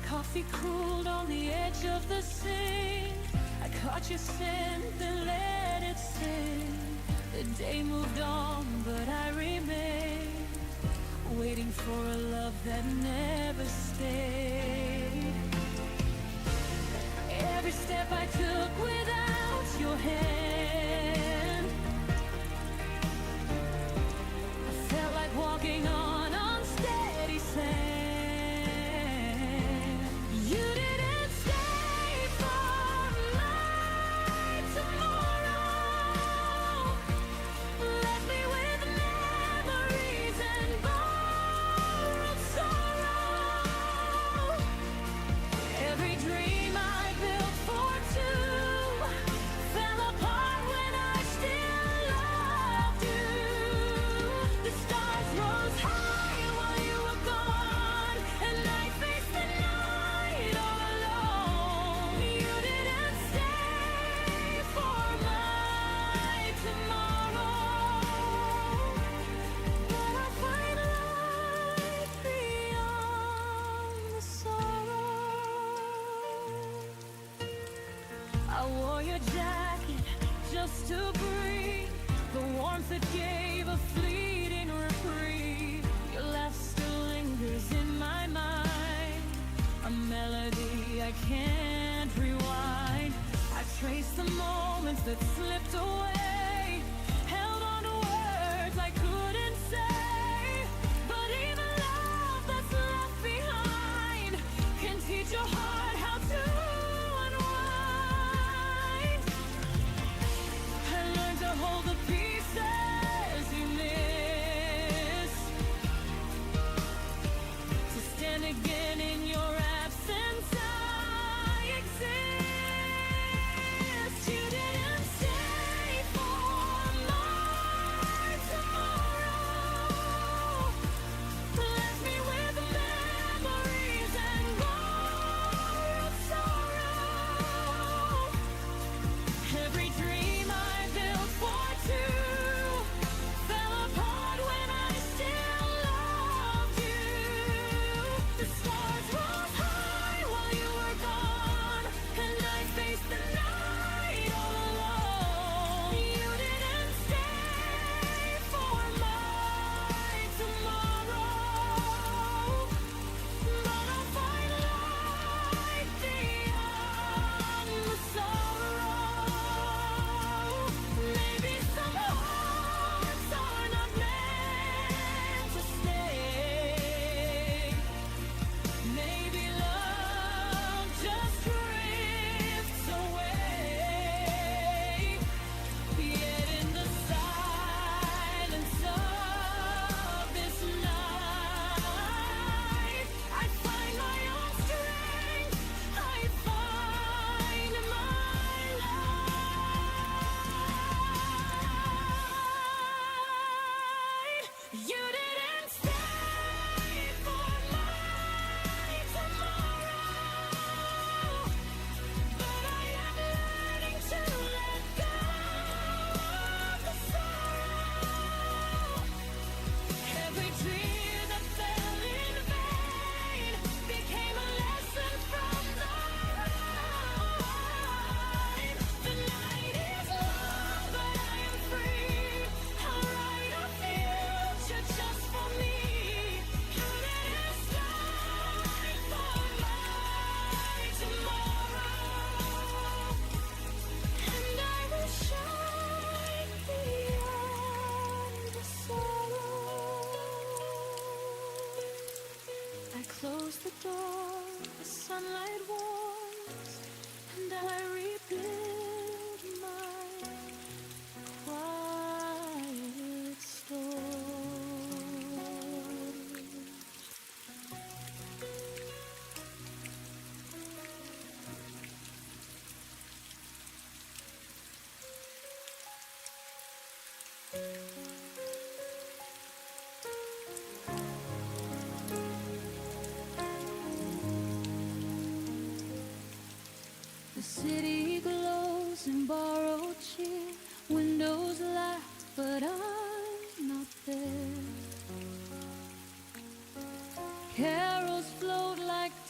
[SPEAKER 2] Coffee cooled on the edge of the sink, I caught your scent, then let it sink. The day moved on, but I remained, waiting for a love that never stayed. Every step I took without your hand, I felt like walking on unsteady sand. You didn't stay for my tomorrow, left me with memories and borrowed sorrow. Every dream I built for two fell apart when I still loved you. The stars rose high while you were gone, and I faced the night all alone. You didn't stay for my tomorrow, but I find light beyond the sorrow. I wore your jacket just to breathe, the warmth that gave a fleeting reprieve. Your laugh still lingers in my mind, a melody I can't rewind. I trace the moments that slipped away, held on to words I couldn't say. But even love that's left behind can teach your heart how to unwind. I learned to hold the pieces you miss, to stand again in your absence. I exist. You didn't stay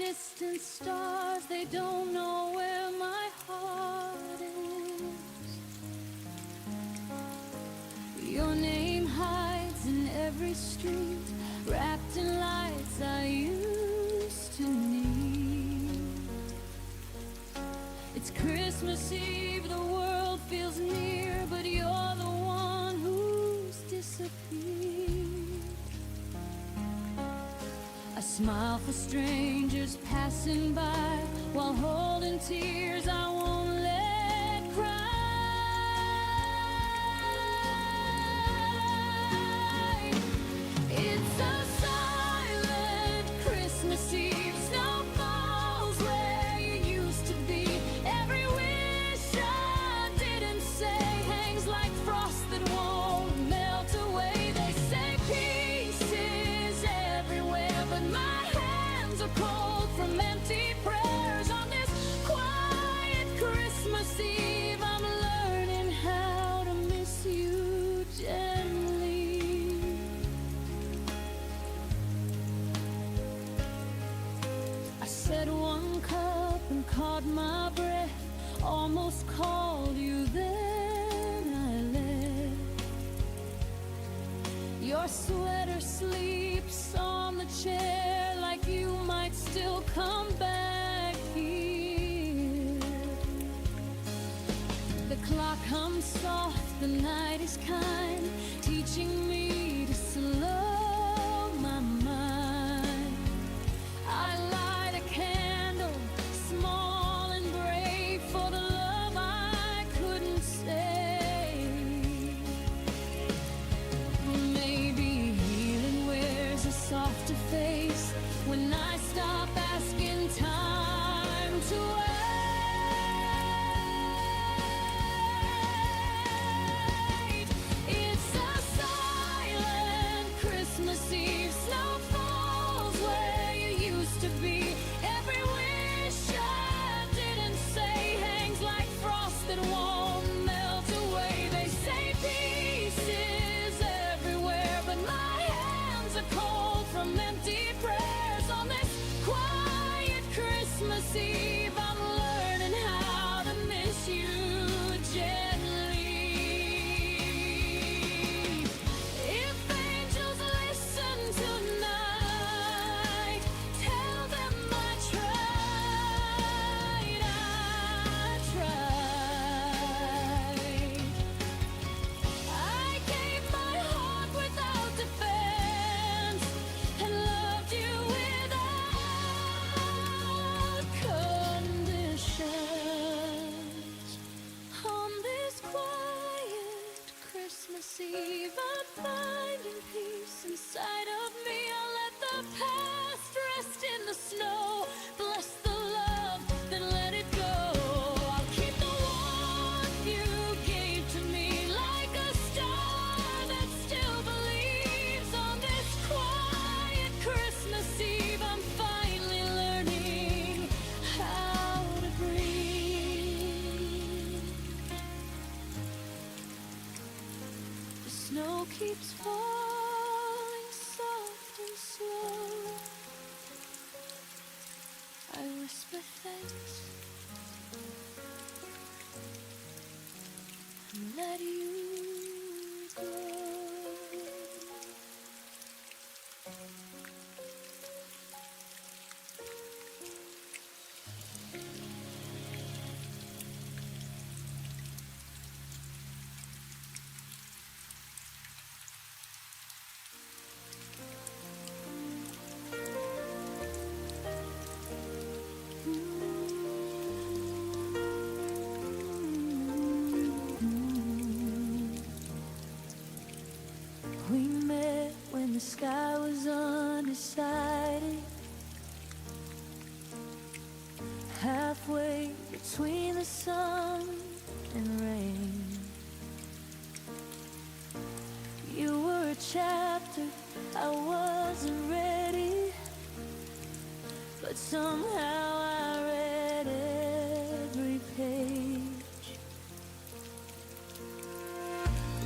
[SPEAKER 2] distant stars, they don't know where my heart is. Your name hides in every street, wrapped in lights I used to need. It's Christmas Eve, the world feels near, but you're the one who's disappeared. I smile for strangers passing by, while holding tears I won't let cry. It's a silent Christmas Eve, snow falls where you used to be. Every wish I didn't say hangs like frost that won't melt away. They say peace is everywhere, but my hands are cold from empty prayers. On this quiet Christmas Eve, I'm learning how to miss you gently. I said one cup and caught my breath, almost called you, then I left. Your sweater sleeps on the chair, like you might still come back here. The clock hums soft, the night is kind, teaching me to slow my mind. I light a candle, small and brave, for the love I couldn't say. Maybe healing wears a softer face when I stop asking time to wait. It's a silent Christmas Eve, snow falls where you used to be. Every wish I didn't say hangs like frost that won't melt away. They say peace is everywhere, but my hands are cold from empty prayers. On this quiet Christmas Eve, I'm learning how to miss you gently. If angels listen tonight, tell them I tried. I gave my heart without defense and loved you without conditions. On this quiet Christmas Eve, I'm finding peace inside of me. I'll let the past rest in the snow. Bless the love, then let it go. I'll keep the warmth you gave to me, like a star that still believes. On this quiet Christmas Eve, I'm finally learning how to breathe. The snow keeps falling soft and slow. I whisper thanks and let you go. We met when the sky was undecided, halfway between the sun and rain. You were a chapter I wasn't ready, but somehow I read every page.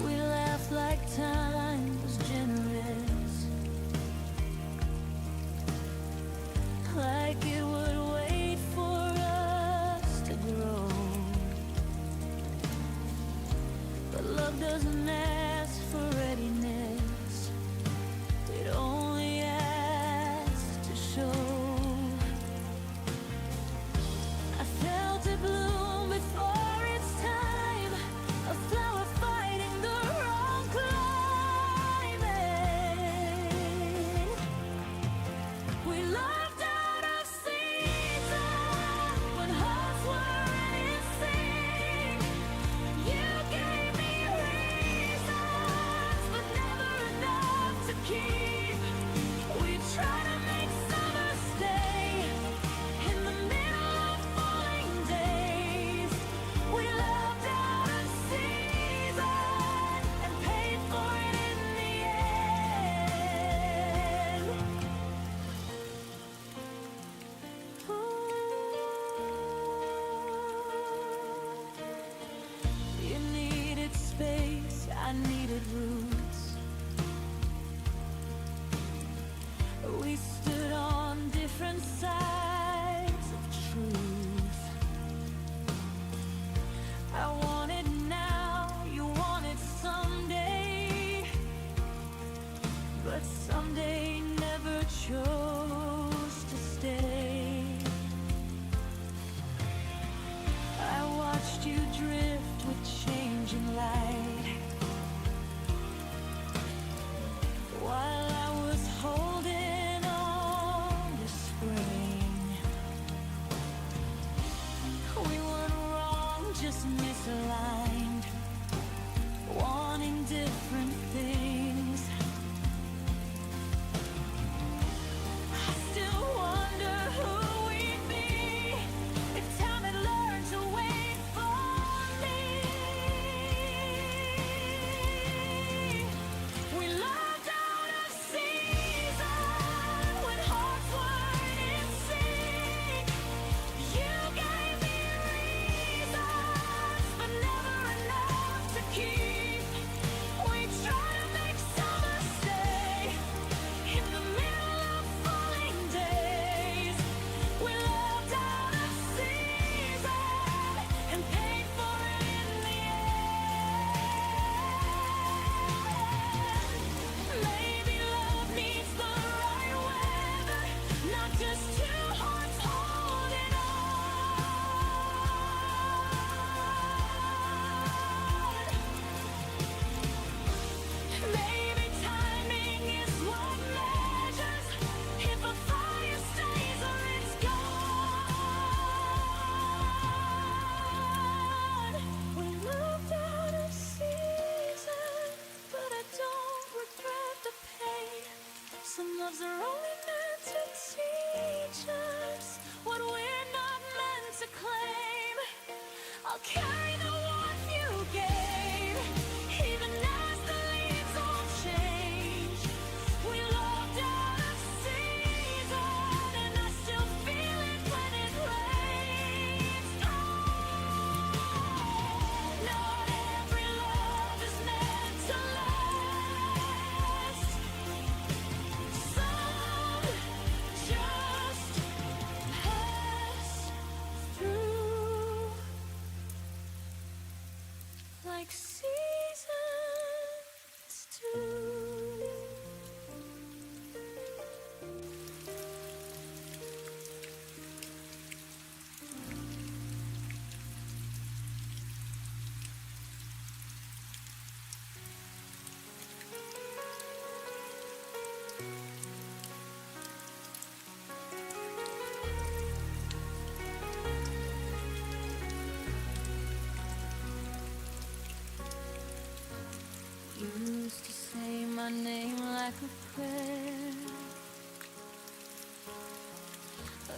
[SPEAKER 2] We laughed like time was generous, like it was Love doesn't ask for readiness, it only asks to show. I felt it bloom before its time, a flower fighting the wrong climate. We loved out of season when hearts were in sync. You gave me reasons, but never enough to keep. We try to make summer stay in the middle of falling days. We loved out of season and paid for it in the end. You needed space, I needed roots. We stood on different sides of truth. I wanted now, you wanted someday, but someday never chose to stay. I watched you drift with changing light, while I was holding on to spring. We weren't wrong, just misaligned, wanting different things. I still wonder who we'd be if time had learned to wait for me. We loved out of season when hearts weren't in sync. You gave me reasons, but never enough to keep. We try to make summer stay in the middle of falling days. We loved out of season and paid for it in the end. Maybe love needs the right weather, not just two hearts holding on. Maybe timing is what measures if a fire stays or it's gone. We moved out of season, but I don't regret the pain. Some loves are only meant to teach us what we're not meant to claim. I'll carry the warmth you gave, even as the leaves all change. We loved out of season, and I still feel it when it rains. Not every love is meant to last. Some just pass through, like seasons do. Used to say my name like a prayer,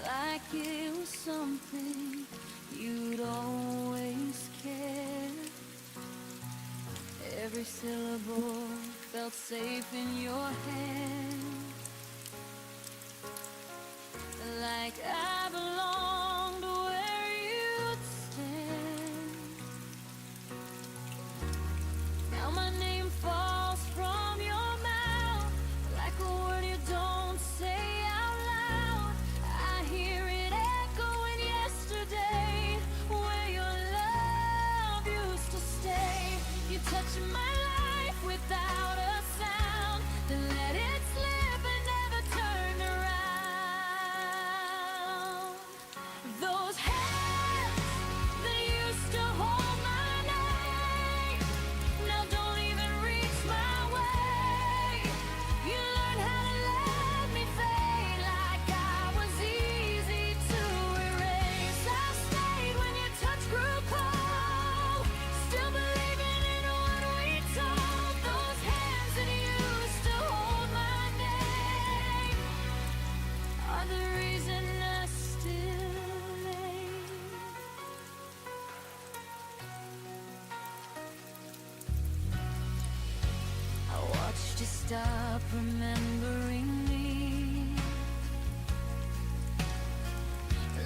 [SPEAKER 2] like it was something you'd always care. Every syllable felt safe in your hand, like I belonged where you'd stand. Now my name falls from your mouth like a word you don't say out loud. I hear it echoing yesterday, where your love used to stay. You touch my life without a sound, then let it slip and never turn around. Those hands that used to hold my name now don't even reach my way. You learned how to let me fade like I was easy to erase. I stayed when your touch grew cold, still believing in what we told. Those hands that used to hold my name are the reason I still ache. I watched you stop remembering me,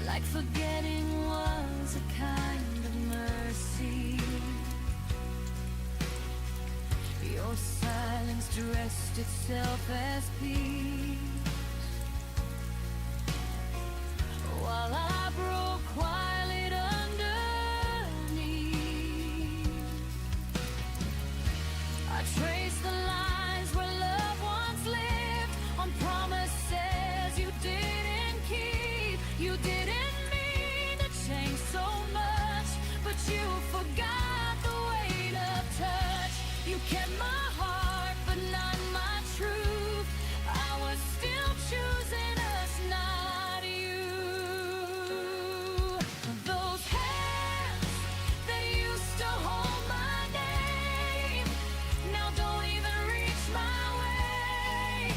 [SPEAKER 2] like forgetting was a kind of mercy. Your silence dressed itself as peace, while I broke quiet underneath. I traced the lines where love once lived, on promises you didn't keep. You didn't mean to change so much, but you forgot the weight of touch. You kept my heart, but not my truth. I was still choosing us, not you. Those hands that used to hold my name now don't even reach my way.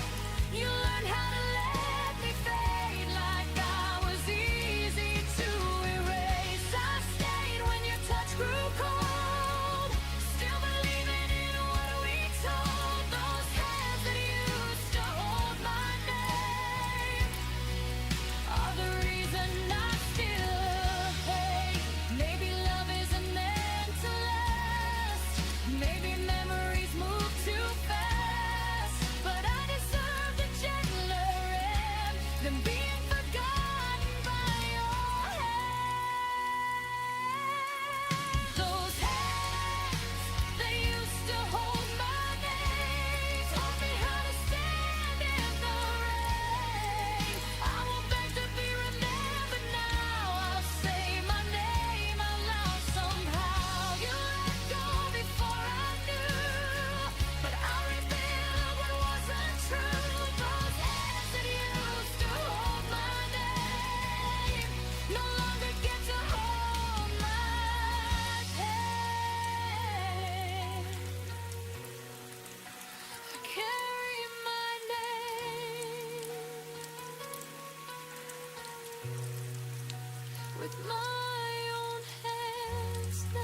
[SPEAKER 2] You learned how to let me fade like I was easy to erase. I stayed when your touch grew cold, still believing in what we told. Those hands that used to hold my name are the reason I still hate. Maybe love isn't meant to last, maybe memories move too fast, but I deserve a gentler end than being forgotten by your hand. Those hands that used to hold my name taught me how to stand in the rain. I won't beg to be remembered now, I'll say my name out loud somehow. You let go before I knew, but I'll rebuild what wasn't true. Those hands that used to hold my name no longer get to hold my pain. Carry my name with my own hands now.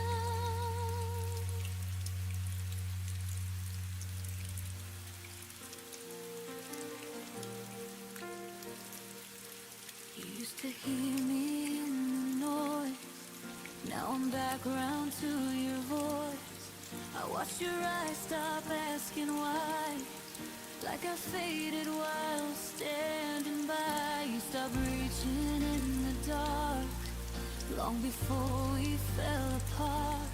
[SPEAKER 2] You used to hear me in the noise, now I'm back round to your voice. I watched your eyes stop asking why, like I faded while standing by. You stopped reaching in the dark, long before we fell apart.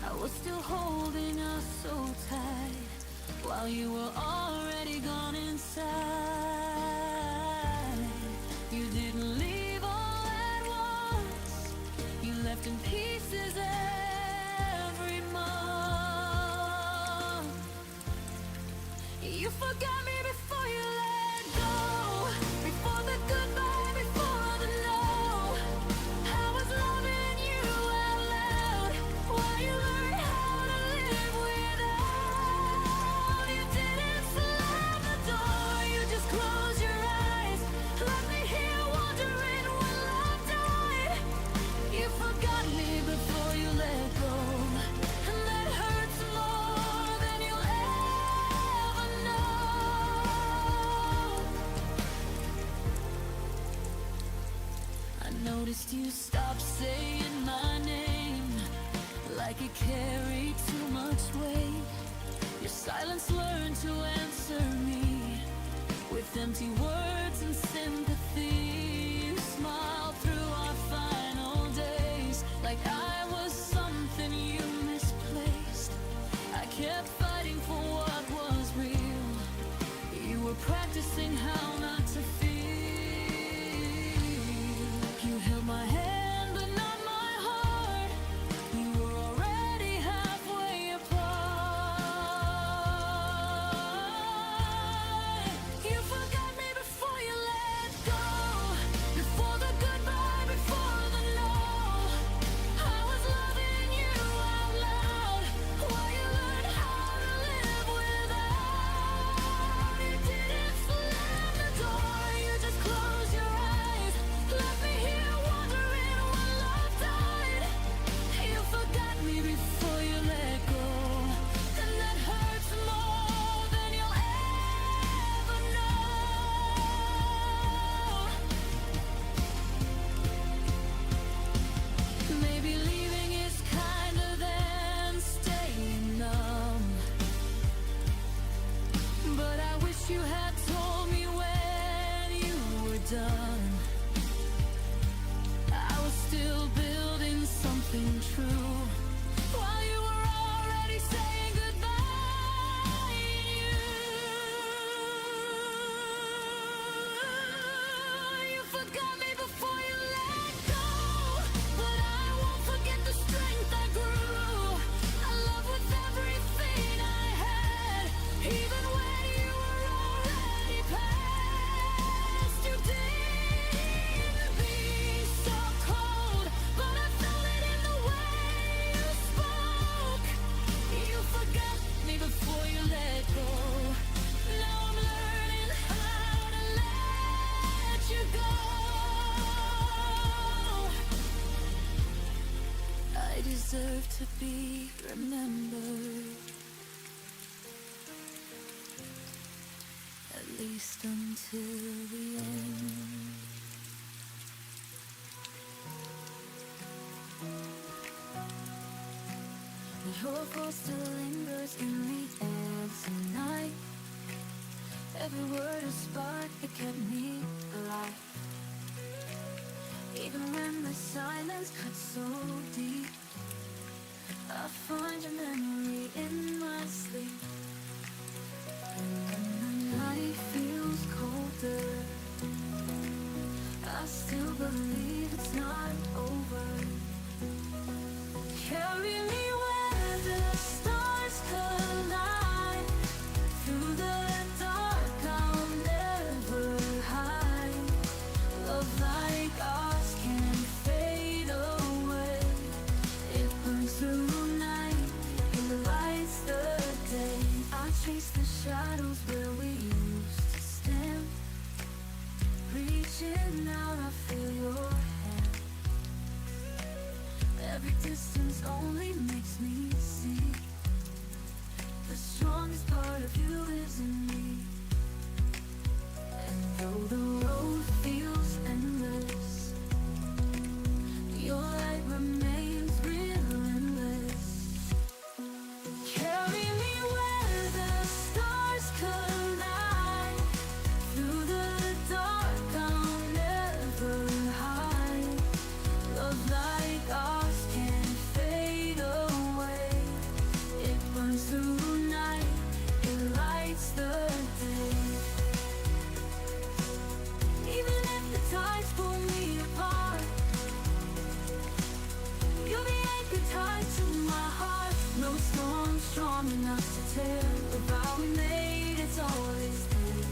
[SPEAKER 2] I was still holding us so tight, while you were already gone inside. You didn't leave all at once, you left in pieces every month. You forgot me before you let go, before the goodbye, before the no. I was loving you out loud, while you learned how to live without. You didn't slam the door, you just closed your eyes, left me here wondering when love died. You forgot me before you let go, and that hurts more than you'll ever know. I noticed you stopped saying my name, like it carried too much weight. Your silence learned to answer me with empty words and sympathy. You smiled through our final days, like I was something you misplaced. remember, at least until the end. Your voice still lingers in the air tonight. Every word a spark that kept me alive. Even when the silence cuts so deep, I find your memory in my sleep. And when the night feels colder, I still believe it's not over. Carry me where the stars collide. Through the dark I'll never hide. Love like ours can't fade away. It burns through night, it lights the day. I chase the shadows where we used to stand. Reaching out, I feel your hand. Every distance only makes me see the strongest part of you is in me. And though the road feels endless, your light remains relentless. Carry me where the stars collide. Through the dark I'll never hide. Love like ours can't fade away. It burns through night, it lights the day. Even if the tides pull me apart, you're the anchor tied to my heart. No storm strong enough to tear the vow we made, it's always there.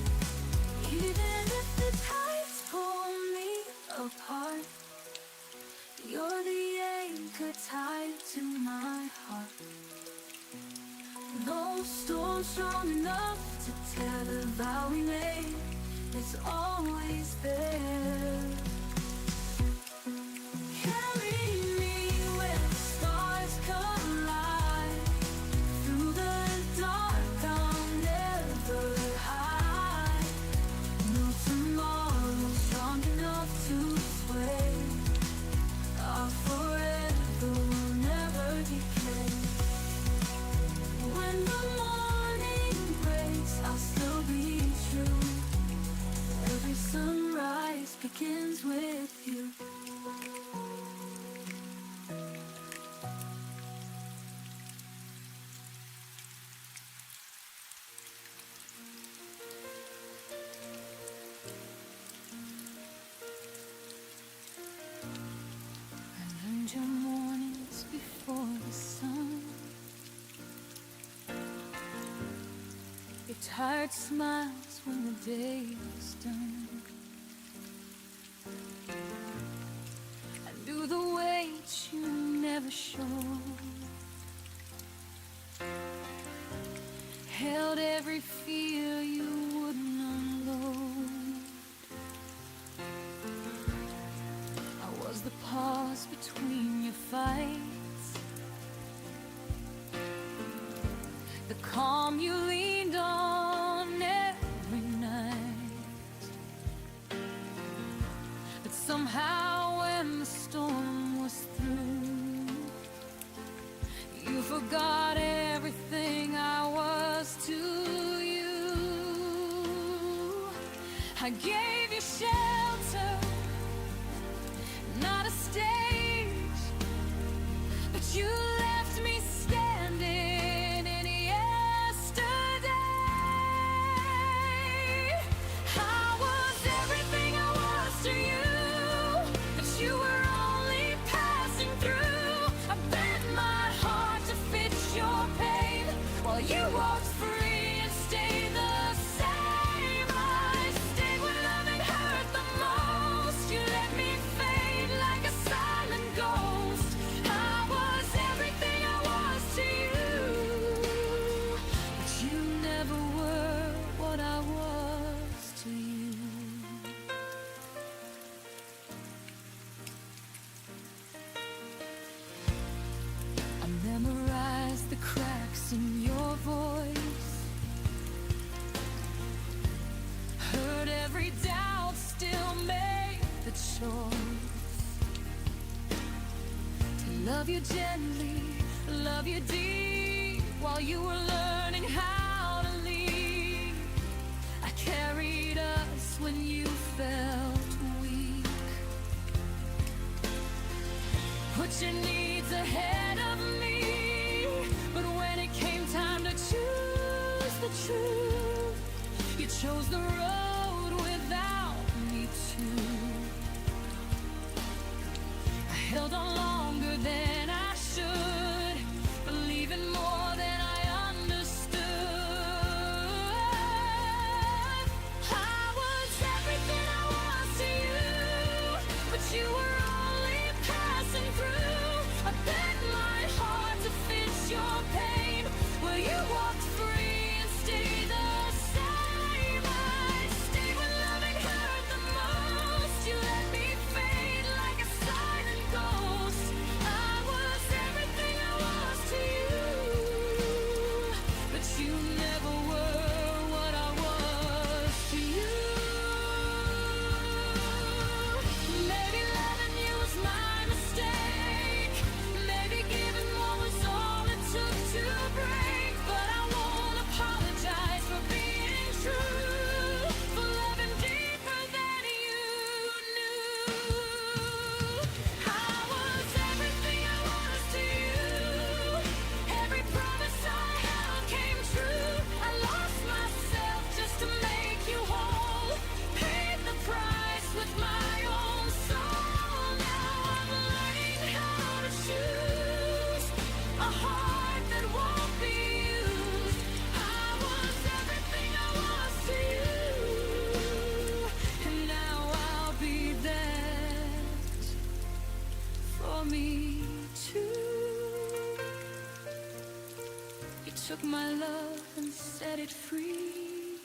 [SPEAKER 2] Even if the tides pull me apart, you're the anchor tied to my heart. No storm strong enough to tear the vow we made, it's always there. Carry me where the stars collide. Through the dark I'll never hide. No tomorrow strong enough to sway. Our forever will never decay. When the morning breaks, I'll still be true. Every sunrise begins with you. I learned your mornings before the sun. Your tired smiles when the day is done. I knew the weight you never showed. Held every fear you wouldn't unload. I was the pause between your fights, the calm you leaned on every night. But somehow when the storm was through, you forgot everything I was to you. I gave you shelter, not a stage, but you left me standing in yesterday. I was everything I was to you, but you were only passing through. I bent my heart to fit your pain, while you walked free and stayed the same. I stayed when loving hurt the most. You let me fade like a silent ghost. I was everything I was to you, but you never were what I was to you. I memorized love you gently, love you deep, while you were learning how to lead. I carried us when you felt weak. Put your needs ahead of me, but when it came time to choose the truth, you chose the road without me too. I held on longer than I should, believing more than I understood. I was everything I was to you, but you were only passing through. I bent my heart to fit your pain. Well, you walked free and stayed the same. I stayed when loving hurt the most. You let me fade like a silent ghost. I was everything I was to you, but you never were what I was to you. Maybe loving you was my mistake. Maybe giving more was all it took to break. But I won't apologize for being true, for loving deeper than you knew. I was everything I was to you. Every promise I held came true. I lost myself just to make you whole. Paid the price with my own soul. Now I'm learning how to choose a heart that won't be used. I was everything I was to you, and now I'll be that for me too. You took my love and set it free,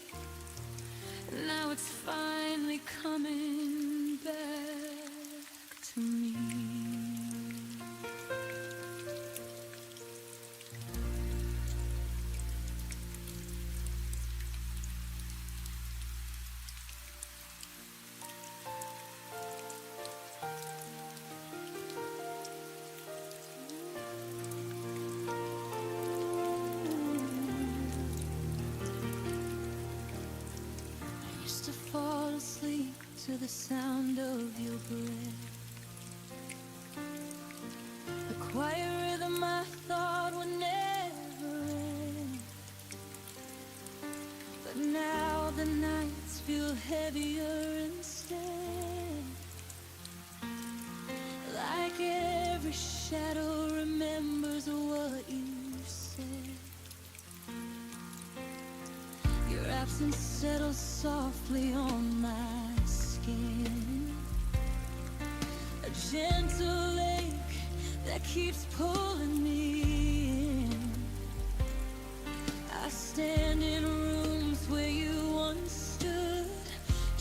[SPEAKER 2] and now it's finally coming back to me. I used to fall asleep to the sound of your breath, the quiet rhythm I thought would never end. But now the nights feel heavier instead, like every shadow remembers what you said. Your absence settles softly on my skin, a gentle ache that keeps pulling me in. I stand in rooms where you once stood,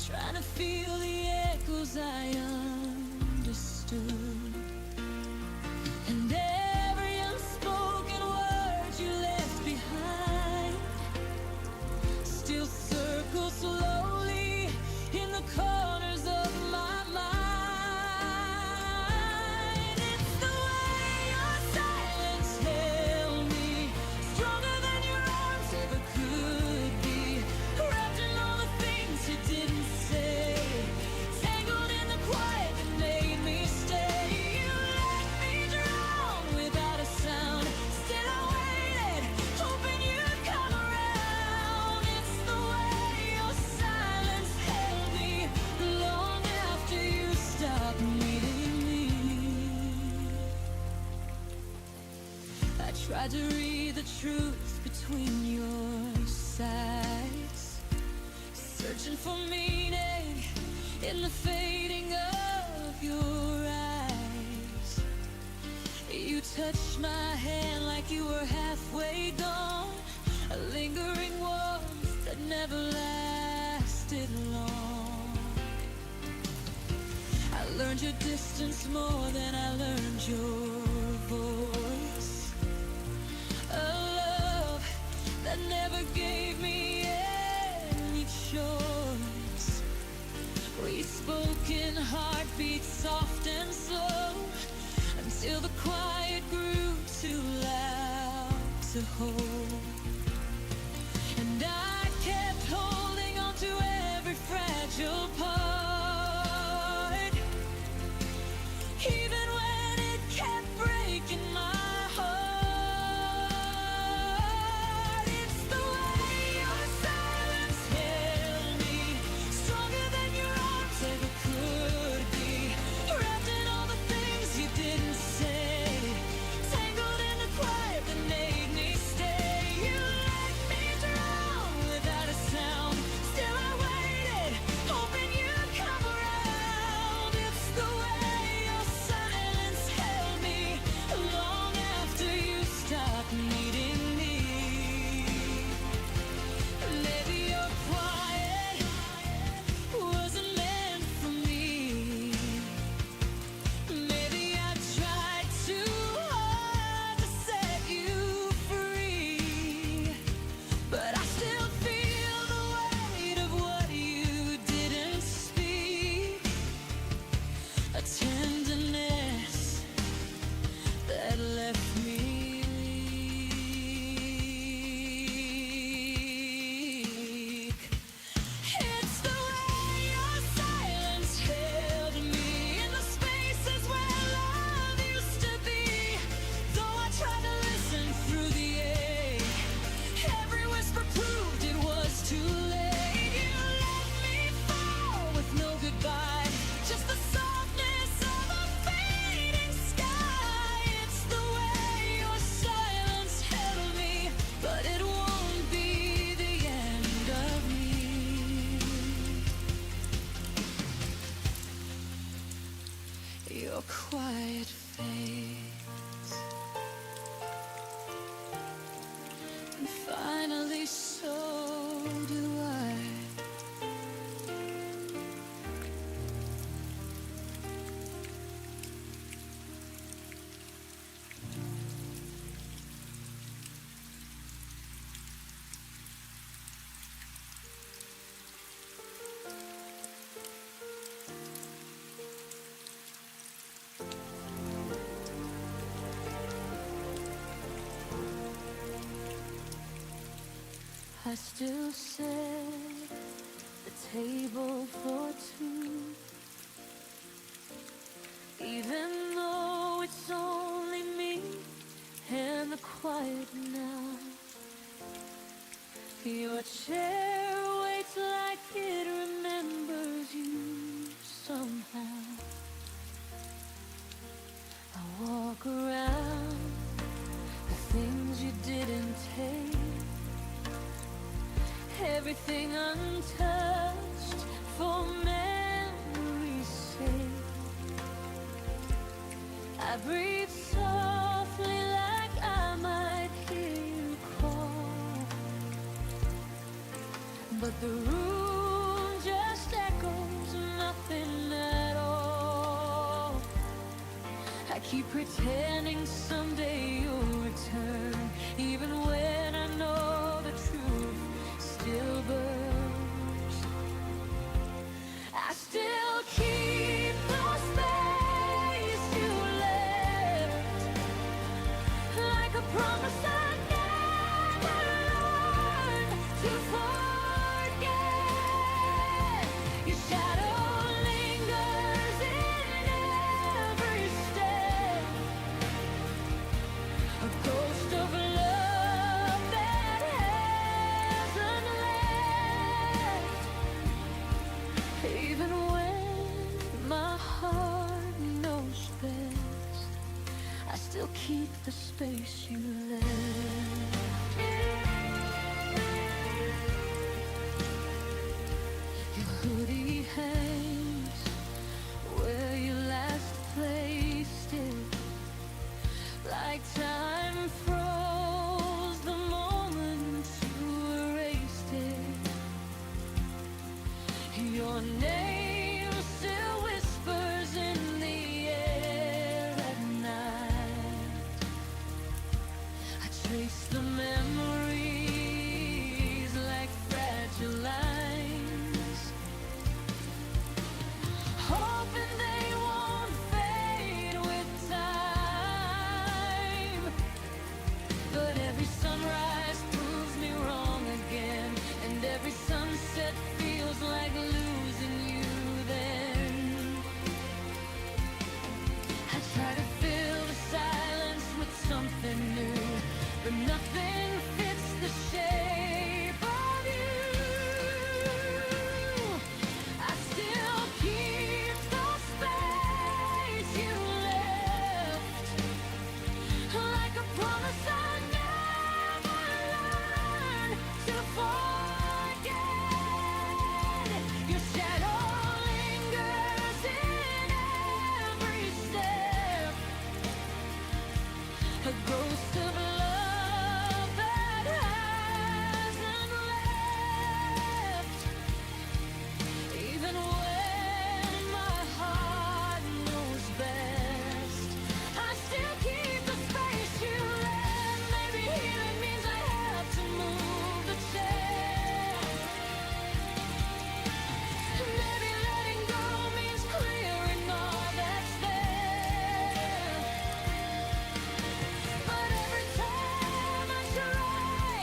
[SPEAKER 2] trying to feel the echoes I understood. And every unspoken word you left behind still circles slowly in the corners of my mind. It's the way your silence held me, stronger than your arms ever could be, wrapped in all the things you didn't say, tangled in the quiet that made me stay. You let me drown without a sound, still I waited, hoping you'd come around. It's the way your silence held me long after you stopped needing me. I tried to read the truth between your sides, searching for meaning in the fading of your eyes. You touched my hand like you were halfway gone, a lingering warmth that never lasted long. I learned your distance more than I learned your voice, a love that never gave me any choice. We spoke in heartbeats soft and slow, until the quiet to hold. And I kept holding on to every fragile part, even when it kept breaking my heart. It's the way your silence held me, stronger than your arms ever could be, wrapped in all the things you didn't say, tangled in the quiet that made me stay. You let me drown without a sound, still I waited, hoping you'd come around. It's the way your silence held me long after you stopped needing me. Maybe your quiet wasn't meant for me. Maybe I tried too hard to set you free, but I still feel the weight of what you didn't speak, a tenderness that left me weak. It's the way your silence held me in the spaces where love used to be. Though I tried to listen through the ache, every whisper proved it was too late. You let me fall with no goodbye, just the softness of a fading sky. It's the way your silence held me, but it won't be the end of me. Your quiet fades, and finally so do I. I still set the table for two, even though it's only me and the quiet now. Your chair waits like it remembers you somehow. I walk around the things you didn't take, everything untouched for memory's sake. I breathe softly like I might hear you call, but the room just echoes nothing at all. I keep pretending someday you'll return, even when I know the truth still burns. I still keep the space you left, like a promise I never learned to forget. Your shadow lingers in every step, a ghost of love that hasn't left. Even when my heart knows best, I still keep the space you left. Your hoodie hangs where you last placed it, like time froze the moment you erased it. Your name still whispers in the air at night. I trace the memories like fragile lines, hoping they won't fade with time. But every sun Nothing fits the shape of you. I still keep the space you left, like a promise I never learned to forget. Your shadow lingers in every step, a ghost of love that hasn't left. Even when my heart knows best, I still keep the space you left. Maybe healing means I have to move the chair. Maybe letting go means clearing all that's there. But every time I try,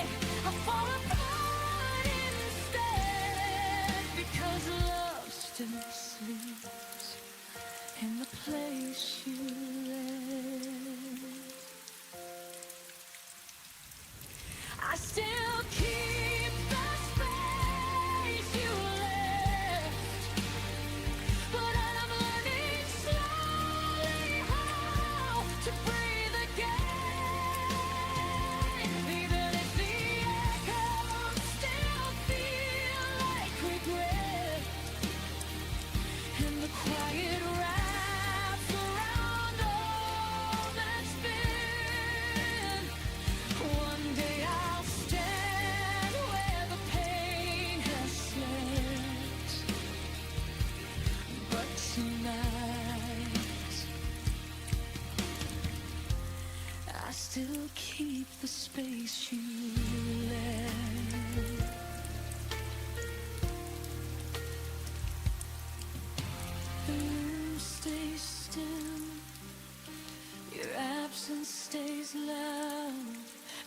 [SPEAKER 2] I fall apart instead, because love still sleeps in the place you left. I still keep the space you left, but I'm learning slowly how to breathe again. Even if the echoes still feel like regret, and the quiet wraps around all that's been. One day I'll stand where the pain has slept, but tonight I still keep the space you left. The room stays still, your absence stays loud,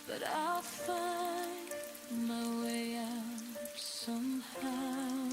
[SPEAKER 2] but I'll find my way out somehow.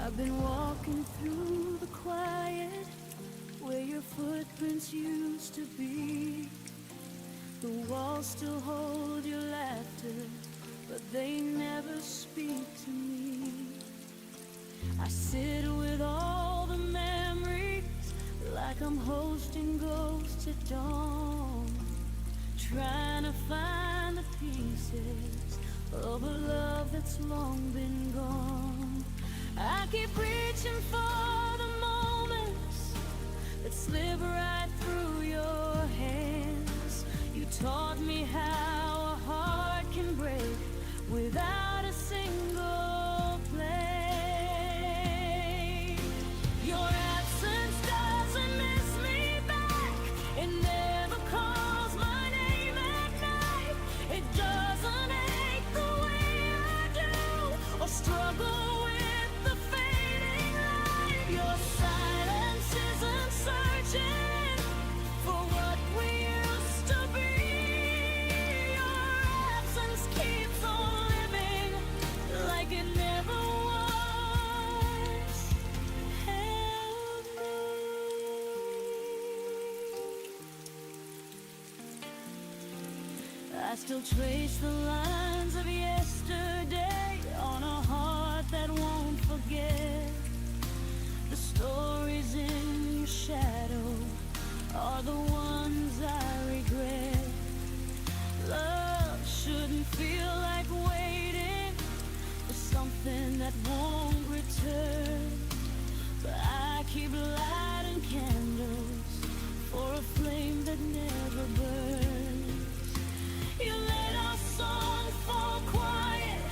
[SPEAKER 2] I've been walking through the quiet where your footprints used to be. The walls still hold your laughter, but they never speak to me. I sit with all the memories like I'm hosting ghosts at dawn, trying to find the pieces of a love that's long been gone. I keep reaching for the moments that slip right through your hands. You taught me how a heart can break without a single play. Your absence doesn't miss me back. It never calls my name at night. It doesn't ache the way I do, or struggle with the fading light. Your silence isn't searching for what we used to be. Your absence keeps on living like it never was. Help me. I still trace the lines of yesterday on a heart that won't forget. The stories in your shadow are the ones I regret. Love shouldn't feel like waiting for something that won't return, but I keep lighting candles for a flame that never burns. You let our song fall quiet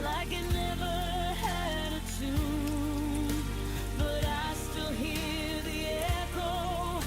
[SPEAKER 2] like it never had a tune, but I still hear the echo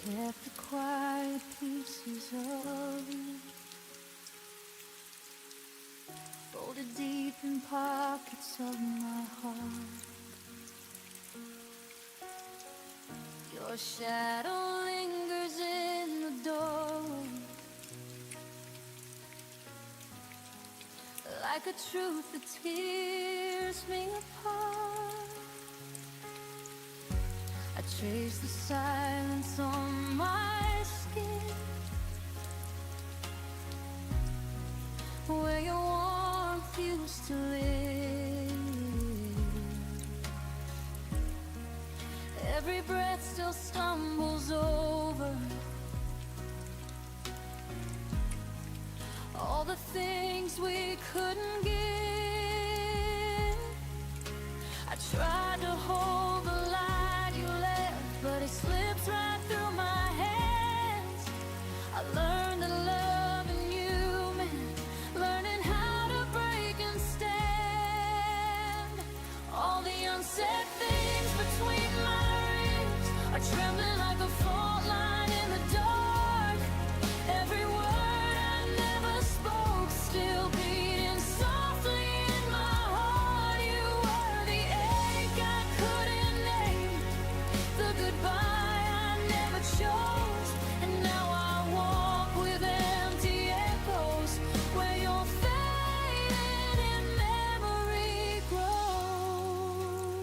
[SPEAKER 2] kept the quiet pieces of you folded deep in pockets of my heart. Your shadow lingers in the doorway, like a truth that tears me apart. I trace the silence on my skin, where your warmth used to live. Every breath still stumbles over all the things we couldn't give. I tried to hold the light you left, but it slipped right through my hands. I learned that loving you meant learning how to break and stand. All the unsaid things between my ribs are trembling like a fault line in the dark. Every word I never spoke still beating softly in my heart. You were the ache I couldn't name, the goodbye I never chose. And now I walk with empty echoes where you're fading and memory grows.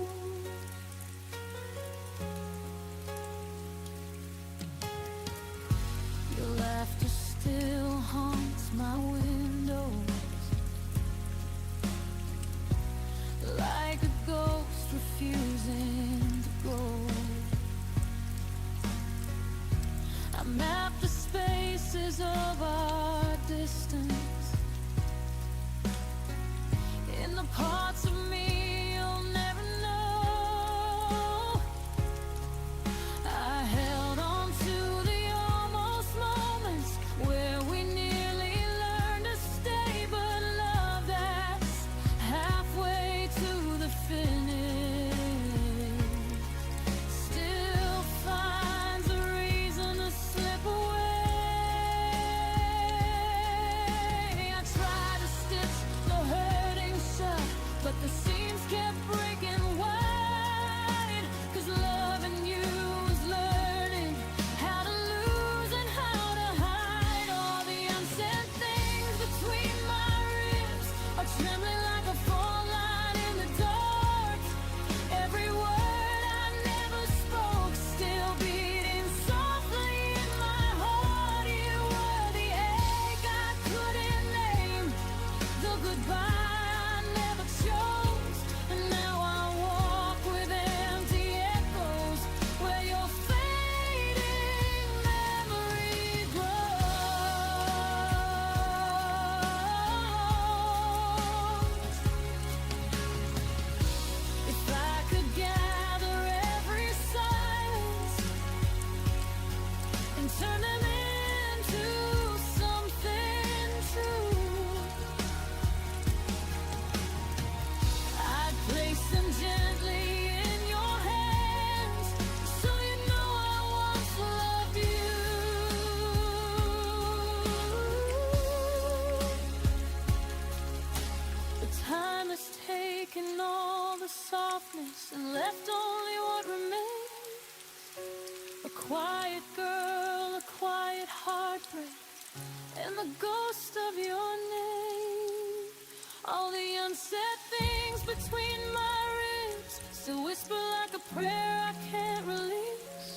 [SPEAKER 2] Your laughter still haunts my windows, like a ghost refusing to go. I map the spaces of our distance in the parts of me you'll never know. I held on to the almost moments where we nearly learned to stay, but love that's halfway to the finish still finds a reason to slip away. I tried to stitch the hurting shut, but the seams kept breaking wide. 'Cause loving you was learning how to lose and how to hide. All the unsaid things between my ribs are trembling like a fault line in the dark. Every word I never spoke still beating softly in my heart. You were the ache I couldn't name, the goodbye I never chose. And now I walk with empty echoes where your fading memory grows. If I could gather every silence and turn them into something true, I'd place them gently in your hands, so you know I once loved you. But time has taken all the softness and left only what remains. A quiet girl, a quiet heartbreak, and the ghost of your name. All the unsaid things between my ribs still whisper like a prayer I can't release.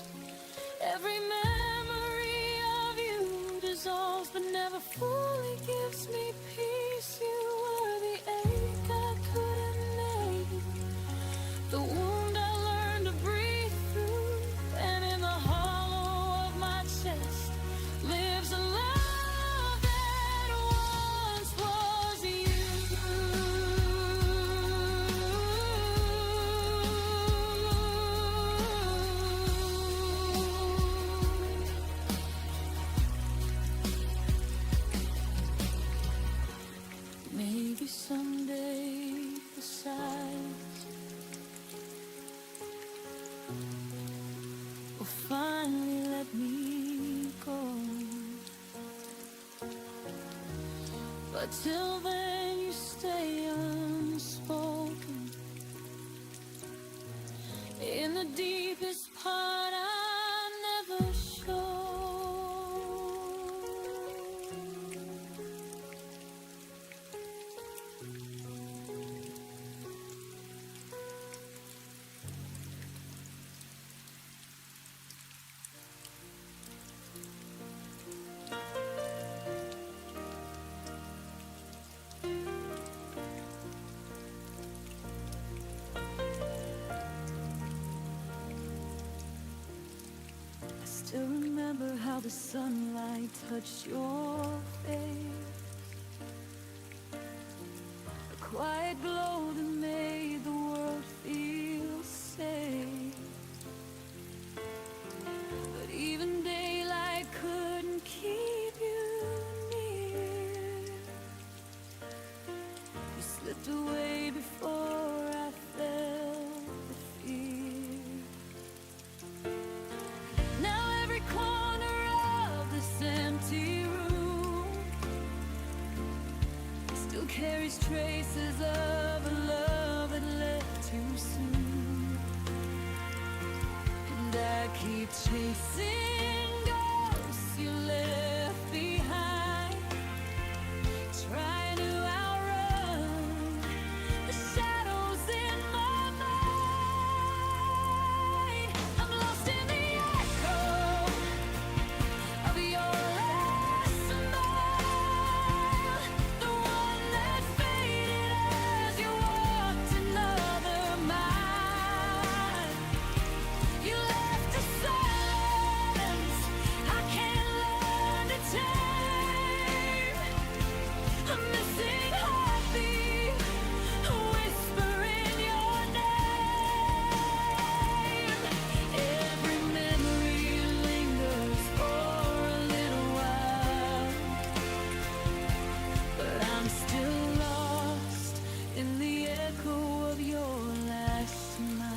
[SPEAKER 2] Every memory of you dissolves but never fully gives me peace. You were the ache I couldn't name, the wound I learned to breathe through. And in the hollow of my chest lives a love that once was you. Maybe someday the silence will finally let me But till then you stay unspoken. In the deepest part I never show. Still remember how the sunlight touched your face, a quiet glow that made the world feel safe. But even daylight couldn't keep you near. You slipped away before I felt the fear. Corner of this empty room still carries traces of a love that left too soon. And I keep chasing ghosts you left behind, trying to outrun the shadows in my mind. I'm lost in the echo of your last smile, the one that faded as you walked another mile. You left a silence I can't learn to tame, a missing heartbeat, a whisper in your name. Every memory lingers for a little while, but I'm still lost in the echo of your last smile.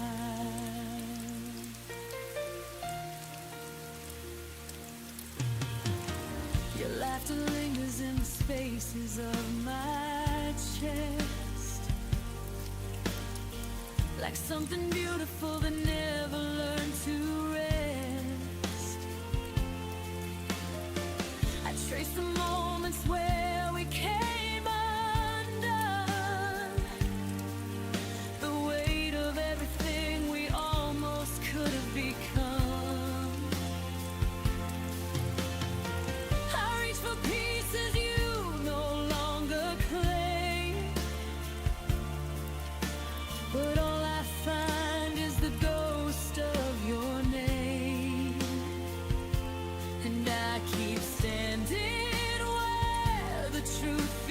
[SPEAKER 2] Your laughter lingers in the spaces of my chest, like something beautiful that never learned to rest. I trace the moments where we came undone, the weight of everything we almost could have become. I reach for pieces you no longer claim, but all I find is the ghost of your name. And I keep standing where the truth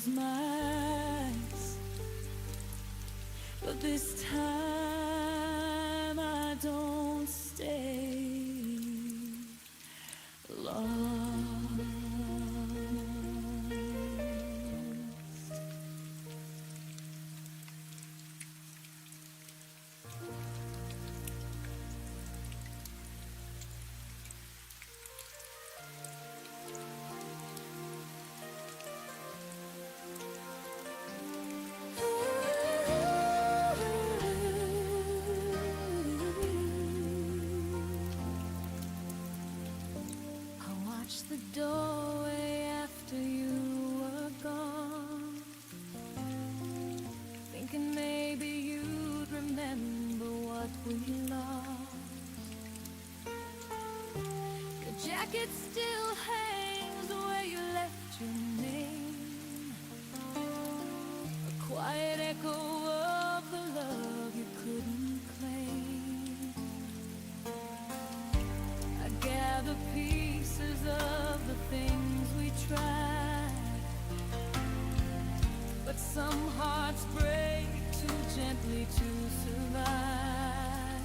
[SPEAKER 2] close my eyes, but this time I don't stay lost. The doorway after you were gone, thinking maybe you'd remember what we lost. Your jacket still hangs where you left your name, a quiet echo of the love you couldn't claim. I gather pieces of the things we tried, but some hearts break too gently to survive.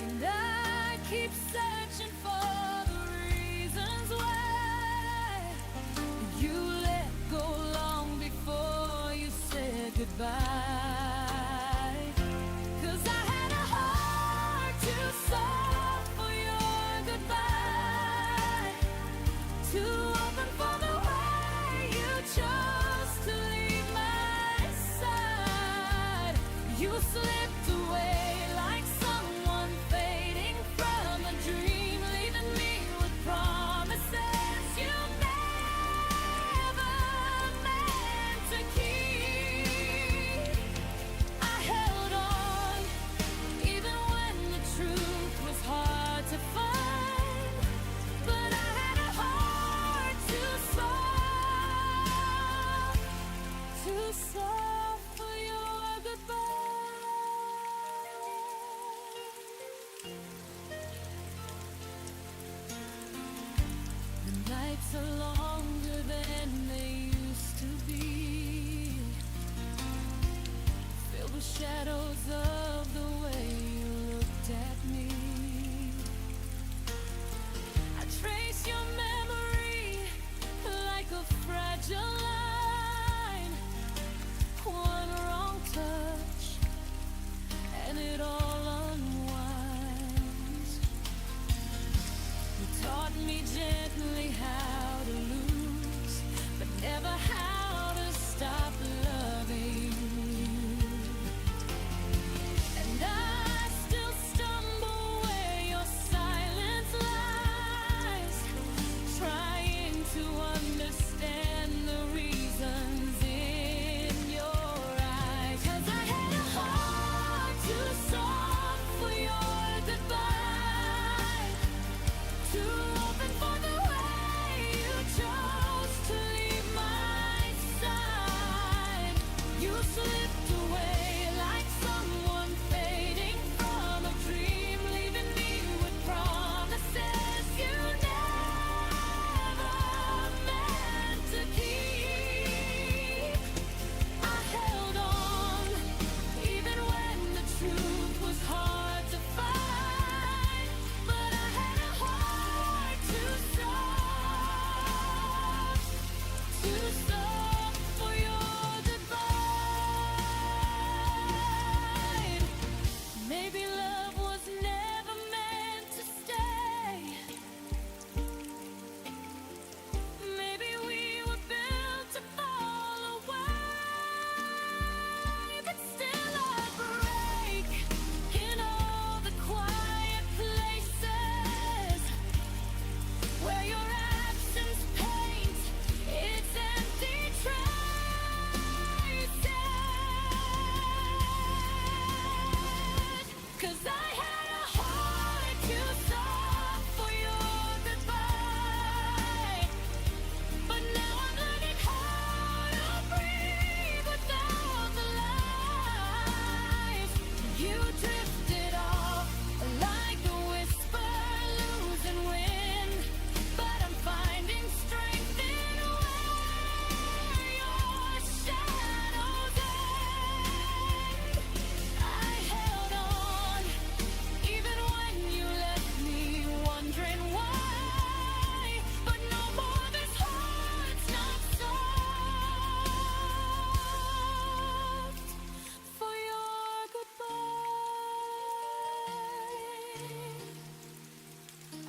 [SPEAKER 2] And I keep searching for the reasons why you let go long before you said goodbye. 'Cause I had a heart too soft for your goodbye, too open for the way you chose to leave my side. You slipped away like someone fading from a dream, leaving me with promises you never meant to keep. I held on even when the truth was hard to find, but I had a heart too soft for your goodbye. The nights are longer than they used to be, filled with shadows of the way you looked at me. I trace your memory like a fragile line. One wrong touch and it all unwinds. You taught me gently how to lose, but never how to stop loving you. And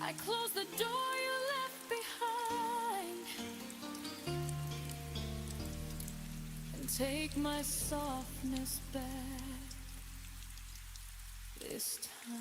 [SPEAKER 2] I close the door you left behind and take my softness back this time.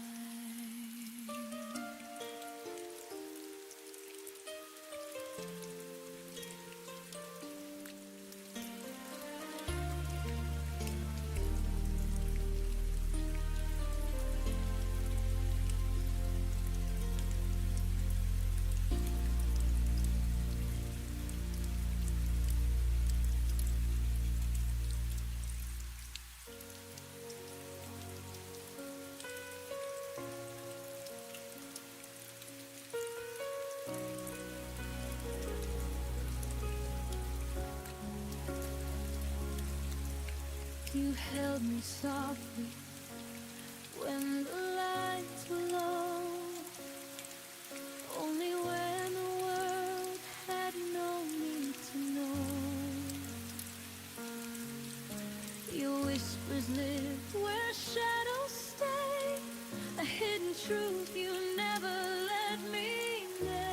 [SPEAKER 2] You held me softly when the lights were low, only when the world had no need to know. Your whispers lived where shadows stay, a hidden truth you never let me name.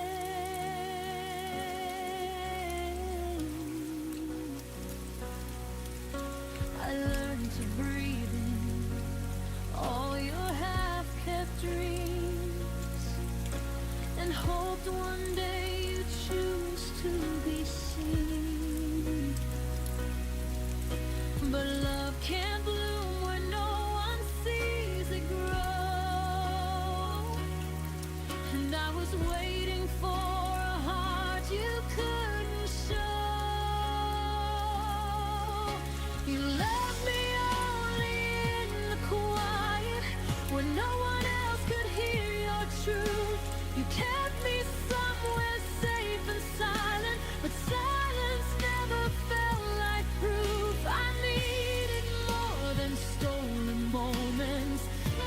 [SPEAKER 2] I learned to breathe in all your half-kept dreams and hoped one day you'd choose to be seen. But love can't bloom where no one sees it grow, and I was waiting for a heart you couldn't show. You left me only in the quiet where no one else could hear your truth. You kept me somewhere safe and silent, but silence never felt like proof. I needed more than stolen moments,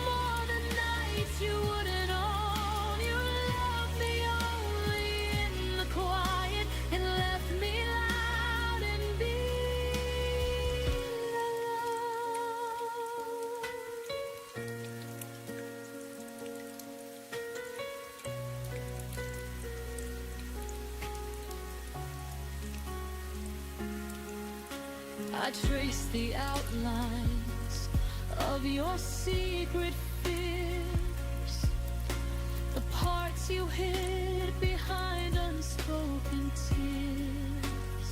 [SPEAKER 2] more than nights you wouldn't own. You loved me only in the quiet and left me loud and being alone. I traced the outlines of your secret fears, the parts you hid behind unspoken tears.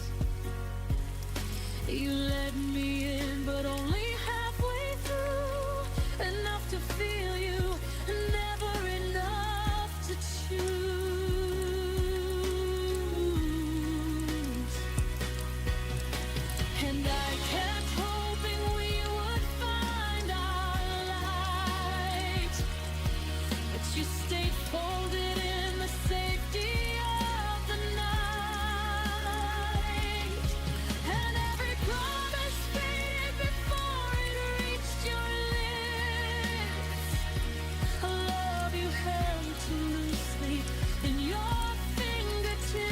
[SPEAKER 2] You let me in, but only halfway through, enough to feel you, never enough to choose. And I kept hoping we would find our light, but you stayed folded in the safety of the night. And every promise faded before it reached your lips, a love you held too loosely in your fingertips.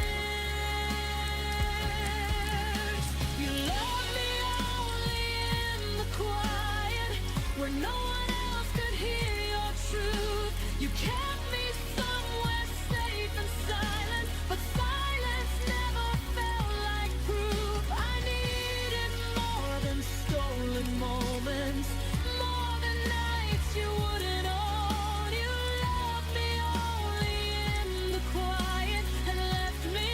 [SPEAKER 2] You loved me only in the quiet where no one else could hear your truth. You kept me somewhere safe and silent, but silence never felt like proof. I needed more than stolen moments, more than nights you wouldn't own. You loved me only in the quiet and left me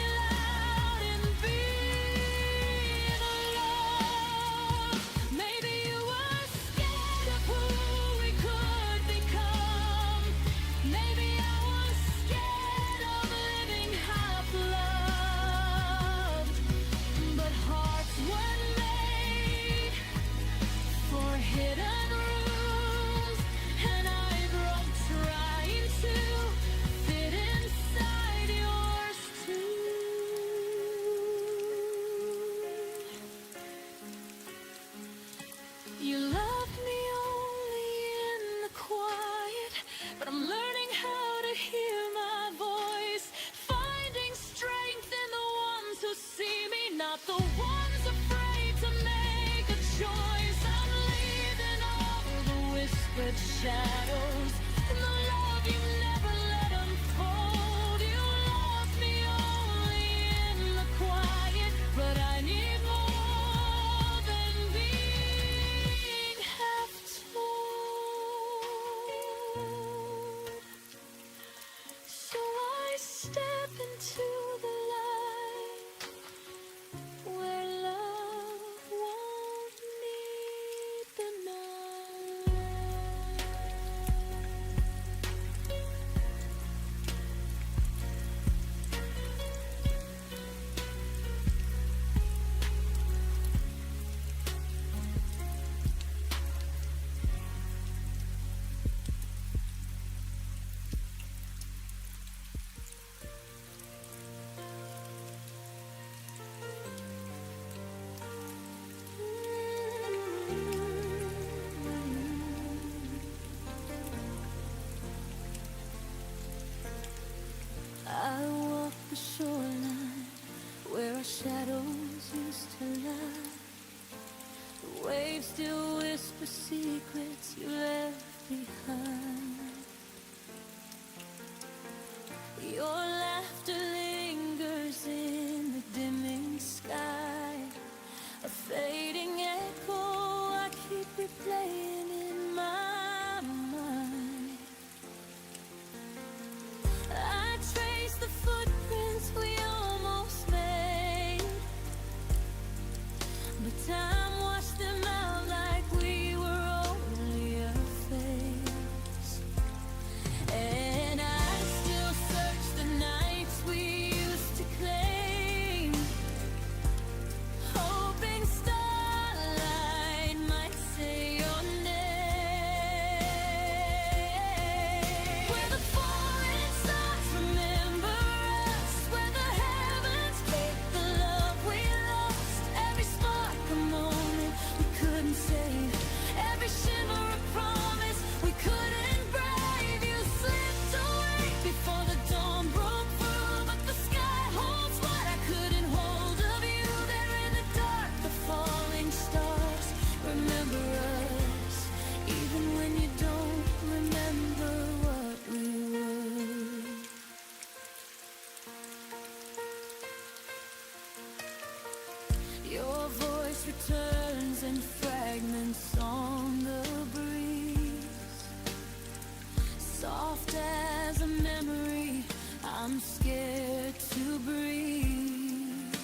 [SPEAKER 2] soft as a memory. I'm scared to breathe.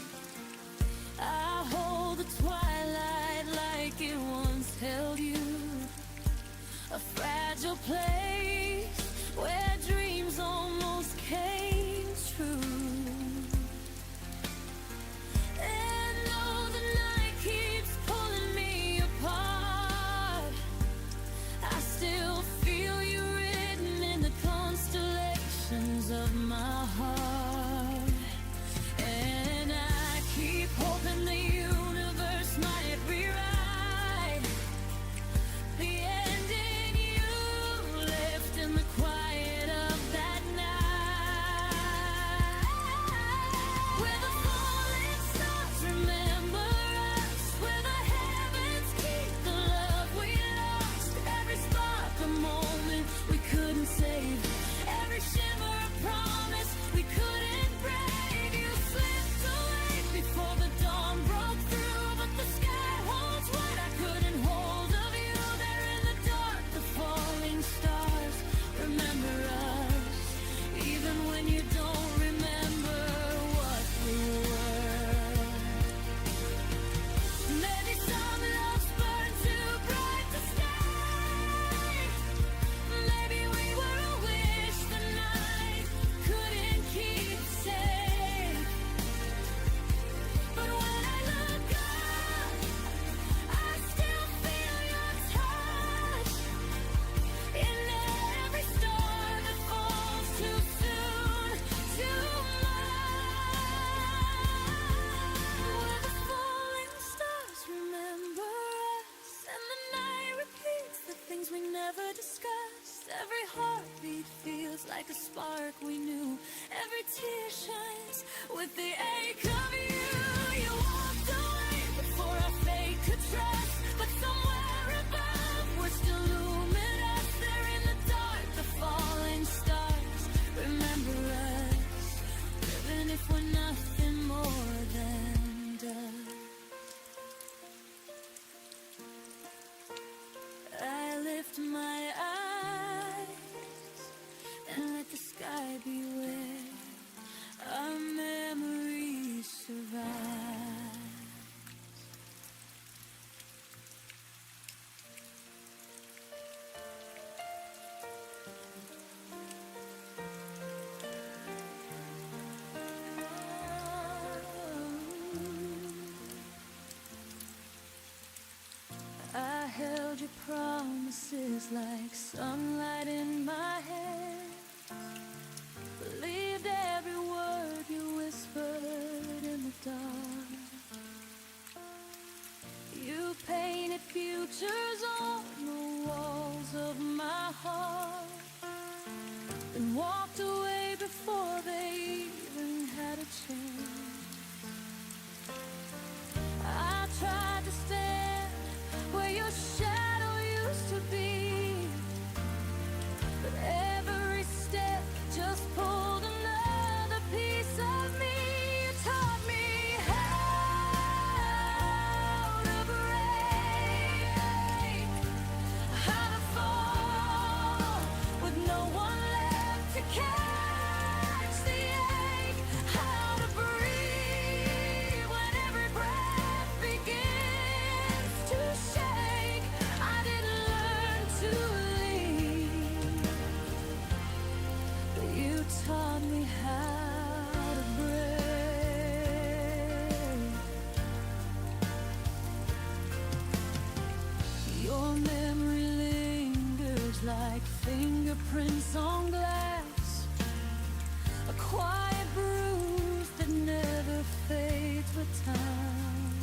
[SPEAKER 2] I hold the twilight like it once held you, a fragile place where dreams almost came true. And though the night keeps pulling me apart, I still feel you written in the constellations of my heart. And I keep hoping the universe might rewrite the ending you left in the quiet of that night. Where the falling stars remember us, where the heavens keep the love we lost. Every spark a moment we couldn't save, every shimmer a promise we couldn't break. You slipped away before the dawn broke through, but the sky holds what I couldn't hold of you. There in the dark, the falling stars remember us, even when you don't remember what we were. Maybe some loves burn too bright to stay. Maybe we were a wish the night couldn't keep safe. But when I look up, I still feel your touch in every star that falls too soon, too much. Where the falling stars remember us, and the night repeats the things we never discussed. Every heartbeat feels like a spark we knew. Every tear shines with the ache of you. You walked away before our fate could trust, but somewhere above we're still luminous. There in the dark, the falling stars remember us, even if we're nothing more than dust. I lift my eyes and let the sky be where our memories survive. I held your promises like sunlight in my head, believed every word you whispered in the dark. You painted futures on the walls of my heart, and walked away before they even had a chance. I tried to stand where your shadow used to be, but every step just pulled another piece of me. You taught me how to break, how to fall with no one left to catch the ache, how to breathe when every breath begins to shake. I didn't learn to leave, but you taught me how to break. Your memory lingers like fingerprints on glass, a quiet bruise that never fades with time.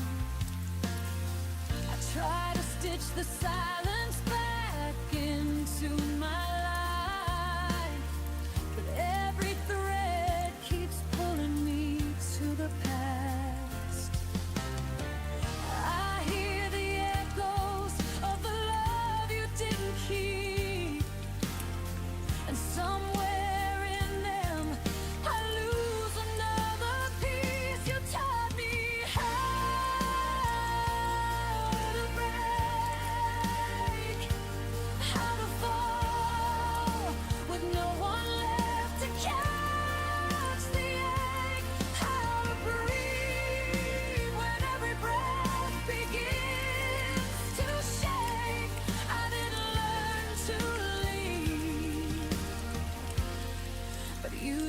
[SPEAKER 2] I try to stitch the silence back into my life, but every thread keeps pulling me to the past. I hear the echoes of the love you didn't keep, and somewhere in them I lose another piece. You taught me how to break, how to fall with no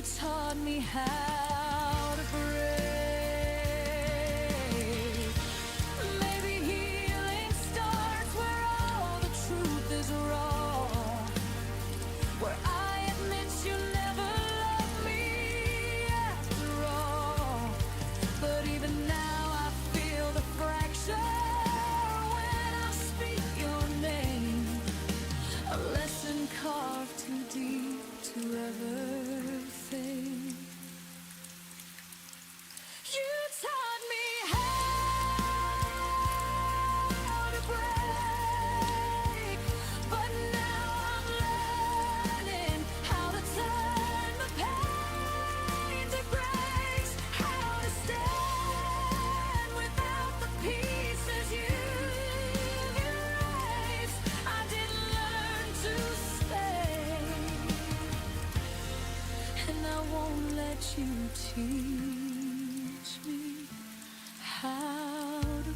[SPEAKER 2] taught me how to break. Maybe healing starts where all the truth is raw, where I admit you never loved me after all. But even now I feel the fracture when I speak your name, a lesson carved too deep to ever fade. You taught me how to break, but now I'm learning how to turn the pain to grace, how to stand without the pieces you erased. I didn't learn to stay, and I won't let you teach me how to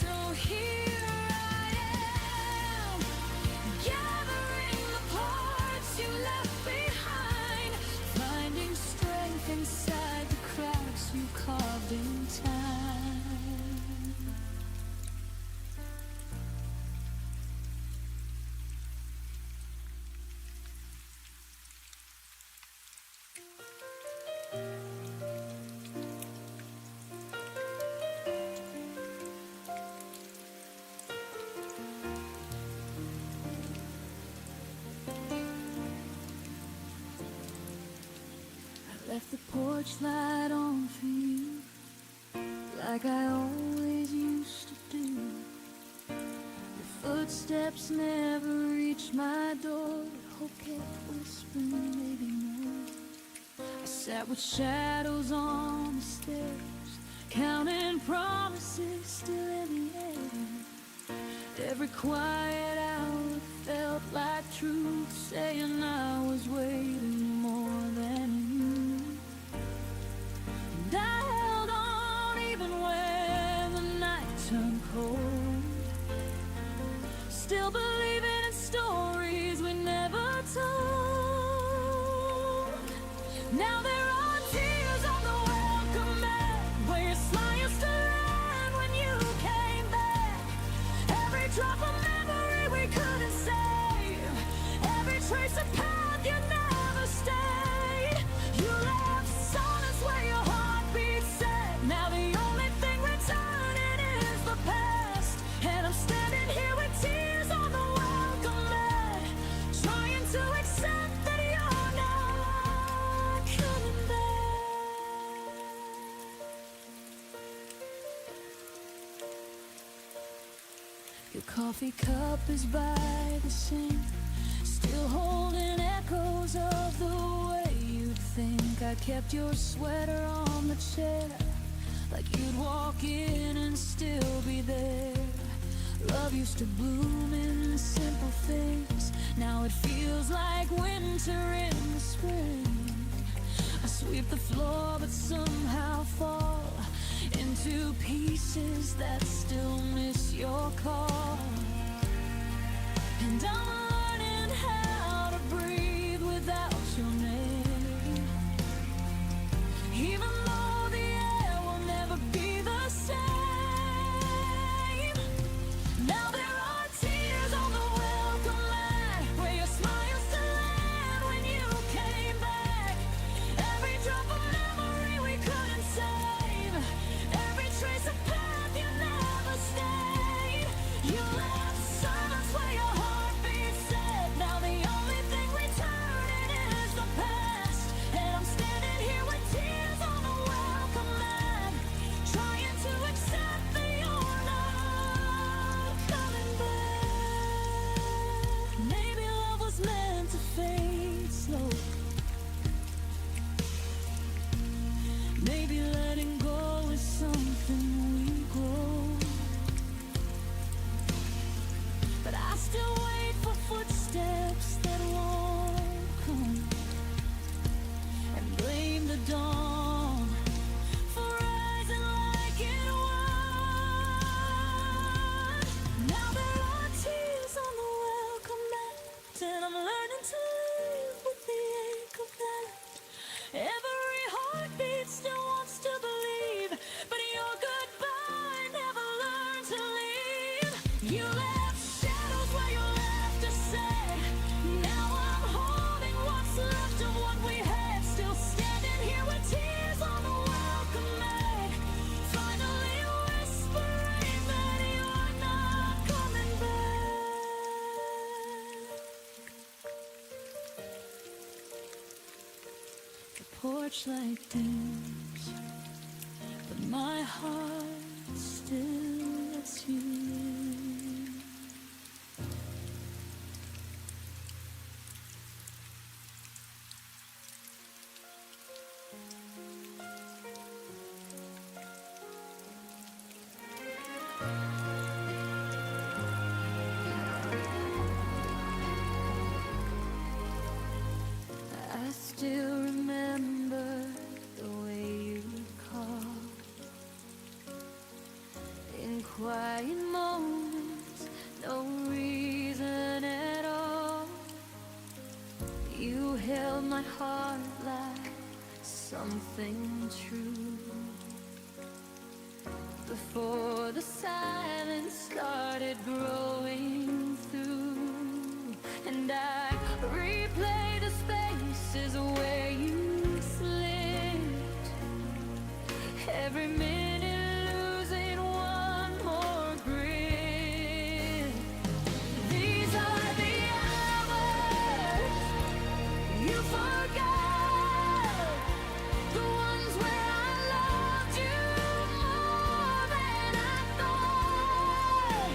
[SPEAKER 2] So here I am, gathering the parts you left behind, finding strength inside the cracks you carved in time. I left the porch light on for you, like I always used to do. Your footsteps never reached my door, hope kept whispering, maybe more. I sat with shadows on the stairs, counting promises still in the air. Every quiet hour felt like truth, saying I was waiting more than you. And I held on even when the night turned cold, still believing in stories we never told. Now there are tears on the welcome mat, where your smile used to land when you came back. Every drop of memory we couldn't save, every trace of path you never stayed. You left silence where your heartbeat set. Now the only thing returning is the past, and I'm standing here with tears on the welcome mat, trying to accept that you're not coming back. Your coffee cup is by the sink, still holding echoes of the way you'd think. I kept your sweater on the chair, like you'd walk in and still be there. Love used to bloom in simple things, now it feels like winter in the spring. I sweep the floor but somehow fall into pieces that still miss your call. And I'm learning how to breathe without your name, even though the air will never be the same. Now there are tears on the welcome mat, where your smile used to land when you came back. Every drop of memory we couldn't save, every trace of path you never stayed. You left silence where your heartbeat You left shadows where your laughter sat. Now I'm holding what's left of what we had. Still standing here with tears on the welcome mat. Finally whispering that you're not coming back. The porch light dims, but my heart still lets you in. I still remember the way you called. In quiet moments, no reason at all. You held my heart like something true. Before the silence started growing through, and I replay the spaces where you slipped. Every minute losing one more grip. These are the hours you forgot, the ones where I loved you more than I thought.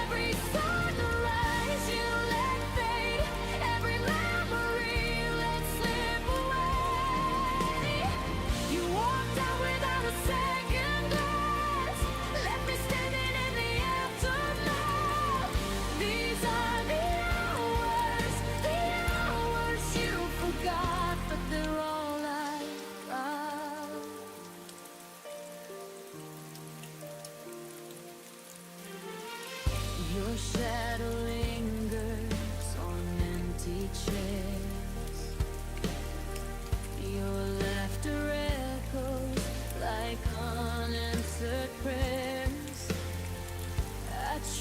[SPEAKER 2] Every sunrise you let fade, every memory let slip away. You walked out without a second glance, left me standing in the aftermath. These are the hours you forgot, but they're all I got. Your shadow lingers on empty chairs. Your laughter echoes like unanswered prayers. I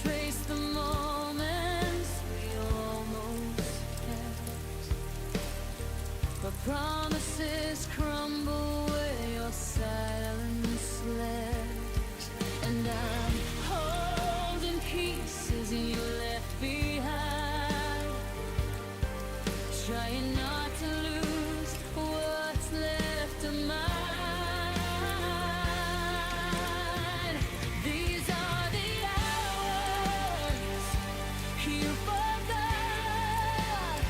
[SPEAKER 2] trace the moments we almost kept, but promises crumble where your silence left. And I'm holding pieces you left behind, trying not to lose what's left of mine. These are the hours you forgot,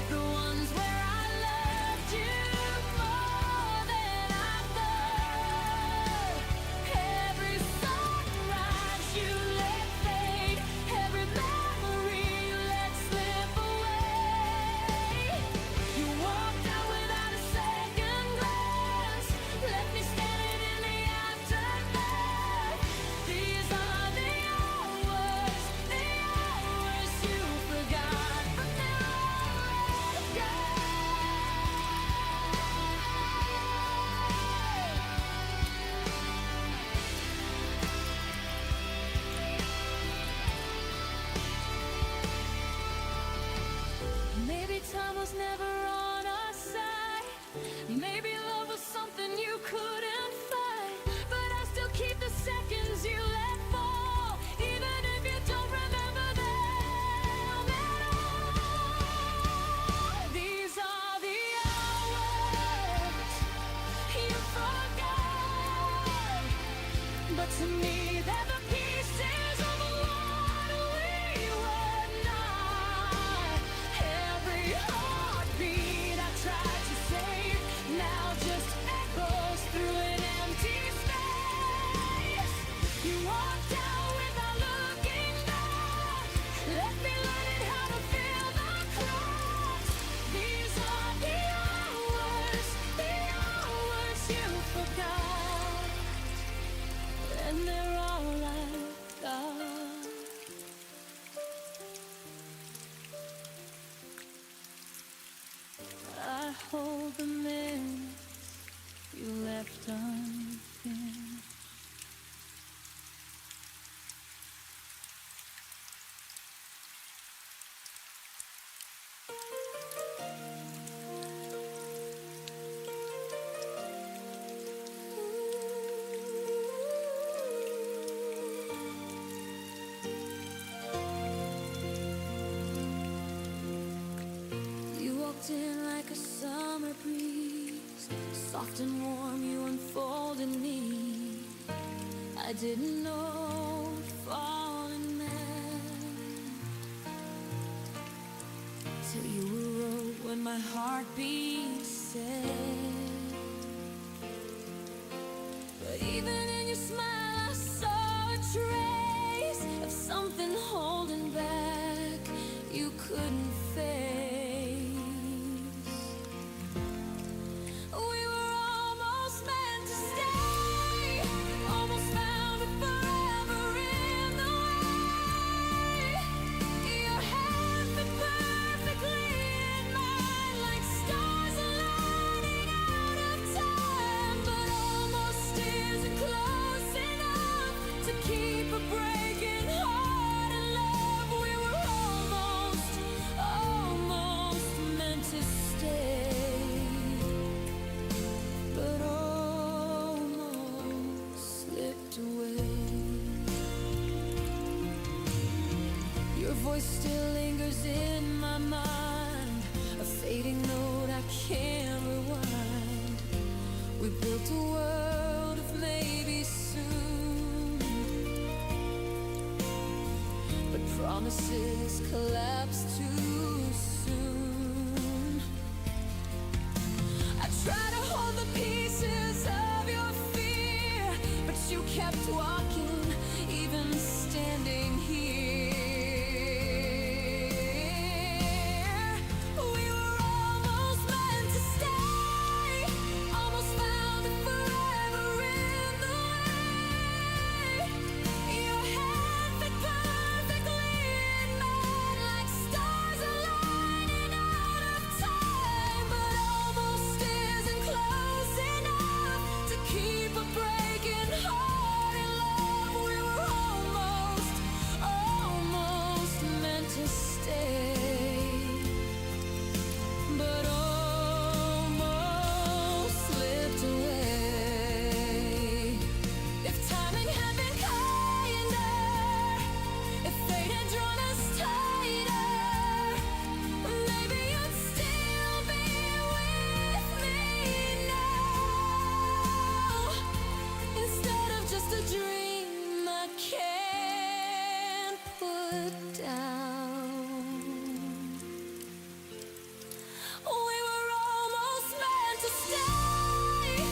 [SPEAKER 2] the ones where I loved you more than I thought. Every sunrise you let fade, every memory you let slip away. You walked out without a second glance, left me standing in the aftermath. These are the hours you forgot, but they're all I got. Maybe time was never on our side. Maybe love was something you couldn't fight. But I still keep the seconds you let fall, even if you don't remember them at all. These are the hours you forgot, but to me they're the pieces of what we were not. Every heartbeat I tried to save now just echoes through an empty space. You walked out without looking back, left me learning how to fill the cracks. These are the hours you forgot, and they're all I got. I hold the minutes you left unfinished. walked in like a summer breeze, soft and warm you unfolded me. I didn't know what falling meant till you wrote when my heartbeat said. But even in your smile I saw a trace of something holding back you couldn't face. We were almost meant to stay, almost found it forever in the way. Your hand fit perfectly in mine, like stars aligning out of time, but almost isn't close enough to keep a breaking heart in love. We were almost meant to stay, but almost slipped away. Your voice still lingers in my mind, a fading note I can't rewind. We built a world of maybe soon, but promises collapse too soon. I tried to hold the pieces of your fear, but you kept walking, even standing here. We were almost meant to stay, almost found it forever in the way. Your hand fit perfectly in mine, like stars aligning out of time, but almost isn't close enough to keep a breaking heart in love. We were almost meant to stay, but almost slipped away. If timing had been kinder, if fate had drawn us tighter, maybe you'd still be with me now, instead of just a dream I can't put down. We were almost meant to stay,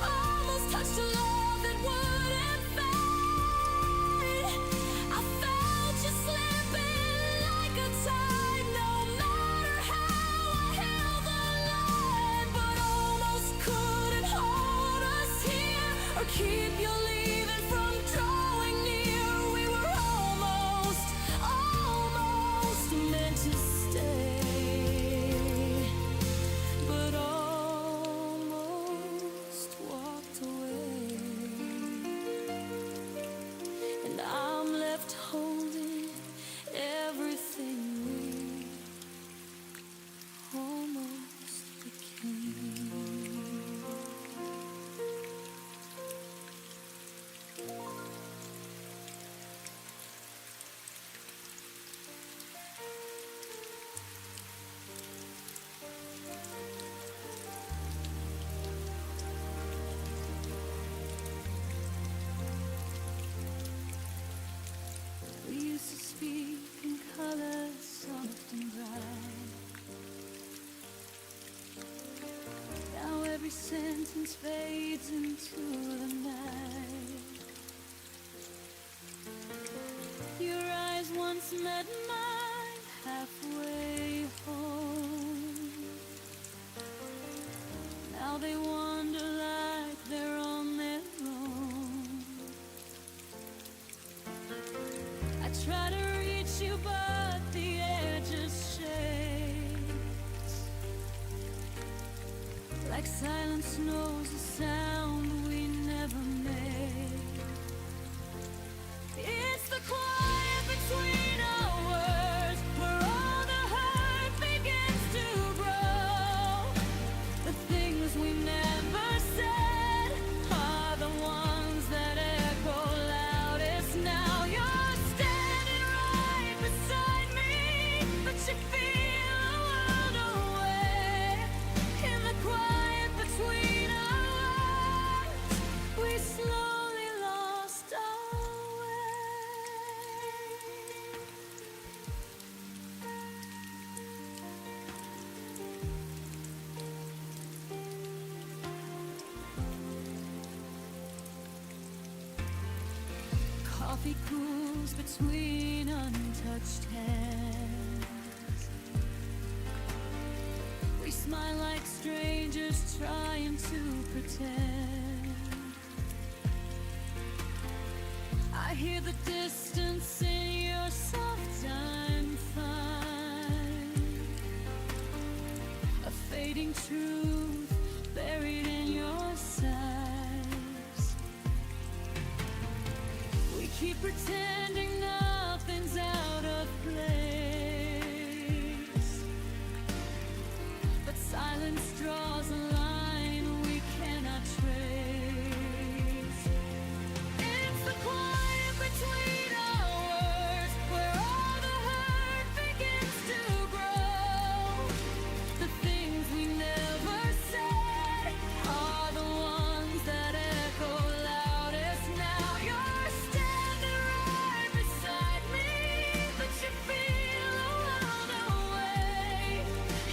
[SPEAKER 2] almost touched a love that wouldn't fade. I felt you slipping like a tide, no matter how I held the line, but almost couldn't hold us here or keep you leaving from drawing near. We were almost meant to stay, but almost walked away, and I'm left holding everything we almost became. We used to speak in colors, soft and bright. Now every sentence fades into the night. Your eyes once met mine halfway home. Now they wander like they're on their own. I try to reach you, but the air just shakes, like silence knows a sound we never made. It's the quiet between our words, where all the hurt begins to grow. The things we never said are the ones that echo loudest now. You're standing right beside me, but you feel a world away. coffee cools between untouched hands. We smile like strangers trying to pretend. I hear the distance in your soft I'm fine. A fading truth buried in your sighs. We keep pretending nothing's out of place, but silence draws a line we cannot trace. It's the quiet between our words where all the hurt begins to grow. The things we never said are the ones that echo loudest now. You're standing right beside me, but you feel a world away.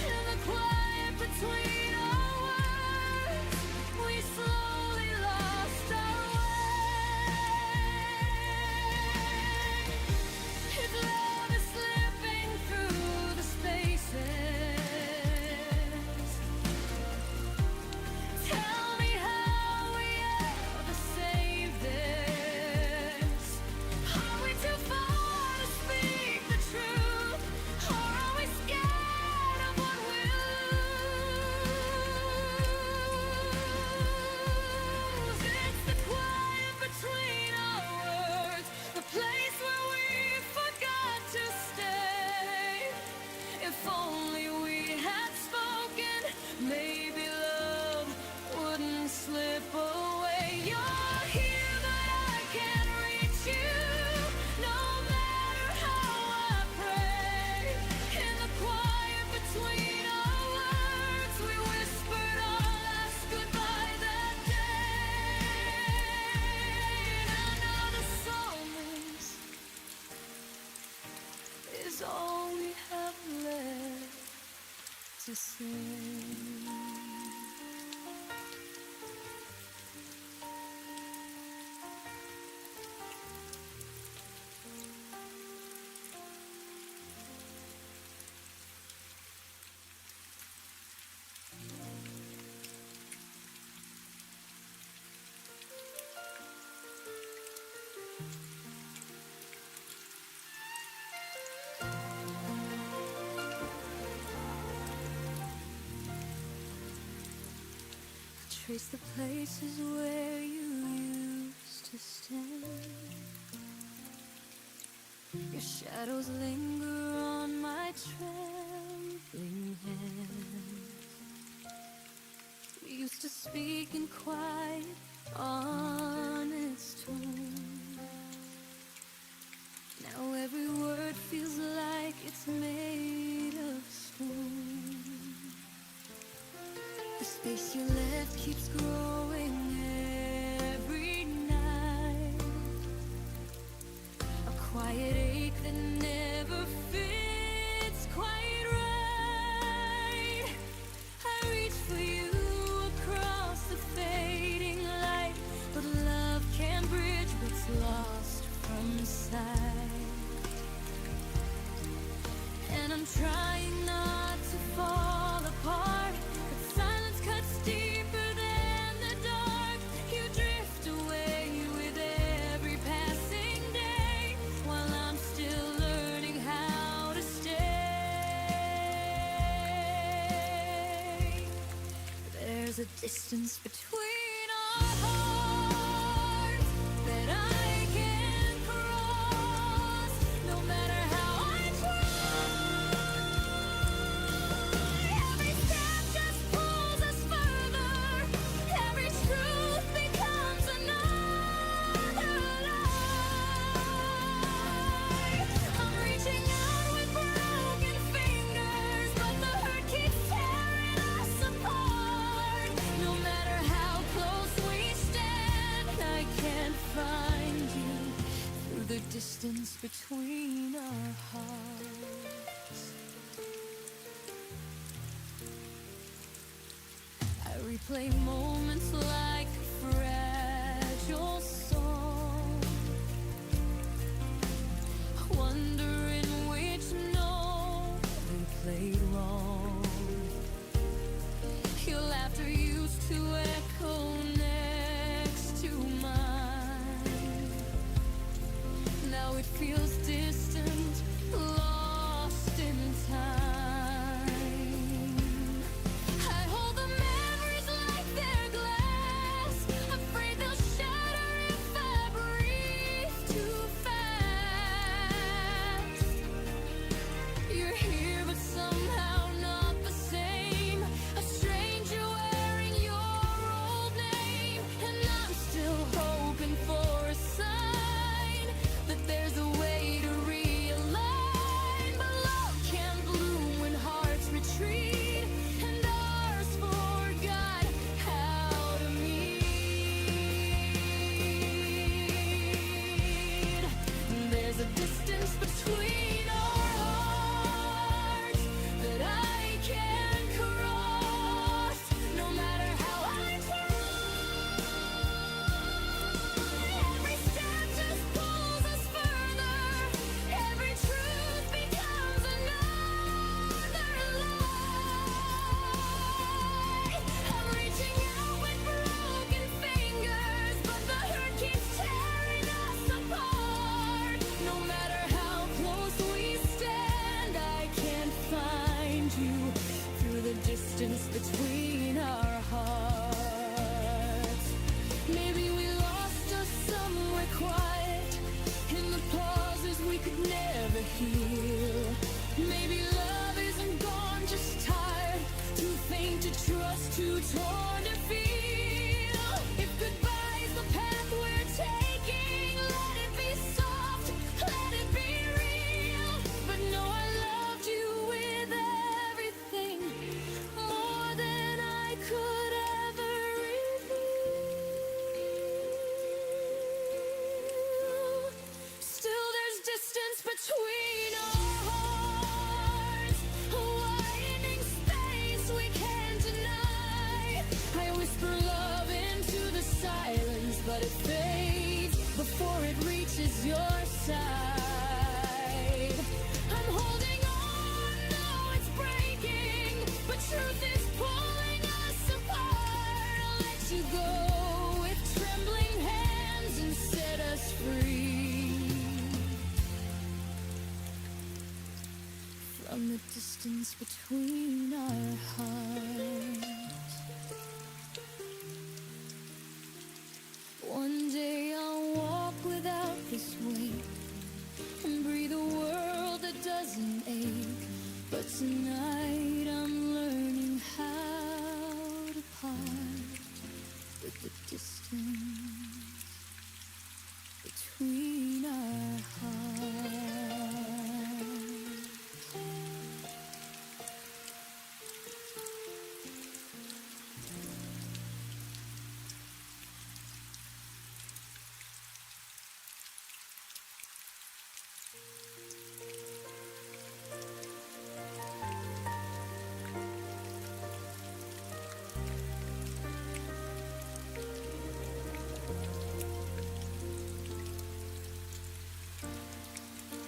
[SPEAKER 2] In the quiet between our words, we slowly lost our way. If love is slipping through the spaces, tell me how we ever save this. Are we too far to speak the truth, or are we scared of what we'll lose? It's the quiet between our words, the place where we forgot to stay. If only we had spoken, maybe love wouldn't slip away. You're here, but I can't reach you, no matter how I pray. In the quiet between our words, we whispered our last goodbye that day. And I know the silence is all we have left to say. Trace the places where you used to stand. Your shadows linger on my trembling hands. We used to speak in quiet, honest tones. Now every word feels like it's made of stone. The space you left keeps growing every night. A quiet ache that never fits quite right. I reach for you across the fading light, but love can't bridge what's lost from sight. And I'm trying not to fall apart, but silence cuts deeper than the dark. You drift away with every passing day, while I'm still learning how to stay. There's a distance between our hearts that I can't cross, no matter how I try. Every step just pulls us further. Every truth becomes another lie. I'm reaching out with broken fingers, but the hurt keeps tearing us apart. No matter how close we stand, I can't find you through the distance between our hearts. I replay moments like a fragile song. Now it feels distant, lost in time. I hold the memories like they're glass, afraid they'll shatter if I breathe too fast. You're here but somehow not the same, a stranger wearing your old name. And I'm still hoping for a sign that there's a way to realign. But love can't bloom when hearts retreat, and ours forgot how to meet. There's a distance between our hearts that I can't cross, no matter how I try. Every step just pulls us further, every truth becomes another lie. I'm reaching out with broken fingers, but the hurt keeps tearing us apart. No matter how close we stand, I can't find you through the distance between our hearts. Maybe we lost us somewhere quiet, in the pauses we could never heal. Maybe love isn't gone, just tired, too faint to trust, too torn to feel. If goodbye's the path we're taking, let it be soft, let it be real. But no, I loved you with everything, more than I could ever reveal. Still there's distance between our hearts, a widening space we can't deny. I whisper love into the silence, but it fades before it reaches your side. I'm holding on, now it's breaking, but truth is pulling us apart. I'll let you go with trembling hands and set us free from the distance between our hearts. One day I'll walk without this weight and breathe a world that doesn't ache. But tonight I'm learning how to part with the distance between our hearts.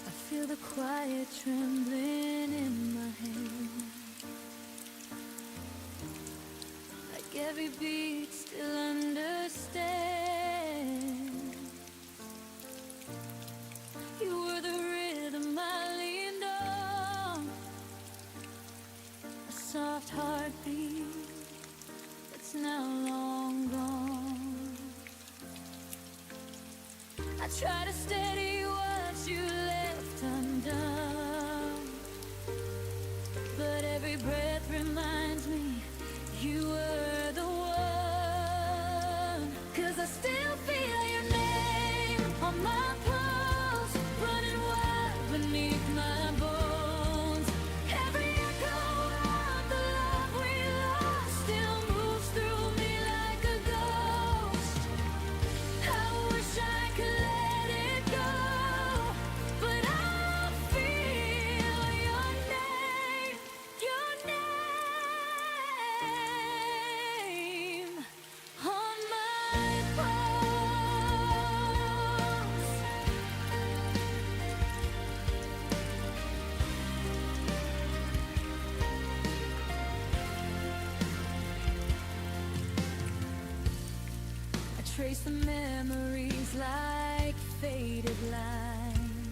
[SPEAKER 2] I feel the quiet trembling in my hand, like every beat still understands. You were the rhythm I leaned on, a soft heartbeat that's now long gone. I try to steady what you left undone, but every breath reminds me you were the one. 'Cause I still feel your name on my pulse, running wild beneath my bones. Every echo of the love we lost still moves through me like a ghost. I wish I could let it go, but I feel your name on my pulse. I trace the memories like faded lines,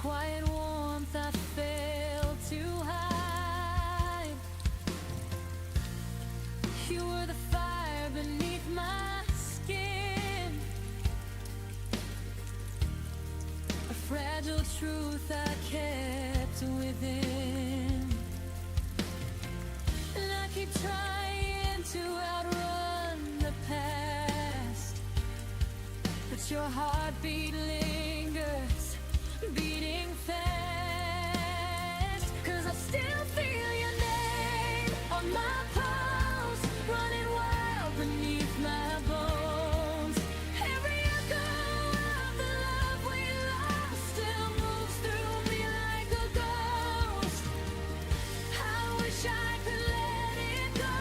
[SPEAKER 2] quiet warmth I failed to hide. You were the fire beneath my skin, a fragile truth I kept within. And I keep trying to outrun the past, but your heartbeat lingers, beating fast. 'Cause I still feel your name on my pulse, running wild beneath my bones. Every echo of the love we lost still moves through me like a ghost. I wish I could let it go,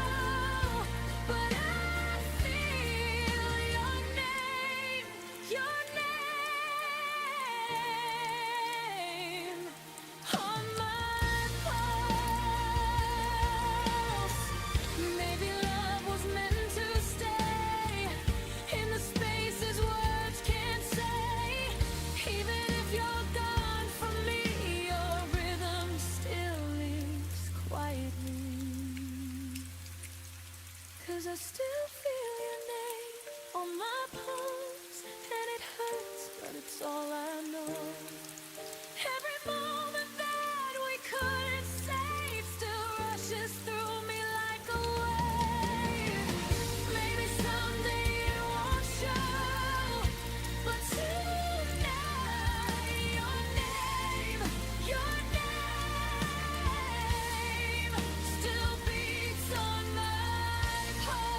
[SPEAKER 2] but I feel your name on my pulse. Maybe love was meant to stay in the spaces words can't say. Even if you're gone from me, your rhythm still lives quietly. 'Cause I still feel your name on my pulse, and it hurts, but it's all I know. Every moment that we couldn't save still rushes through me like a wave. Maybe someday it won't show, but tonight your name still beats on my pulse.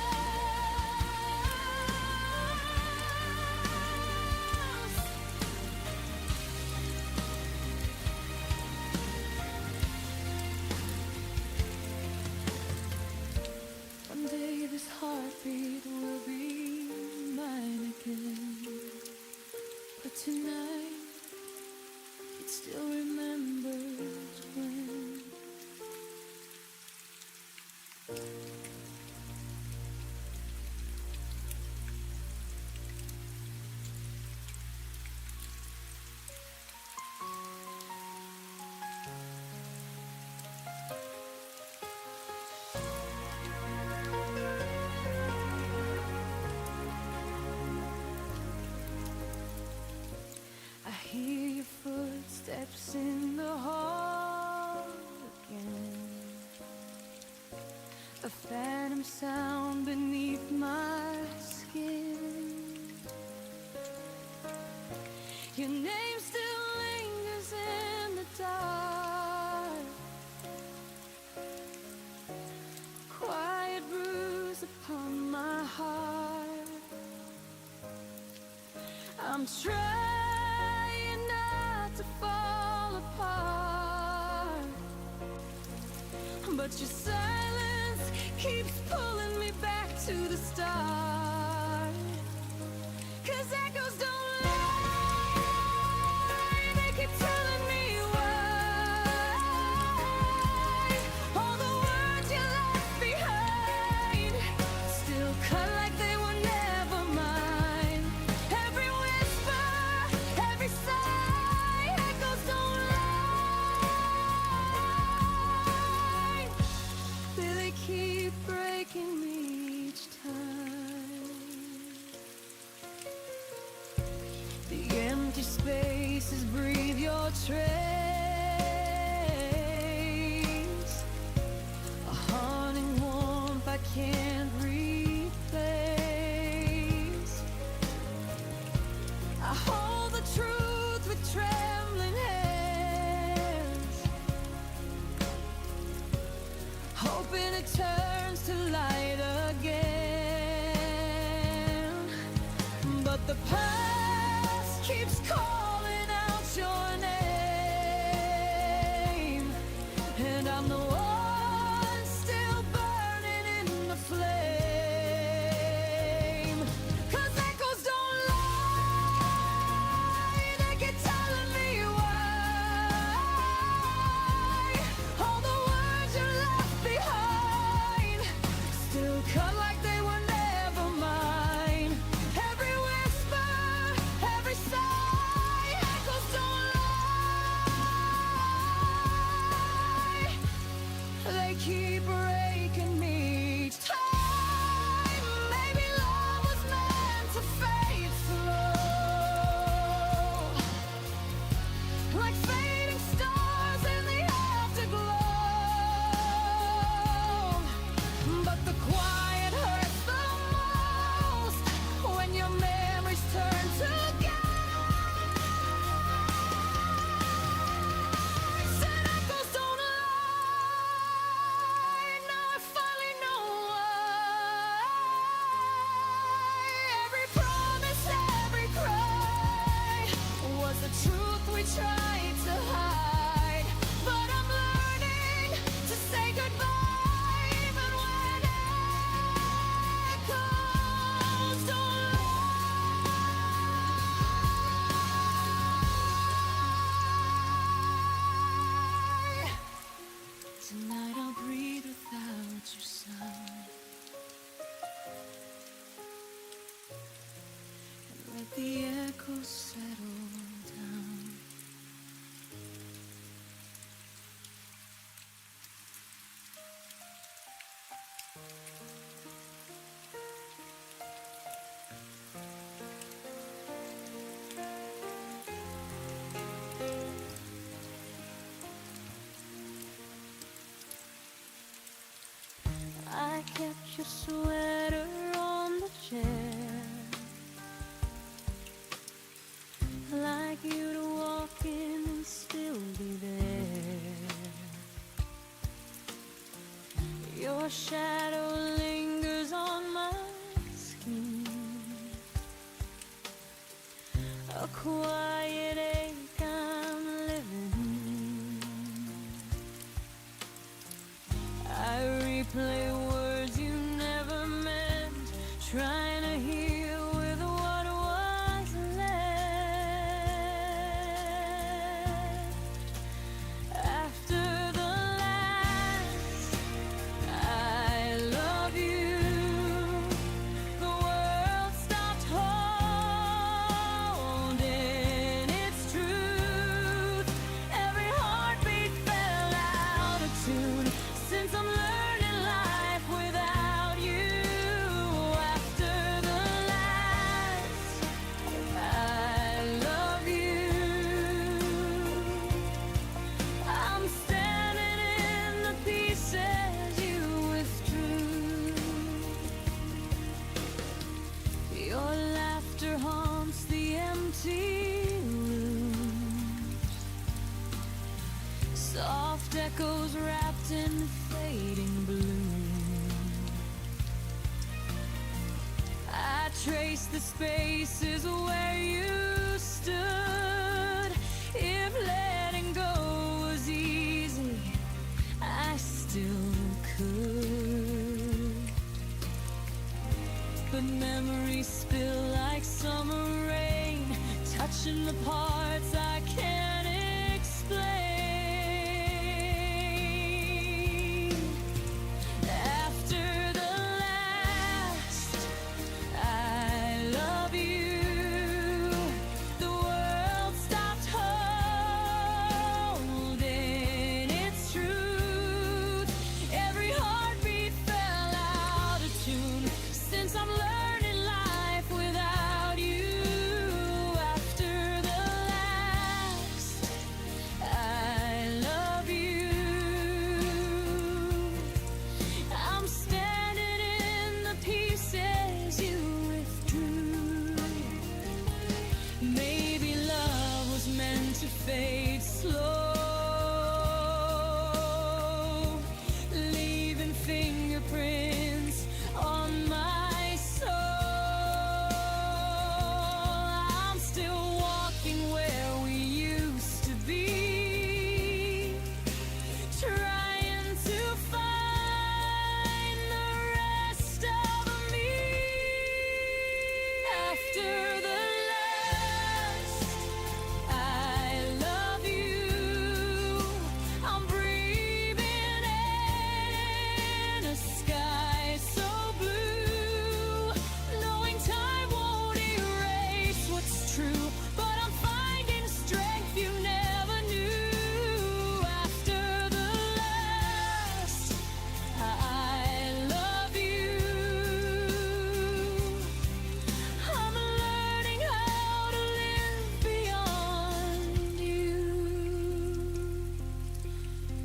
[SPEAKER 2] One day this heartbeat will be mine again, but tonight it still remembers when. I hear your footsteps in the hall again, a phantom sound beneath my skin. Your name still lingers in the dark, quiet bruise upon my heart. I'm trying not to fall apart, but your silence keeps pulling me back to the start. 'Cause echoes don't lie, they keep telling me why. All the words you left behind still cut like they were never mine. Every whisper, every sigh, echoes don't lie. They keep breaking me each time. The empty spaces breathe your trace, a haunting warmth I can't replace. I hold the truth with trembling hands, hoping it turns to light again. But the past keeps calling out your name, and I'm the one still burning in the flame. 'Cause echoes don't lie, they keep telling me why. All the words you left behind still cut like they were never mine. Every whisper, every sigh, echoes settle down. I kept your sweater on the chair, like you'd walk in and still be there. Your shadow lingers on my skin, a quiet ache I'm living in. I replay words you never meant, trying to heal with what was left. After the last I love you, the world stopped holding its truth. Every heartbeat fell out of tune, since I'm learning life without you. After the last I love you, I'm standing in the pieces you withdrew. Your laughter haunts the empty rooms, soft echoes wrapped in fading bloom. I trace the spaces where you stood. If letting go was easy, I still could. But memories spill like summer rain, touching the parts I can't explain. After the last I love you, the world stopped holding its truth. Every heartbeat fell out of tune, since I'm learning life without you. After the last I love you, I'm standing in the pieces you withdrew. Maybe love was meant to fade slow, leaving fingerprints on my soul. I'm still walking where we used to be, trying to find the rest of me. After the last I love you, I'm breathing in a sky so blue, knowing time won't erase what's true, but I'm finding strength you never knew. After the last I love you, I'm learning how to live beyond you.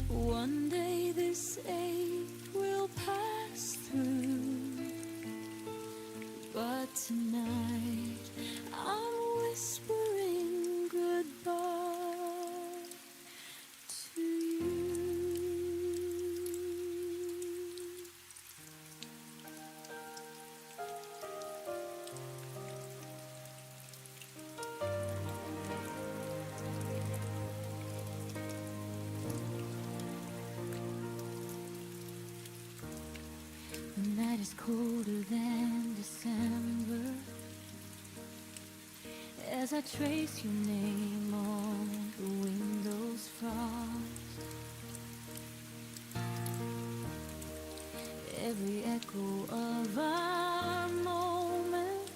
[SPEAKER 2] One day this ache will pass through, but tonight I'm whispering goodbye to you. The night is colder than December, as I trace your name on the window's frost. Every echo of our moments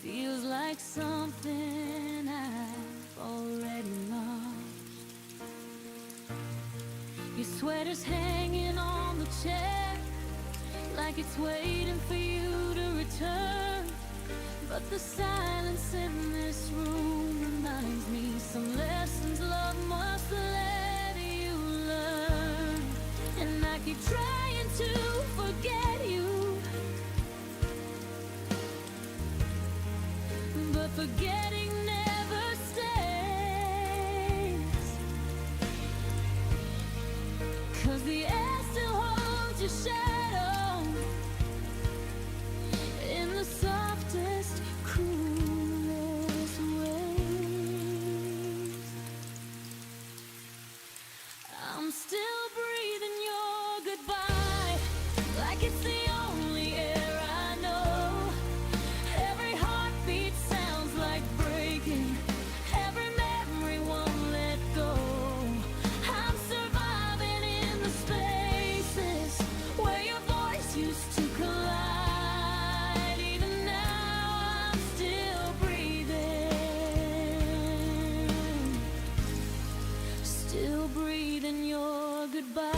[SPEAKER 2] feels like something I've already lost. Your sweater's hanging on the chair, like it's waiting for you to return. But the silence in this room reminds me some lessons love must let you learn. And I keep trying to forget you, but forgetting never stays. 'Cause the air still holds your shadow in the softest, coolest ways. I'm still breathing your goodbye, like it's the only air I know. Every heartbeat sounds like breaking, every memory won't let go. I'm surviving in the spaces where your voice used to collide. Even now I'm still breathing your goodbye.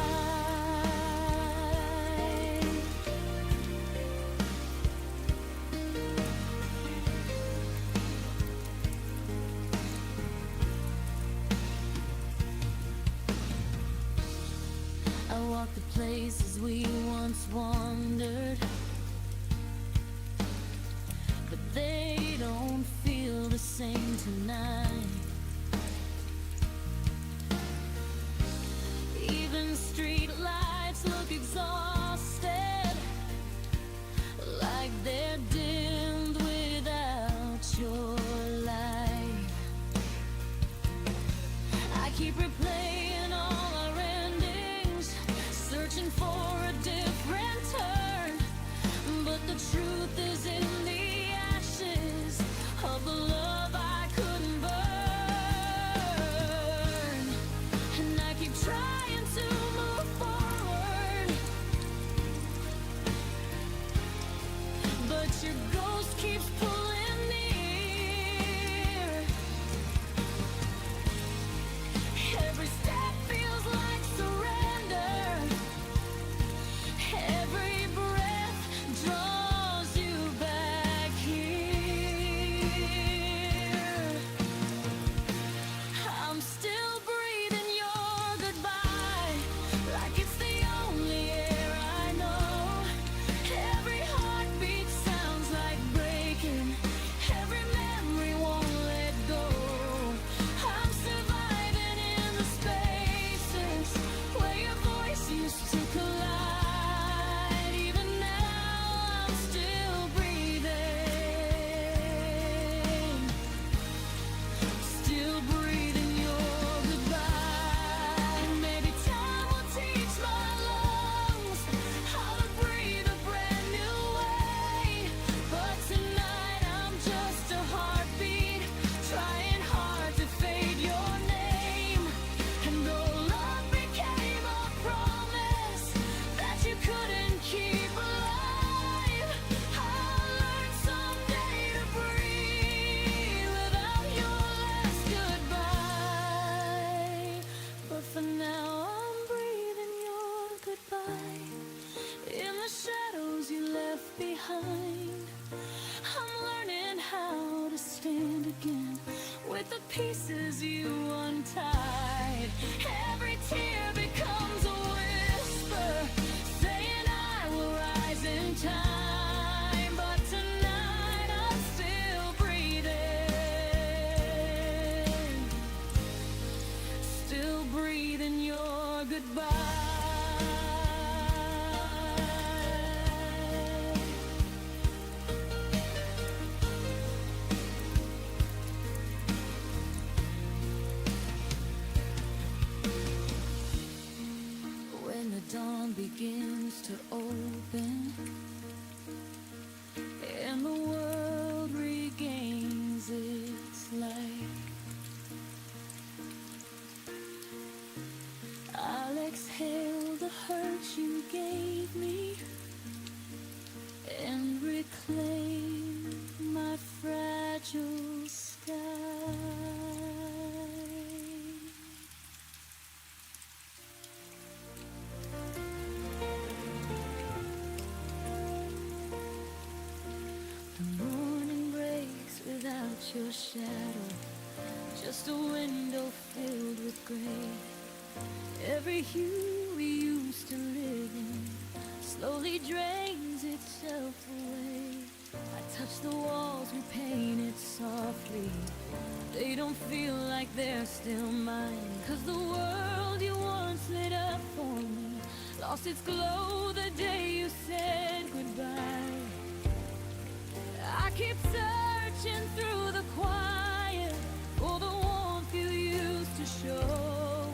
[SPEAKER 2] I walk the places we once wandered, but they don't feel the same tonight. Even street lights look exhausted, like they're dimmed without your light. I keep replaying all our endings, searching for a different turn. But the truth is in the ashes of the love I couldn't burn. And I keep trying to move forward, but your ghost keeps pulling near. Every step feels like surrender, every breath draws you back here. I'm still breathing your goodbye, like it's the only air I know. Every heartbeat sounds like breaking, every memory won't let go. I'm surviving in the spaces where your voice used to collide. Even now I'm still breathing your goodbye. Maybe time will teach my lungs how to breathe a brand new way. But tonight I'm just a heartbeat, trying hard to fade your name. And though love became a promise that you couldn't keep alive, I'll learn someday to breathe without your last goodbye. But for now I'm breathing your goodbye in the shadows you left behind. I'm learning how to stand again with the pieces you untied. Every tear becomes a whisper, saying I will rise in time. But tonight I'm still breathing your goodbye. When the dawn begins to open and the world regains its light, I'll exhale the hurt you gave me and reclaim my friend. fragile sky. The morning breaks without your shadow, just a window filled with gray. Every hue we used to live in slowly drains itself away. I touch the walls we painted softly. They don't feel like they're still mine. 'Cause the world you once lit up for me lost its glow the day you said goodbye. I keep searching through the quiet for the warmth you used to show,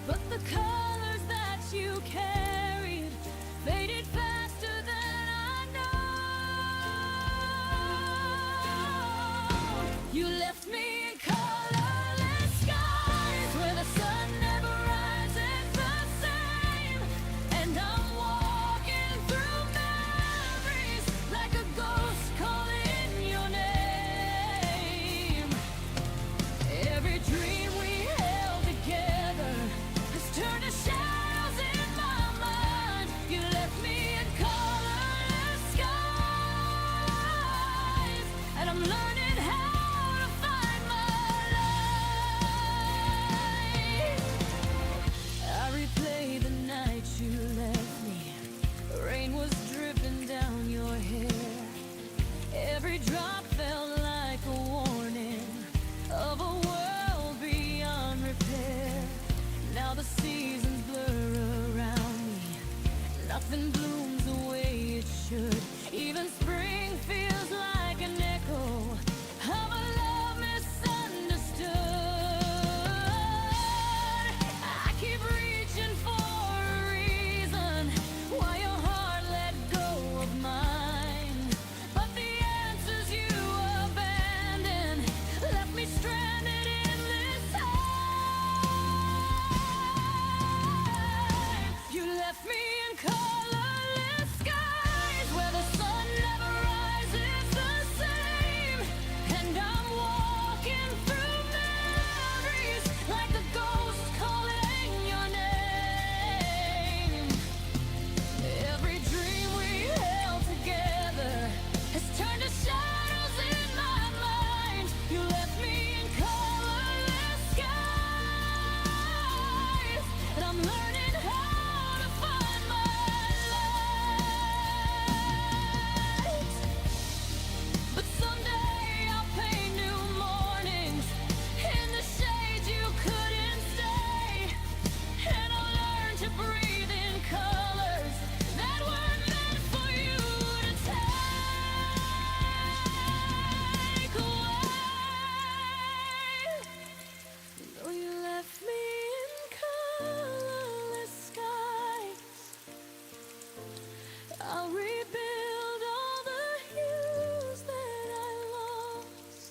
[SPEAKER 2] but the colors that you carried faded faster than I know. You left me in colorless skies where the sun never rises the same, and I'm walking through memories like a ghost calling your name. Every dream we held together has turned to shadows in my mind. You left me in colorless skies, and I'm learning how to find my light. I replay the night you left me. Rain was dripping down your hair. Every drop felt like a warning of a world beyond repair. Now the seasons blur around me. Nothing blooms the way it should. Even spring feels like an echo of a love misunderstood. I keep reaching for a reason why your heart let go of mine, but the answers you abandoned left me stranded in this time. You left me in colorless skies where the sun never rises the same, and I'm walking through memories like a ghost calling your name. Every dream we held together has turned to shadows in my mind. You left me in colorless skies, and I'm learning how to find my light. But someday I'll paint new mornings in the shade you couldn't stay, and I'll learn to breathe in colors that weren't meant for you to take away. Though you left me in colorless skies, I'll rebuild all the hues that I lost,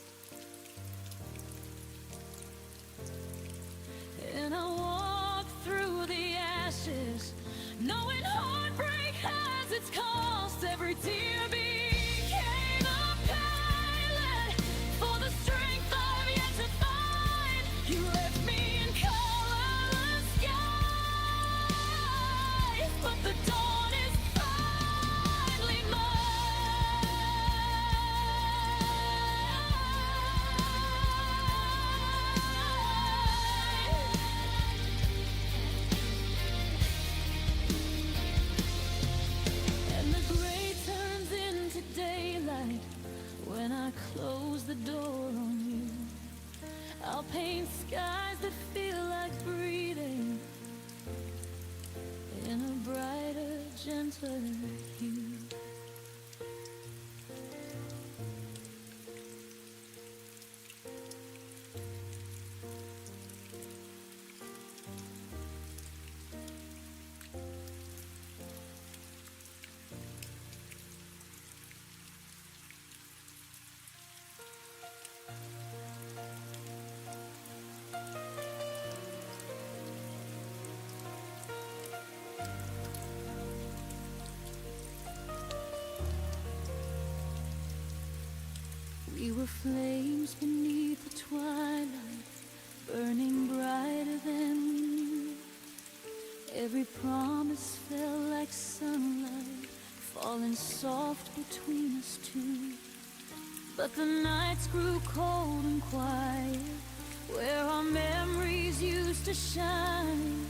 [SPEAKER 2] and I'll walk through the ashes, knowing heartbreak has its cost. Every tear became a pilot for the strength I've yet to find. You left me in colorless skies, but the dawn is finally mine. And the gray turns into daylight when I close the door on you. I'll paint skies that feel like breathing in a brighter, gentler hue. were flames beneath the twilight, burning brighter than we knew. Every promise fell like sunlight, falling soft between us two. But the nights grew cold and quiet, where our memories used to shine.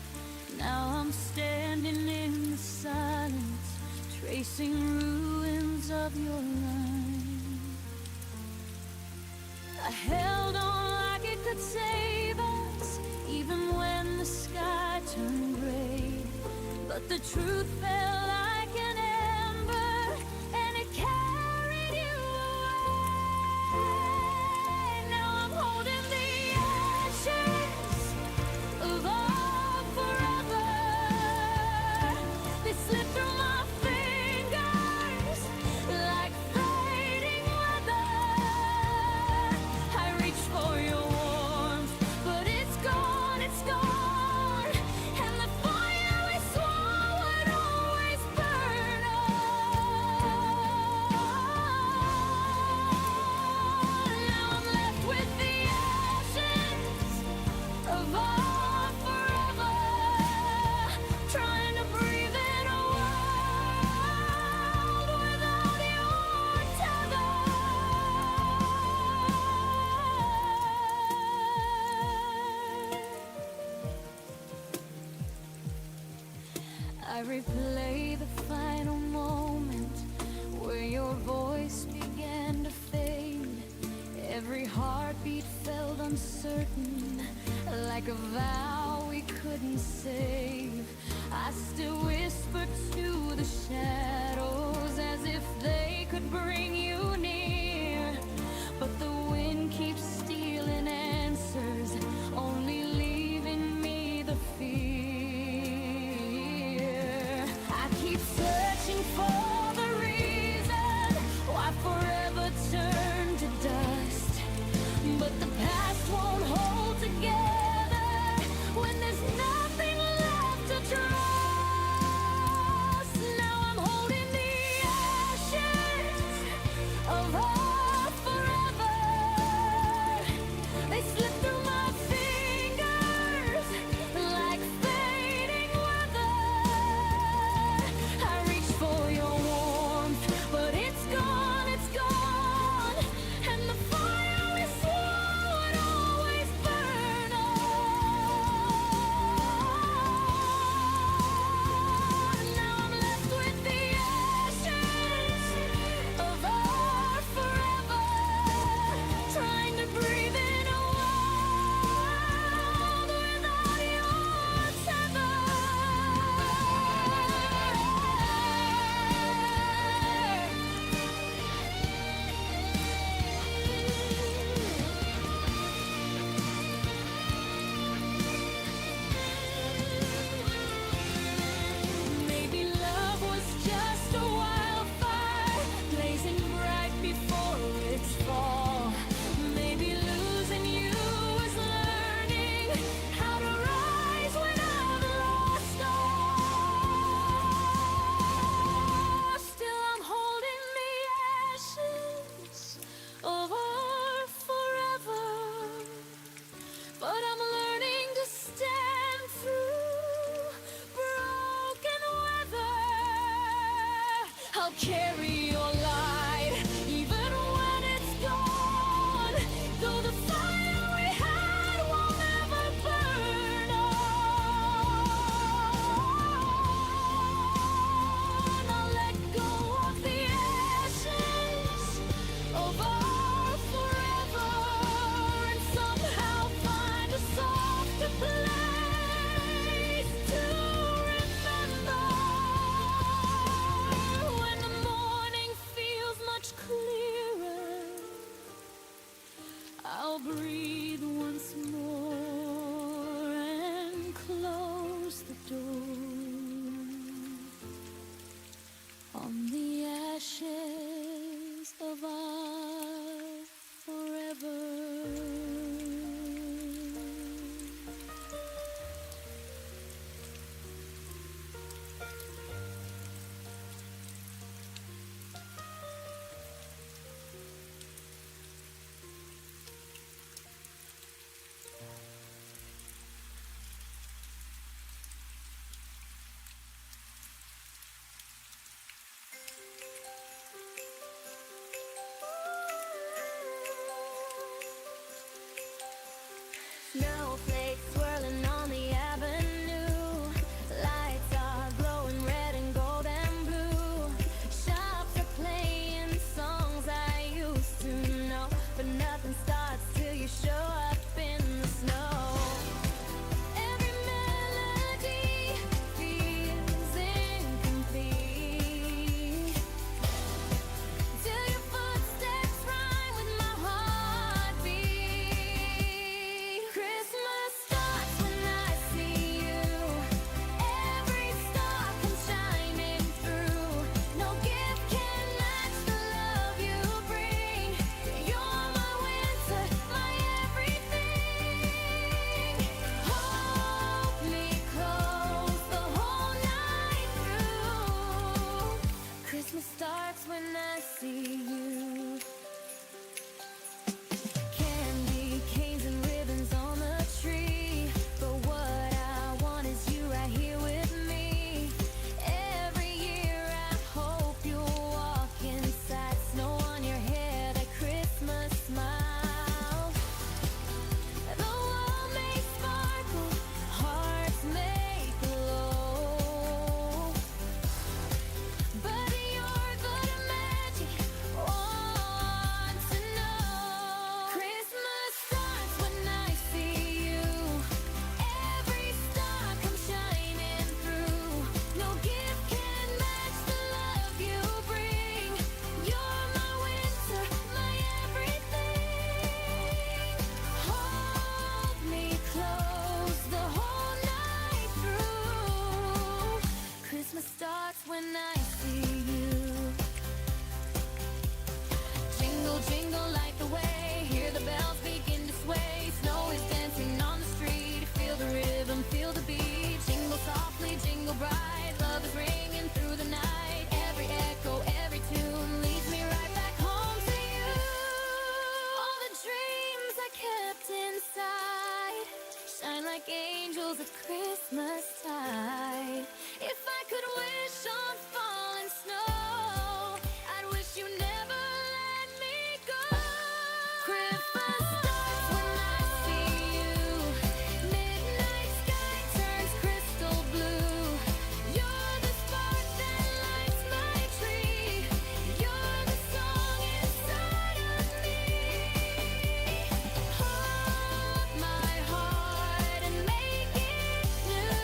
[SPEAKER 2] Now I'm standing in the silence, tracing ruins of your line. I held on like it could save us, even when the sky turned gray. But the truth felt like an ember, and it carried you away. Now I'm holding the ashes of our forever. They slip through my fingers like fading weather. I reach for your warmth, but it's gone, it's gone. And the fire we swore would always burn on. Now I'm left with the ashes of our forever, trying to breathe in a world without your tether. I replay the final moment where your voice began to fade. Every heartbeat felt uncertain, like a vow we couldn't save. I still whisper to the shadows as if they could bring you near. But the wind keeps stealing answers, only leaving me the fear. I keep searching for the reason why forever turned to dust. But the past won't hold together when there's nothing left to trust. Now I'm holding the ashes of our forever. They slip through my fingers like fading weather. I reach for your warmth, but it's gone, it's gone. And the fire we swore would always burn on. Now I'm left with the ashes of our forever, trying to breathe in a world without your tether. Maybe love was just a wildfire, blazing bright before its fall. Maybe losing you was learning how to rise when I've lost all. Still I'm holding the ashes of our forever, but I'm learning to stand through broken weather. I'll carry your light even when it's gone, though the fire we had will never burn on. I'll let go of the ashes of our forever and somehow find a softer place to remember. When the morning feels much clearer, I'll breathe once more and close the door on the ashes of our forever. Snowflakes swirling on the avenue. Lights are glowing red and gold and blue. Shops are playing songs I used to know, but nothing starts till you show up in the snow. Every melody feels incomplete till your footsteps rhyme with my heartbeat. Christmas starts when I see you. Every star comes shining through. No gift can match the love you bring. You're my winter, my everything. Hold me close the whole night through. Christmas starts when I see you. Candy canes and ribbons on the tree, but what I want is you right here with me. Every year I hope you'll walk inside, snow on your hair, that Christmas smile. The world may sparkle, hearts may glow, but you're the magic one to know. Christmas starts when I see you. Every star comes shining through. No gift can match the love you bring. You're my winter, my everything. Hold me close the whole night through. Christmas starts when I see you. Jingle, jingle, light the way. Hear the bells begin to sway. Snow is dancing on the street. Feel the rhythm, feel the beat. Jingle softly, jingle bright. Love is ringing through the night. Every echo, every tune leads me right back home to you. All the dreams I kept inside shine like angels at Christmas tide. If I could wish on falling snow, I'd wish you never let me go. Christmas starts when I see you. Midnight sky turns crystal blue. You're the spark that lights my tree. You're the song inside of me. Hold my heart and make it new.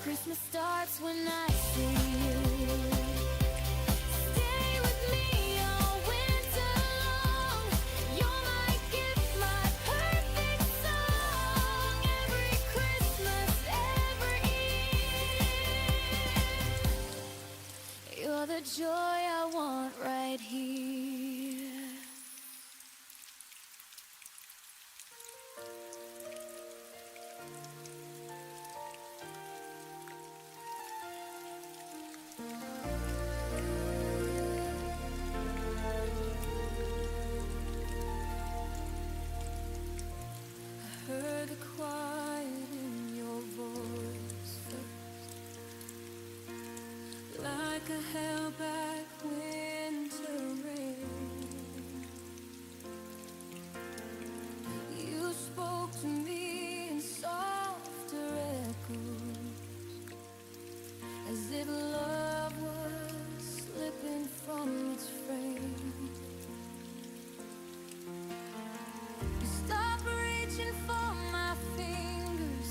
[SPEAKER 2] Christmas starts when I see you. Stay with me all winter long. You're my gift, my perfect song. Every Christmas, every year. You're the joy I want right here. Heard the quiet in your voice first, like a held back winter rain. You spoke to me in softer echoes, as if love was slipping from its frame. Stop reaching for my fingers,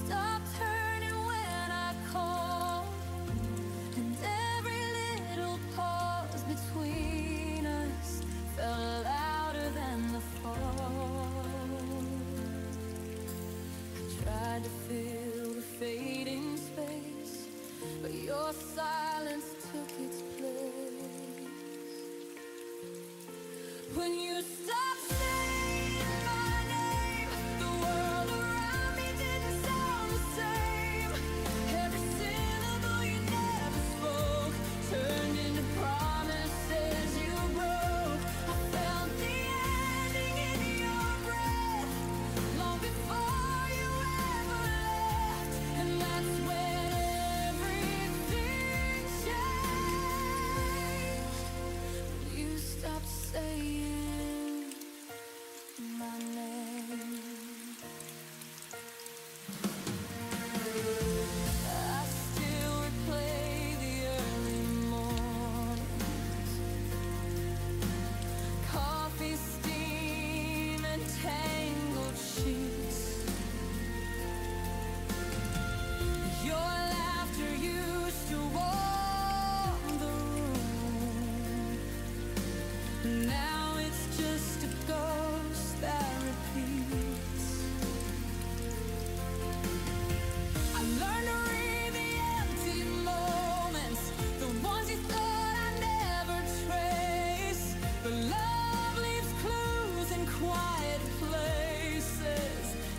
[SPEAKER 2] stop turning when I call, and every little pause between us felt louder than the fall. I tried to fill the fading space, but your silence took its place. When you stopped saying my name, the world around me didn't sound the same. Every syllable you never spoke turned into promises you broke. I felt the ending in your breath long before you ever left, and that's when everything changed. You stopped saying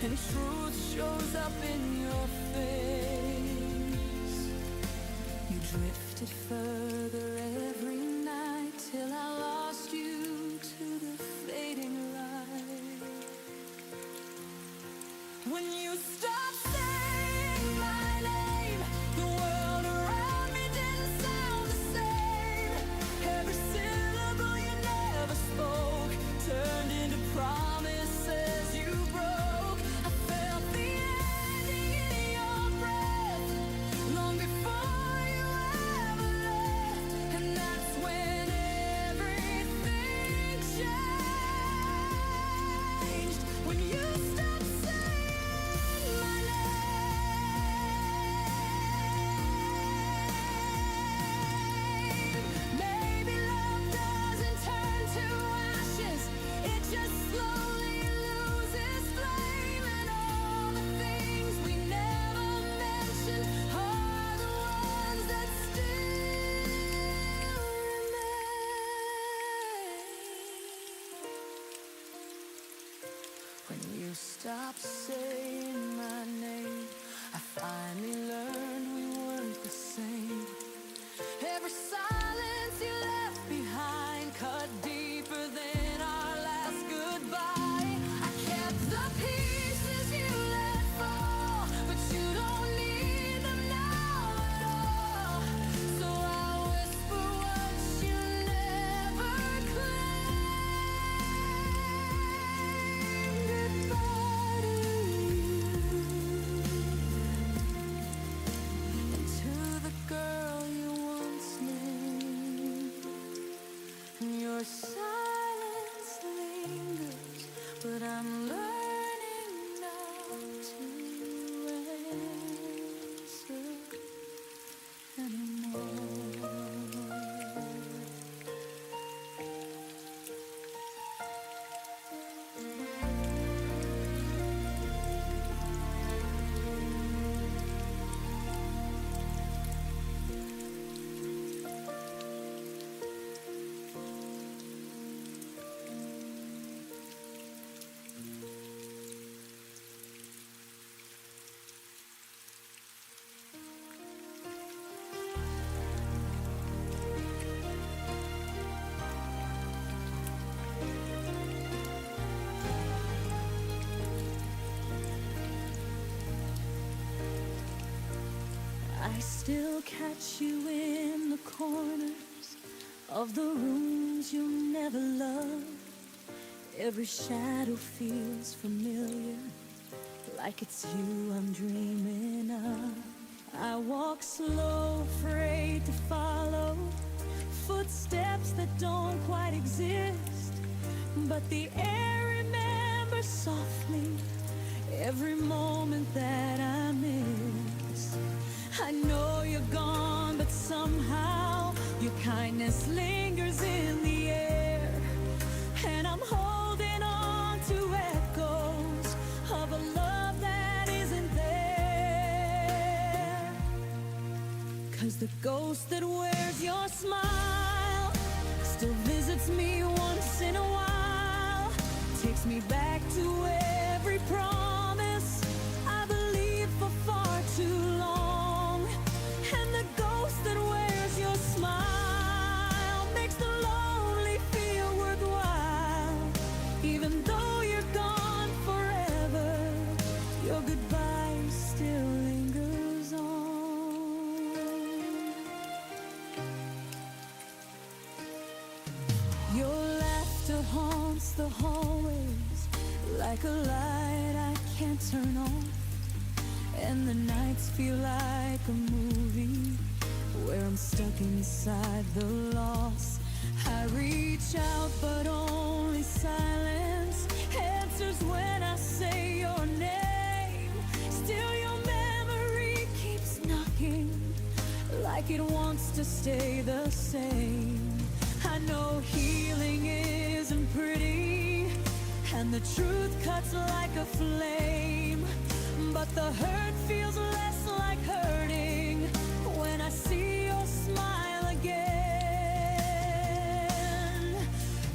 [SPEAKER 2] and truth shows up in your face. You drifted further every night till I lost you to the fading light. When you stopped saying my name, the world around me didn't sound the same. Every syllable you never spoke turned into promises you broke. I felt the ending in your breath long before you ever left, and that's when everything changed. When you stopped saying my name. Maybe love doesn't turn to ashes, it just slowly loses flame. And all the things we never mentioned are the ones that still remain. When you stopped saying my name, I finally learned we weren't the same. Every silence you left behind cut deeper than our last goodbye. I kept the pieces you let fall, but you don't need them now at all. So I'll whisper what you never claimed. Goodbye to you, and to the girl you once named. Your silence lingers, but I'm learning now to answer anymore. I still catch you in the corners of the rooms you never loved. Every shadow feels familiar, like it's you I'm dreaming of. I walk slow, afraid to follow footsteps that don't quite exist, but the air remembers softly every moment that I miss. I know you're gone, but somehow your kindness lingers in the air, and I'm holding on to echoes of a love that isn't there. 'Cause the ghost that wears your smile still visits me once in a while, takes me back to every promise I believed for far too long. And the ghost that wears your smile makes the lonely feel worthwhile. Even though you're gone forever, your goodbye still lingers on. Your laughter haunts the hallways like a light I can't turn on. And the nights feel like a movie where I'm stuck inside the loss. I reach out, but only silence answers when I say your name. Still, your memory keeps knocking like it wants to stay the same. I know healing isn't pretty, and the truth cuts like a flame, but the hurt feels less like hurting when I see your smile again.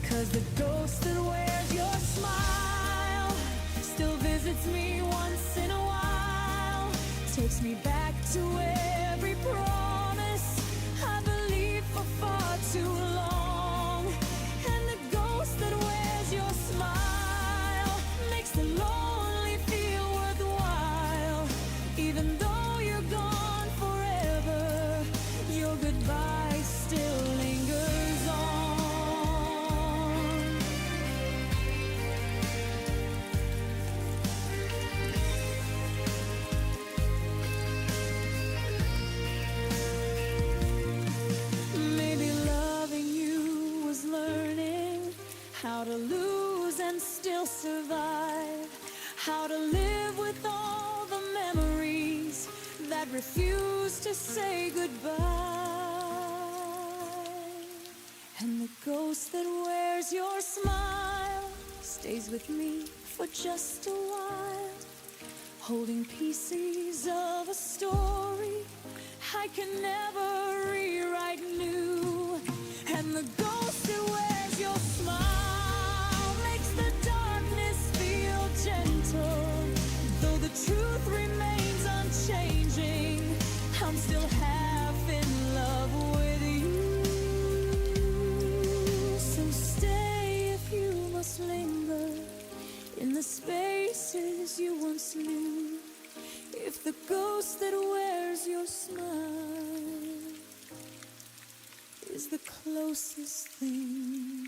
[SPEAKER 2] 'Cause the ghost that wears your smile still visits me lose and still survive. How to live with all the memories that refuse to say goodbye. And the ghost that wears your smile stays with me for just a while, holding pieces of a story I can never rewrite new. And the ghost that wears your smile makes the darkness feel gentle. Though the truth remains unchanging, I'm still half in love with you. So stay if you must linger in the spaces you once knew. If the ghost that wears your smile is the closest thing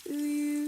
[SPEAKER 2] to you.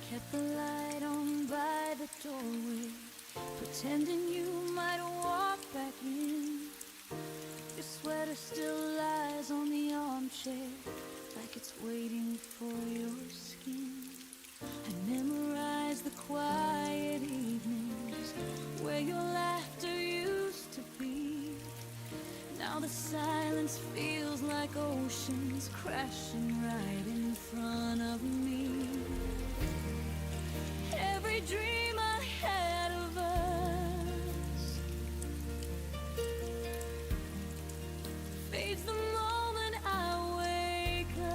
[SPEAKER 2] Kept the light on by the doorway, pretending you might walk back in. Your sweater still lies on the armchair, like it's waiting for your skin. I memorize the quiet evenings where your laughter used to be. Now the silence feels like oceans crashing right in front of me. Every dream I had of us fades the moment I wake up.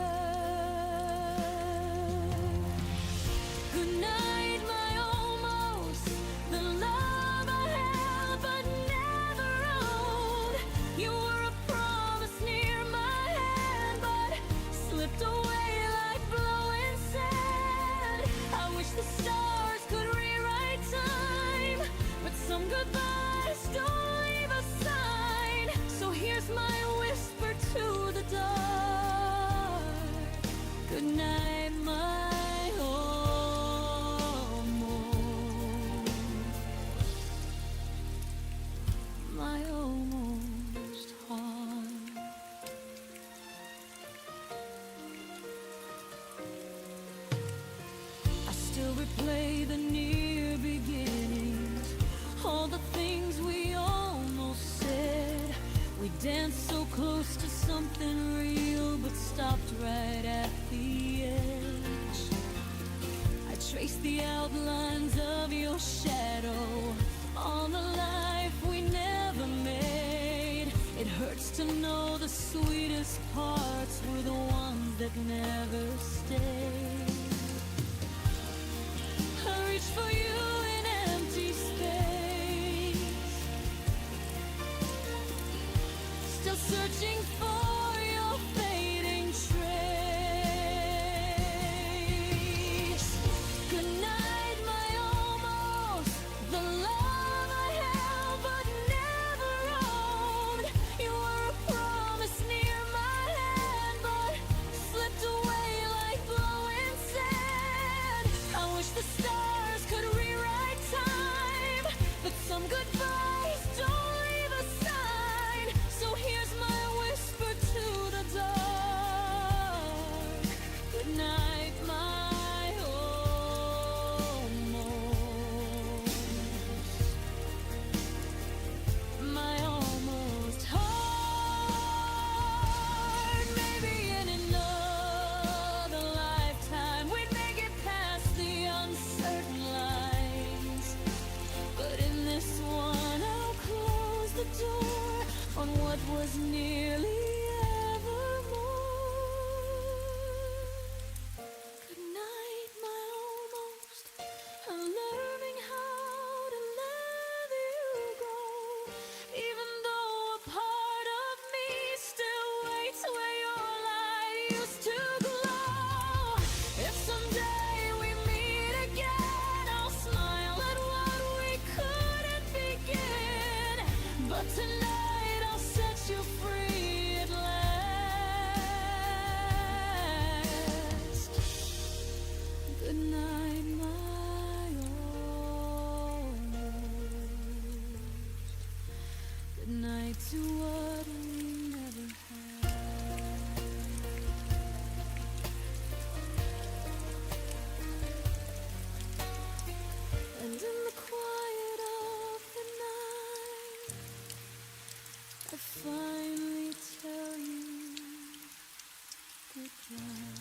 [SPEAKER 2] Good night, my almost, the love I held but never owned. You were a promise near my hand, but slipped away like blowing sand. I wish the stars could rewrite time, but some goodbyes don't leave a sign. So here's my whisper to the dark. Good night, my almost heart. I still replay the near beginnings, all the things we almost said. We danced so close to something real, but stopped right at the edge. I traced the outlines of your shadow on the life we never made. It hurts to know the sweetest parts were the ones that never stayed. I reach for you in empty space, still searching for your fading trace. Good night, my almost, the love I held but never owned. You were a promise near my hand, but slipped away like blowing sand. I wish the stars could rewrite time, but some goodbyes don't leave a sign. So here's my whisper to the dark. Good night, my almost heart. Maybe in another lifetime we'd make it past the uncertain Good night, my almost. Good night to what we never had. And in the quiet of the night, I finally tell you goodbye.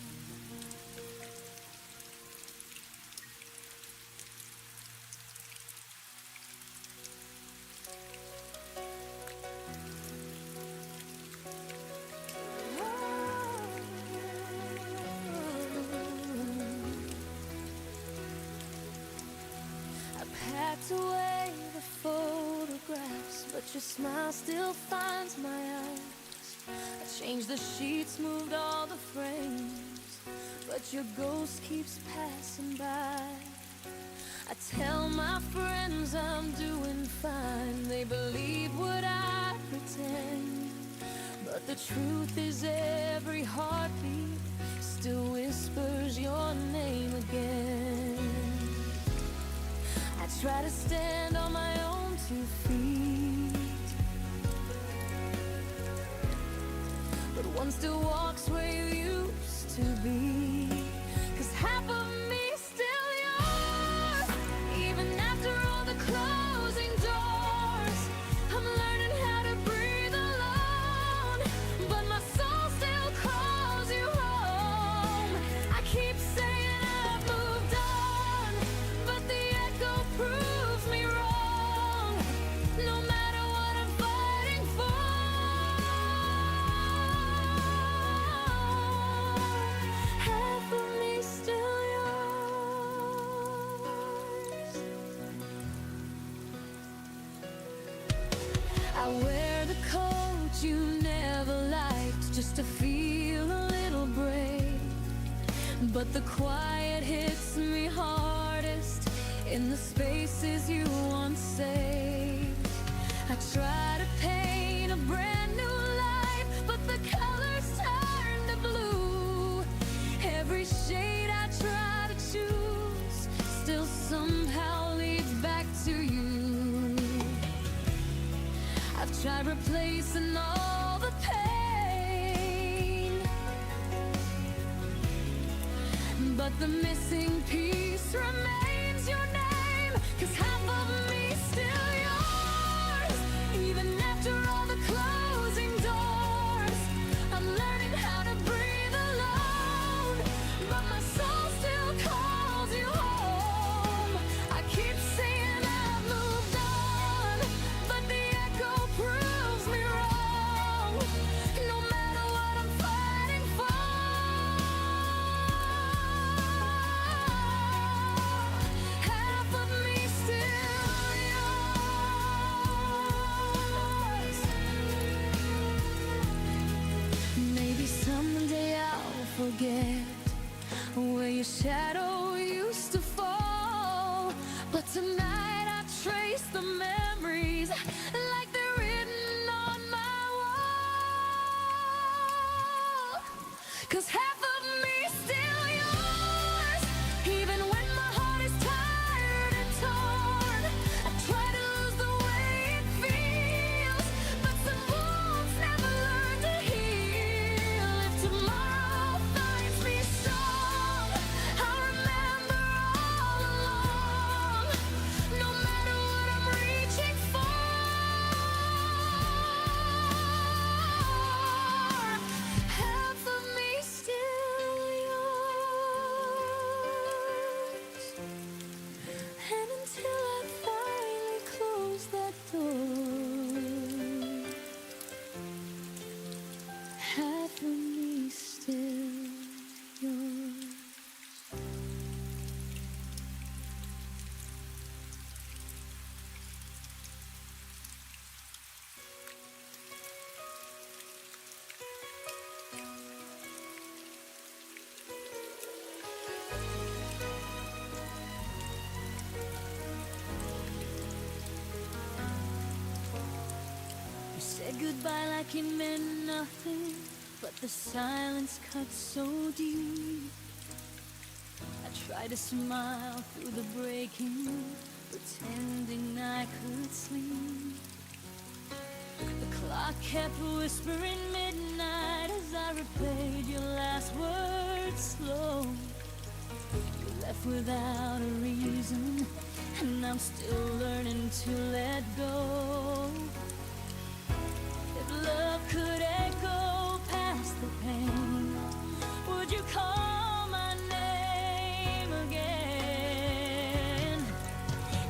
[SPEAKER 2] I packed away the photographs, but your smile still finds my eyes. I changed the sheets, moved all the frames, but your ghost keeps passing by. I tell my friends I'm doing fine. They believe what I pretend, but the truth is every heartbeat still whispers your name again. I try to stand on my own 2 feet, but one still walks where you used to be. 'Cause half of me still yours, even after all the closing doors. I'm learning how to breathe alone, but my soul still calls you home. I keep saying I've moved on, but the echo proves me wrong. No matter what I'm fighting for, half of me still yours. I wear the coat you never liked just to feel a little brave, but the quiet hits me hardest in the spaces you once saved. I try to paint a brand new life, but the colors turn to blue. Every shade I try to choose still somehow leads back to you. I've tried replacing all the pain, but the missing piece remains your name. 'Cause half of me still yours, even after all the closing doors. I'm learning how to breathe alone, but my soul still calls you home. I keep saying I've moved on, but the echo proves me wrong. No matter what I'm fighting for, half of me still yours. Maybe someday I'll forget where your shadow used to fall, but tonight I trace the memories like they're written on my wall. 'Cause half of me still yours, even when my heart is tired and torn. I try to lose the way it feels, but some wounds never learn to heal. If tomorrow finds me strong, I'll remember all along. No matter what I'm reaching for, half of me still yours. And until I finally close that door, half of me still yours. You said goodbye like it meant nothing, but the silence cut so deep. I Try to smile through the breaking, pretending I could sleep. The clock kept whispering midnight as I replayed your last words slow. You left without a reason, and I'm still learning to let go. If love could echo past the pain, would you call my name again?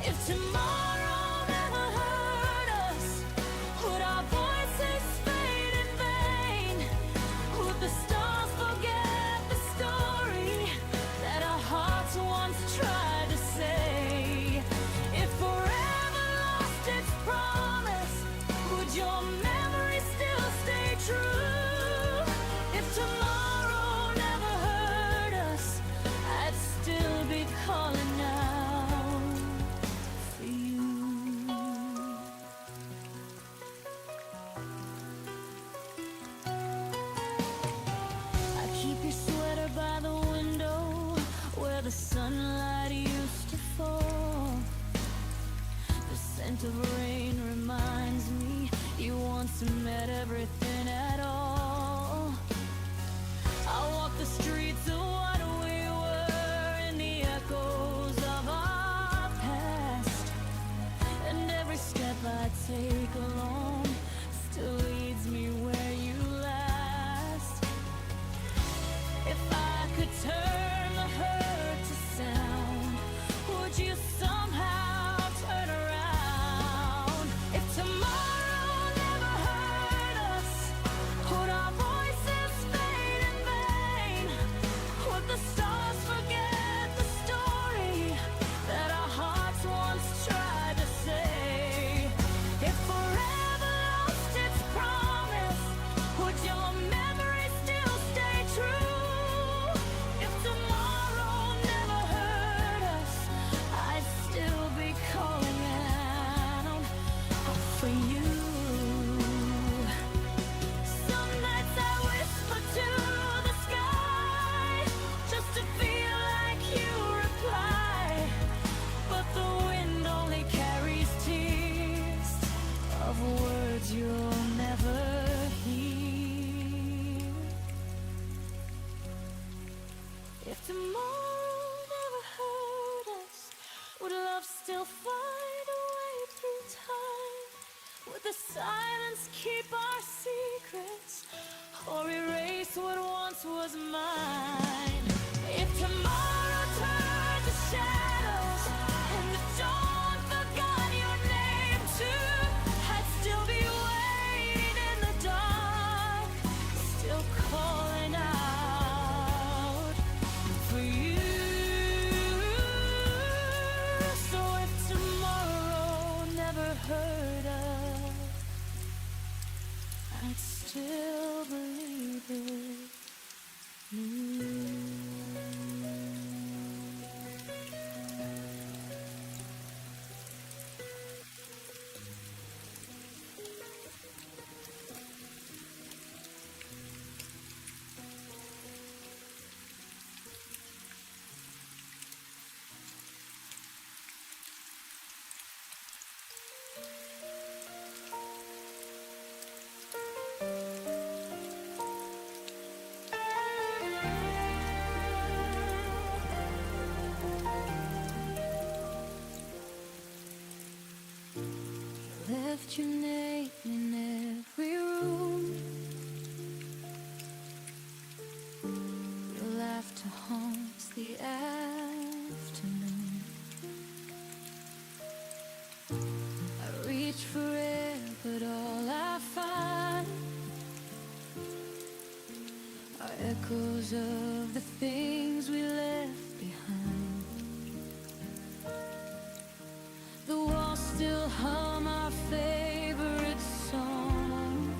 [SPEAKER 2] If tomorrow never hurt us, would our voices fade in vain? Would the stars forget the story that our hearts once tried to say? If forever lost its promise, would your memory still stay true? If tomorrow never hurt us, I'd still be calling out for you. I keep your sweater by the window where the sunlight used to fall. The scent of rain reminds me you once met everything at all. I walk the streets of what we were in the echoes of our past, and every step I take alone still leads me where you last. If I could turn the hurt to sound, would you somehow turn around? If tomorrow never hurt us, would our voices fade in vain? Would the stars forget the story that our hearts once tried to say? If forever lost its promise, would your memory still stay true? If tomorrow never hurt us, I'd still be calling out for you. Some nights I whisper to the sky just to feel like you reply, but the wind only carries tears of words you'll never hear. If tomorrow never hurt us, would love still find a way through time? Would the silence keep our secrets, or erase what once was mine? If tomorrow turned to shadows and the dawn forgot your name too, I'd still be waiting in the dark, still calling out for you. So if tomorrow never hurt us, I'd still believe it. Left your name in every room. Your laughter haunts the afternoon. I reach for air, but all I find are echoes of the things we left behind. The walls still hum our favorite song,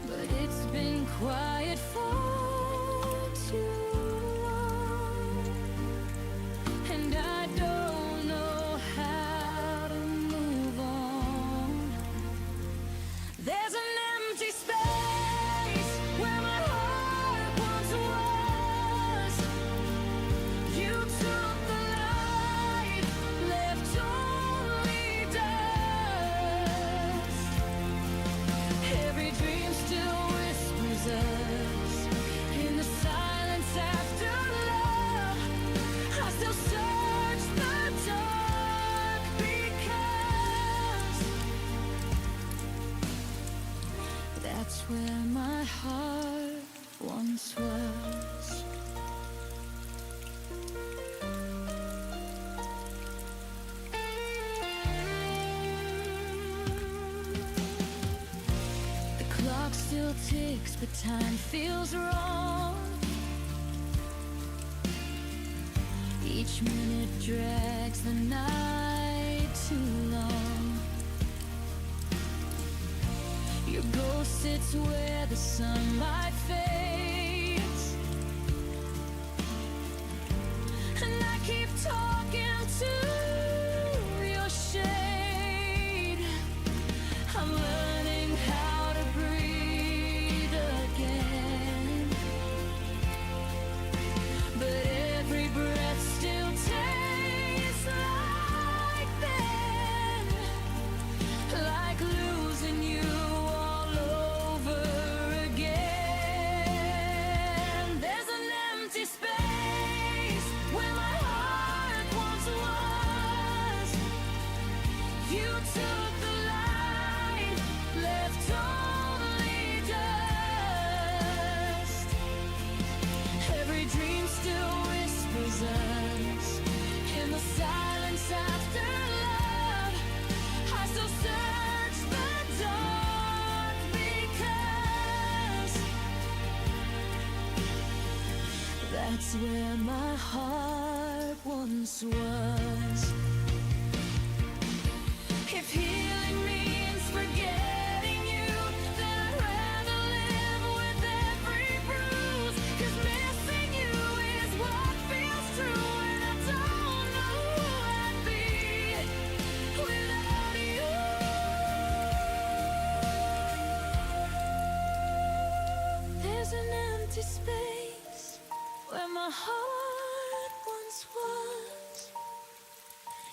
[SPEAKER 2] but it's been quiet for too long, and I don't know how to move on. There's an empty space where my heart once was. still ticks, but time feels wrong. Each minute drags the night too long. Your ghost sits where the sunlight fades, and I keep talking to your shade. I'm learning how to breathe again, but every breath still tastes like then, like losing you all over again. There's an empty space where my heart once was. You took the light, left only dust. Every dream still whispers us in the silence after love. I still search the dark because that's where my heart once was. If healing means forgetting you, then I'd rather live with every bruise. 'Cause missing you is what feels true, and I don't know who I'd be without you. There's an empty space where my heart once was.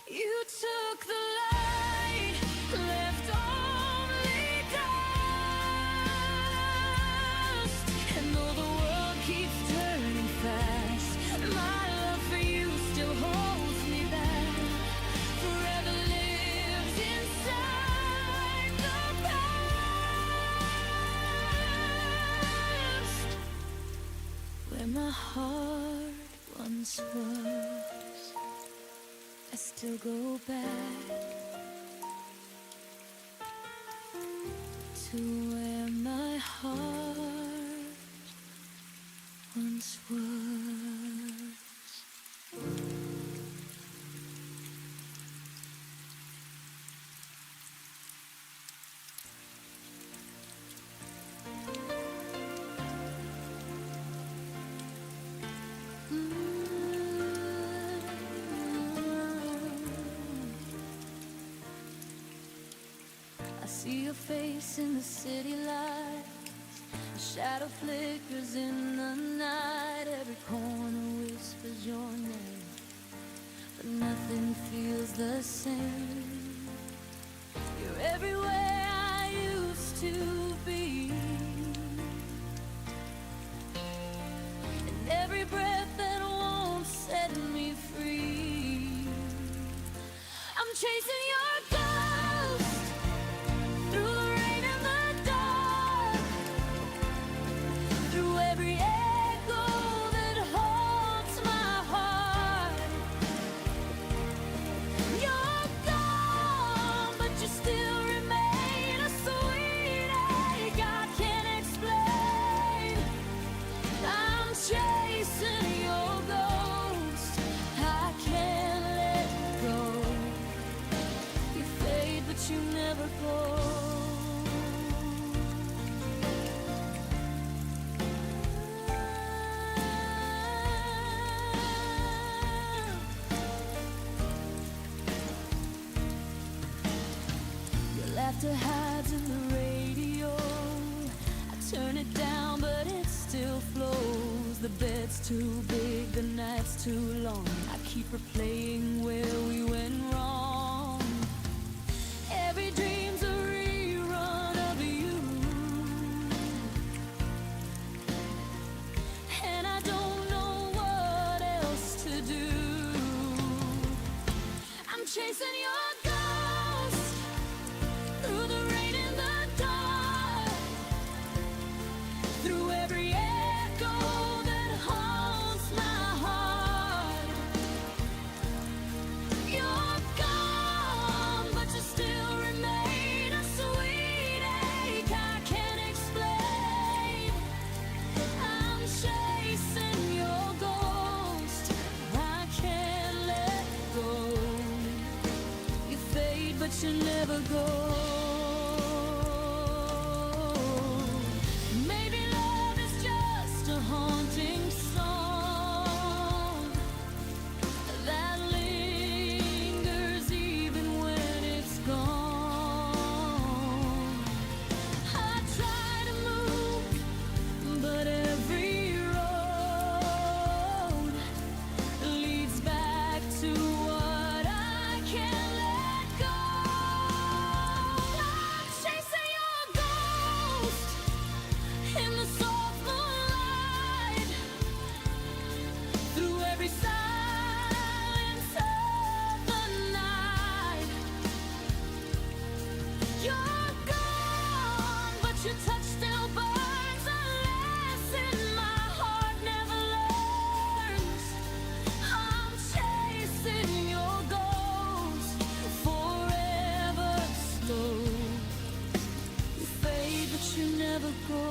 [SPEAKER 2] You took the light, left only dust. And though the world keeps turning fast, my love for you still holds me back. Forever lives inside the past, where my heart once was. I still go back to where my heart once was. I see your face in the city lights. A shadow flickers in the night. Every corner whispers your name, but nothing feels the same. You're everywhere I used to be, and every breath that won't set me free. I'm chasing your ghost through the rain and the dark, through every echo that haunts my heart. You're gone, but you still remain a sweet ache I can't explain. I'm chasing your ghost, I can't let go. You fade, but you never go. Your laughter hides in the radio. I turn it down, but it still flows. The bed's too big, the night's too long. I keep replaying where we went wrong. Every dream's a rerun of you, and I don't know what else to do. I'm chasing your ghost through the rain and the dark, through every echo that haunts my heart. You're gone, but you still remain a sweet ache I can't explain. you never go. Maybe love is just a haunting song that lingers even when it's gone. I try to move, but every road leads back to what I can't let go. I'm chasing your ghost in the soft moonlight, through every silence of the night. You're gone, but your touch still burns. A lesson my heart never learns. I'm chasing your ghost forever slow. You fade, but you never go.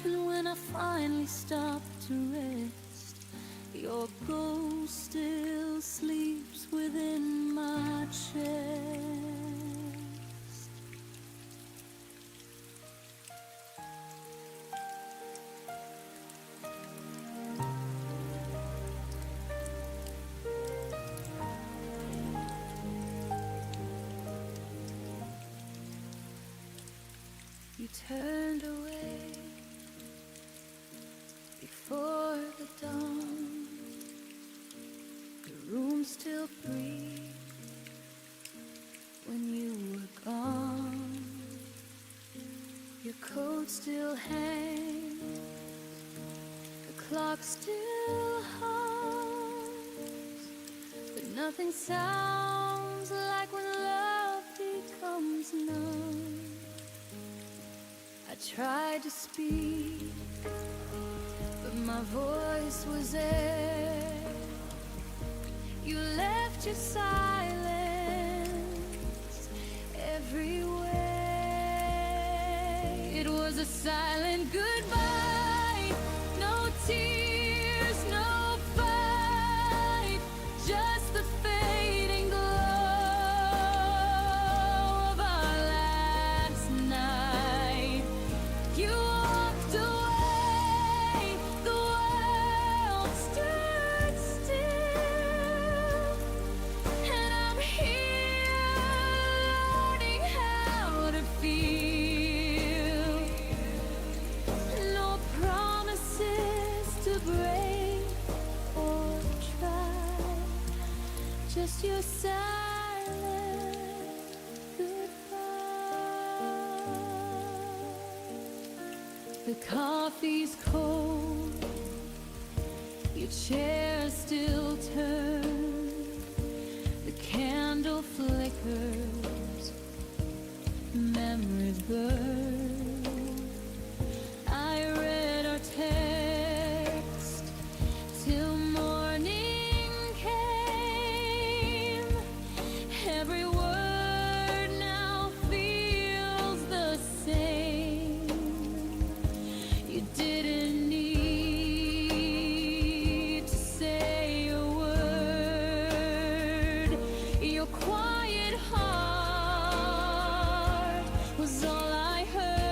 [SPEAKER 2] And when I finally stop to rest, your ghost still sleeps within my chest. You turned away before the dawn. The room still breathed when you were gone. Your coat still hangs, the clock still hums, but nothing sounds like when love becomes numb. I tried to speak, but my voice was air. You left your silence everywhere. It was a silent goodbye, no tears, no fight, just the fading glow of our last night. You walked away, the world stood still, and I'm here learning how to feel. No promises to break or try, just your silent goodbye. The coffee's cold, your chair still turns, the candle flickers, memories burn. I read our text till morning came. Every word now feels the same. You didn't need to say a word. Your quiet heart was all I heard.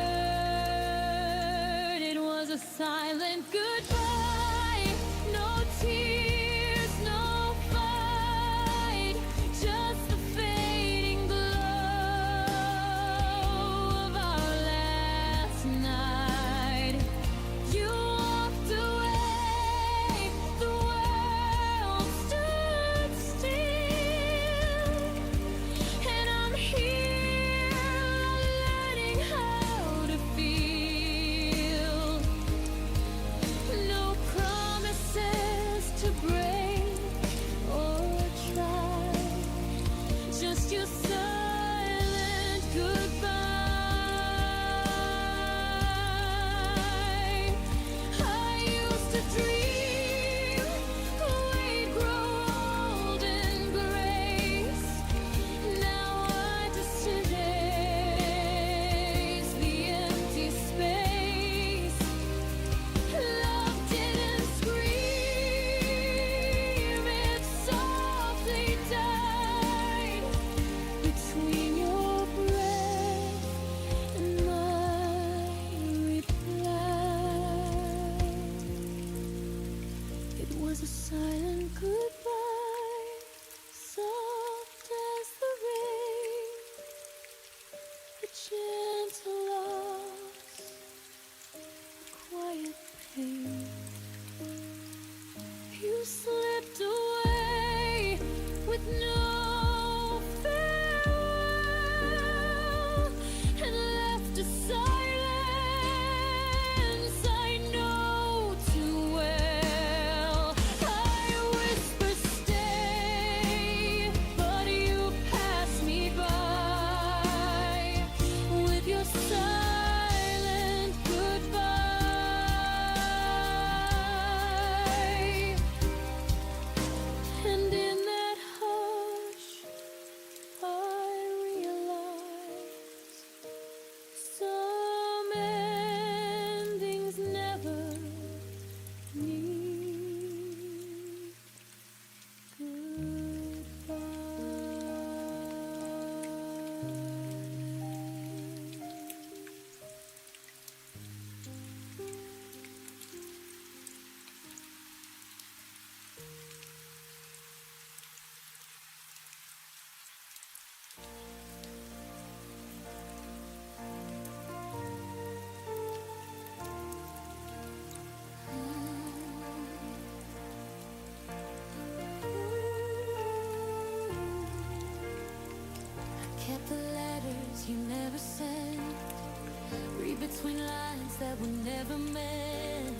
[SPEAKER 2] Read between lines that were never meant.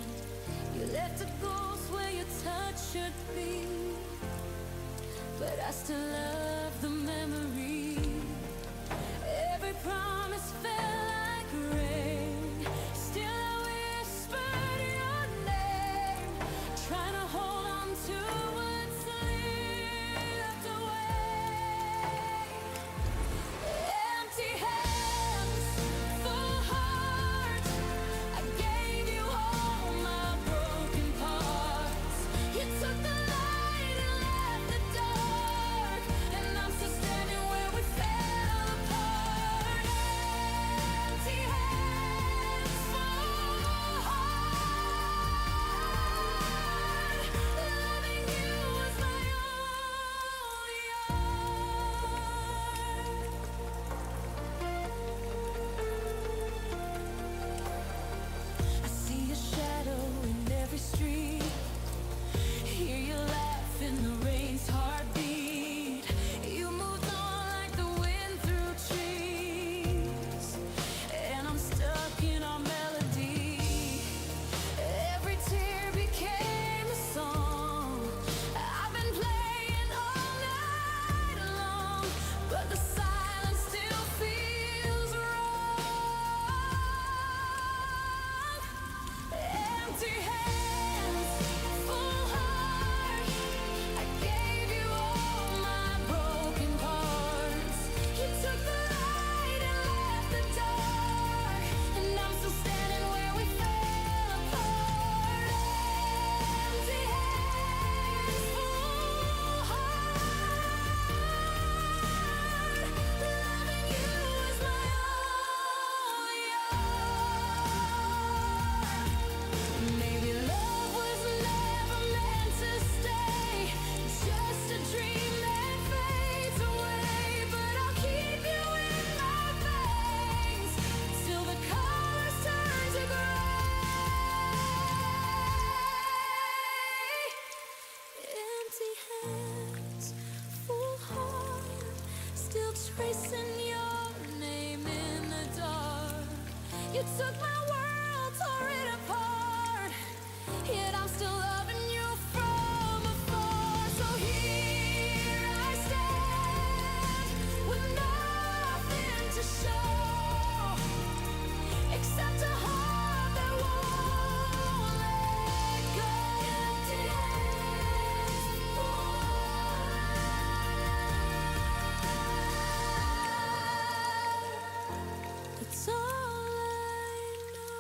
[SPEAKER 2] You left a ghost where your touch should be, but I still love the memory. Every promise fell like rain. Still I whispered your name, trying to hold on to what slipped away. Empty hands, full heart. I gave you all my broken parts. You took the light and left the dark, and I'm still standing where we fell apart. Empty hands, full heart. Loving you was my only art. I see your shadow in every street. Hear you laugh in the rain's heartbeat. You moved on like the wind through trees, and I'm stuck in our melody. Every tear became a song. I've been playing all night long, but the silence still feels wrong. Empty hands, full heart. I gave you all my broken parts. You took the light and left the dark, and I'm still standing where we fell apart. Empty hands, full heart. Loving you is my only art. Maybe love was never meant to stay, just a dream that fades away. But I'll keep you in my veins till the colors turn to gray. Empty hands, full heart, still tracing your name in the dark. You took my world, tore it apart, yet I'm still loving you from afar. So here I stand with nothing to show except a heart that won't let go. Empty hands, full heart. That's all I know.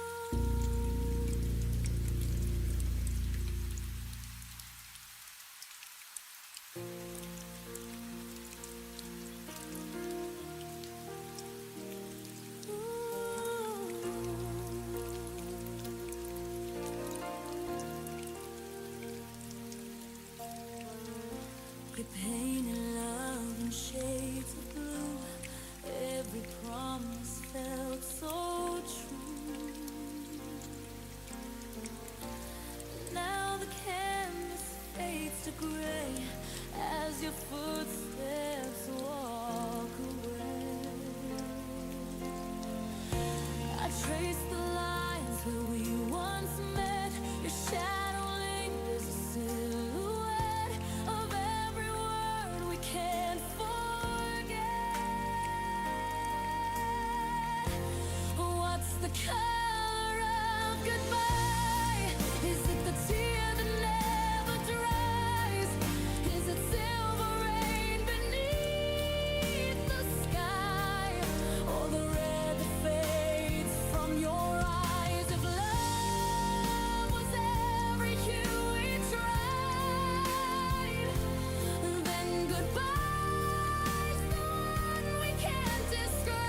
[SPEAKER 2] We painted love in shades of blue. Every promise felt so true. Now the canvas fades to gray as your footsteps walk away. I trace the lines where we once met. Your shadow lingers, a silhouette of every word we can't forget. What's the color of goodbye? Is it the tear that never dries? Is it silver rain beneath the sky, or the red that fades from your eyes? If love was every hue we tried, then goodbye's the one we can't describe.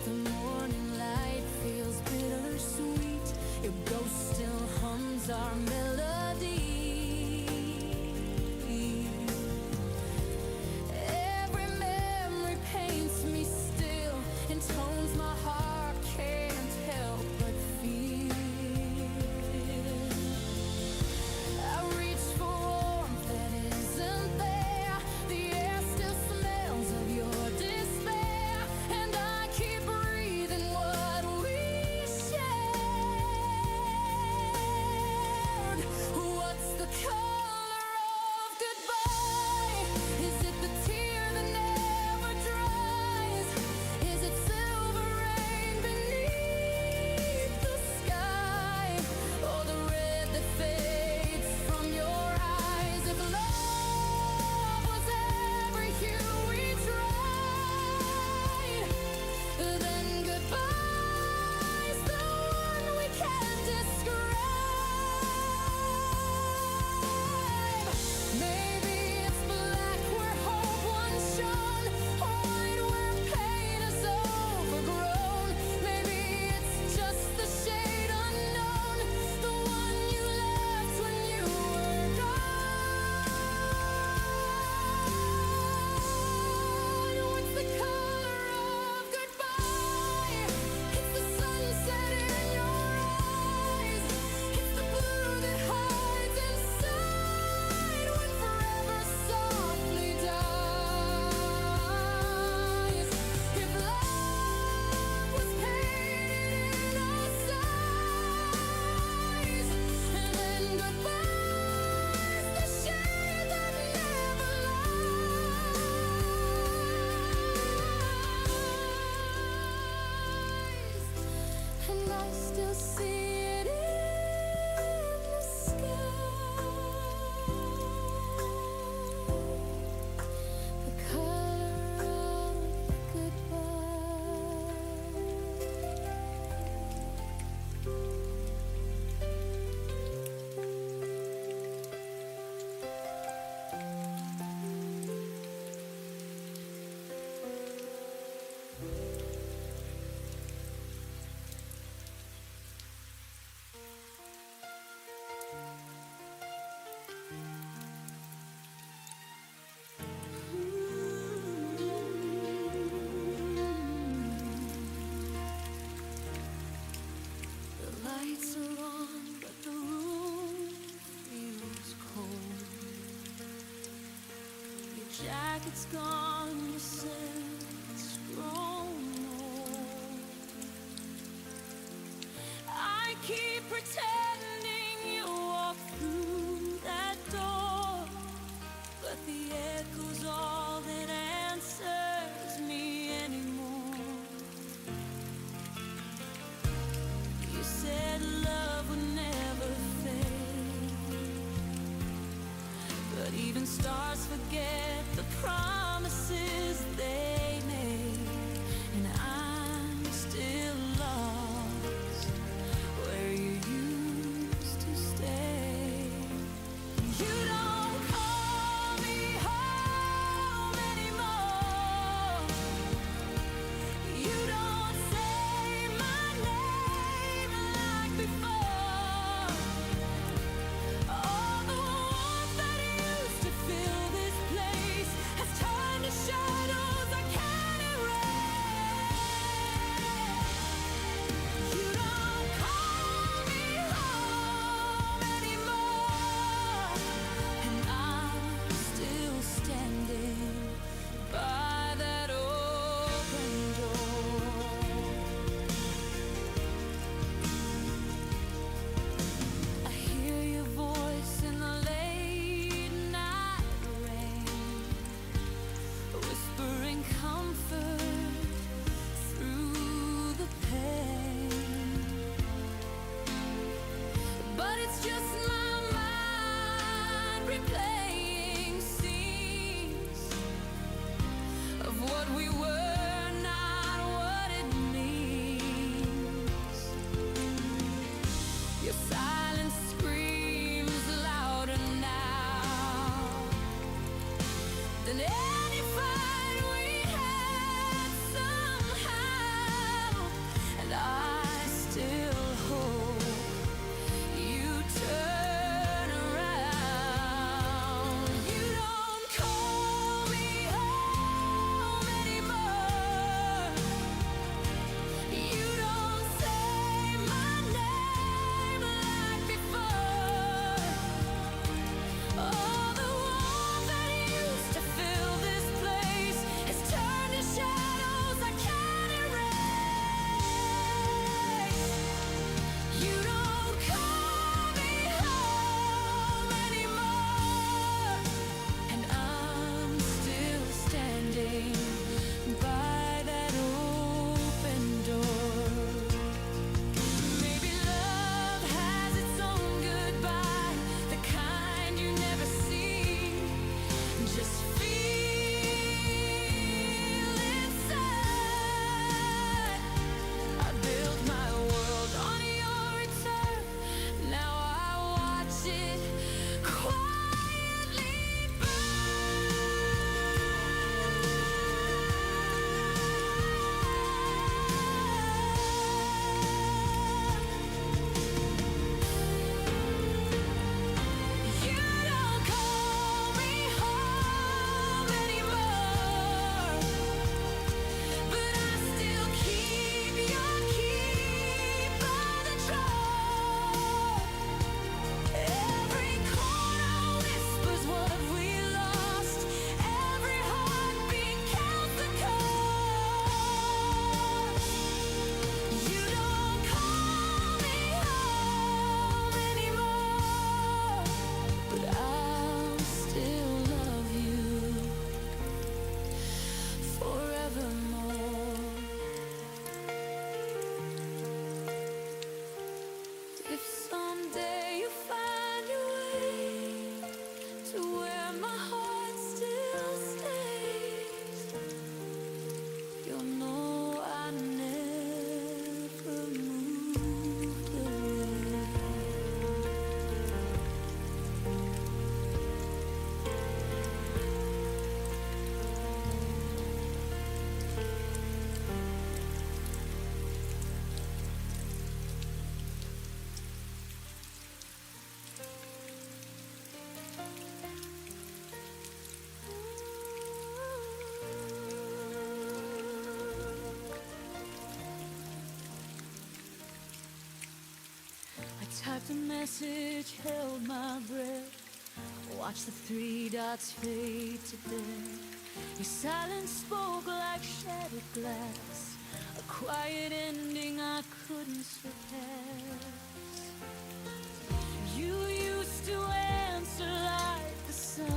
[SPEAKER 2] The morning light feels bittersweet. Your ghost still hums our melody. Every memory paints me still in tones jacket's gone, your scent's grown old. I keep pretending you walk through that door, but the echo's all that answers me anymore. You said love would never fade, but even stars forget the promises they made, and I'm still lost where you used to stay. You don't call me home anymore. You don't say my name like before. All the warmth that used to fill this place has turned to shadows I can't erase. You don't call me home anymore, and I'm still standing by that open door. I hear your voice in the late night rain, whispering comfort through the pain. But it's just my mind replaying scenes of what we were, not what it means. Your silence screams louder now than any fight we had somehow, and I still hope you turn around. You don't call me home anymore. You don't say my name like before. All the warmth that used to fill this place has turned to shadows I can't erase. You don't call me home anymore, and I'm still standing by that open door. Maybe love has its own goodbye, the kind you never see. Just feel inside. I built my world on your return. Now I watch it quietly You don't call me home anymore, but I still keep your key by the drawer. Every corner whispers what have we lost. Every heartbeat counts the cost. You don't call me home anymore, but I'll still love you forevermore. If someday you find your way to where my heart still stays, you'll know I never moved away. I typed a message, held my breath, Watch the three dots fade to death. Your silence spoke like shattered glass, a quiet ending I couldn't surpass. You used to answer like the sun.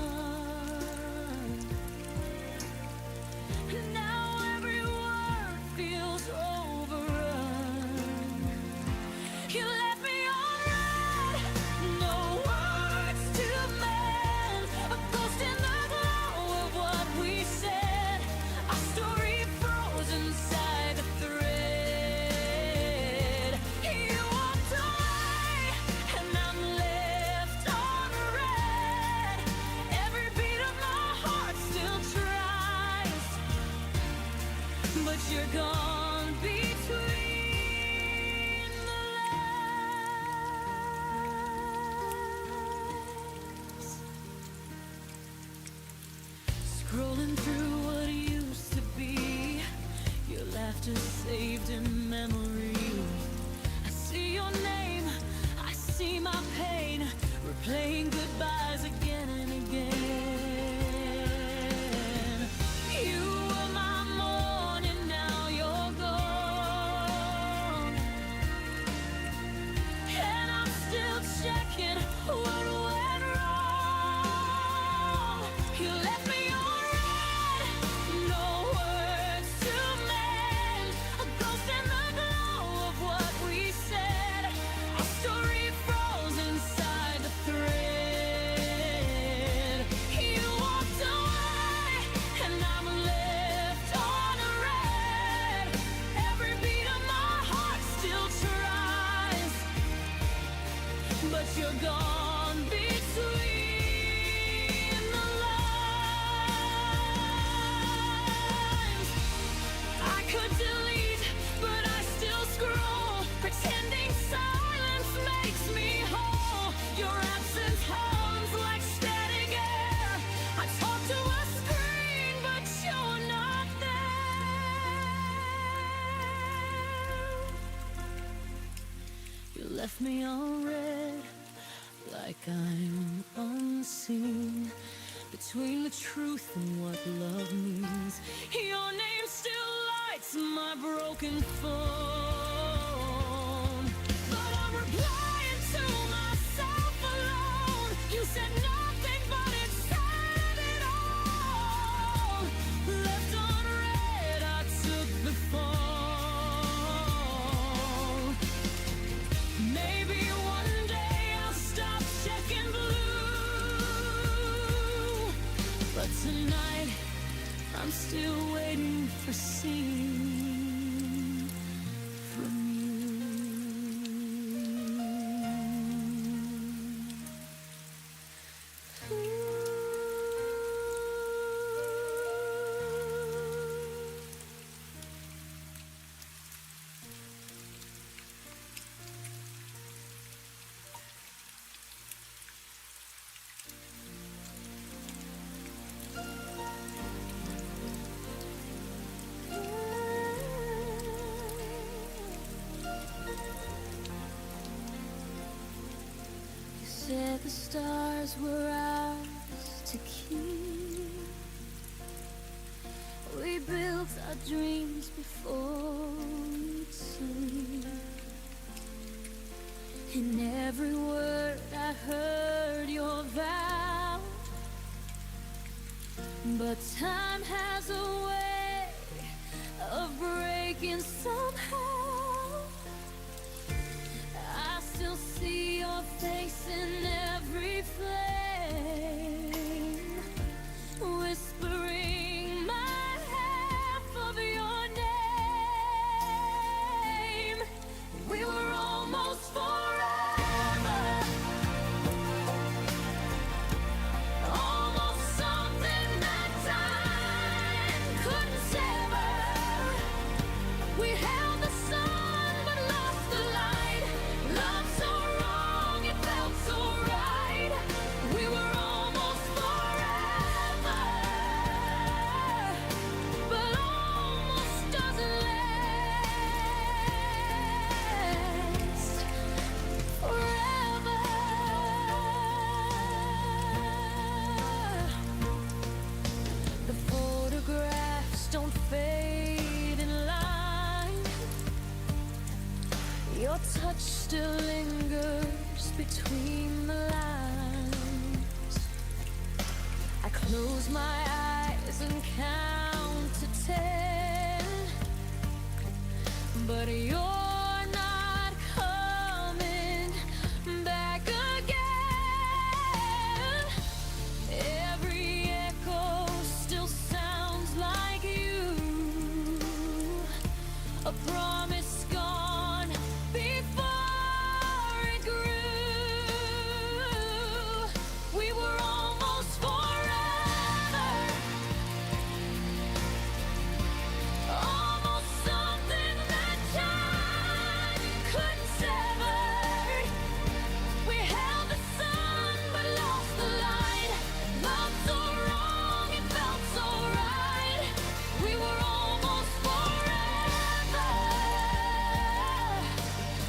[SPEAKER 2] Now every word feels overrun. You left me on red, no words to mend, a ghost in the glow of what we said. Our story froze inside the thread. You walked away and I'm left on red. Every beat of my heart still tries, but you're gone between the lines. Scrolling through what used to be, your laughter saved in memory. I see your name, I see my pain, replaying goodbyes again and again. You were my morning, now you're gone, and I'm still checking what went wrong. You left me on red, no words to mend, a ghost in the glow of what we said. Our story froze inside the thread. You walked away and I'm left on red. Every beat of my heart still tries, but you're gone between the lines. I could delete, but I still scroll, pretending silence makes me whole. Your absence hums like static air. I talk to a screen, but you're not there. You left me on red, like I'm unseen, between the truth and what love means. Your name still lights my broken phone, but I'm replying to myself alone. You said nothing, but it said it all. Left on red, I took the fall. Maybe one day I'll stop checking blue, but tonight I'm still waiting for seeing from you. You said the stars were ours to keep. We built our dreams before we'd sleep. In every word I heard your vow, but time has a way of breaking somehow. I still see your face in every flame, whispering my half of your name. We were almost forever, almost something that time couldn't sever. We held the close my eyes and count to 10, but you're not coming back again. Every echo still sounds like you, a promise gone before it grew. We were almost forever, almost something that time couldn't sever. We held the sun but lost the light. Loved so wrong, it felt so right. We were almost forever,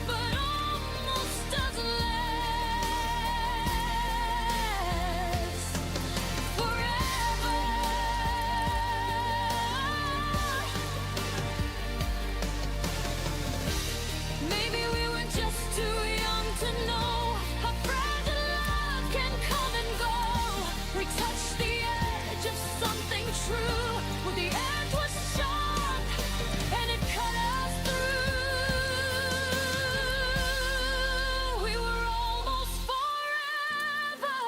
[SPEAKER 2] but almost doesn't last forever. Maybe we were just too young to know how fragile love can come and go. We touched the edge of something true, where the edge was sharp and it cut us through. We were almost forever,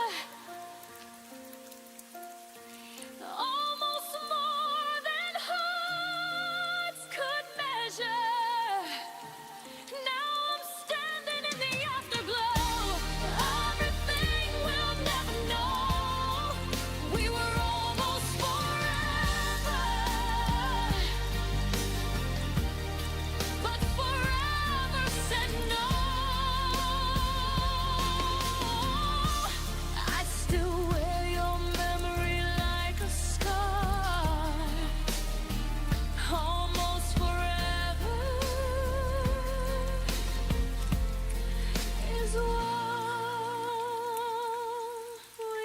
[SPEAKER 2] almost more than hearts could measure. Now I'm standing in the afterglow, everything we'll never know. We were almost forever, but forever said no. I still wear your memory like a scar. Almost forever is what we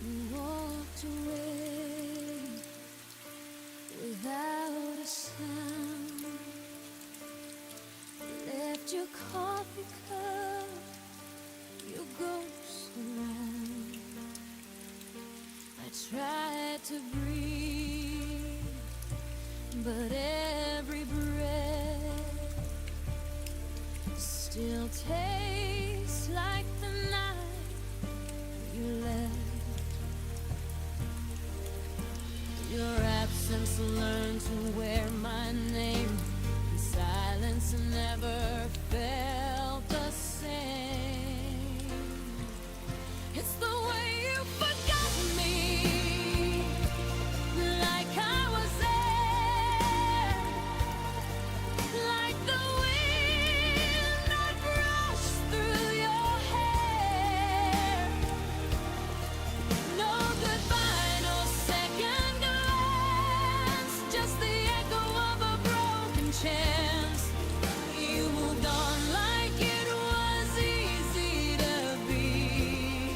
[SPEAKER 2] You walked away without a sound, left your coffee cup, your ghost around. I tried to breathe, but every breath still tastes like the night you left. Your absence learned to wear my name, and silence never felt the same. It's the way you forgot me, like I was there, like the wind that brushed through your hair. No goodbye, no second glance, just the echo of a broken chance. You moved on like it was easy to be,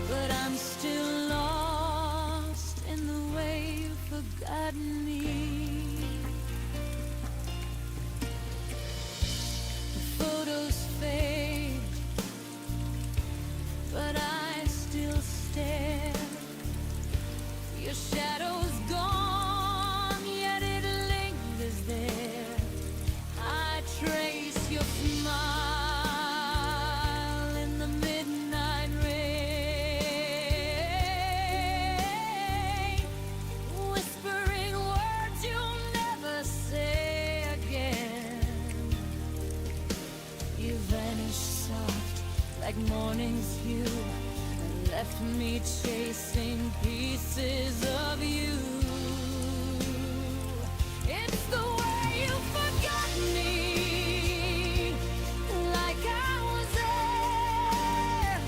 [SPEAKER 2] but I'm still lost in the way you've forgotten me. The photos fade, but I still stare. Your shadow's gone, yet it lingers there. I trace your smile in the midnight rain, whispering words you'll never say again. You vanished soft like morning's hue, and left me chasing pieces of you. It's the way you forgot me, like I was there,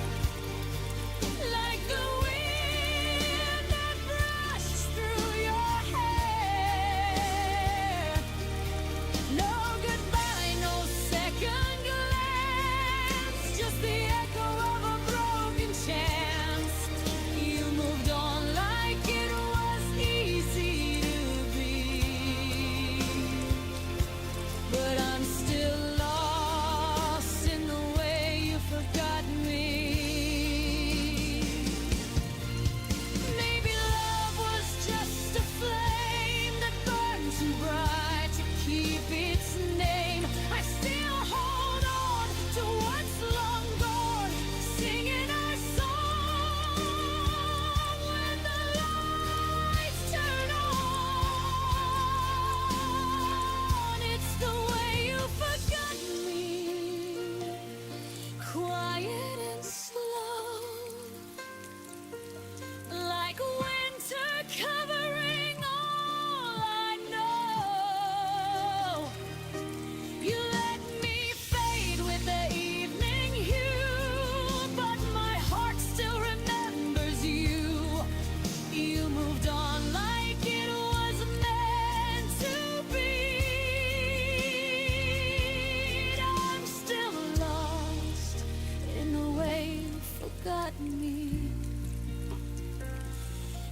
[SPEAKER 2] me.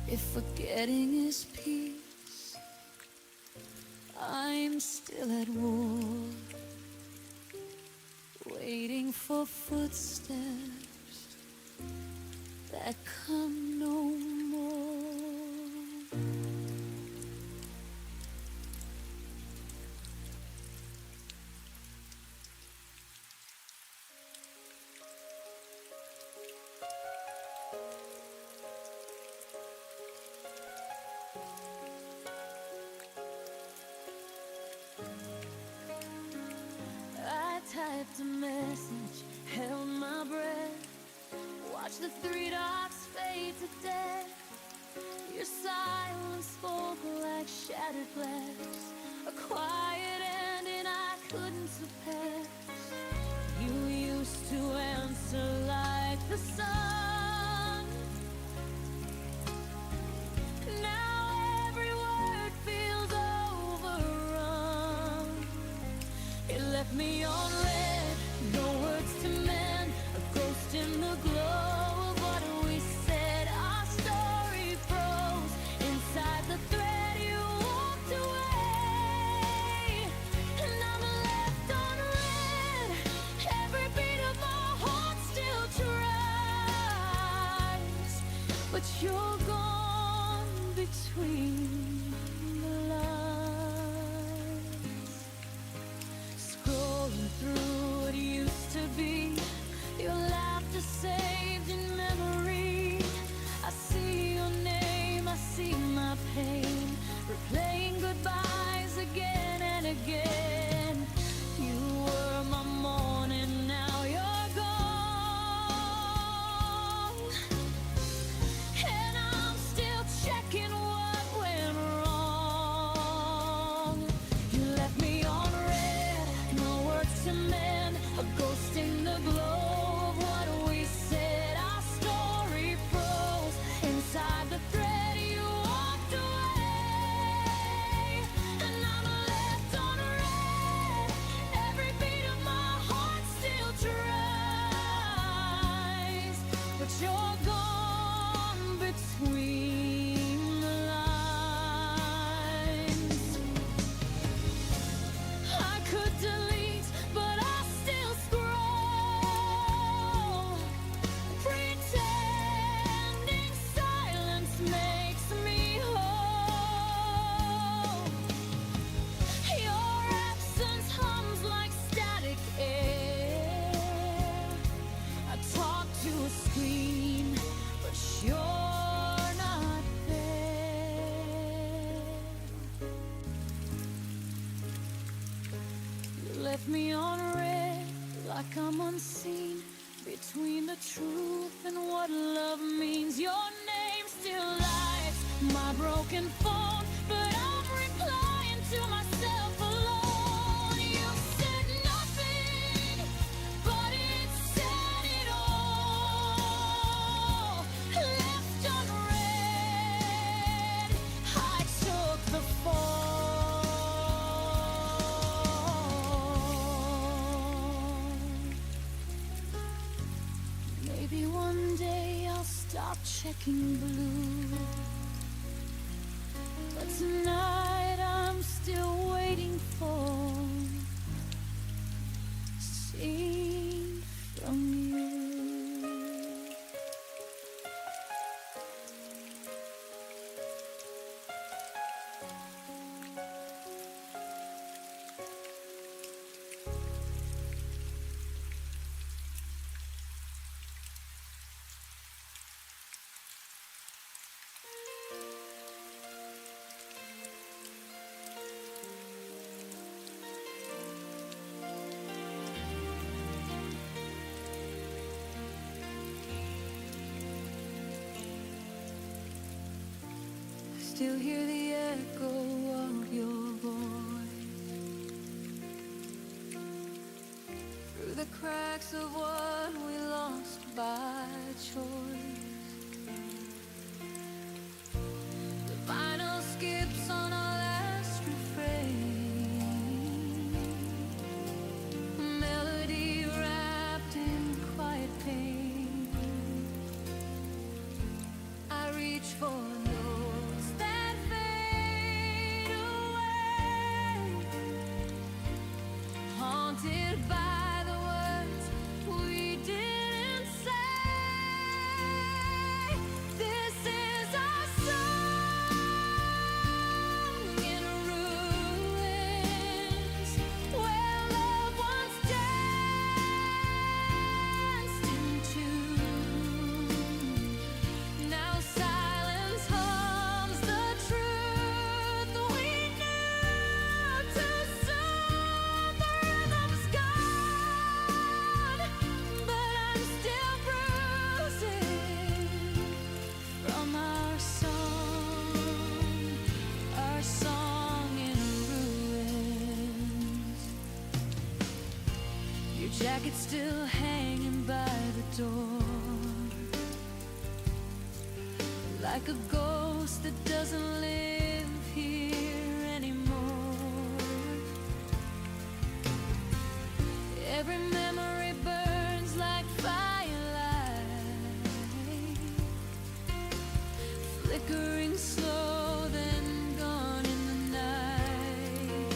[SPEAKER 2] If forgetting is peace, I'm still at war, waiting for footsteps that come no more. I typed a message, held my breath, watched the three dots fade to death. Your silence spoke like shattered glass, a quiet ending I couldn't surpass. You used to answer like the sun. Now every word feels overrun. It left me on red, no words to mend, a ghost in the glow of what we said. Our story froze inside the thread. You walked away, and I'm left on red. Every beat of my heart still tries, but you're gone between the lines. Scrolling through what used to be, your laughter saved in memory. I see your name, I see my pain, replaying goodbyes again and again. You were my morning, now you're gone, and I'm still checking what went wrong. You left me on red, no words to mend, a ghost in the glow of what we said. Our story froze inside the thread. You walked away, and I'm left on red. Every beat of my heart still tries, but you're gone between the lines. I could delete, but I still scroll, pretending silence makes me whole. Your absence hums like static air. I talk to a screen, but you're not there. You left me on red, like I'm unseen, between the truth and what love means. Your name still lights my broken phone, but I'm replying to myself alone. You said nothing, but it said it all. Left unread, I took the fall. Maybe one day I'll stop checking blue, but tonight I'm still waiting for a scene from you. Still hear the echo of your voice through the cracks of what we lost by choice. The vinyl skips on our last refrain, melody wrapped in quiet pain. jacket still hanging by the door, like a ghost that doesn't live here anymore. Every memory burns like firelight, flickering slow, then gone in the night.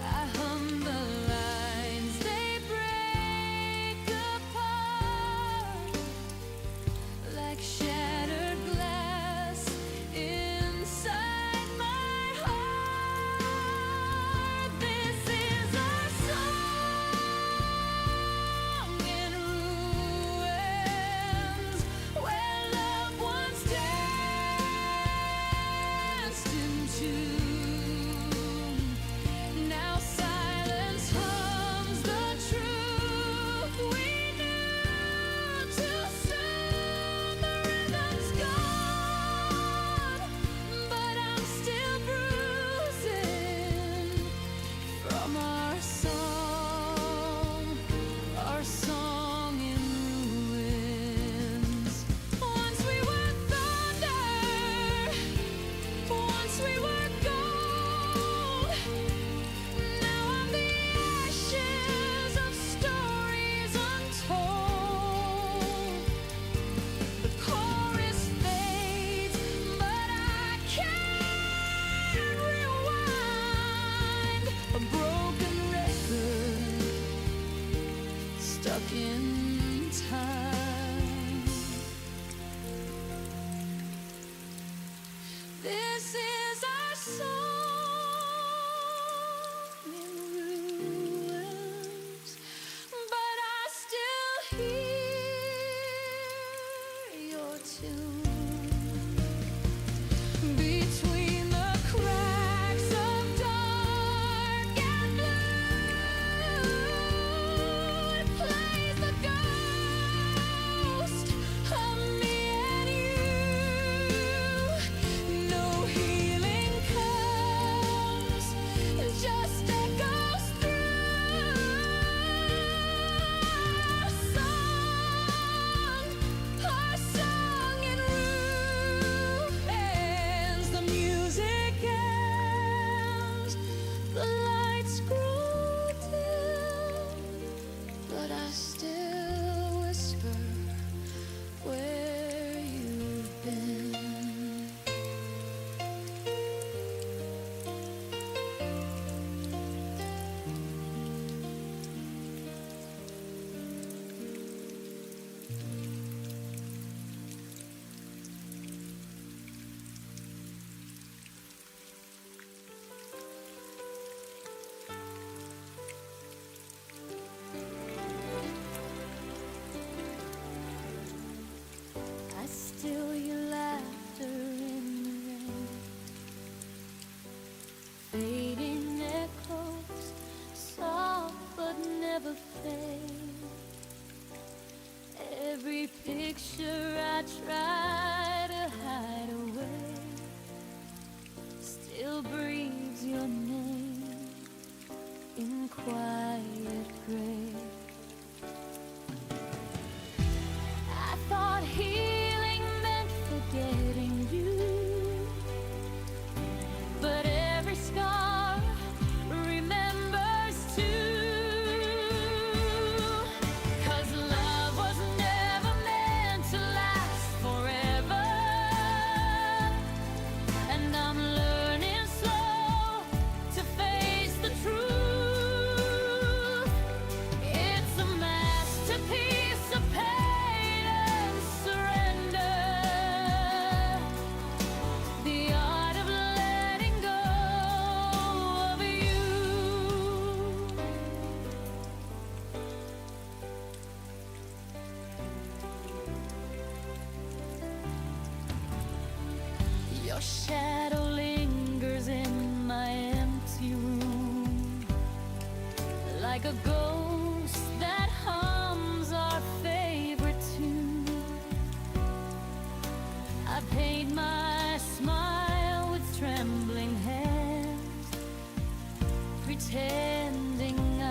[SPEAKER 2] I hum the lines, they break apart like shattered glass inside my heart. This is our song in ruins, where loved ones danced in tune. Now silence hums the truth we knew too soon. The rhythm's gone, but I'm still bruising from our song in ruins. Once we were thunder, once we were gold. Now I'm the ashes of stories untold. The chorus fades, but I can't rewind. A broken record stuck in time. This is our song in ruins, but I still hear your tune. Between the cracks of dark and blue, it plays the ghost of me and you. No healing comes, just echoes through. Our song in ruins. The music ends, the lights grow dim, but I still whisper where you've been. I still your laughter in the rain, fading echoes, soft but never fade. Every picture I try to hide away still breathes your name in quiet gray. I thought healing meant forgetting you, but every scar remembers too. 'Cause love was never meant to last forever, and I'm learning slow to face the truth. It's a masterpiece of pain and surrender, the art of letting go of you. Your shadow lingers in my empty room, like a ghost that hums our favorite tune. I paint my smile with trembling hands, pretending I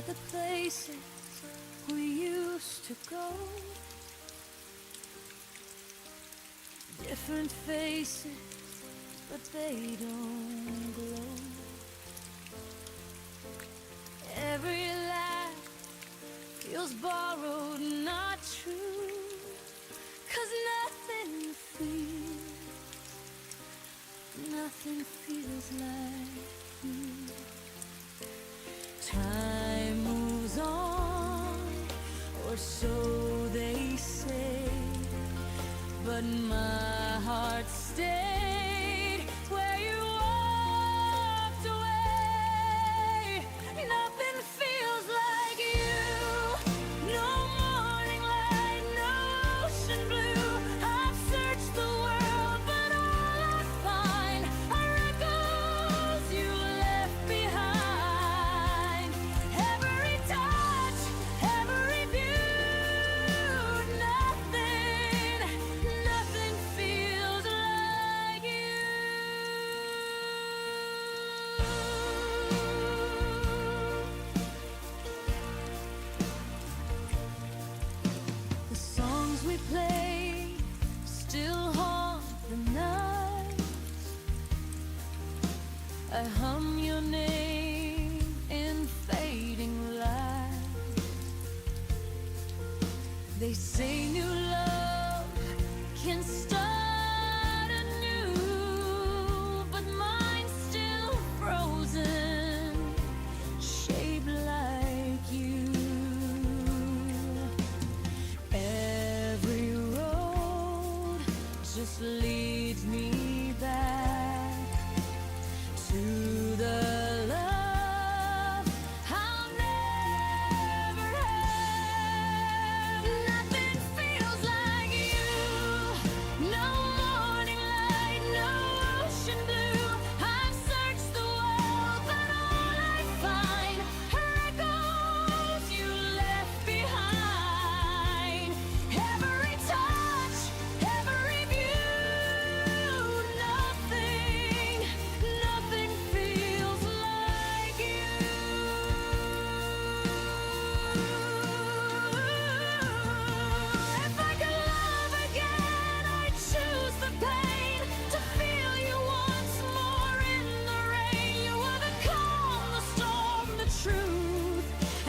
[SPEAKER 2] like the places we used to go. Different faces, but they don't glow. Every laugh feels borrowed, not true. 'Cause nothing feels like you. Time moves on, or so they say, but my heart stayed where you walked away. Nothing feels like you. No morning light, no ocean blue. I've searched the world, but all I find are echoes you left behind. Every touch, every view, nothing feels like you. The songs we play still haunt the nights. I hum your name in fading light. They say new love can start anew, but mine's still frozen, shaped like you. Every road just leads me back to the love I'll never have. Nothing feels like you. No morning light, no ocean blue. I've searched the world, but all I find are echoes you left behind. Every touch, every view, nothing feels like you. If I could love again, I'd choose the pain, to feel you once more in the rain. You were the calm, the storm, the truth,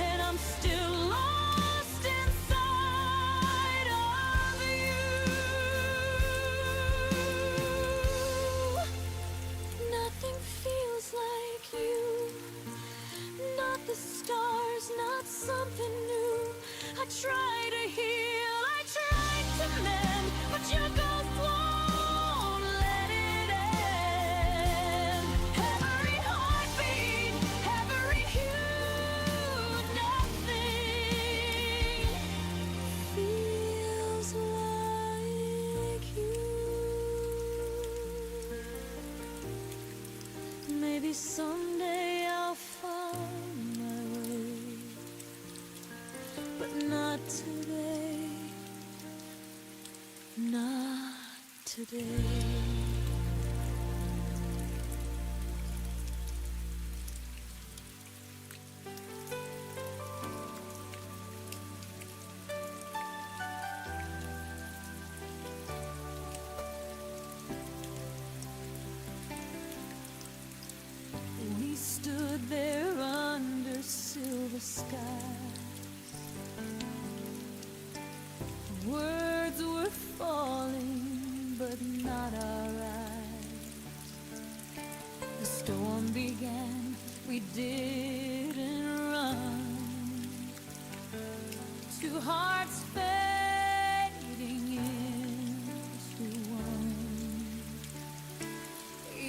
[SPEAKER 2] and I'm still lost inside of you. Nothing feels like you. Not the stars, not something new. I try to heal, I try to mend, but your ghost won't let it end. Every heartbeat, every hue, nothing feels like you. Maybe someday I'll find my way, but not today, not today. We stood there under silver skies. Words were falling, but not our eyes. The storm began, we didn't run. Two hearts fading into one.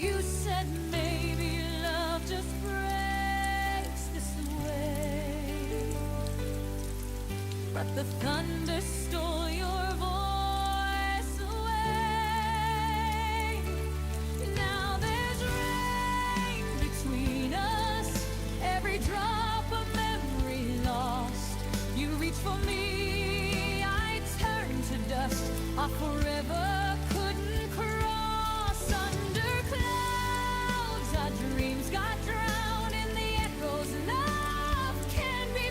[SPEAKER 2] You said maybe love just breaks this way, but the thunder stole your voice away. Now there's rain between us, every drop of memory lost. You reach for me, I turn to dust. I forever couldn't cross under clouds. Our dreams got drowned in the echoes. Love can be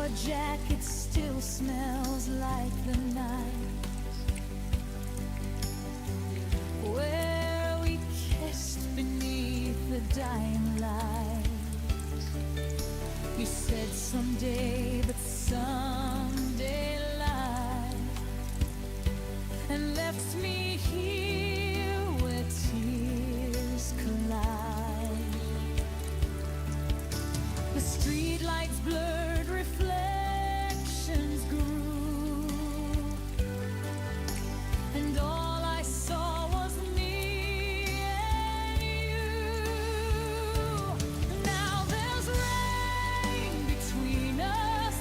[SPEAKER 2] Your jacket still smells like the night where we kissed beneath the dying light. You said someday, but someday lied, and left me here where tears collide. The streetlights blurred, reflections grew, and all I saw was me and you. Now there's rain between us,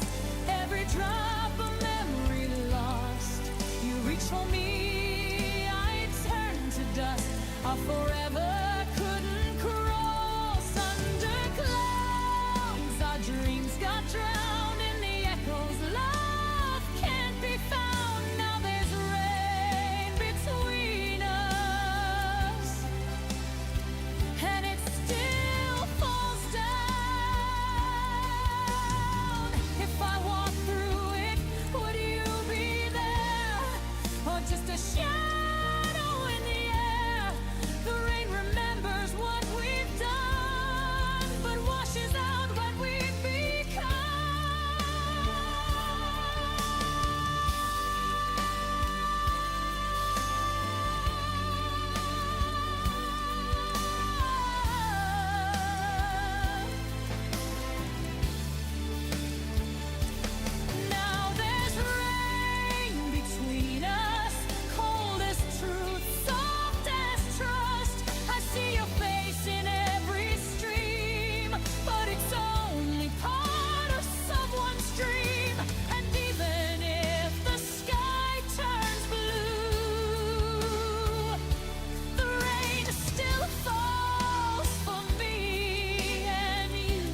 [SPEAKER 2] every drop a memory lost. You reach for me, I turn to dust. Our forever couldn't cross under clouds. Our dreams got drowned in the echoes. Love can't be found. Now there's rain between us, and it still falls down. If I walk through it, would you be there, or just a shadow in the air? The rain remembers what we've done, but washes out what we've become. Now there's rain between us, cold as truth, soft as trust. I see your face in every stream, but it's only part of someone's dream. And even if the sky turns blue, the rain still falls for me and you.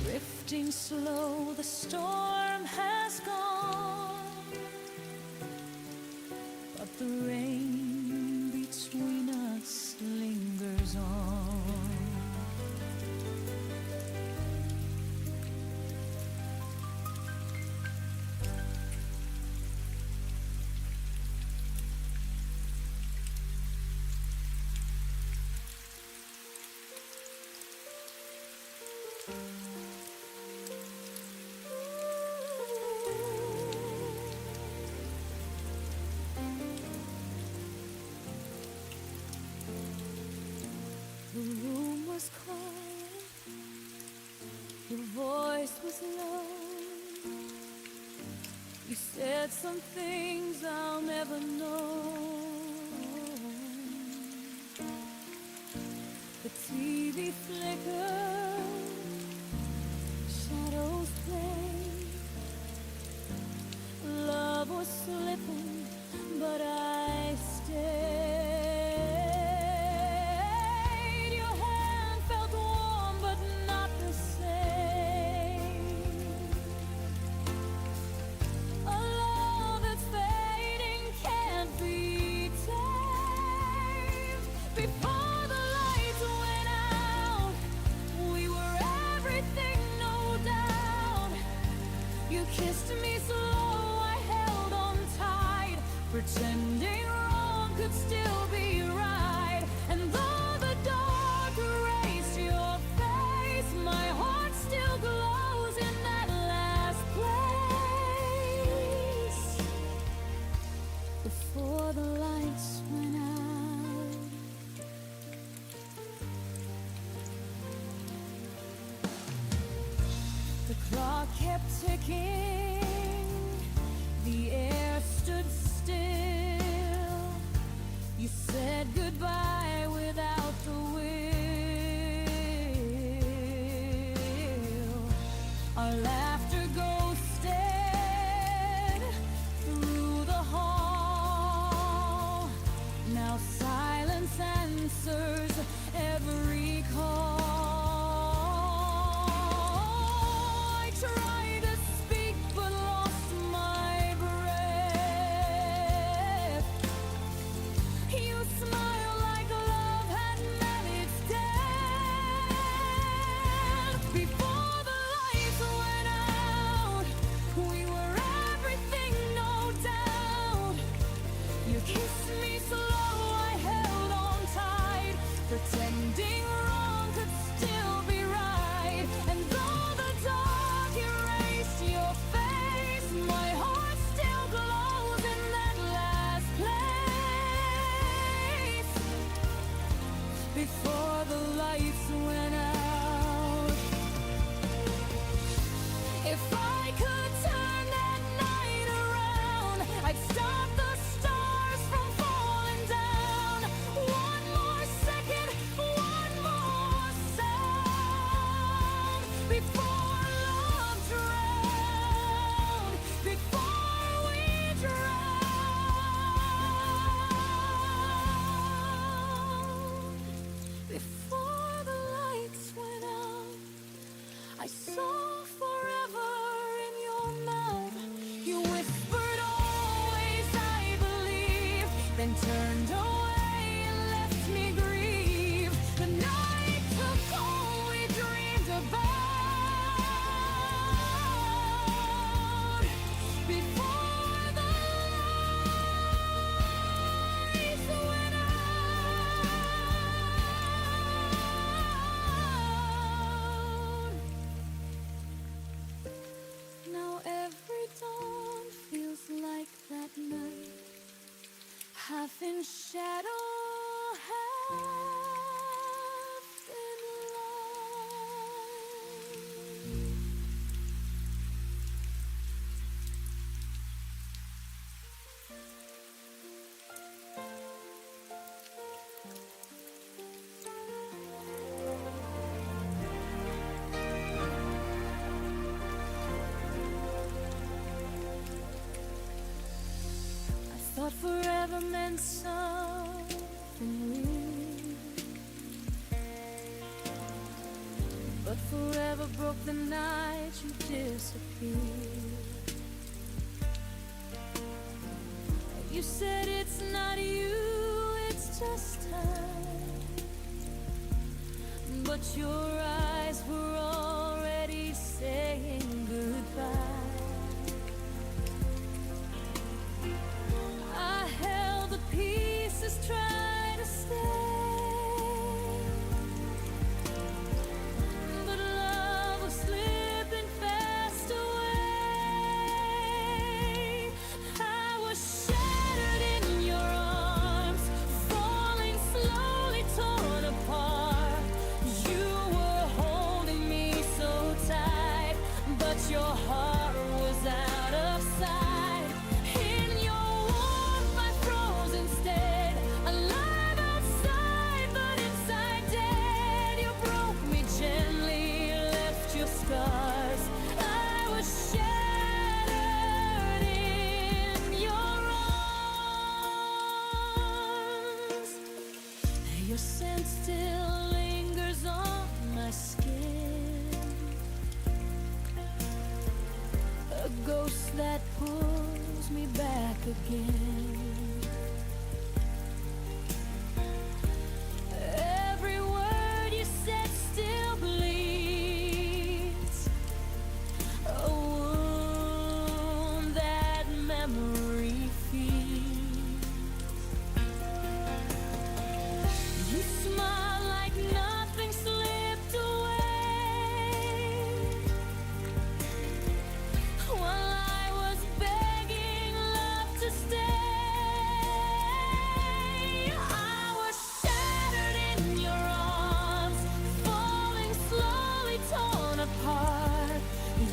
[SPEAKER 2] Drifting slow, the storm has gone, but the rain between us lingers on. The room was quiet, your voice was low. You said some things I'll never know. The TV flickered, shadows played. Love was slipping, but I stayed. Your hand felt warm, but not the same. A love that's fading can't be tamed. Before the lights went out, we were everything, no doubt. You kissed me slow, I held on tight, pretending wrong could still be right. And though the dark erased your face, my heart still glows in that last place. Before the lights went out, the clock kept ticking, the air stood still. You said goodbye without the will. Our laughter ghosted through the hall. Now silence answers every call. I tried to speak but lost my breath. You smile like love had met its death. Before before the lights went out. If I could turn that night around, I'd stop the stars from falling down. One more second, one more sound before love drowned, before we drowned. Before the lights went out, I saw forever in your mouth. You whispered always, I believe, then turned away and left me grieve. The night took all we dreamed about. Before the lights went out. Now every dawn feels like that night, half in shadow, half in light. I thought forever meant something real, but forever broke the night you disappeared. You said it's not you, it's just time, but your eyes were already saying goodbye. I held the pieces, tried to stay, but love was slipping fast away. I was shattered in your arms, falling slowly, torn apart. You were holding me so tight, but your heart was out of sight. In your warmth I froze instead, alive outside but inside dead. You broke me gently, left your scars. I was shattered in your arms. Your scent still lingers on my skin, a ghost that pulls me back again. Every word you said still bleeds, a wound that memory feeds. You smiled like nothing slipped away, while I was begging love to stay. I was shattered in your arms, falling slowly, torn apart.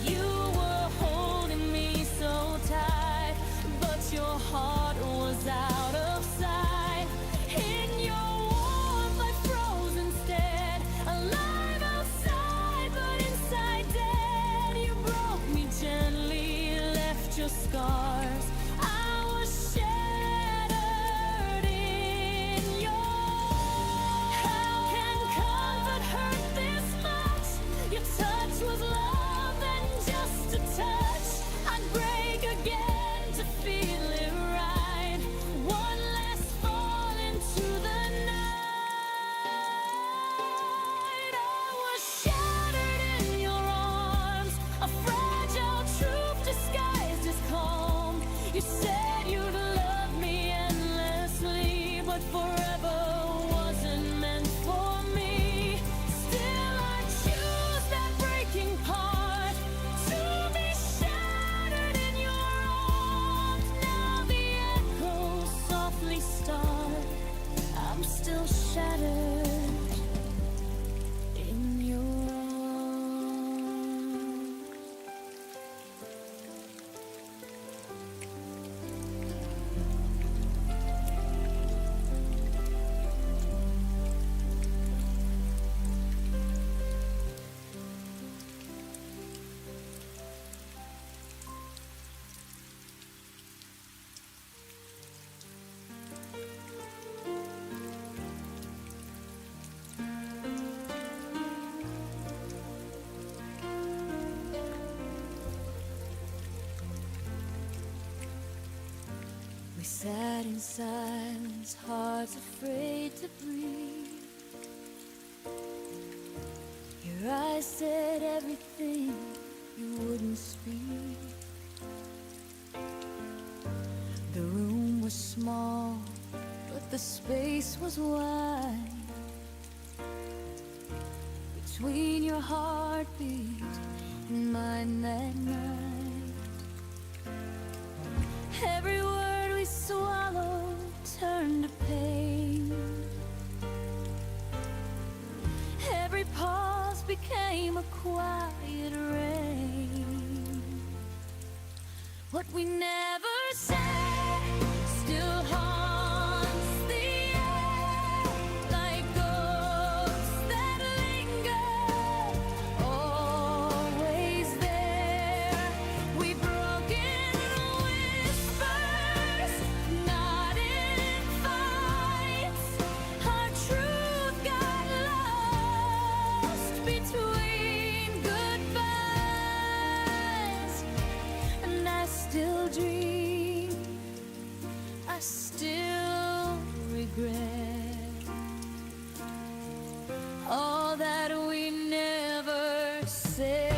[SPEAKER 2] You were holding me so tight, but your heart was out of sight. In your warmth I froze instead, alive outside but inside dead. You broke me gently, left your scars. I was shattered in your. How can comfort hurt this much? Your touch was love and just a touch. I'd break again to feel it right. One last fall into the night. I was shattered in your arms, a fragile truth disguised as calm. You said you'd love me endlessly, but forever wasn't meant for me. Still I choose that breaking part, to be shattered in your arms. Now the echoes softly start. I'm still shattered fighting silence, hearts afraid to breathe. Your eyes said everything you wouldn't speak. The room was small, but the space was wide. Between your heartbeat and mine that night, every word we swallowed turned to pain. Every pause became a quiet rain. What we never said still haunts the air like ghosts that linger, always there. We've broken whispers, not in fights. Our truth got lost between goodbyes, and I still dream, I still regret all that we never said.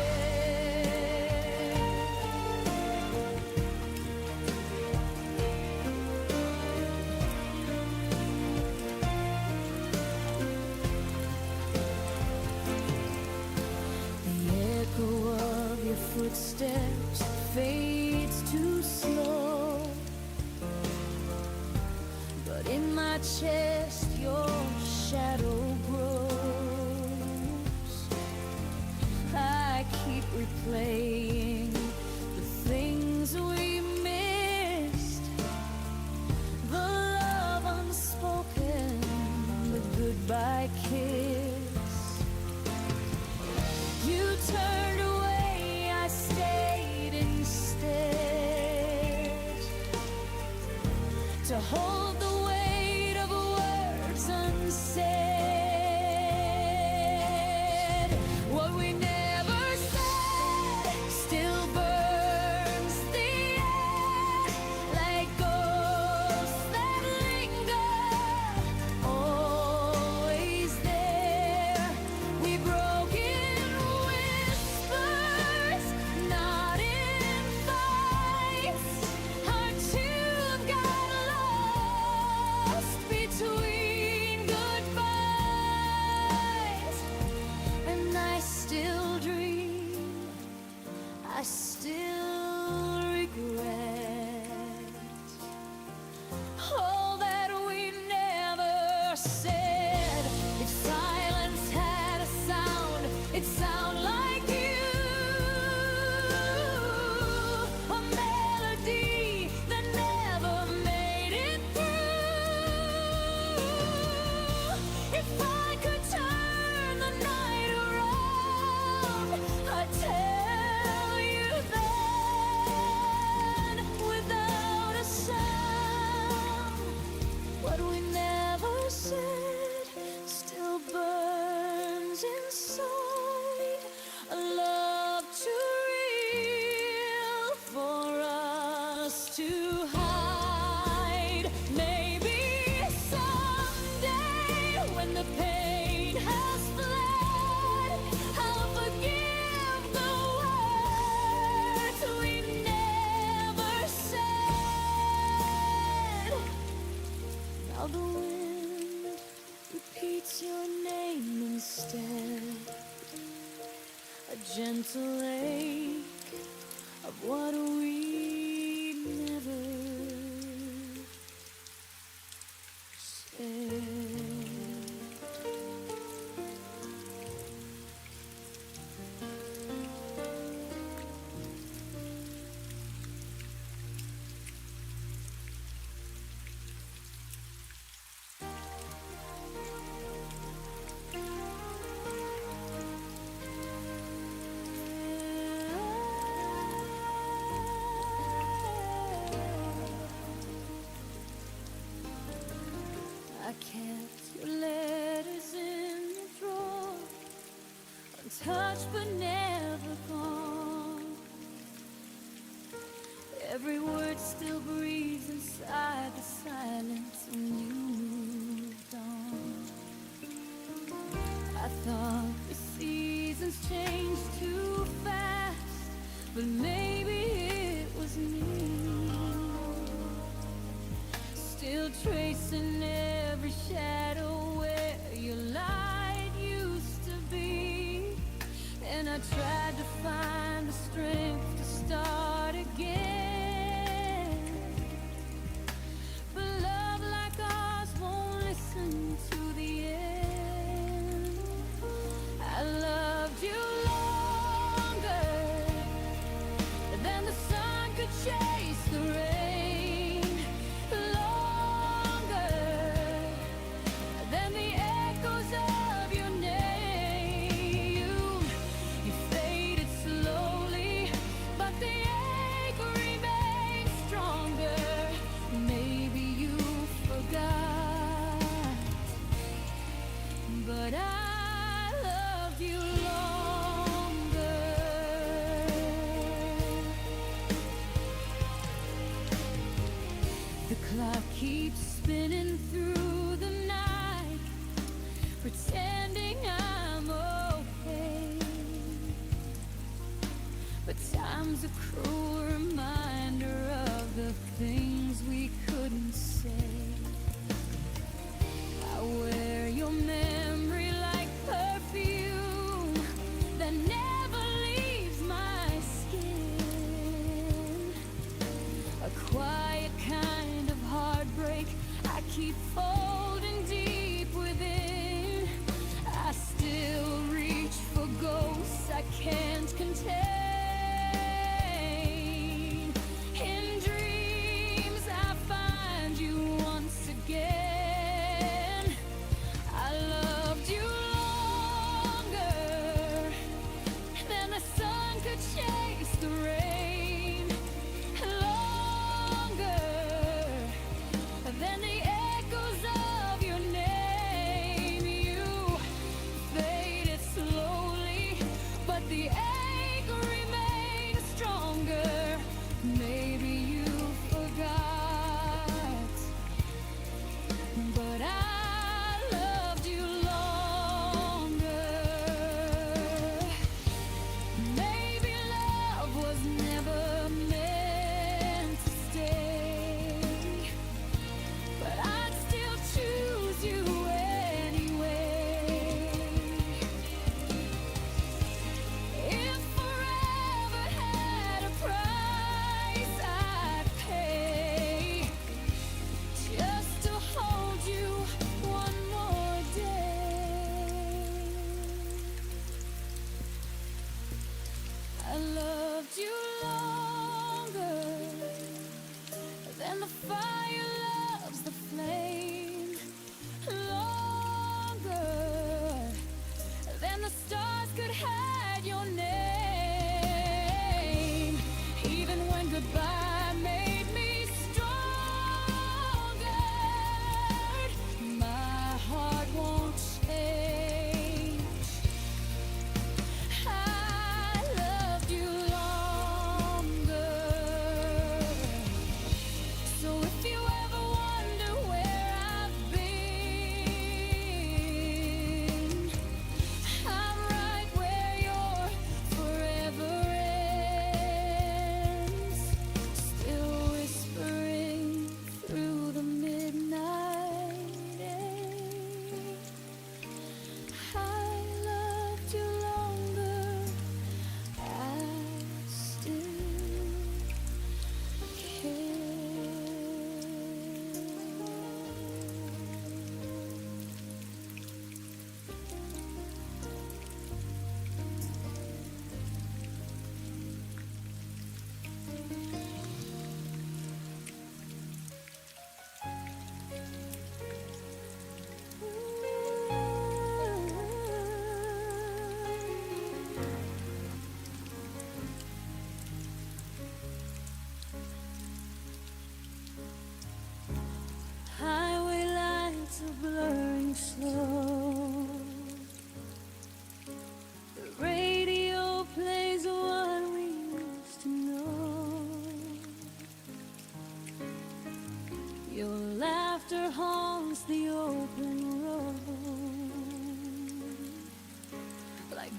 [SPEAKER 2] The echo of your footsteps fades too slow, but in my chest your shadow grows. I keep replaying the things we missed, the love unspoken, the goodbye kiss. You turned away, I stayed instead to hold the weight of words unsaid. What we never said still burns the air like ghosts that linger, always there. We've broken whispers, not in fights. Our tune got lost between goodbyes, and I still dream, I still regret all that we never said. If silence had a sound, it'd sound like you, a melody that never made it through. If I could turn the night around, I'd tell you then, without a sound, what we never said still burns inside. A love too real for us to hide. Maybe someday when the pain has fled, I'll forgive the words we never said. Now the wind repeats your name instead, a gentle ache of what we never said. I kept your letters in the drawer, untouched but never gone. Every word still breathes inside the silence when you moved on. I thought the seasons changed too fast, but maybe it was me, still tracing every shadow where your light used to be. And I tried to find the strength to start again, but love like ours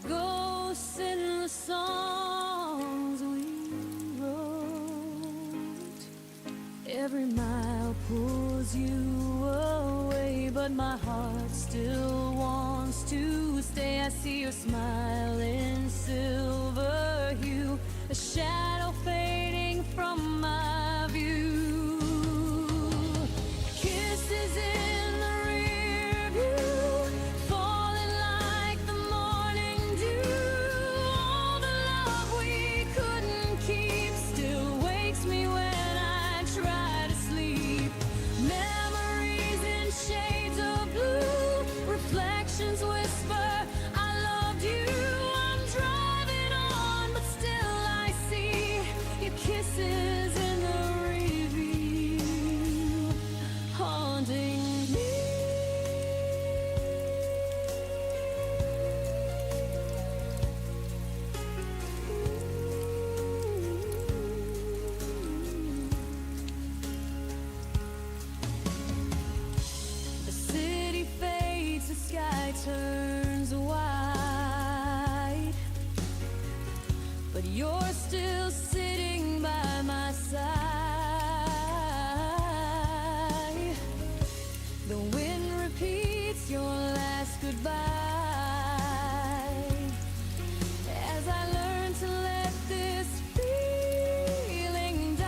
[SPEAKER 2] ghosts in the songs we wrote. Every mile pulls you away, but my heart still wants to stay. I see your smile in silver hue, a shadow fading from my view. Kisses in the rear view, falling like the morning dew. All the love we couldn't keep still wakes me when I try to sleep. Memories in shades of blue, reflections whisper, I loved you. I'm driving on, but still I see your kisses in the review, haunting me. The city fades, the sky turns white, but you're still sitting by my side. The wind repeats your last goodbye as I learn to let this feeling die.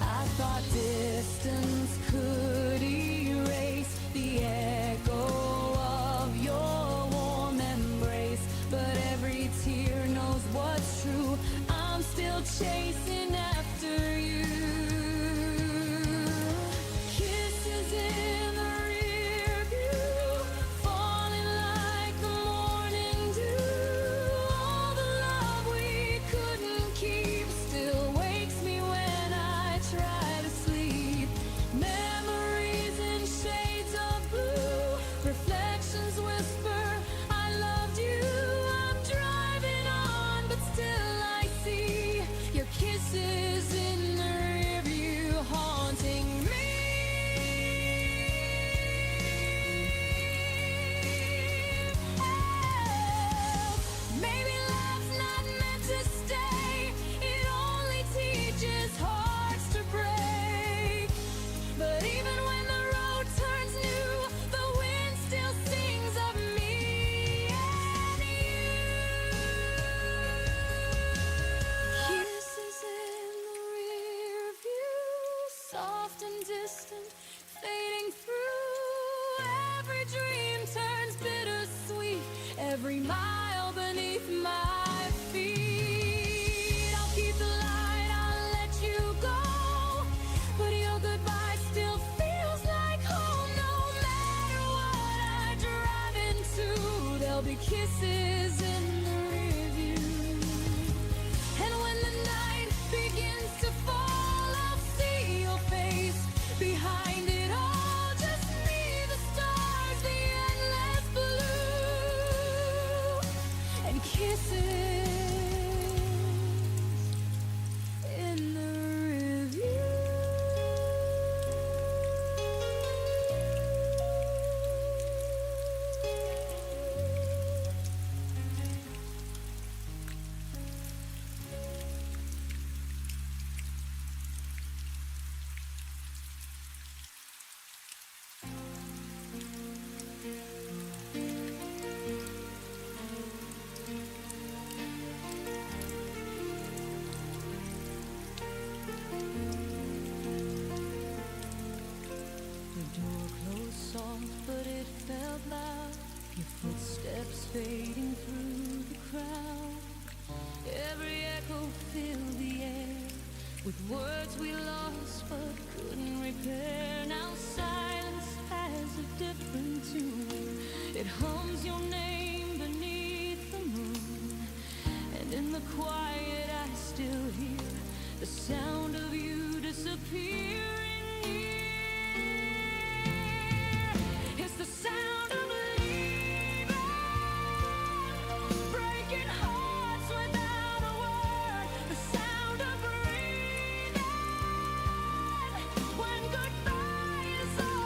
[SPEAKER 2] I thought distance could erase the echo of your warm embrace, but every tear knows what's true. I'm still chasing after you. Kisses in the rear view, falling like the morning dew. All the love we couldn't keep still wakes me when I try to sleep. Memories in shades of blue, reflections whisper, I loved you. I'm driving on, but still I see your kisses in the rear view, haunting me. Maybe love's not meant to stay, it only teaches hearts to break. But even when the road turns new, the wind still sings of me and you. Kisses in the rear view, soft and distant, fading through. Every dream turns bittersweet, every mile beneath my feet. I'll keep the light, I'll let you go, but your goodbye still feels like home. No matter what I drive into, there'll be kisses in the rear view. And when the night begins to fall, I'll see your face behind it all. Just me, the stars, the endless blue, and kisses in the review. The door closed soft, but it felt loud. Your footsteps fading through the crowd. Every echo filled the air with words we lost but couldn't repair. Now silence has a different tune. It hums your name beneath the moon, and in the quiet I still hear the sound of you disappearing near. It's the sound of leaving, breaking hearts without a word. The sound of breathing when goodbye is all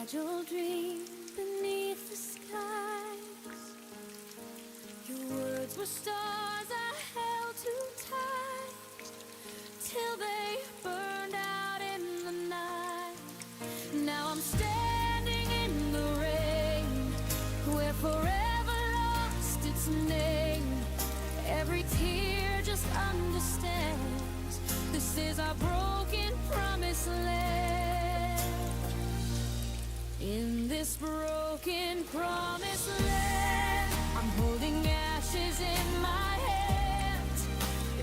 [SPEAKER 2] fragile dream beneath the skies. Your words were stars I held too tight till they burned out in the night. Now I'm standing in the rain where forever lost its name. Every tear just understands this is our broken promised land. In this broken promised land, I'm holding ashes in my hands.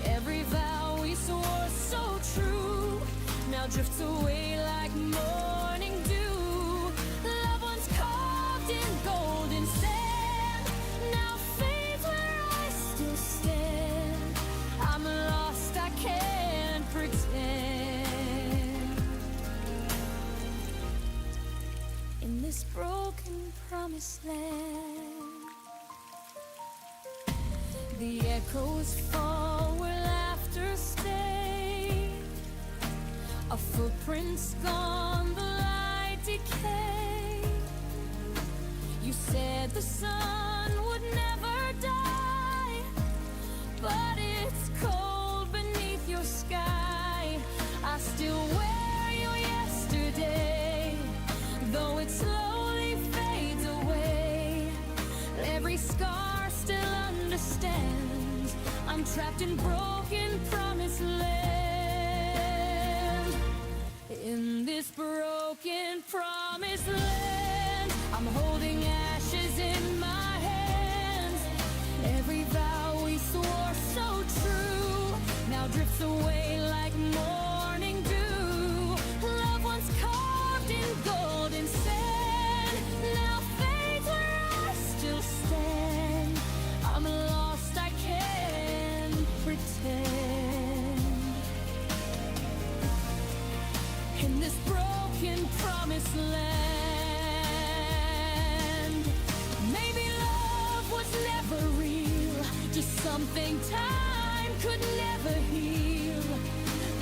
[SPEAKER 2] Every vow we swore so true now drifts away like morning dew. Loved ones carved in golden sand now fades where I still stand. I'm lost, I can't pretend. In this broken promised land, the echoes fall where laughter stayed. A footprint's gone, the light decayed. You said the sun would never die, but it's cold beneath your sky. I still wear your yesterday, though it slowly fades away. Every scar still understands I'm trapped in broken promised land. In this broken promised land, I'm holding ashes in my hands. Every vow we swore so true now drifts away like morning dew. Loved ones carved in golden sand now fades where I still stand. I'm lost, I can't pretend. In this broken promised land, maybe love was never real, just something time could never heal.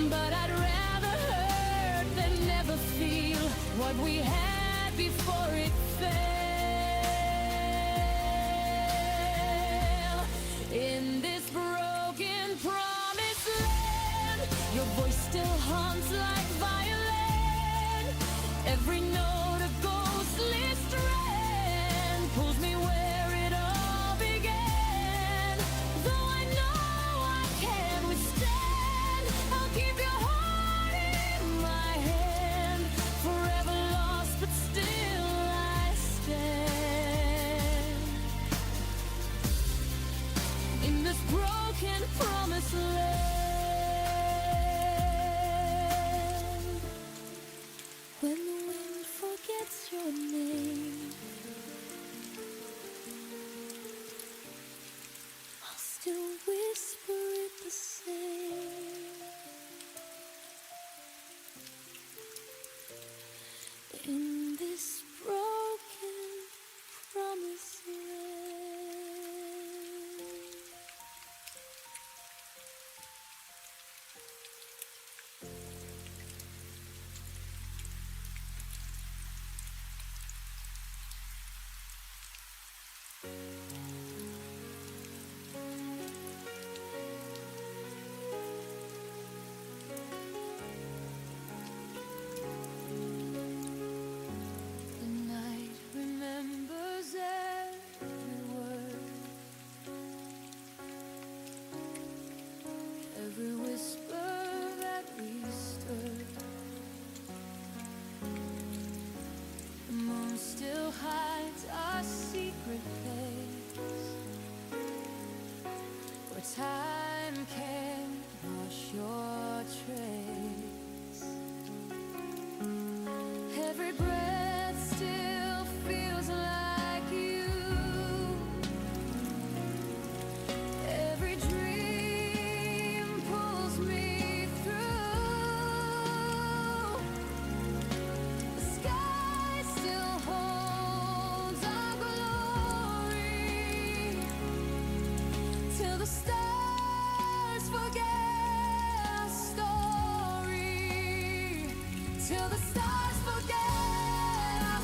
[SPEAKER 2] But I'd rather hurt than never feel what we had before it fell. In this broken promised land, your voice still haunts like violin. Every note a ghostly strand pulls me where it all began. Though I know I can't withstand, I'll keep your heart in my hand. Forever lost, but still I stand. In this broken promised land, when the wind forgets your name, I'll still whisper it the same. In this broken promised land. The night remembers every word, every whisper that we stirred. The moon still hides our secret place, where time can't wash your trace. Every breath still feels like you. Every dream pulls me through. The sky still holds our glory till the stars forget our story. Till the stars forget our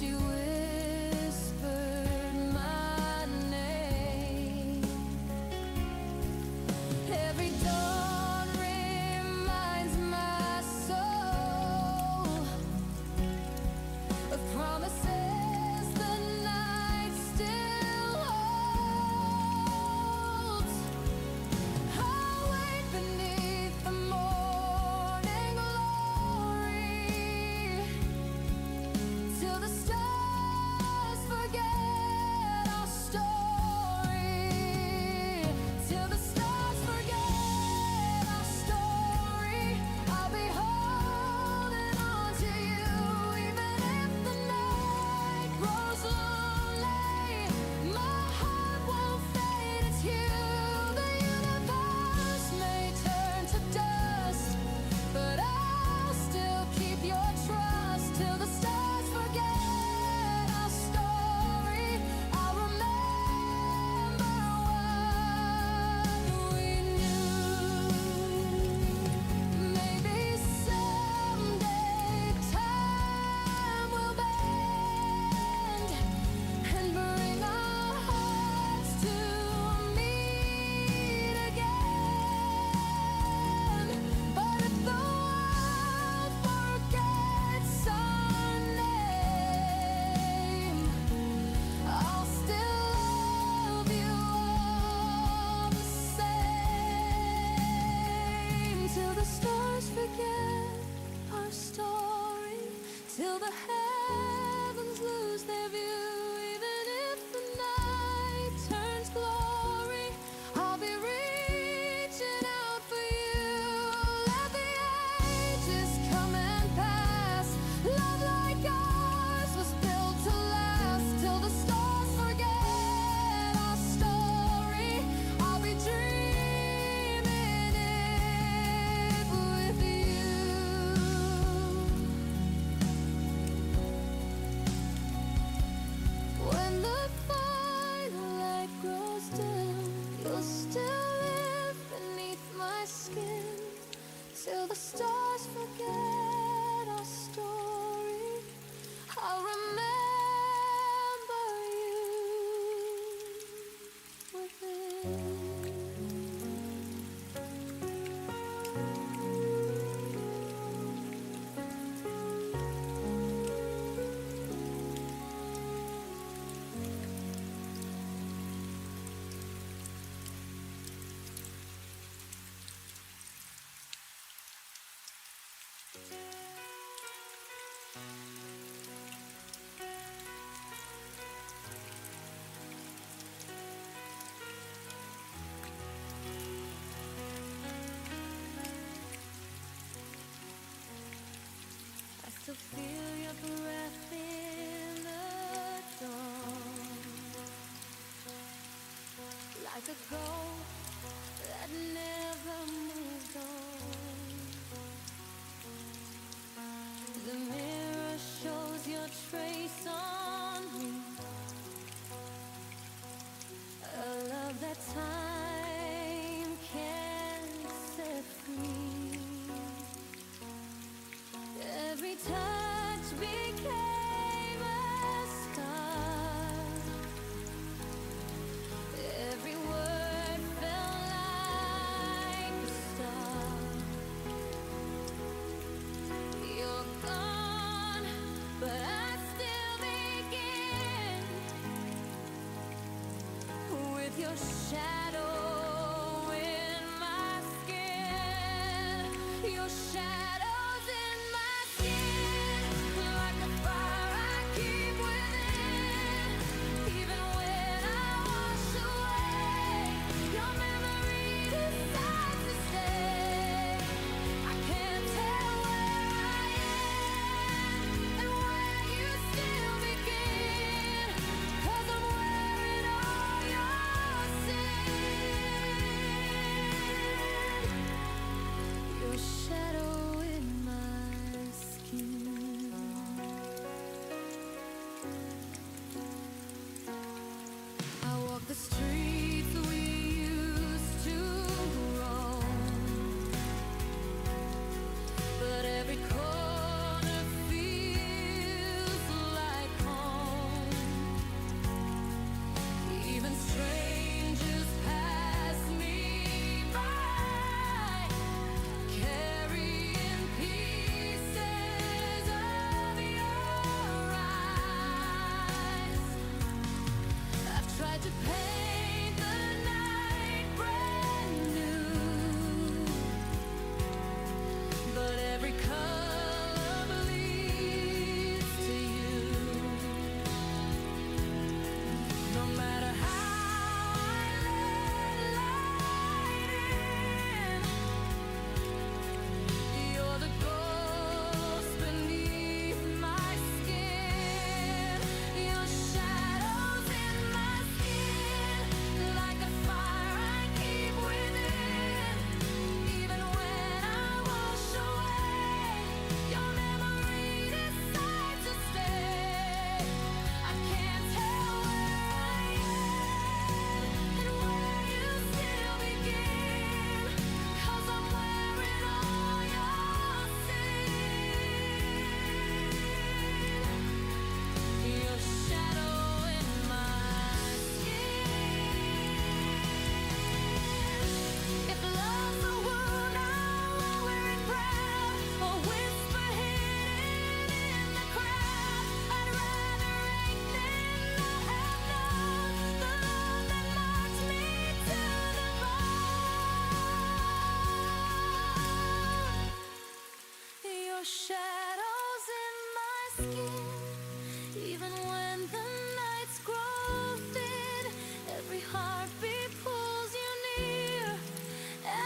[SPEAKER 2] she whispered my name. Every dawn reminds my soul of promises the night still holds. I'll wait beneath the morning glory till the stars forget our story. Till the stars forget our story. I'll be holding on to you even if the night grows lonely. My heart won't fade, it's you. The universe may turn to dust, but I'll still keep your trust till the stars forget our story. I'll remember what we knew. Maybe someday time will bend and bring our hearts to meet again. But if the world forgets our name, I'll still love you all the same. Till the stars forget our story, till the heavens lose their view. Even if the night turns glory, I'll be reaching out for you. Let the ages come and pass. Love like ours was built to last. Till the stars forget our story, I'll be dreaming it with you. When the final light grows dim, you'll still live beneath my skin. Till the stars forget our story, I'll remember you within. I still feel your breath in the dawn, like a ghost that never moved on. The mirror shows your trace on me, a love that time can't set free. Every touch became a scar. Every word felt like a star. You're gone, but I still begin with your shadow in my skin. Your shadows in my skin, like a fire I keep within. Even when I wash away, your memory decides to stay. I can't tell where I am and where you still begin, 'cause I'm wearing all your sin. Your shadow begin. Even when the nights grow thin, every heartbeat pulls you near,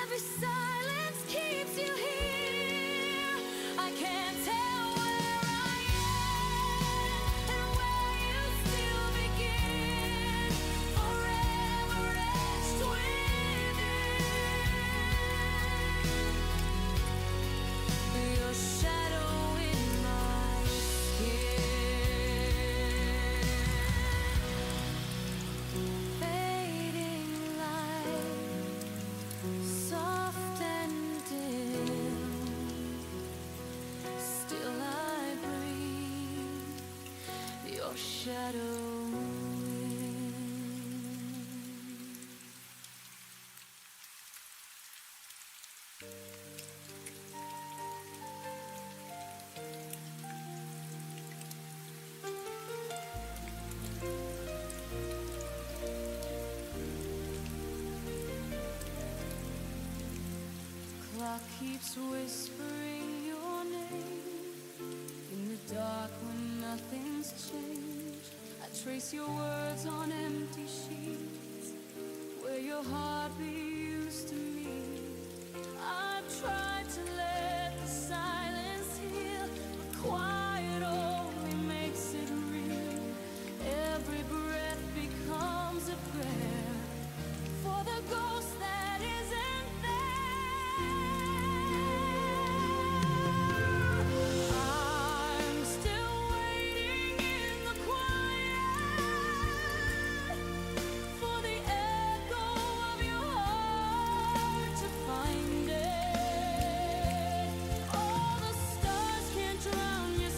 [SPEAKER 2] every silence keeps you here. I can't tell where I end and where you still begin, forever etched within. Your shadow in my skin, fading light, soft and dim. Still I breathe your shadow in. Clock keeps whispering your name in the dark when nothing's changed. I trace your words on empty sheets where your heartbeat used to meet. I've tried to let the silence heal, but quiet only makes it real. Every breath becomes a prayer for the ghost that isn't there. I'm still waiting in the quiet for the echo of your heart to find it. All the stars can't drown your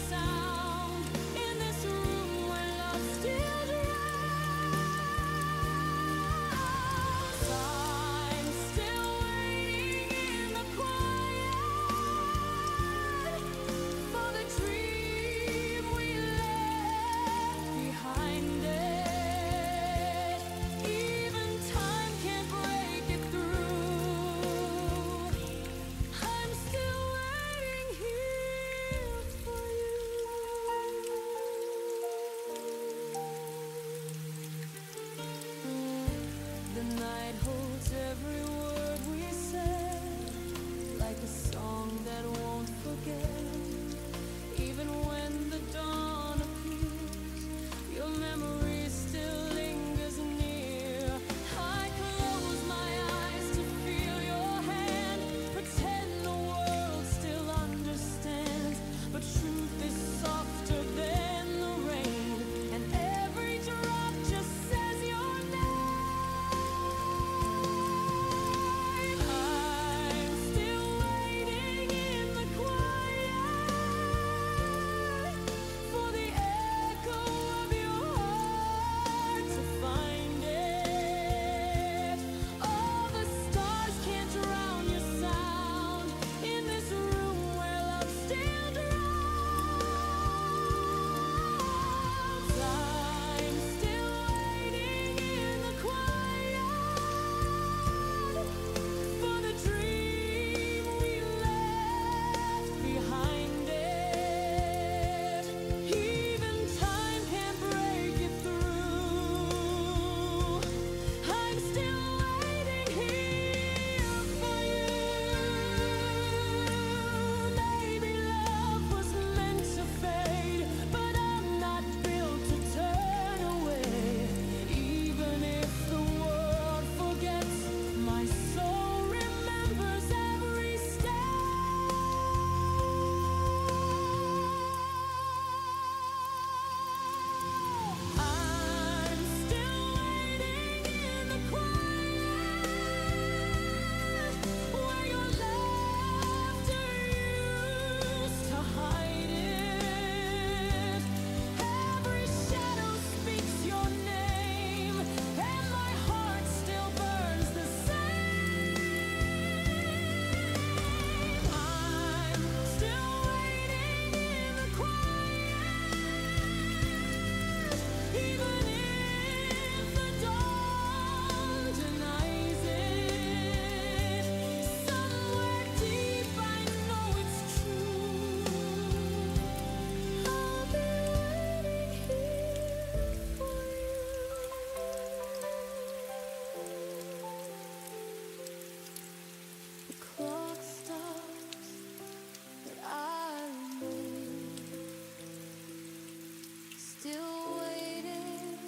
[SPEAKER 2] still waiting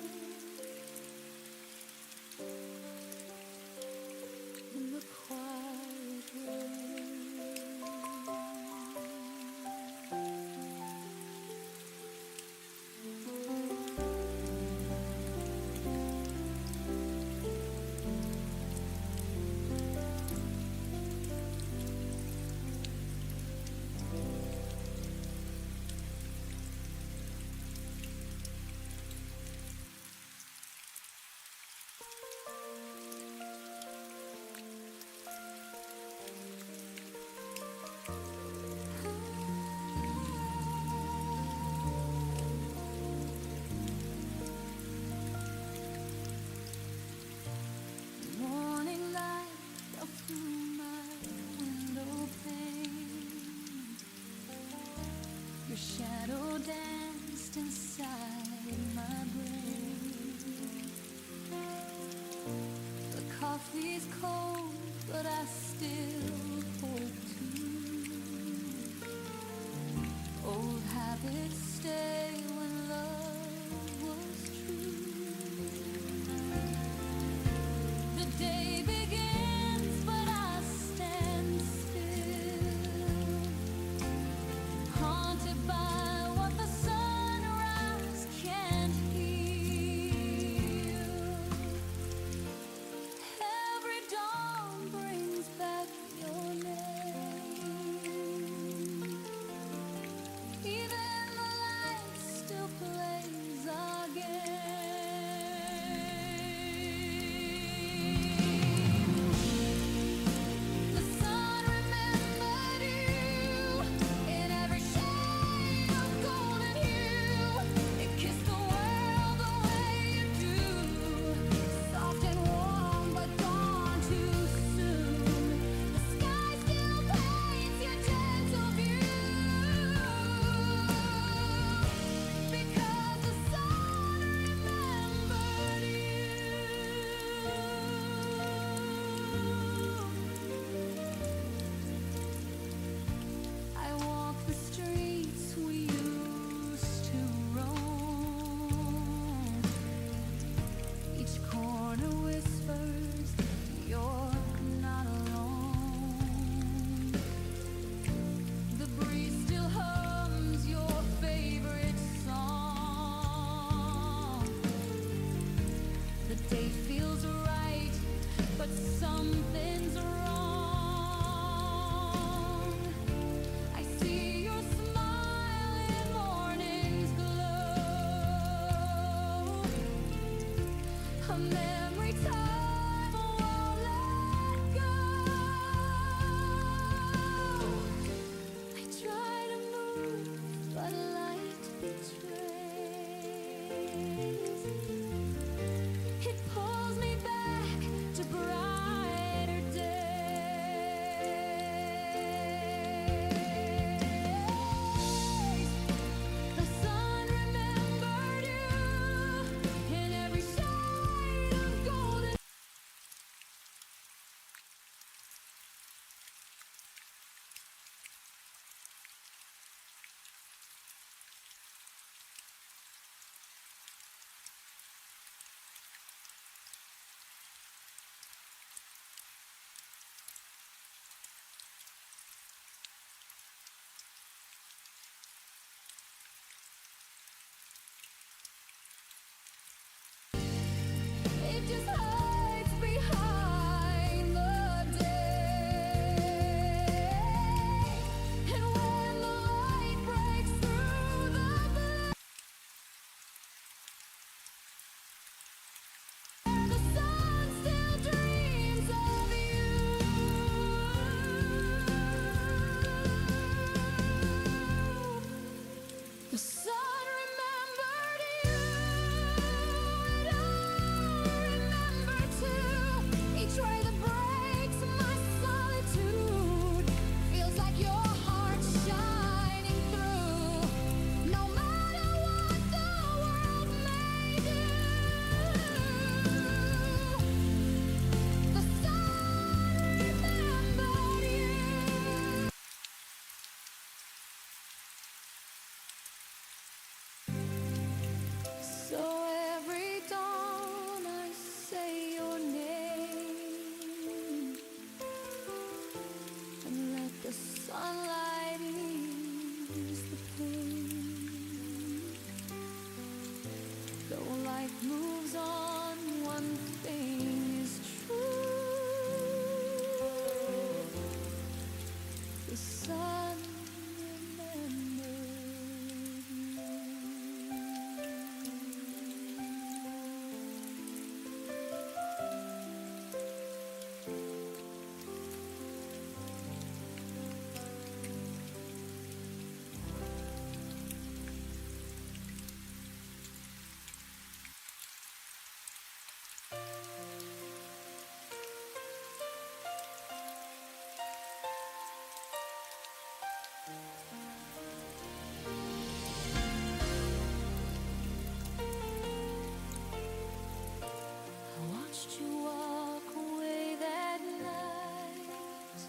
[SPEAKER 2] in the quiet rain. Morning light fell through my window pane. Your shadow danced inside my brain. The coffee's cold, but I still hope to. Old habits stay when love was true. The day begins, but I stand still, haunted by what the sunrise can't heal. Every dawn brings back your name. Even the life moves on, one thing is true. The sun remembers you. I watched you walk away that night.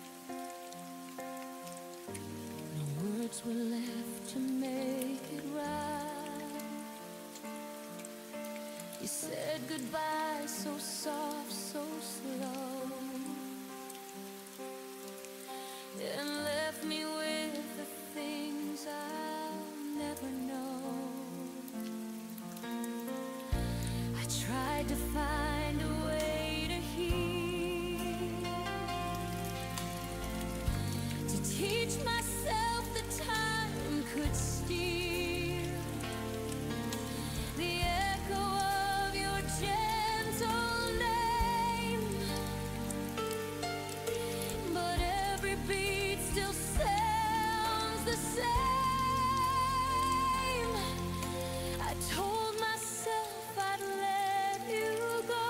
[SPEAKER 2] No words were left to make it right. You said goodbye so soft, so slow, and left me with the things I'll never know. I tried to find a way to heal, to teach myself that time could steal the echo of your gentle name. But every beat still sounds the same. I told myself I'd let you go,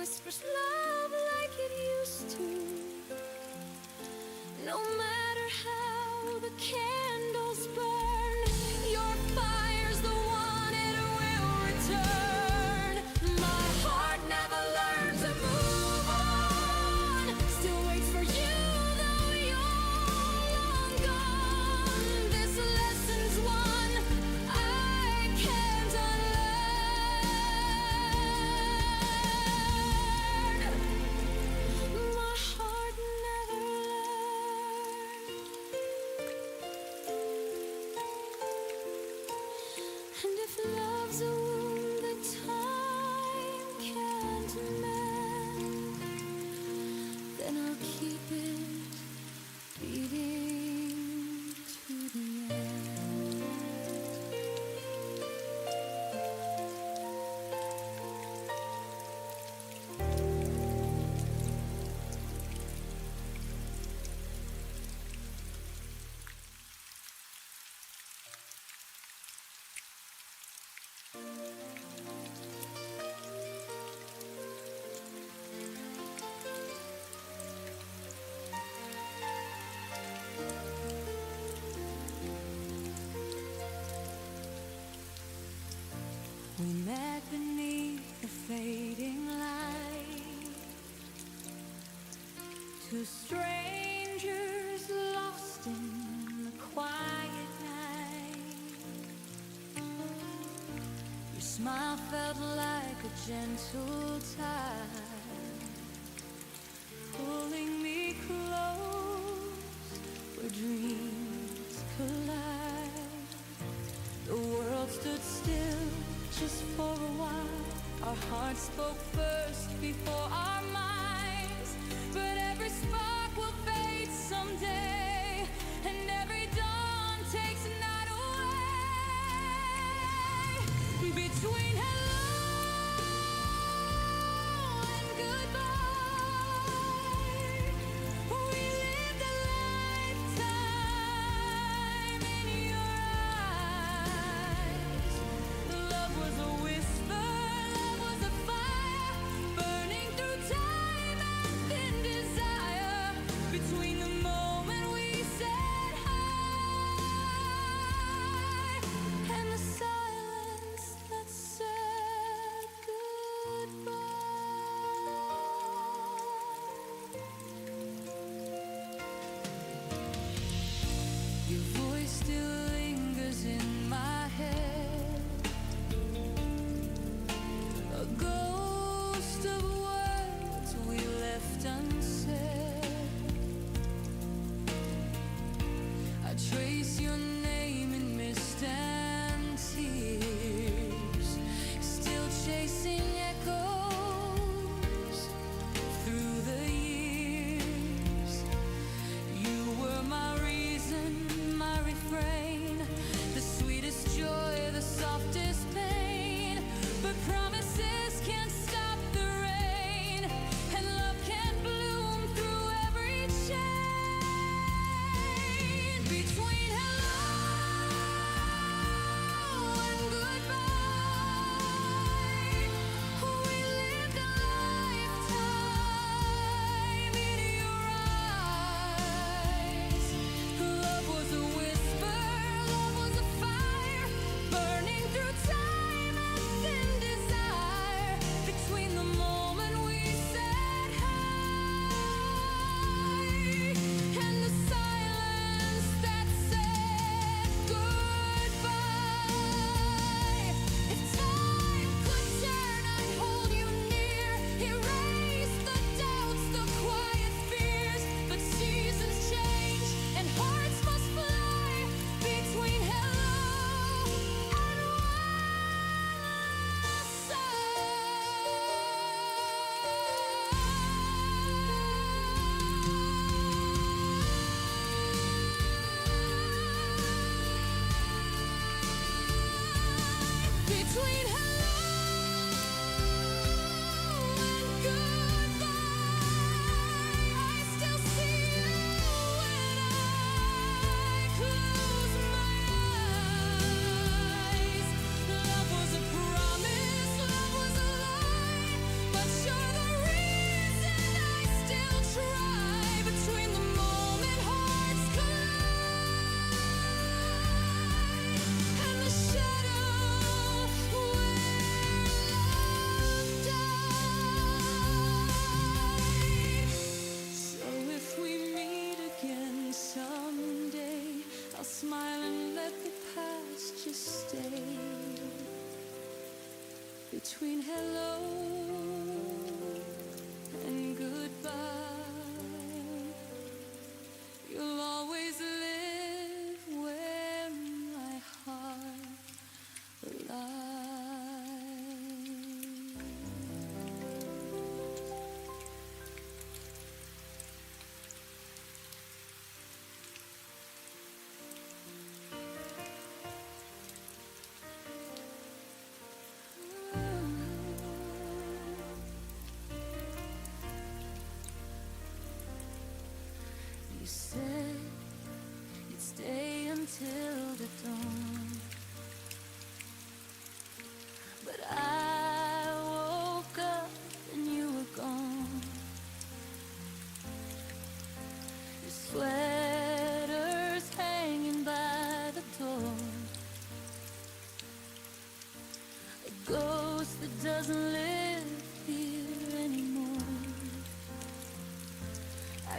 [SPEAKER 2] whispers love like it used to. No matter how the candles burn, your fire's the one it will return. My heart never learned to move on, still waits for you though you're long gone. This lesson's one I can't unlearn. My heart never learned. And if love's a wound that time can't mend, then I'll keep it beating to the end. We met beneath the fading light, two strangers lost in the quiet night. Your smile felt like a gentle tide, pulling me close where dreams collide. The world stood still just for a while. Our hearts spoke first before our minds. But every spark will fade someday, and every dawn takes a night away. Between hello and goodbye, we lived a lifetime in your eyes. Love was a whisper, love was a fire, burning through time and thin desire. Between the moment we said hi and the silence that said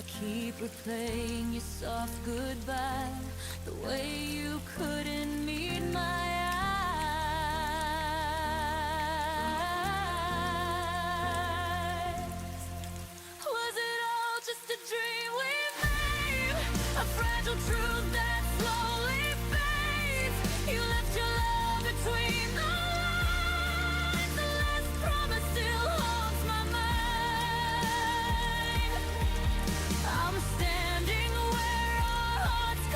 [SPEAKER 2] keep replaying your soft goodbye, the way you couldn't meet my eyes. Was it all just a dream we made? A fragile truth that slowly fades. You left your love between the lines. The last promise still haunts my mind. I'm standing where our hearts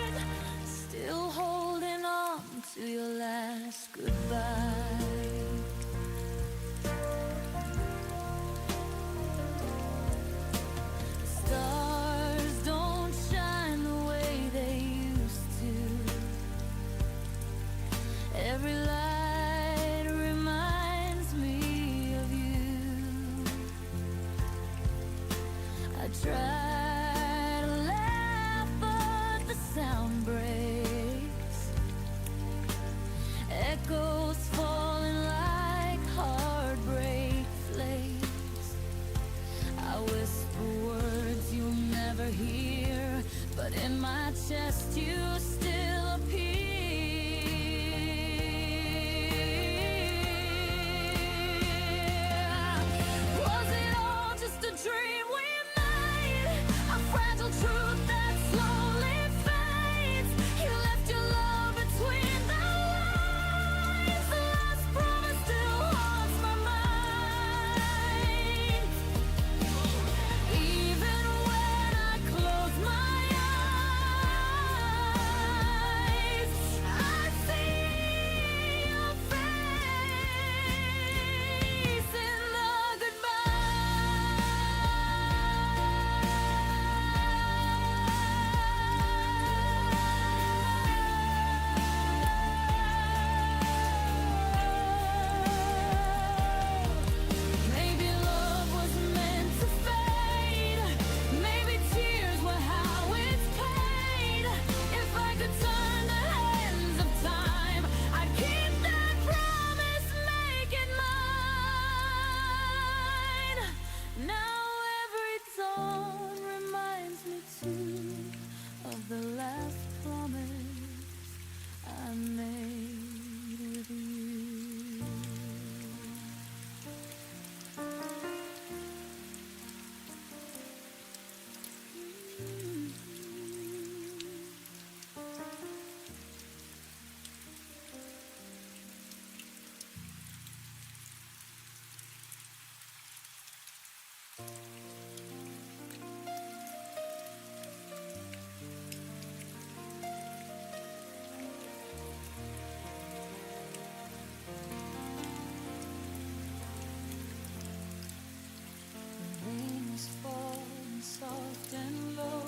[SPEAKER 2] collide, still holding on to your last goodbye. Stars don't shine the way they used to. Every light reminds me of you. I try to laugh, but the sound breaks. Echoes falling like heartbreak flakes. I whisper words you'll never hear, but in my chest you still appear. Was it all just a dream we made? A fragile truth that slowly fades. You left your love between the lines. The last promise still haunts my mind. Even when I close my eyes, I see your face in the goodbye. Maybe love was meant to fade. Maybe tears were how it's paid. If I could turn the hands of time, I'd keep that promise, make it mine. Now every dawn reminds me too of the last promise I made with you. Rain was falling soft and low.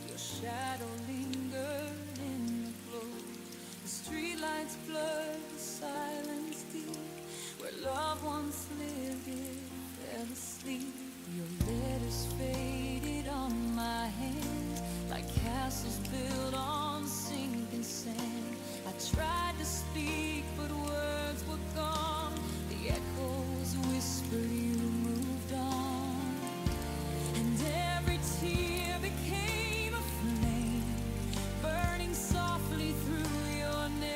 [SPEAKER 2] Your shadow lingered in the glow. The streetlights blurred the silence deep. Where love once lived, it fell asleep. Your letters faded on my hand, like castles built on sinking sand. I tried to speak, but words were gone. The echoes whispered you moved on. And every tear became a flame, burning softly through your name.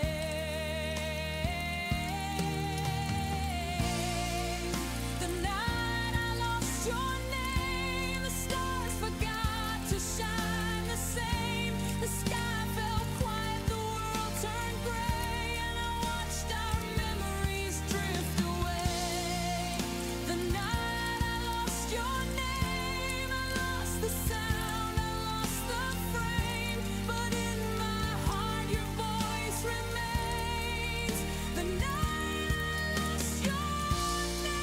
[SPEAKER 2] The night I lost your name, the stars forgot to shine the same. The sky fell quiet, the world turned gray, and I watched our memories drift away. The night I lost your name, I lost the sound, I lost the frame, but in my heart your voice remains. The night I lost your name.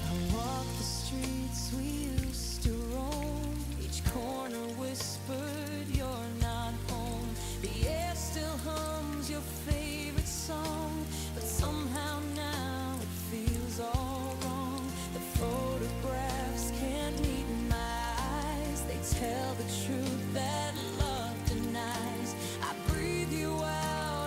[SPEAKER 2] I walked the streets we used to roam. Each corner whispered you're not home. The air still hums your favorite song, but somehow now it feels all wrong. The photographs can't meet my eyes. They tell the truth that love denies. I breathe you out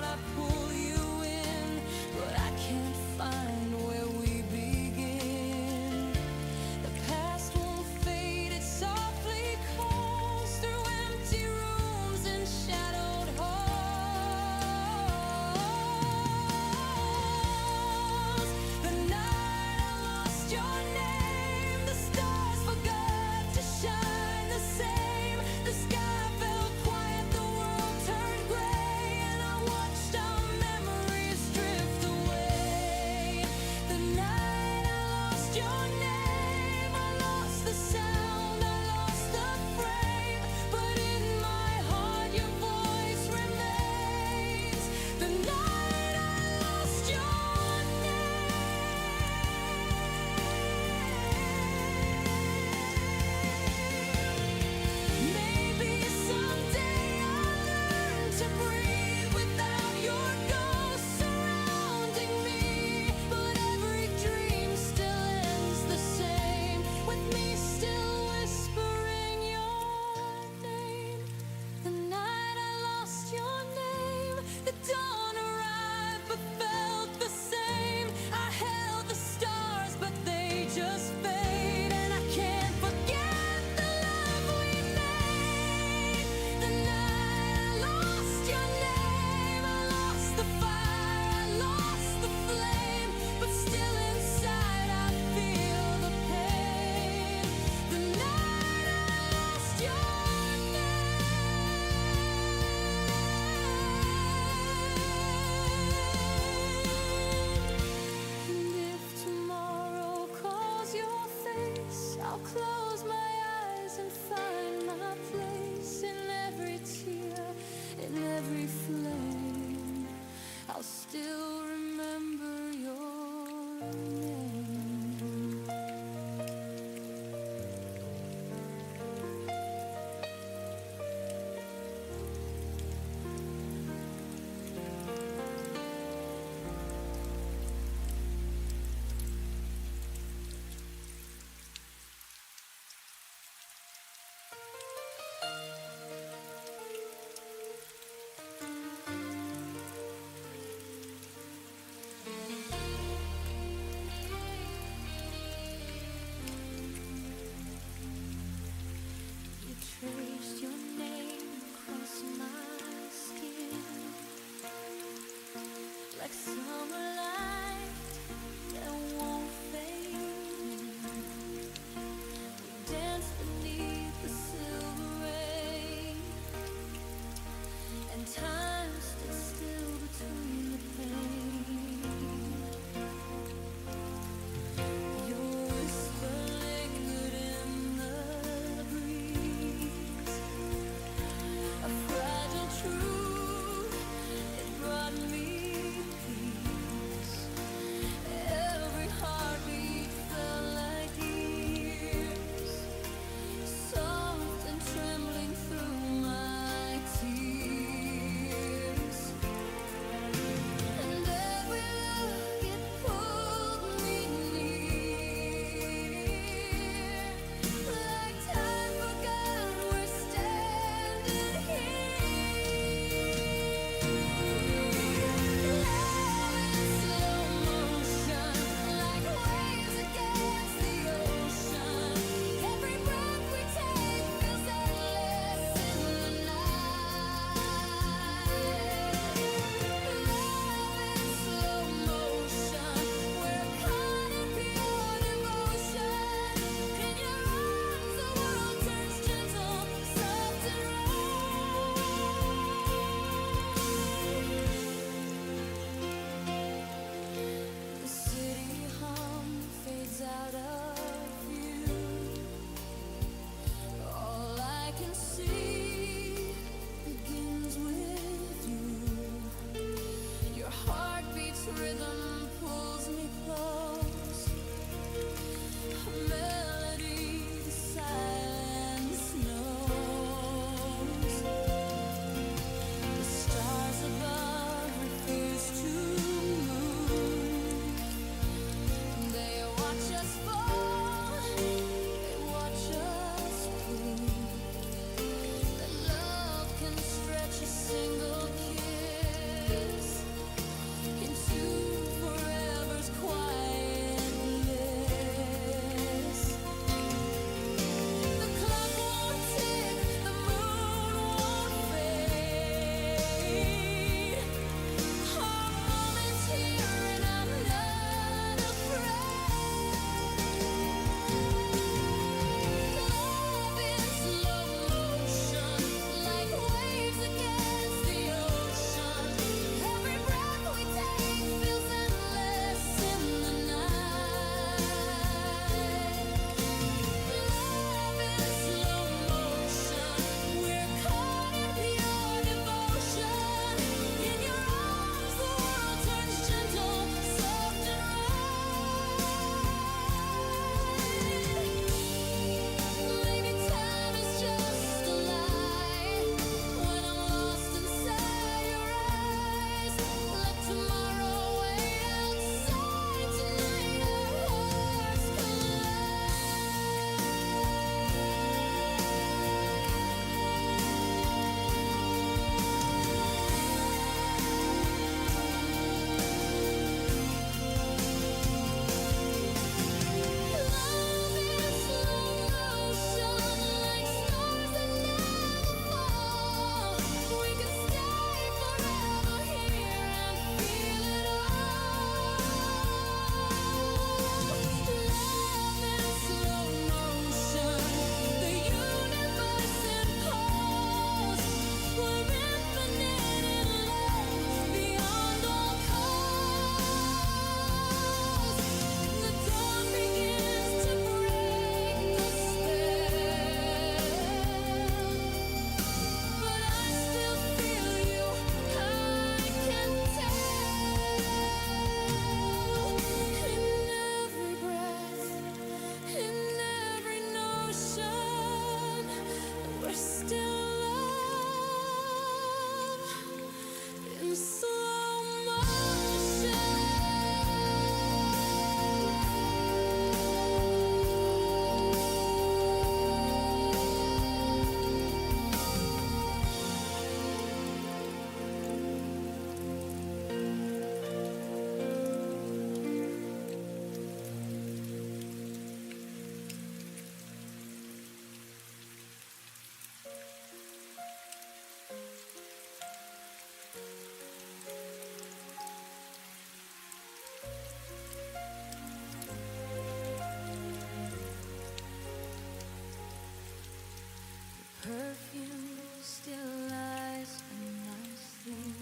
[SPEAKER 2] perfume still lies in my sleep.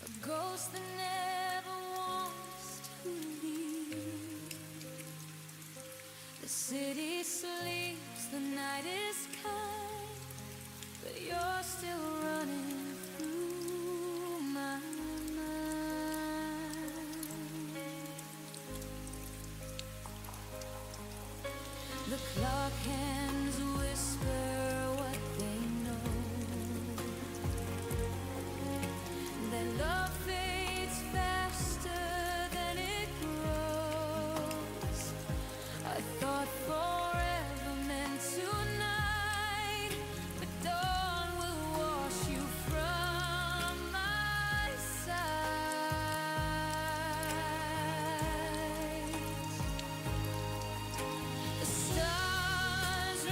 [SPEAKER 2] A ghost that never wants to leave. The city sleeps, the night is kind, but you're still running through my mind. The clock hands whisper what they know, that love fades faster than it grows. I thought forever meant tonight, but dawn will wash you from my sight. The stars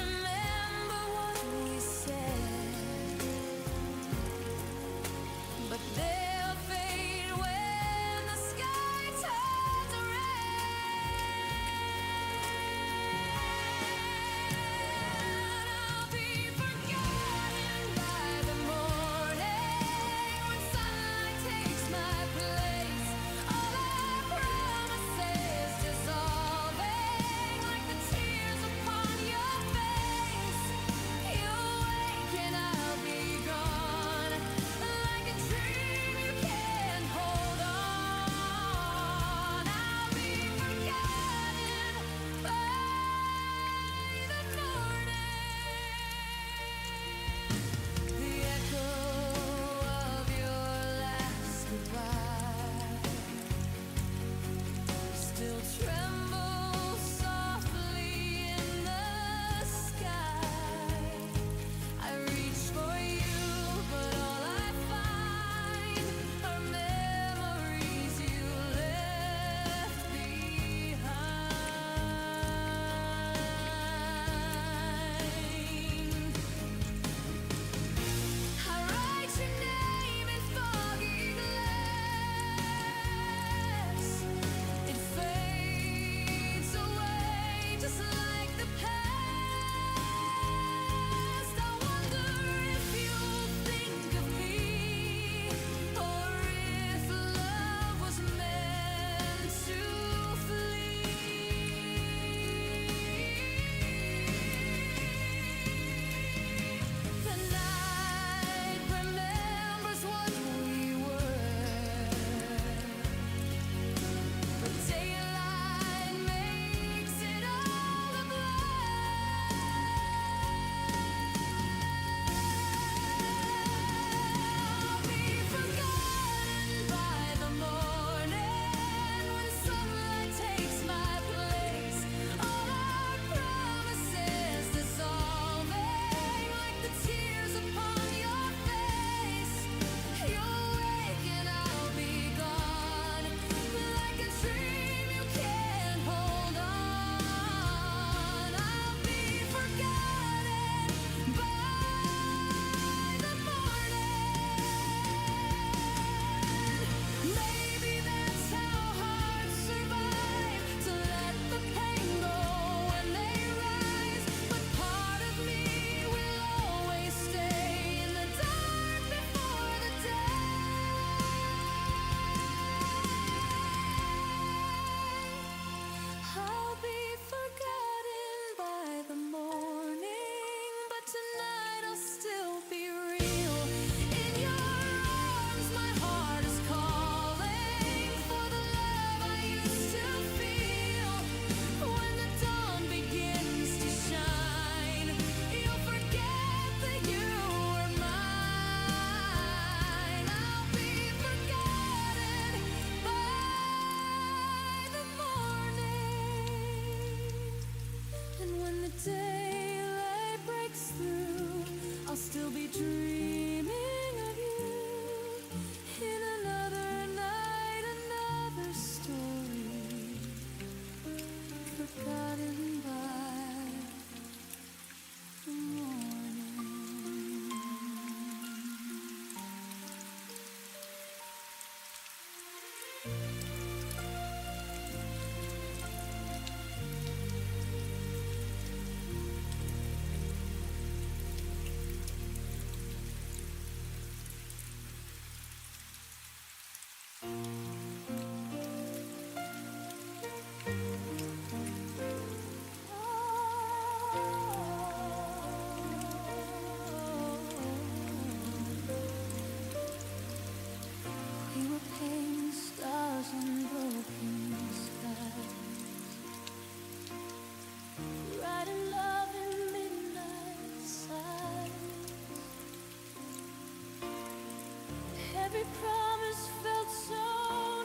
[SPEAKER 2] Every promise felt so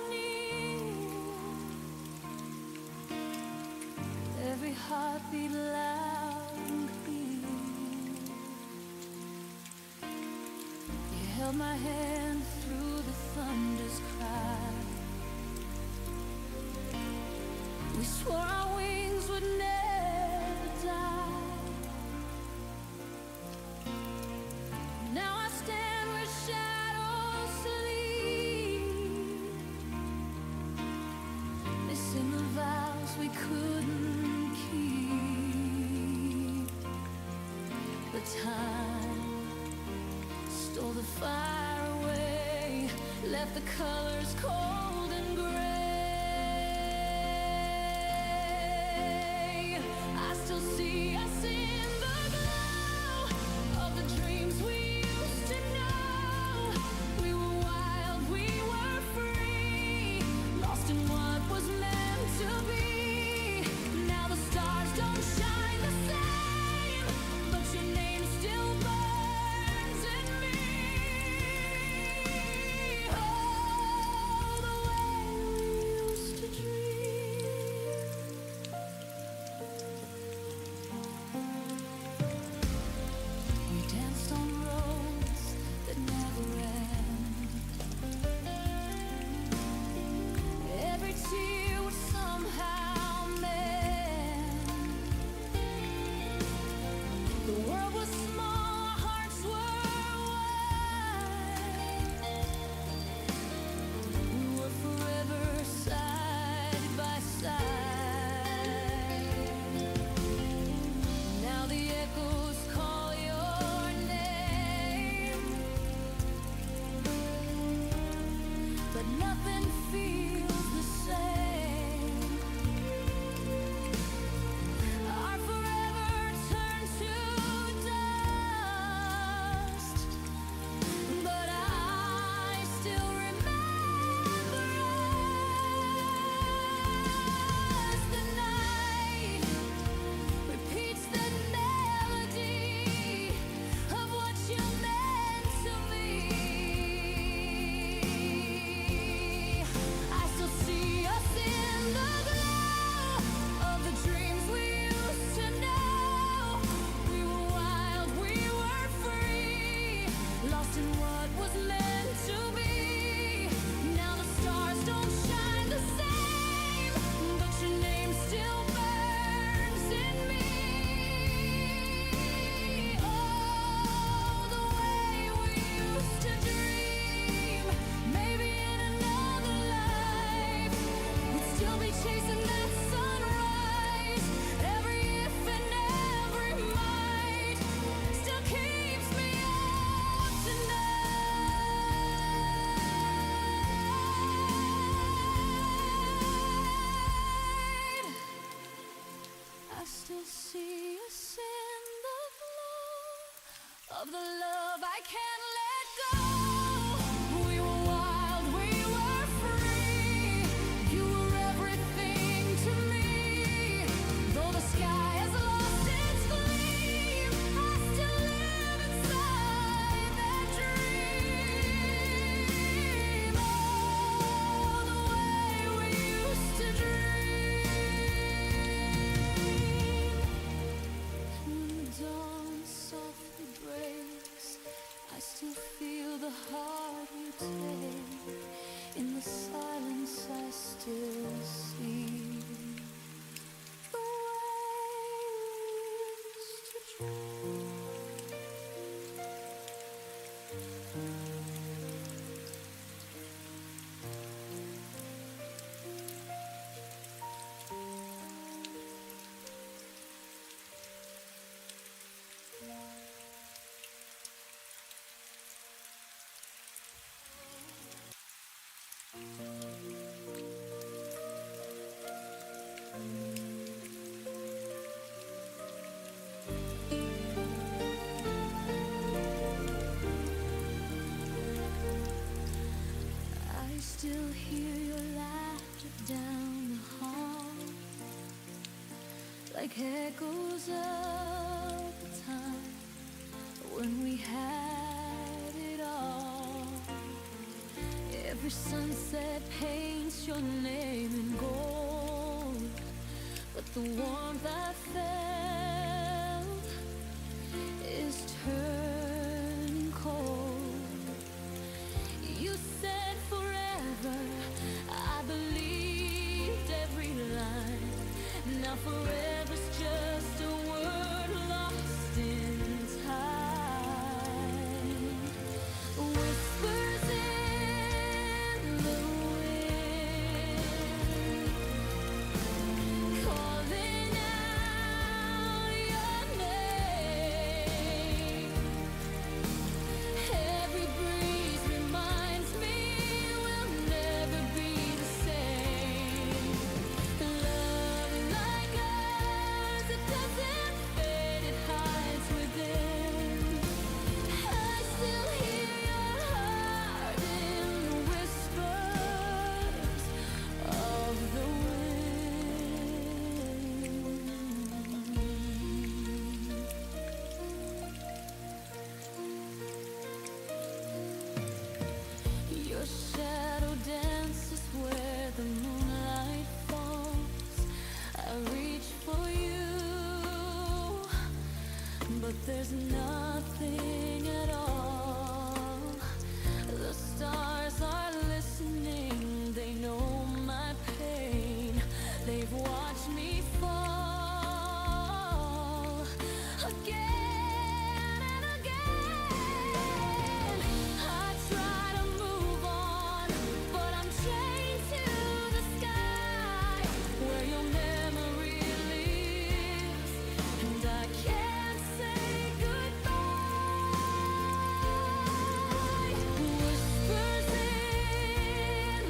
[SPEAKER 2] near. Every heartbeat loud and clear. You held my hand through the thunder's cry. We swore our wings would never die. Now I stand where shadows sleep, missing the vows we couldn't keep. But time stole the fire away, left the colors cold and gray. I still see us in the glow of the dreams we used to know. We were wild, we were free, lost in what was meant to be. Now the stars don't shine the same, but your name still burns in me. Oh, the way we used to dream. We danced on roads that never end. Every tear would somehow mend. The world was small, our hearts were wide. We were forever side by side. Now the echoes call your name, but nothing feels the same. Our forever turned to dust, but I still remember us. The night repeats the melody of what you meant to me. I still see us in the glow of the dreams we used to know. We were wild, we were free, lost in what was meant to be. Now the stars don't shine the same, but your name still burns in me. Oh, the way we used to dream. Maybe in another life we'd still be chasing that sunrise. Every if and every might still keeps me up tonight. I still see us in the glow of the love I can't let go. We were wild, we were free. You were everything to me. Though the sky has lost its gleam, I still live inside that dream. Oh, the way we used to dream. When the dawn softly breaks, I still feel the heart you take. In the silence I still see the way we used to I still hear your laughter down the hall, like echoes of the time when we had it all. Every sunset paints your name in gold, but the warmth I felt is turning cold. You said forever, I believed every line. Now forever's just a word lost in time. Whispers in the wind, calling out your name. Every breeze reminds me we'll never be the same. Love like ours, it doesn't fade, it hides within. I still hear your heart in the whispers of the wind. Your shadow dances where the moonlight falls. I reach for you, but there's nothing at all. The stars are listening, they know my pain. They've watched me fall again and again. I try to move on, but I'm chained to the sky where your memory lives, and I can't say goodbye. Whispers in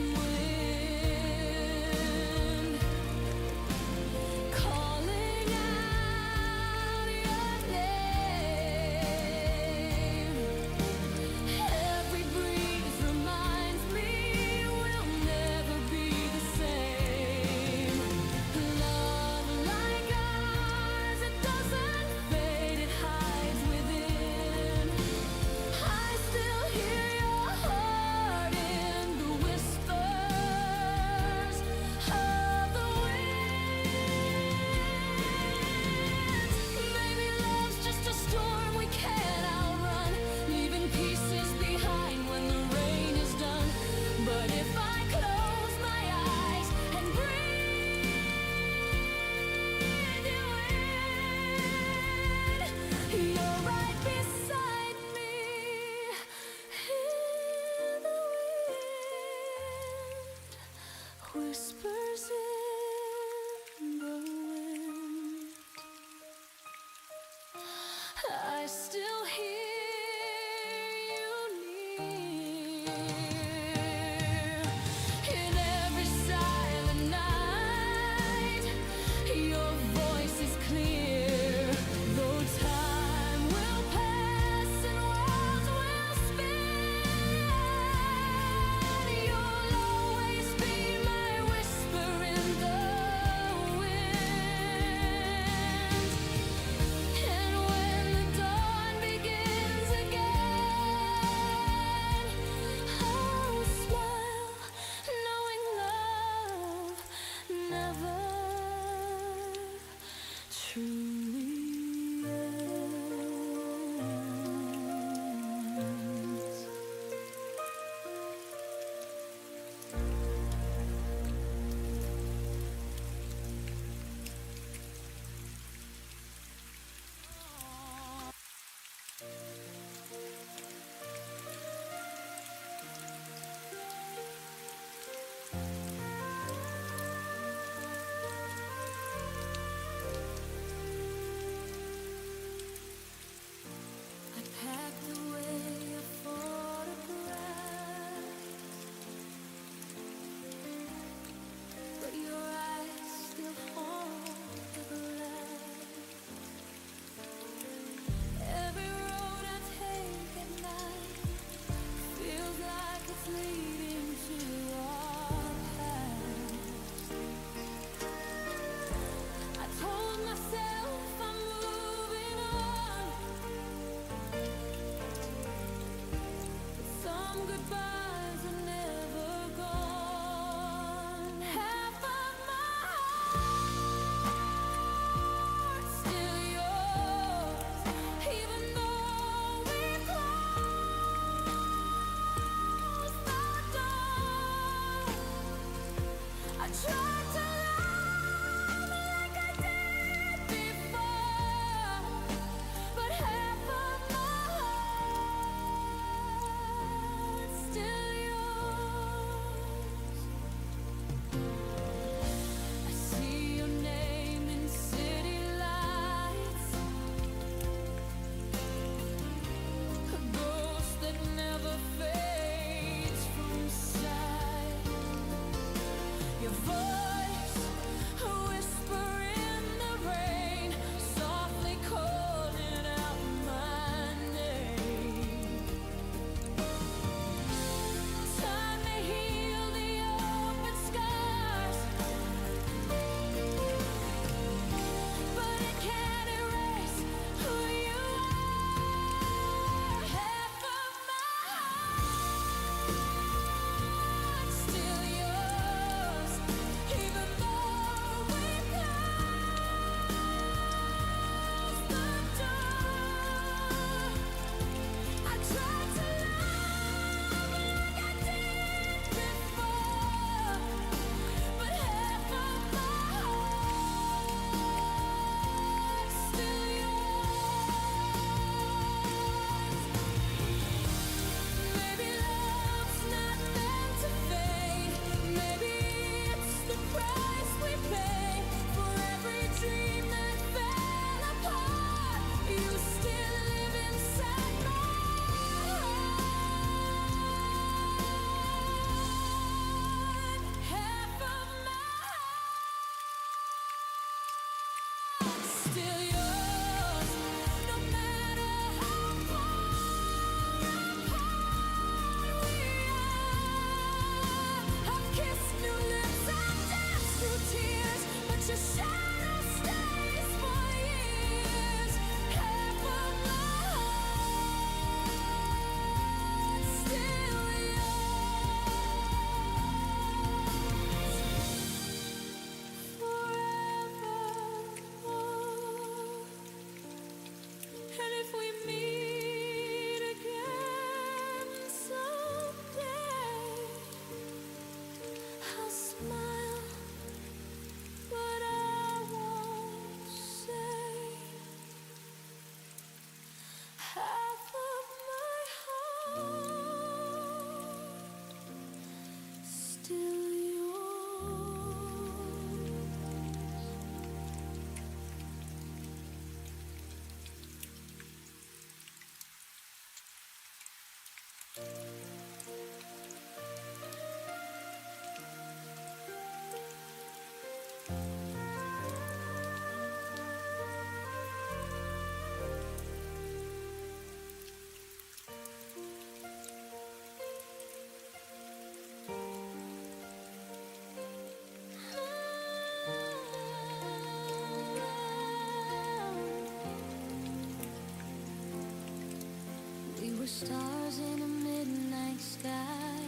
[SPEAKER 2] were stars in a midnight sky,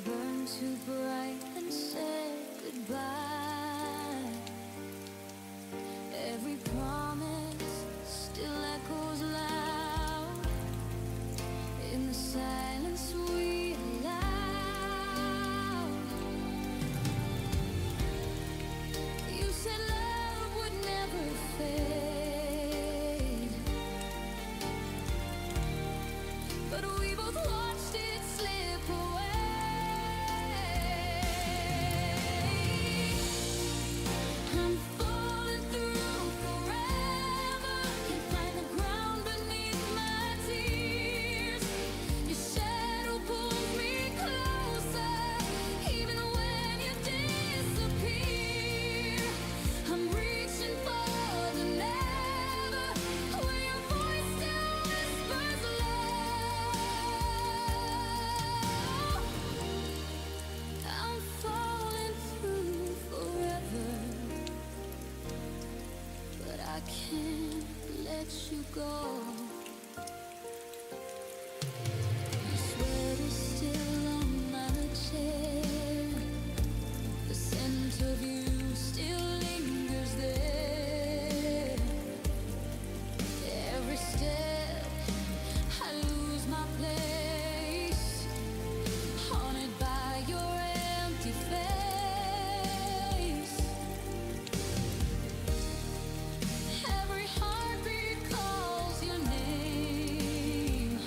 [SPEAKER 2] burned too bright and said goodbye. Every promise still echoes loud in the silence we allowed. You said love would never fade, but we both watched it slip away. I'm falling through forever, can't find the ground beneath my tears. Your shadow pulls me closer, even when you disappear. I'm reaching for the never, where your voice still whispers love. I'm falling through forever, but I can't let you go. Your sweat is still on my chair, the scent of you still lingers there. Every step I lose my place, haunted by your empty face. Every heartbeat calls your name,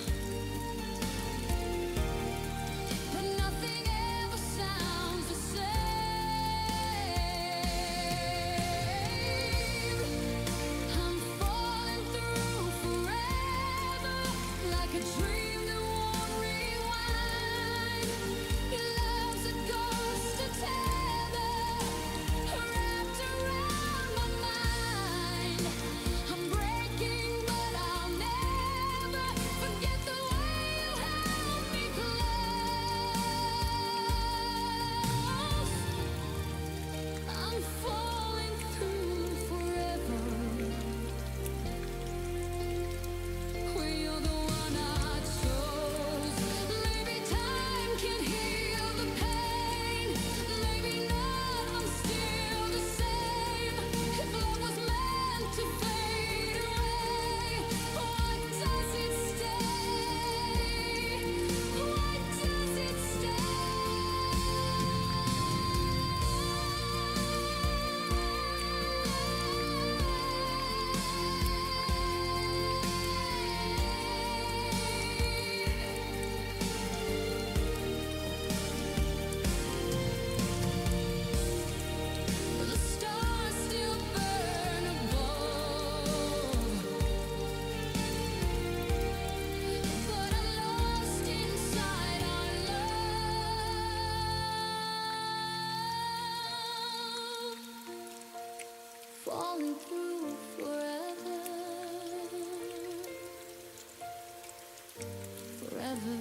[SPEAKER 2] but nothing ever sounds the same. I'm falling through forever, like a dream that won't rewind. Your love's a ghost, a tether wrapped around my mind. I'm breaking, but I'll never forget the way you held me close. I'm falling through forever, where you're the one I chose. Maybe time can heal the pain, maybe not. I'm still the same. If love was meant to fade away, why does it stay? Why does it The stars still burn above, but I'm lost inside our love. Falling through forever, forever.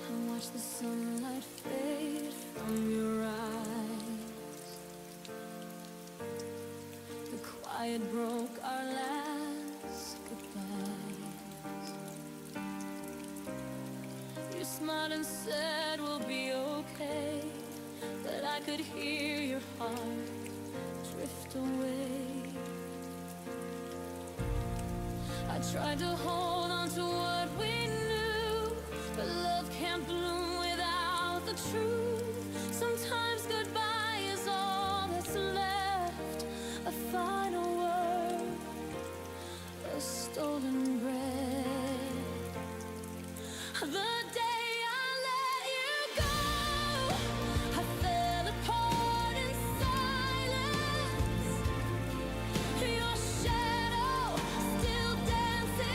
[SPEAKER 2] I watch the sunlight fade from your eyes. The quiet broke our last goodbyes. You smiled and said we'll be okay, but I could hear your heart drift away. I tried to hold on to what we knew, but love can't bloom without the truth. Sometimes goodbye is all that's left, a final word, a stolen breath. The day I let you go, I fell apart in silence. Your shadow still dances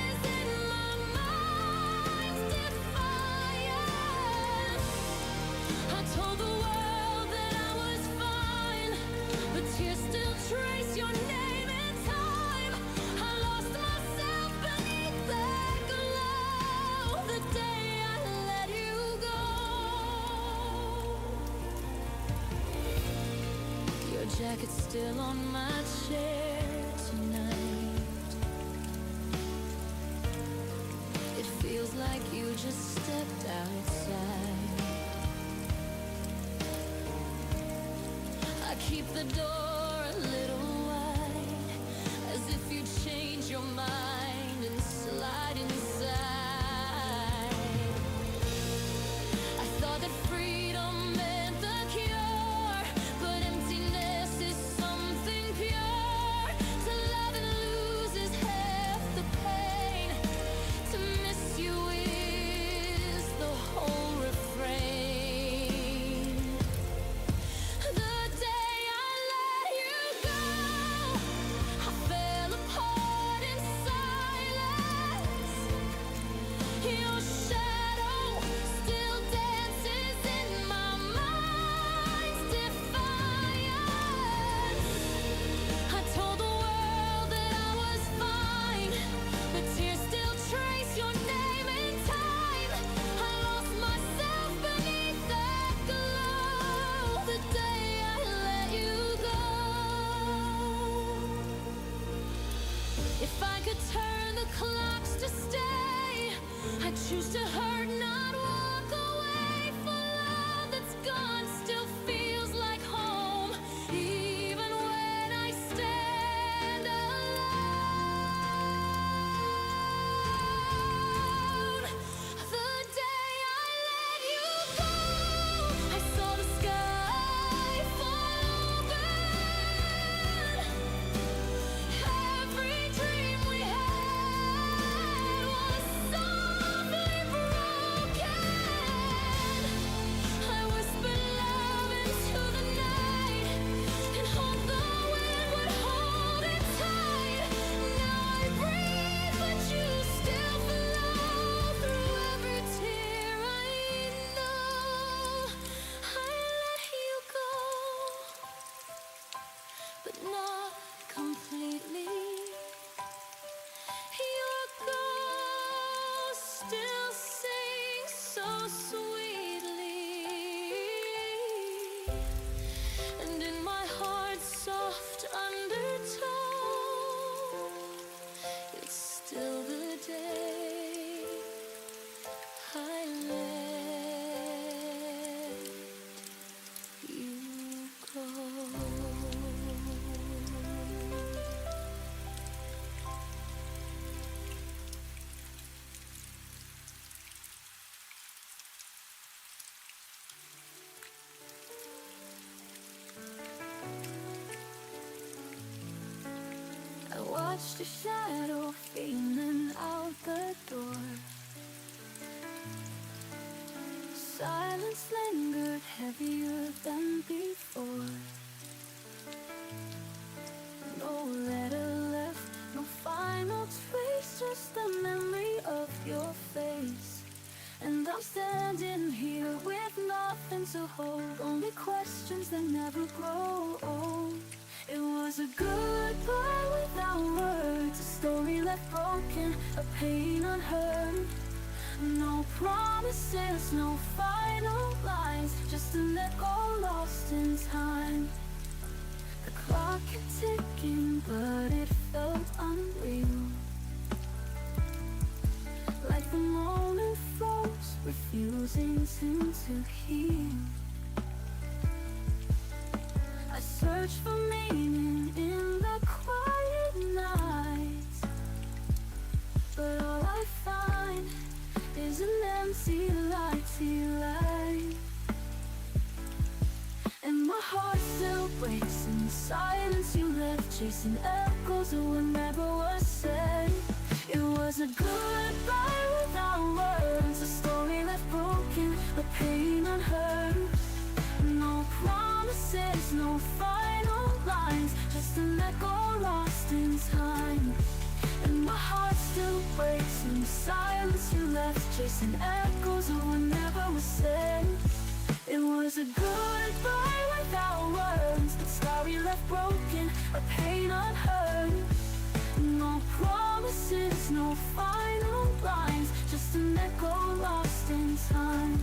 [SPEAKER 2] jacket still on my chair tonight. It feels like you just stepped outside. I keep the door a little wide, as if you change your mind and slide inside. I thought that freedom meant the cure, but emptiness is something pure. To love and lose is half the pain. To miss you is the whole refrain. The day I let you go, I fell apart in silence. Your shadow still dances in my mind's defiance. I told the world that I was fine, but tears still trace your name in time. I lost myself beneath that glow the day I let you go. If I could turn the clocks to stay, I'd choose to hurt, not walk away. For love that's gone still feels like home, even when I stand alone. The day I let you go, I saw the sky fall open. Every dream we had was softly broken. I whispered love into the night and hoped the wind would hold it tight. Now I breathe, but you still flow through every tear I know. I let you go, but not completely. Your ghost still sings so sweetly, and in my heart's soft undertone, it's still the day I let you go. I watched a shadow fading out the door. Silence lingered heavier than before. No letter left, no final trace, just the memory of your face. And I'm standing here with nothing to hold, only questions that never grow old. It was a goodbye without words, a story left broken, a pain unheard. No promises, no final lines, just an echo lost in time. The clock kept ticking, but it felt unreal. Like the moment froze, refusing to heal. I search for meaning in the quiet nights, but all I find is an empty light. And my heart still breaks in the silence you left, chasing echoes of what never was said. It was a goodbye without words, a story left broken, a pain unheard. No promises, no final lines, just an echo lost in time. And my heart still breaks in the silence you left, chasing echoes of what never was said. It was a goodbye without words, a story left broken, a pain unheard. No promises, no final lines, just an echo lost in time.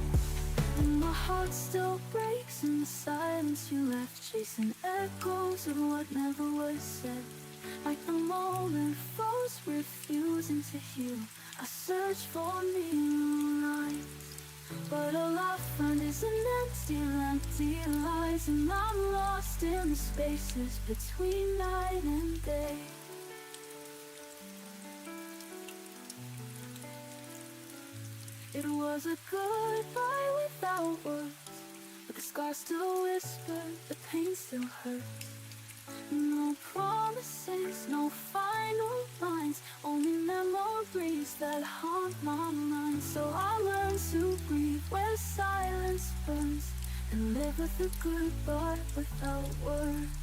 [SPEAKER 2] And my heart still breaks in the silence you left, chasing echoes of what never was said. Like the moment froze, refusing to heal, I search for neon lights, but all I find is an empty lies. And I'm lost in the spaces between night and day. It was a goodbye without words, but the scars still whisper, the pain still hurts. No promises, no final lines, only memories that haunt my mind. So I learned to breathe where silence burns, and live with a goodbye without words.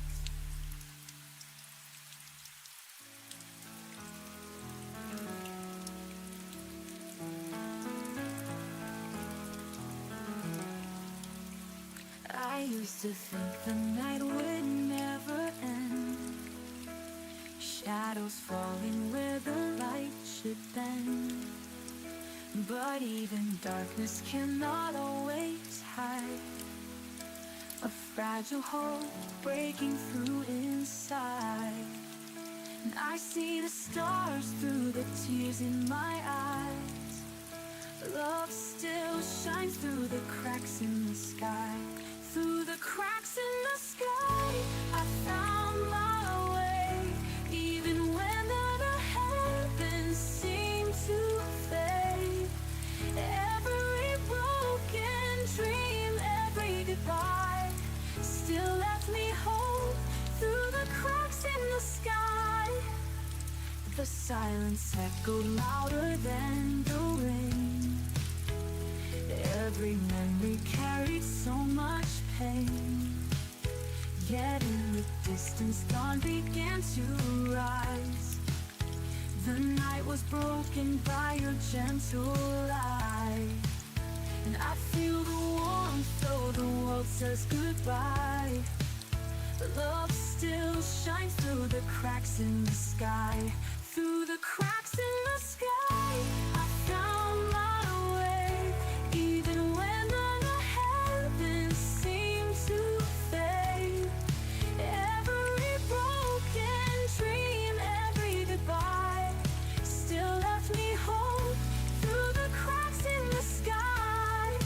[SPEAKER 2] I used to think the night would never end, shadows falling where the light should bend. But even darkness cannot always hide a fragile hope breaking through inside. And I see the stars through the tears in my eyes. Love still shines through the cracks in the sky. Through the cracks in the sky, I found my way. Even when the heavens seem to fade, every broken dream, every goodbye still left me hope. Through the cracks in the sky, the silence echoed louder than the rain. Every memory carried so much pain, yet in the distance dawn began to rise. The night was broken by your gentle light, and I feel the warmth though the world says goodbye. But love still shines through the cracks in the sky. Through the cracks in the sky, I found my way. Even when the heavens seem to fade, every broken dream, every goodbye still left me hope. Through the cracks in the sky,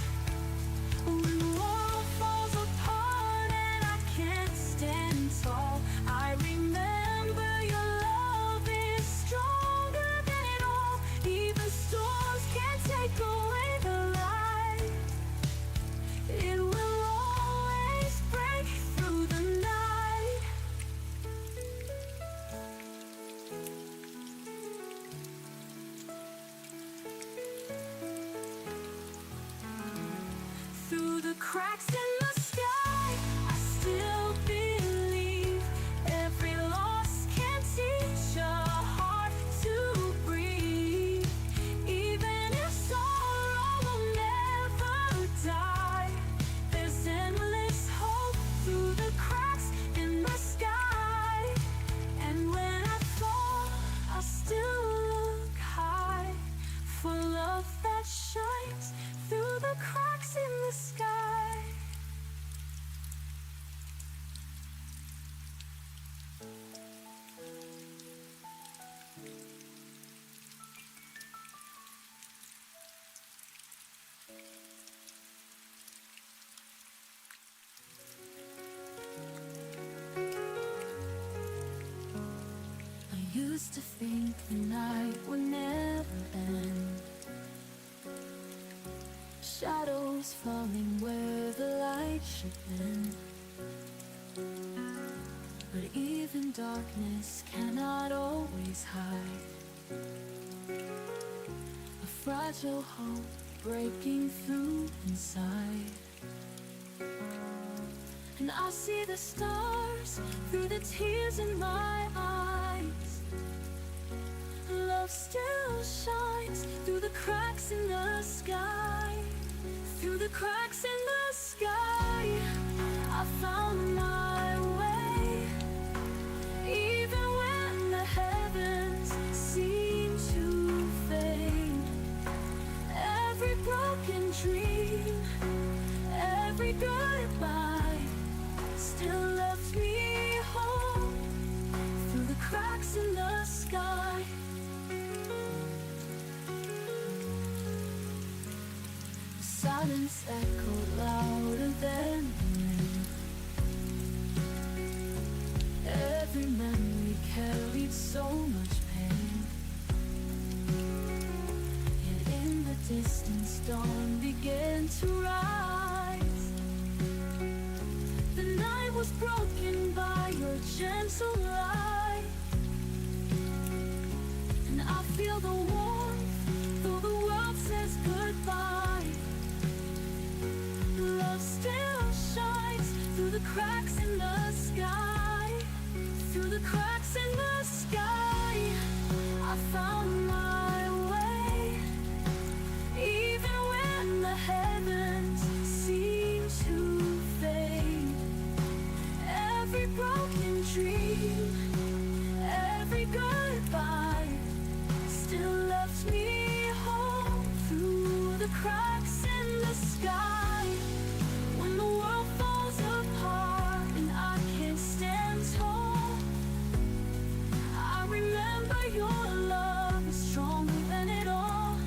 [SPEAKER 2] when the world falls apart and I can't stand tall, I remember your love is stronger than it all. Even storms can't take away the light. It will always break through the night. Through the cracks in the sky, I still believe. Every loss can teach a heart to breathe. Even if sorrow will never die, there's endless hope through the cracks in the sky. And when I fall, I'll still look high for love that shines through the cracks in the sky. I used to think the night would never end, shadows falling where the light should bend. But even darkness cannot always hide a fragile hope breaking through inside. And I see the stars through the tears in my eyes. Love still shines through the cracks in the sky. Through the cracks in the sky, I found my way. Even when the heavens seem to fade, every broken dream, silence echoed louder than the rain. Every memory carried so much pain. Yet in the distance dawn began to rise. The night was broken by your gentle light, and I feel the warmth though the world says goodbye. Love still shines through the cracks in the sky. Through the cracks in the sky, I found my way. Even when the heavens seem to fade, every broken dream, every goodbye still left me home. Through the cracks in the sky, when the world falls apart and I can't stand tall, I remember your love is stronger than it all.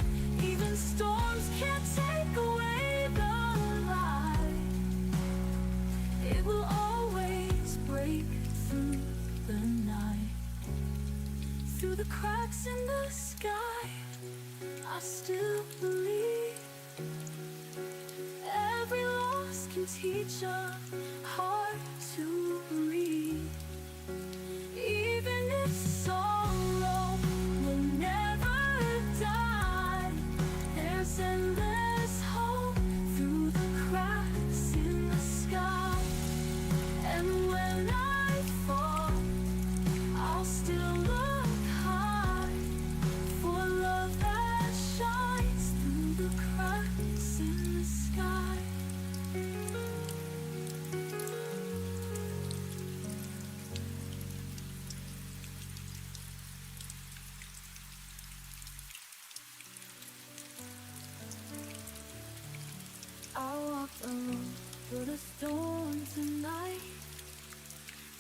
[SPEAKER 2] Even storms can't take away the light. It will always break through the night. Through the cracks in the sky, I still believe every loss can teach a heart to breathe. Even if sorrow will never die, there's endless hope through the cracks in the sky. And when I fall, I'll still look high for love that shines through the cracks in the sky. I walked alone through the storm tonight.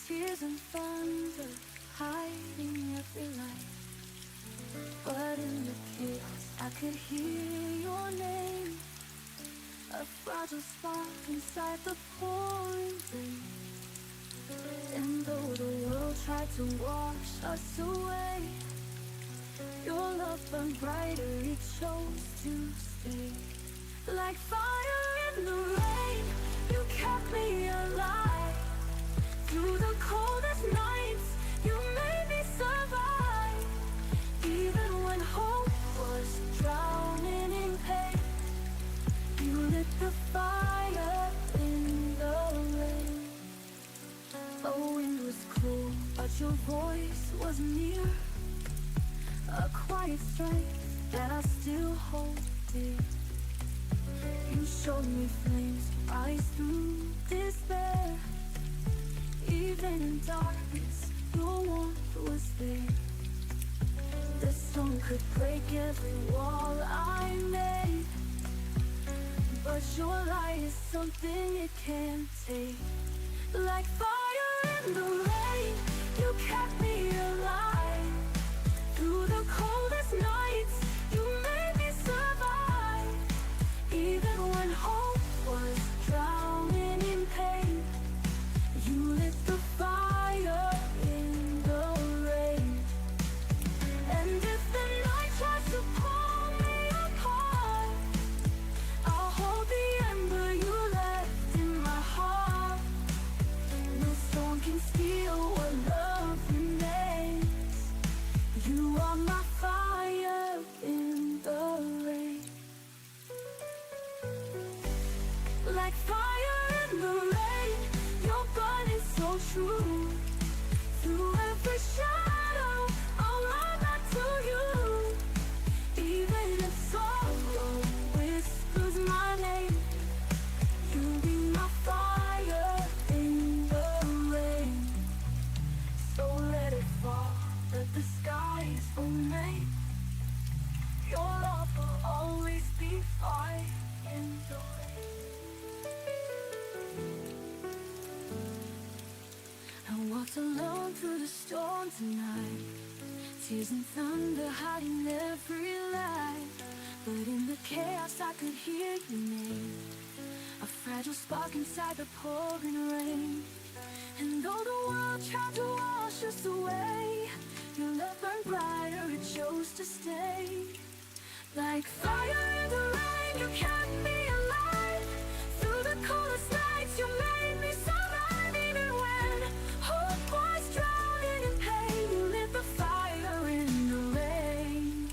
[SPEAKER 2] Tears and thunder hiding every light. But in the chaos I could hear your name, a fragile spark inside the pouring rain. And though the world tried to wash us away, your love burned brighter, it chose to stay. Like fire in the rain, you kept me alive. Through the coldest nights, you made me survive. Even when hope was drowning in pain, you lit the fire in the rain. The wind was cruel, but your voice was near, a quiet strength that I still hold dear. You showed me flames to rise through despair. Even in darkness, your warmth was there. The storm could break every wall I made, but your light is something it can't take. Like fire in the rain, you kept me alive. Through the coldest nights, you made me survive. Even when hope was drowning in pain, you lit the fire in the rain. And if the night tries to pull me apart, I'll hold the ember you left in my heart. No storm can steal what love remains. You are my fire in the rain. Like fire in the rain, you're burning so true. Through every shadow, I'll run back to you. Even if sorrow whispers my name, you'll be my fire in the rain. So let it fall, let the skies remain. Your love will always be fire in the rain. I walked alone through the storm tonight. Tears and thunder hiding every light. But in the chaos I could hear your name. fragile spark inside the pouring rain. And though the world tried to wash us away, your love burned brighter, it chose to stay. Like fire in the rain, you kept me alive. Through the coldest nights, you made me survive. Even when hope was drowning in pain, you lit the fire in the rain.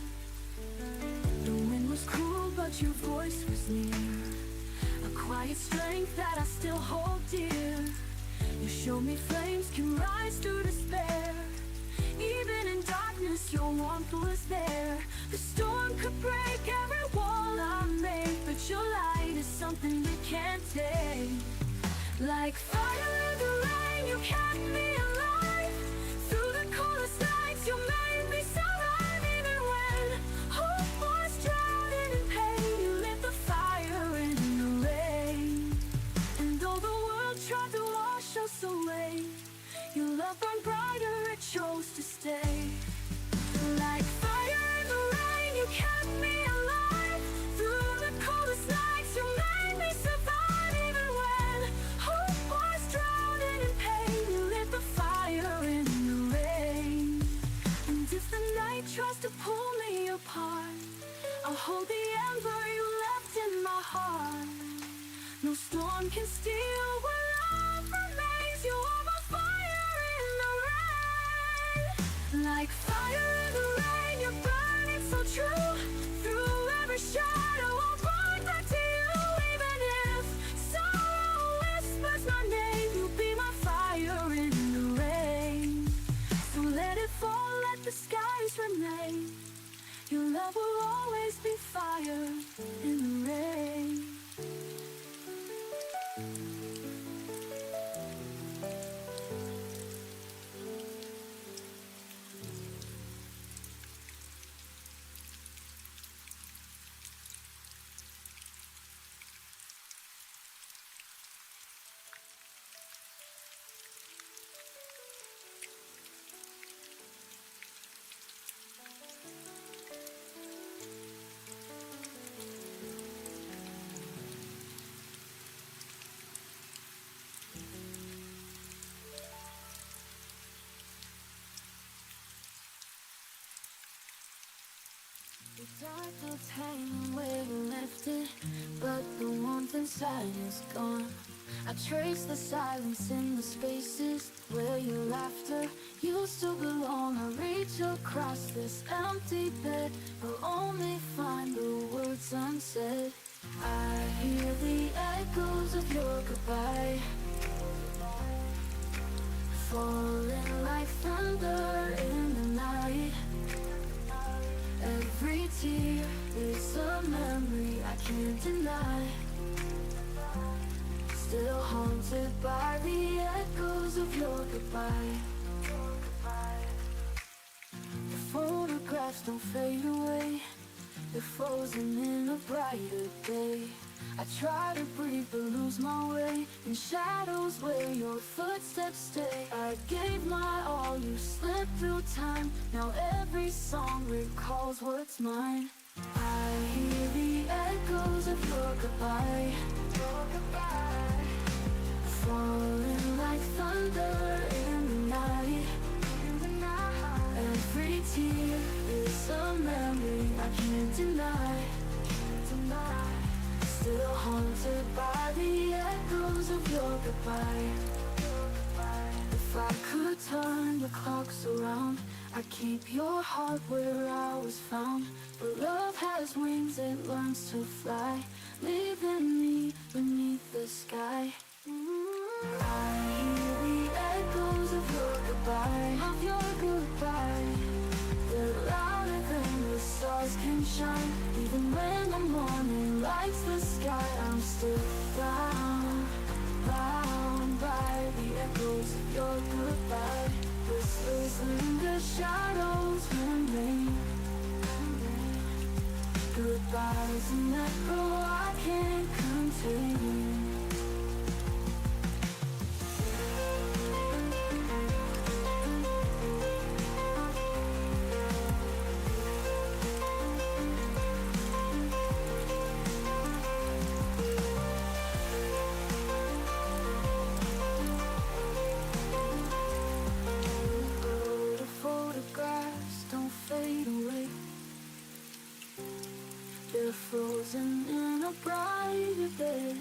[SPEAKER 2] The wind was cruel, but your voice was near, a quiet strength that I still hold dear. You showed me flames can rise through despair. Even in darkness, your warmth was there. The storm could break every wall I made, but your light is something we can't take. Like fire in the rain, you kept me alive. Through the coldest nights, you made me survive. Even when hope was drowning in pain, you lit the fire in the rain. And though the world tried to wash us away, your love burned brighter, it chose to stay. Like fire in the rain, you kept me alive. Through the coldest nights, you made me survive. Even when hope was drowning in pain, you lit the fire in the rain. And if the night tries to pull me apart, I'll hold the ember you left in my heart. No storm can steal what love remains. You are my fire in the rain. Like fire in the rain, you're burning so true. Through every shadow, I'll burn back to you. Even if sorrow whispers my name, you'll be my fire in the rain. So let it fall, let the skies remain. Your love will always be fire in the rain. The dark looks hanging where you left it, but the warmth inside is gone. I trace the silence in the spaces where your laughter used to belong. I reach across this empty bed, but only find the words unsaid. I hear the echoes of your goodbye, falling like thunder in the night. Every tear is a memory I can't deny. Still haunted by the echoes of your goodbye. The photographs don't fade away, they're frozen in a brighter day. I try to breathe but lose my way in shadows where your footsteps stay. I gave my all, you slipped through time. Now every song recalls what's mine. I hear the echoes of your goodbye, falling like thunder in the night. Every tear is a memory I can't deny. Still haunted by the echoes of your goodbye. If I could turn the clocks around, I'd keep your heart where I was found. But love has wings, it learns to fly, leaving me beneath the sky. I hear the echoes of your goodbye, they're louder than the stars can shine. Even when the morning lights the sky, I'm still bound by the echoes of your goodbye. Whispers linger, shadows remain. Goodbye's an echo I can't contain. frozen in a brighter day.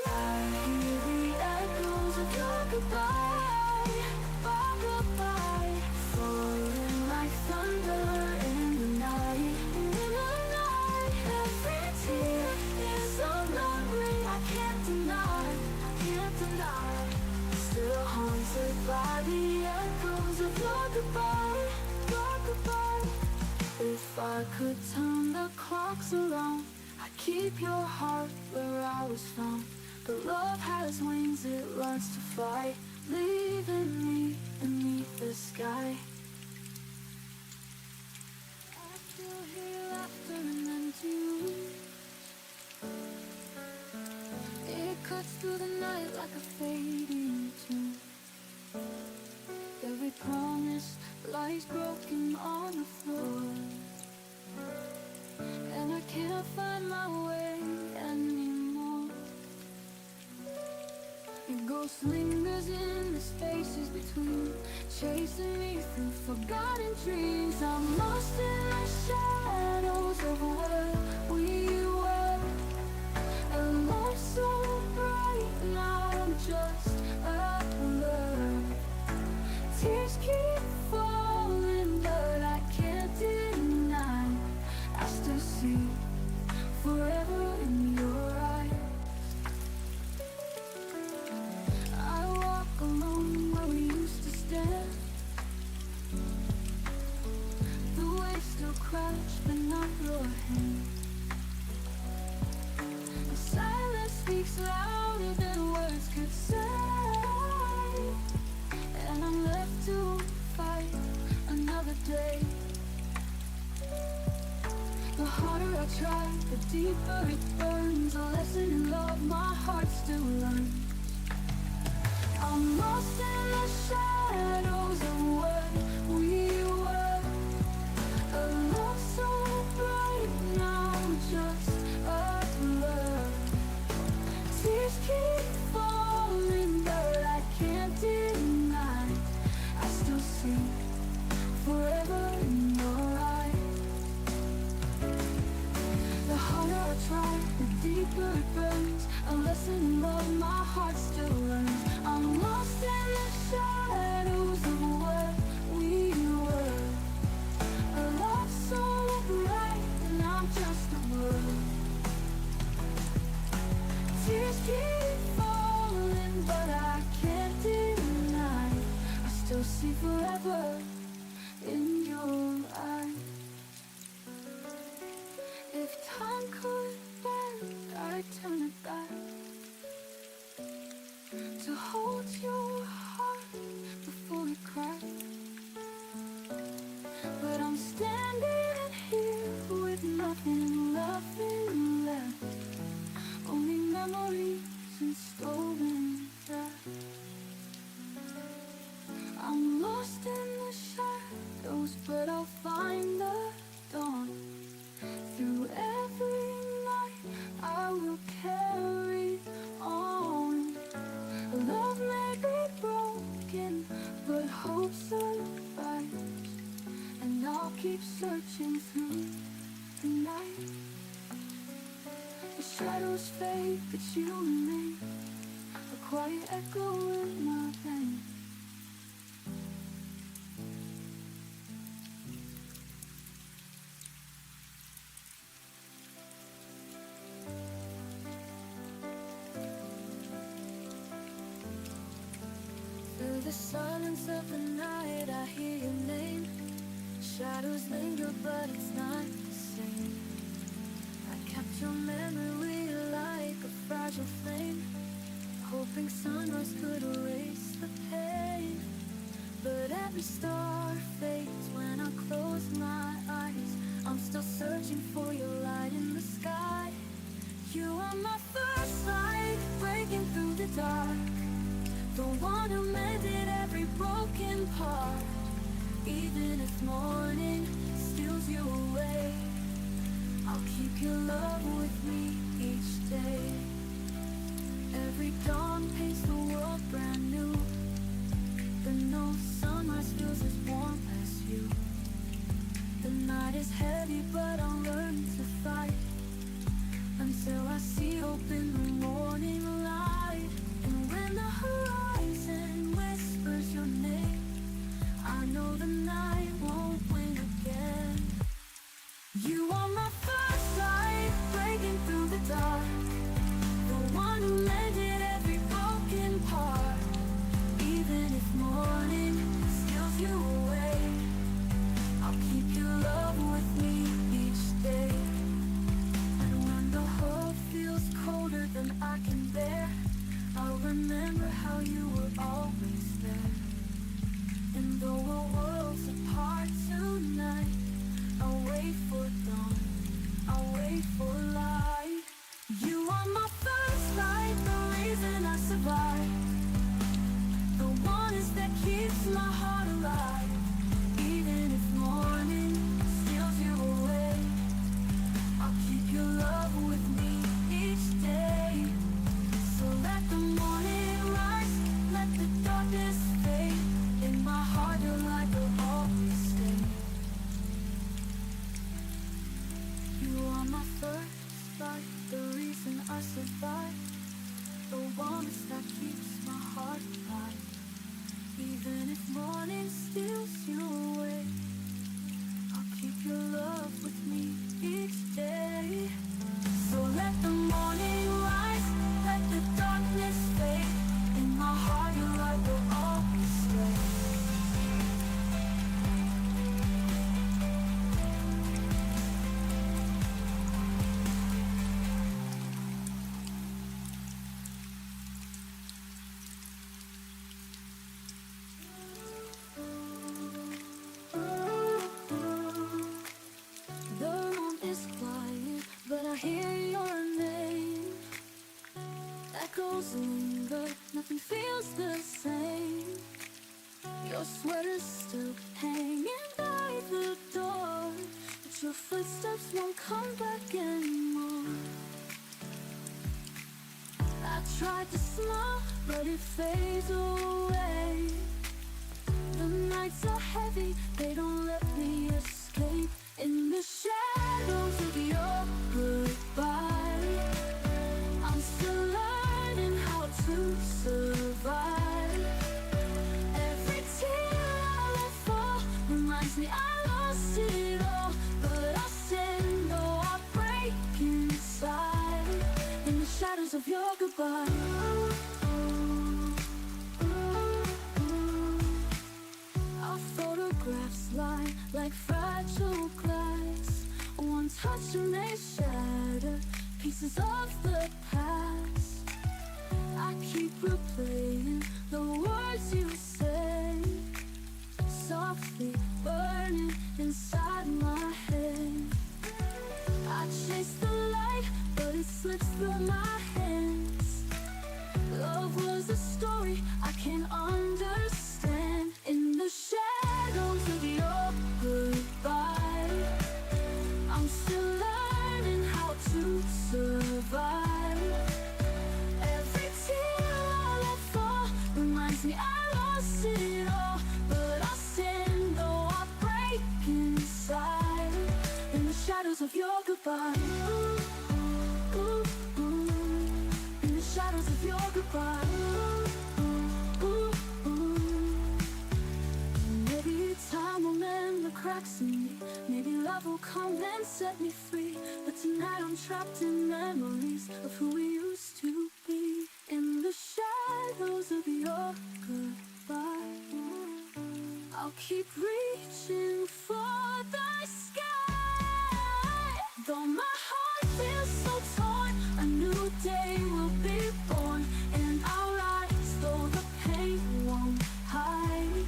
[SPEAKER 2] I hear the echoes of your goodbye, goodbye, falling like thunder in the night. Every tear is a memory I can't deny, Still haunted by the echoes of your goodbye, If I could turn the clocks around, I'd keep your heart where I was found. But love has wings, it learns to fly, leaving me beneath the sky. I still hear laughter and empty rooms. It cuts through the night like a fading tune. Every promise lies broken on the floor, and I can't find my way anymore. Your ghost lingers in the spaces between, chasing me through forgotten dreams. I'm lost in the shadows of where we were, and love so bright now I'm just a blur. Tears keep falling, but I can't deny, I still see forever in your eyes. I walk alone where we used to stand. The waves still crash, but not your hand. The silence speaks louder than words could say, and I'm left to fight another day. The harder I try, the deeper it burns. A lesson in love my heart still learns. I'm lost in the shadows of where we were, a love so bright now just a blur. Tears keep falling, but I can't deny, I still see forever in your eyes. The harder I try, the deeper it burns. A lesson in love my heart still learns. I'm lost in the shadows of where we were, a love so bright and I'm just a blur. Tears keep falling, but I can't deny, I still see forever in your eyes. If time could bend, I'd turn it back, to hold your heart before it cracks. But I'm standing here with nothing left, only memories and stolen breath. I'm lost in the shadows, but I'll find the dawn. Through every night I will carry on. Love may be broken, but hope survives, and I'll keep searching through the night. The shadows fade, but you remain, a quiet echo in my veins. Through the silence of the night I hear your name. Shadows linger, but it's not the same. I kept your memory like a fragile flame, hoping sunrise could erase the pain. But every star fades when I close my eyes. I'm still searching for your light in the sky. You are my first light, breaking through the dark, the one who mended every broken part. Even if morning steals you away, I'll keep your love with me each day. Every dawn paints the world brand new, but no sunrise feels as warm as you. The night the night won't win again. You are my first light, breaking through the dark, the one who mended every broken part. Even if morning steals you away, I'll keep your love with me each day. And when the world feels colder than I can bear, I'll remember how you were always there. And though we're worlds apart tonight, I'll wait for dawn, I'll wait for light. You are my first light, the reason I survive, the one that keeps my heart alive. Even if morning steals you away, I'll keep your love with me each day. So let the morning rise, let the darkness fade. In my heart your light will always stay. You are my first light, the reason I survive, the warmth that keeps my heart alive. Even if morning steals you away, I'll keep your love with me each day. So let the morning rise, let the darkness fade. In my heart your light will always stay. The room is quiet, but I hear your name. Echoes linger, nothing feels the same. Your sweater's still hanging by the door, but your footsteps won't come back anymore. I tried to smile, but it fades away. The nights are heavy, they don't let me escape. In the shadows of your goodbye, I'm still learning how to survive. Every tear I let fall reminds me I lost it all, but I'll stand or I'll break inside. In the shadows of your goodbye, our photographs lie like fragile glass. One touch and they shatter pieces of the past. I keep replaying the words you say, softly burning inside my head. I chase the light, but it slips through my hands. Love was a story I can't understand. In the shadows of your goodbye, I'm still learning how to survive. Every tear I let fall reminds me I lost it all, but I'll stand or I'll break inside. In the shadows of your goodbye, ooh, ooh, ooh. In the shadows of your goodbye, ooh, ooh, ooh. Maybe time will mend the cracks in me, maybe love will come and set me free. But tonight I'm trapped in memories of who we used to be. In the shadows of your goodbye, I'll keep reaching for the sky. Though my heart feels so torn, a new day will be born, and I'll rise though the pain won't hide.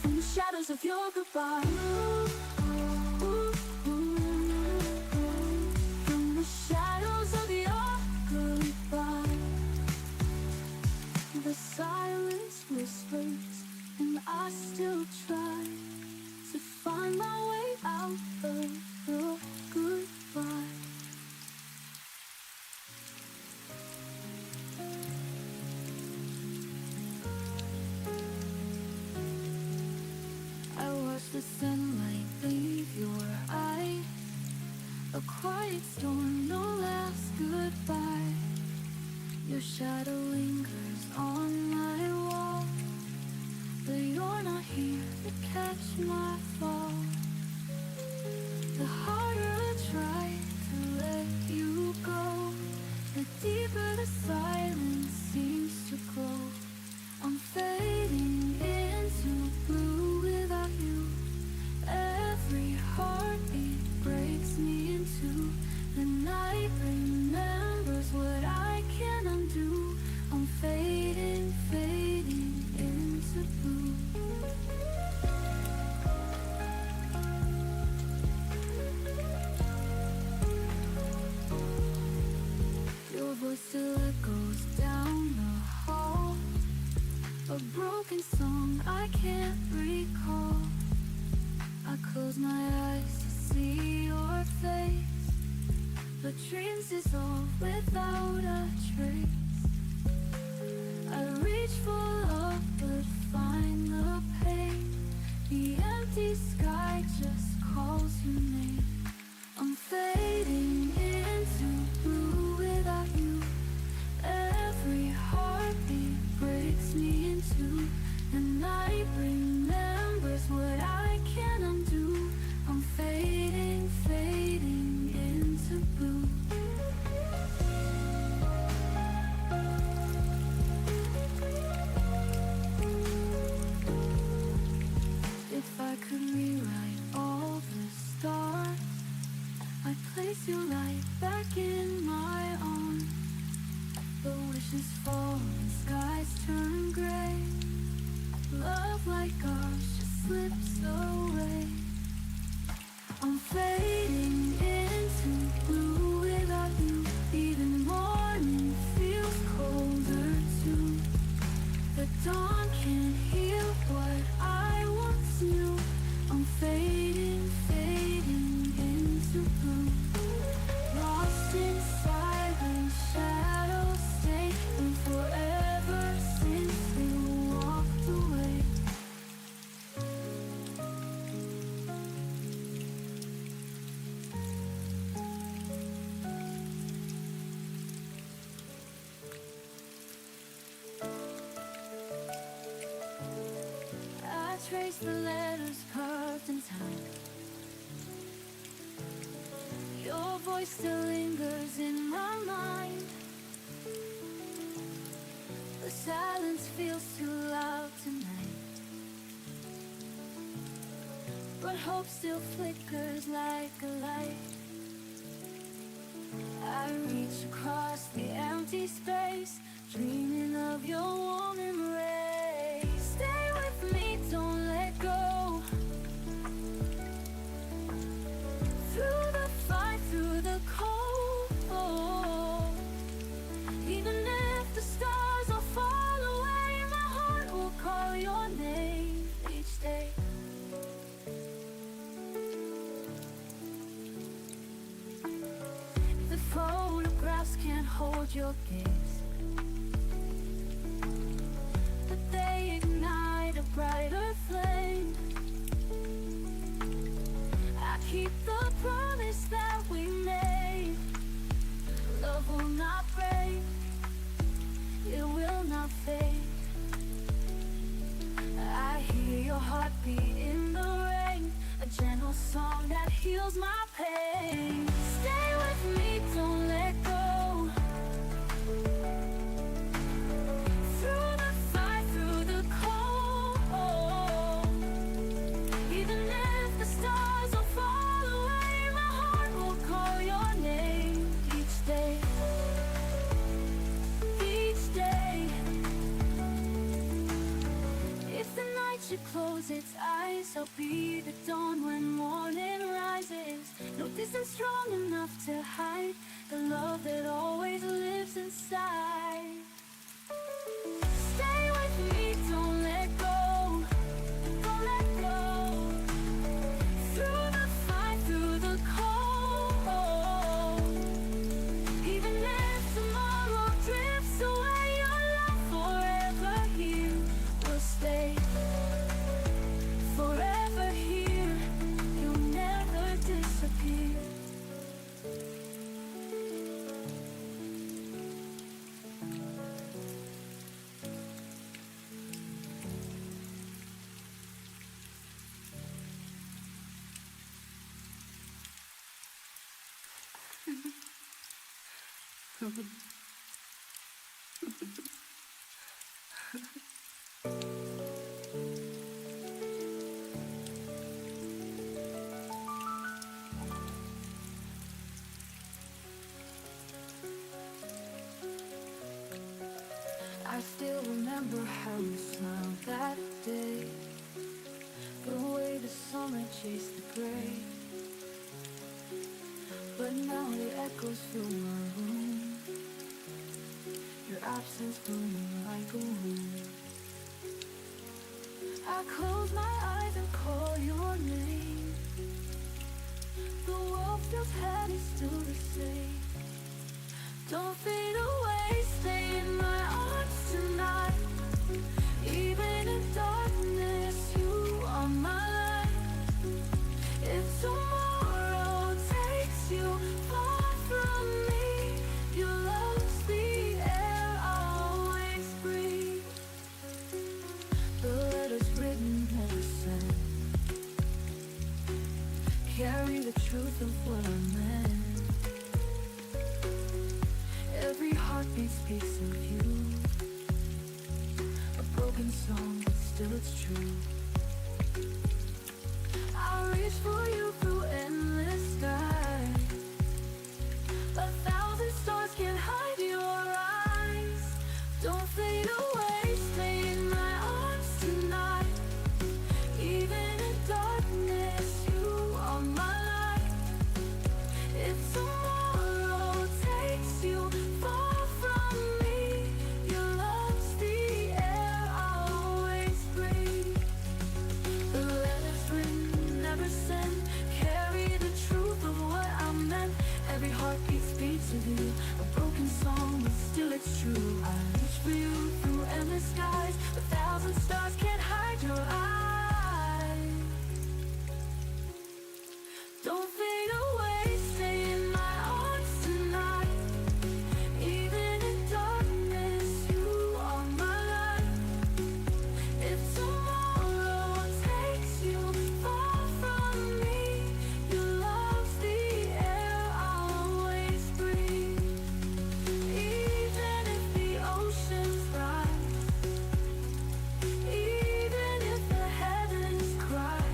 [SPEAKER 2] From the shadows of your goodbye, ooh, ooh, ooh. From the shadows of your goodbye, the silence whispers, and I still try to find my way out of your goodbye. I watch the sunlight leave your eyes, a quiet storm, no last goodbye. Your shadow lingers on my wall, but you're not here to catch my fall. The harder I try to let you go, the deeper the silence seems to grow. I'm fading into blue without you. Every heartbeat breaks me into. The night remembers what I can't undo. I'm fading, fading into blue. Your voice still echoes down the hall, a broken song I can't recall. I close my eyes to see your face, but dreams dissolve without a trace. I reach for love but find the pain. The empty sky just calls your name. I'm fading into blue without you. Every heartbeat breaks me into. The night remembers what I can't undo. I'm fading, fading into blue. If I could rewrite all the stars, I'd place you right back in my arms. The wishes fall and skies turn gray. Love like ours just slips away. I'm fading into blue without you. Even morning feels colder too. The dawn can't heal what I once knew. I'm fading, fading into blue. Lost in silence, shadows stay. And forever since we walked away. I trace the letters carved in time. Your voice still lingers in my mind. The silence feels too loud tonight, but hope still flickers like a light. I reach across the empty space, dreaming of your warm embrace. Stay with me, don't let go. Through the fight, through the cold, even if the stars all fall away, my heart will call your name each day. The photographs can't hold your gaze, but they ignite a brighter flame. I keep the promise that we made. Love will not break, it will not fade. I hear your heartbeat in the rain, a gentle song that heals my pain. Stay with me, don't let go. Through the fight, through the cold, even if the stars will fall away, my heart will call your name each day. Each day. If the night should close its eyes, I'll be the dawn when morning rises. No distance strong enough to hide the love that always lives inside. Stay with me, don't let go. Don't let go. Through the fight, through the cold, even if tomorrow drifts away, your love forever here will stay. Forever here, you'll never disappear. I still remember how you smiled that day, the way the summer chased the gray. But now the echoes fill my room, your absence looming like a wound. I close my eyes and call your name. The world feels heavy, still the same. Don't fade away, stay in my arms tonight. Even in darkness, you are my light. If tomorrow takes you far from me, your love's the air I'll always breathe. The letters written, never sent, carry the truth of what I meant. Every heartbeat speaks of you, a broken song, but still it's true. I reach for you through endless skies. A thousand stars can't hide your eyes. Don't fade away, stay in my arms tonight. Even in darkness, you are my light. If tomorrow takes you far from me, your love's the air I'll always breathe. The letters written, never sent, carry the truth of what I meant. Every heartbeat speaks of you, a broken song, but still it's true. I reach for you through endless skies. A thousand stars can't hide your eyes. Don't fade away, stay in my arms tonight. Even in darkness, you are my light. If tomorrow takes you far from me, your love's the air I'll always breathe. Even if the oceans rise, even if the heavens cry,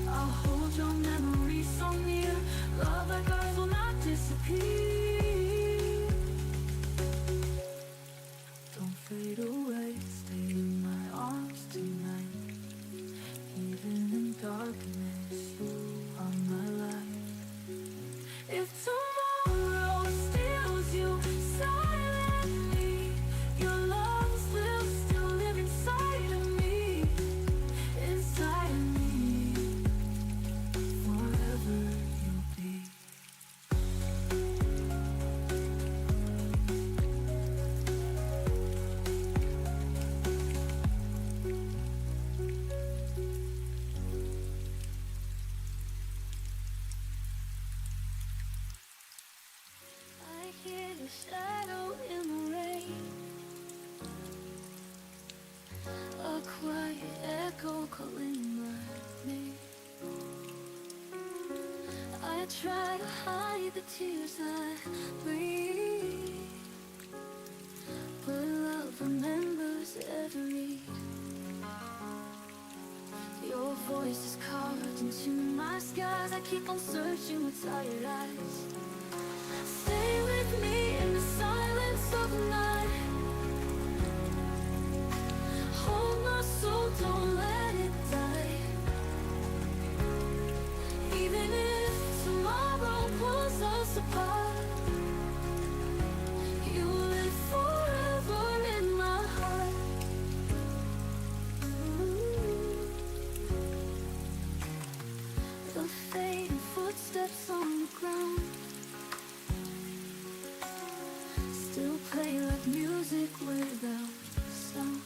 [SPEAKER 2] I'll hold your memory so near. Love like ours will not disappear. Don't fade away, stay in my arms tonight. Even in darkness, you are my light. If tomorrow steals you silently, your loves will still live inside of me. Inside of me, forever you'll be. I hear your shadow in the rain, a quiet echo calling my name. I try to hide the tears I breathe, but love remembers every. Your voice is carved into my skies. I keep on searching with tired eyes. Stay with me in the silence of the night. Hold my soul, don't let it die. Even if tomorrow pulls us apart, you live forever in my heart. The fading footsteps on the ground still play like music without sound.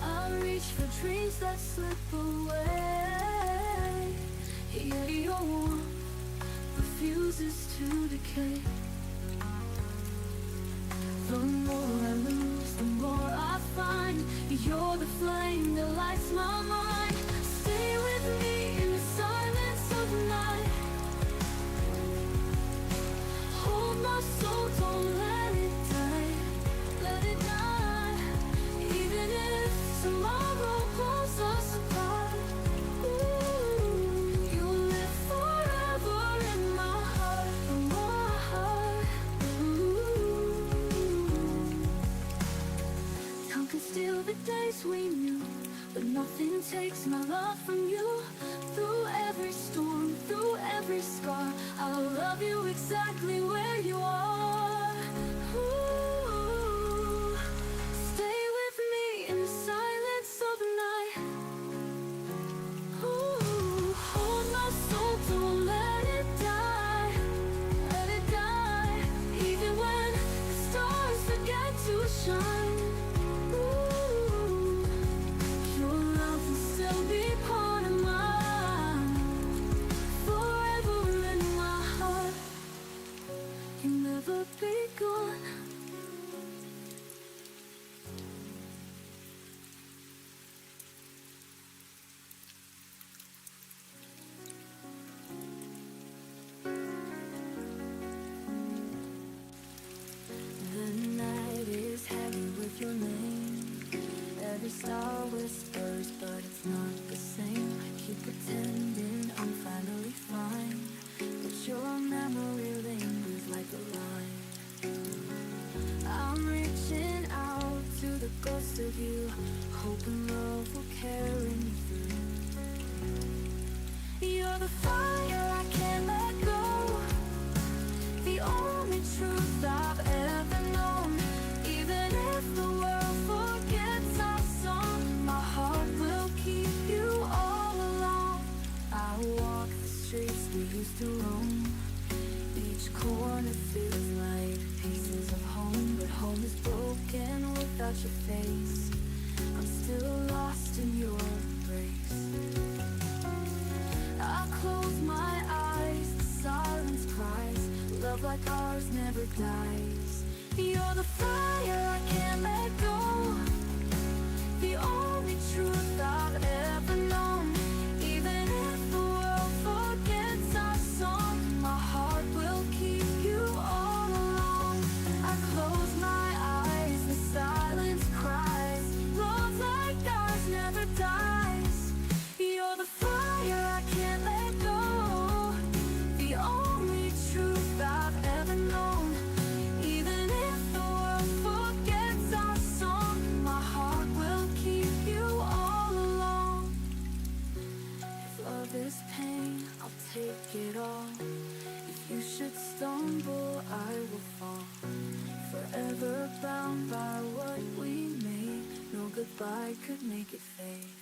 [SPEAKER 2] I reach for dreams that slip away. Yeah, your warmth refuses to decay. The more I lose, the more I find. You're the flame that lights my mind. Stay with me in the silence of the night. takes my love from you. Through every storm, through every scar, I'll love you exactly where you are. Ooh, stay with me in the silence of the night. Ooh, hold my soul, don't let it die. Let it die, even when the stars forget to shine. Ooh, your love will still be part of mine, forever in my heart. You'll never be gone. The night is heavy with your name. Every star whispers, but it's not the same. I keep pretending I'm finally fine, but your memory lingers like a line. I'm reaching out to the ghost of you, hoping love will carry me through. You're the fire I can't let go, the only truth I've ever known. Even if the world forgets our song, my heart will keep you all along. I walk the streets we used to roam. Each corner feels like pieces of home, but home is broken without your face. I'm still lost in your embrace. I close my eyes, the silence cries. Love like ours never dies. You're the fire I can't let go, the only truth I've ever known. Even if the world forgets our song, my heart will keep you all along. I close my eyes, the silence cries. Love like ours never dies. You're the fire I can't let go, the only truth I've ever known. Even if the world forgets our song, my heart will keep you all along. If love is pain, I'll take it all. If you should stumble, I will fall. Forever bound by what we made, no goodbye could make it fade.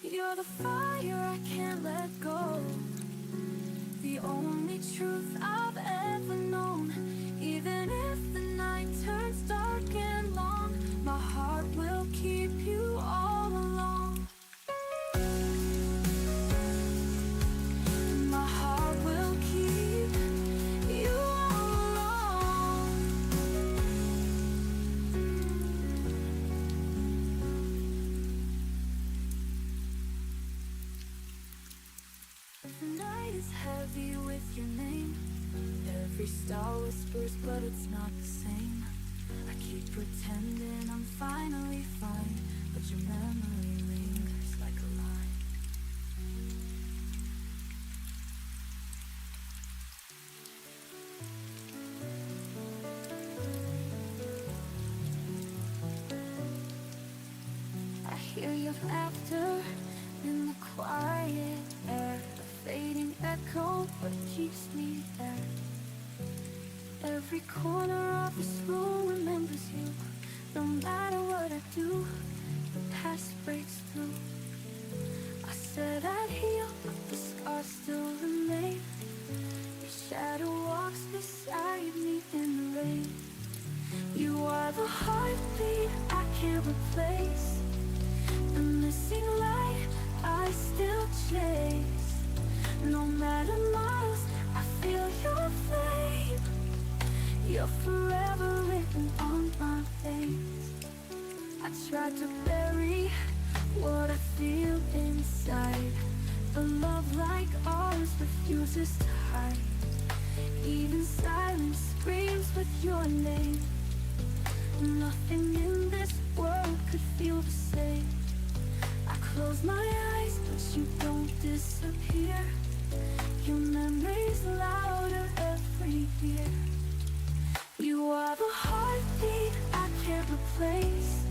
[SPEAKER 2] You're the fire I can't let go, the only truth I've ever known. Even if the night turns dark and long, my heart will keep you all along. My heart will keep you all along. The night is heavy with your name. Every star whispers, but it's not the same. I keep pretending I'm finally fine, but your memory lingers like a line. I hear your laughter in the quiet air, a fading echo, but it keeps me there. Every corner of this room remembers you. No matter what I do, the past breaks through. I said I'd heal, but the scars still remain. Your shadow walks beside me in the rain. You are the heartbeat I can't replace, the missing light I still chase. No matter miles, I feel your flame. You're forever written on my face. I tried to bury what I feel inside. A love like ours refuses to hide. Even silence screams with your name. Nothing in this world could feel the same. I close my eyes, but you don't disappear. Your memory's louder every year. You are the heartbeat I can't replace,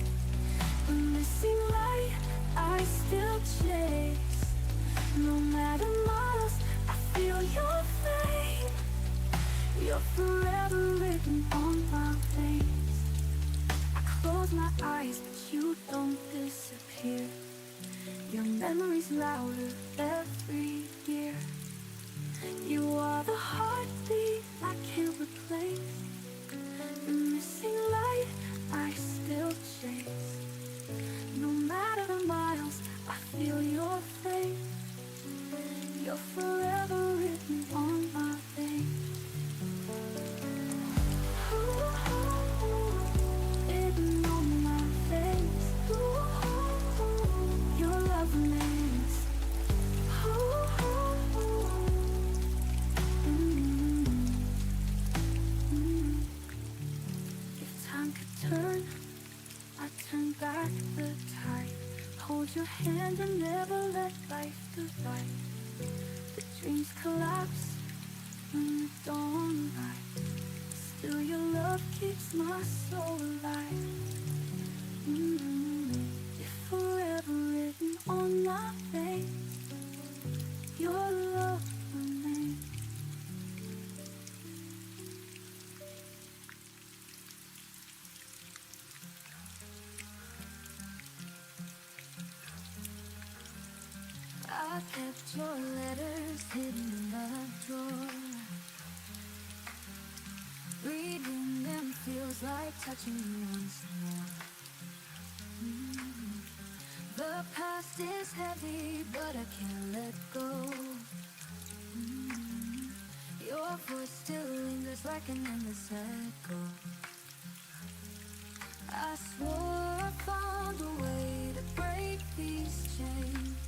[SPEAKER 2] the missing light I still chase. No matter miles, I feel your fate. You're forever written on my face. I close my eyes, but you don't disappear. Your memory's louder every year. You are the heartbeat I can't replace. The missing light I still chase. No matter the miles, I feel your face. You're forever written on my face. Written on my face. Your love remains. If time could turn, I'd turn back the tide. Hold your hand and never let life divide. The dreams collapse when the dawn arrives. Still your love keeps my soul alive. You're forever written on my face. Your love remains. I kept your letters hidden in the drawer. Reading them feels like touching you once more. The past is heavy, but I can't let go. Your voice still lingers like an endless echo. I swore I found a way to break these chains.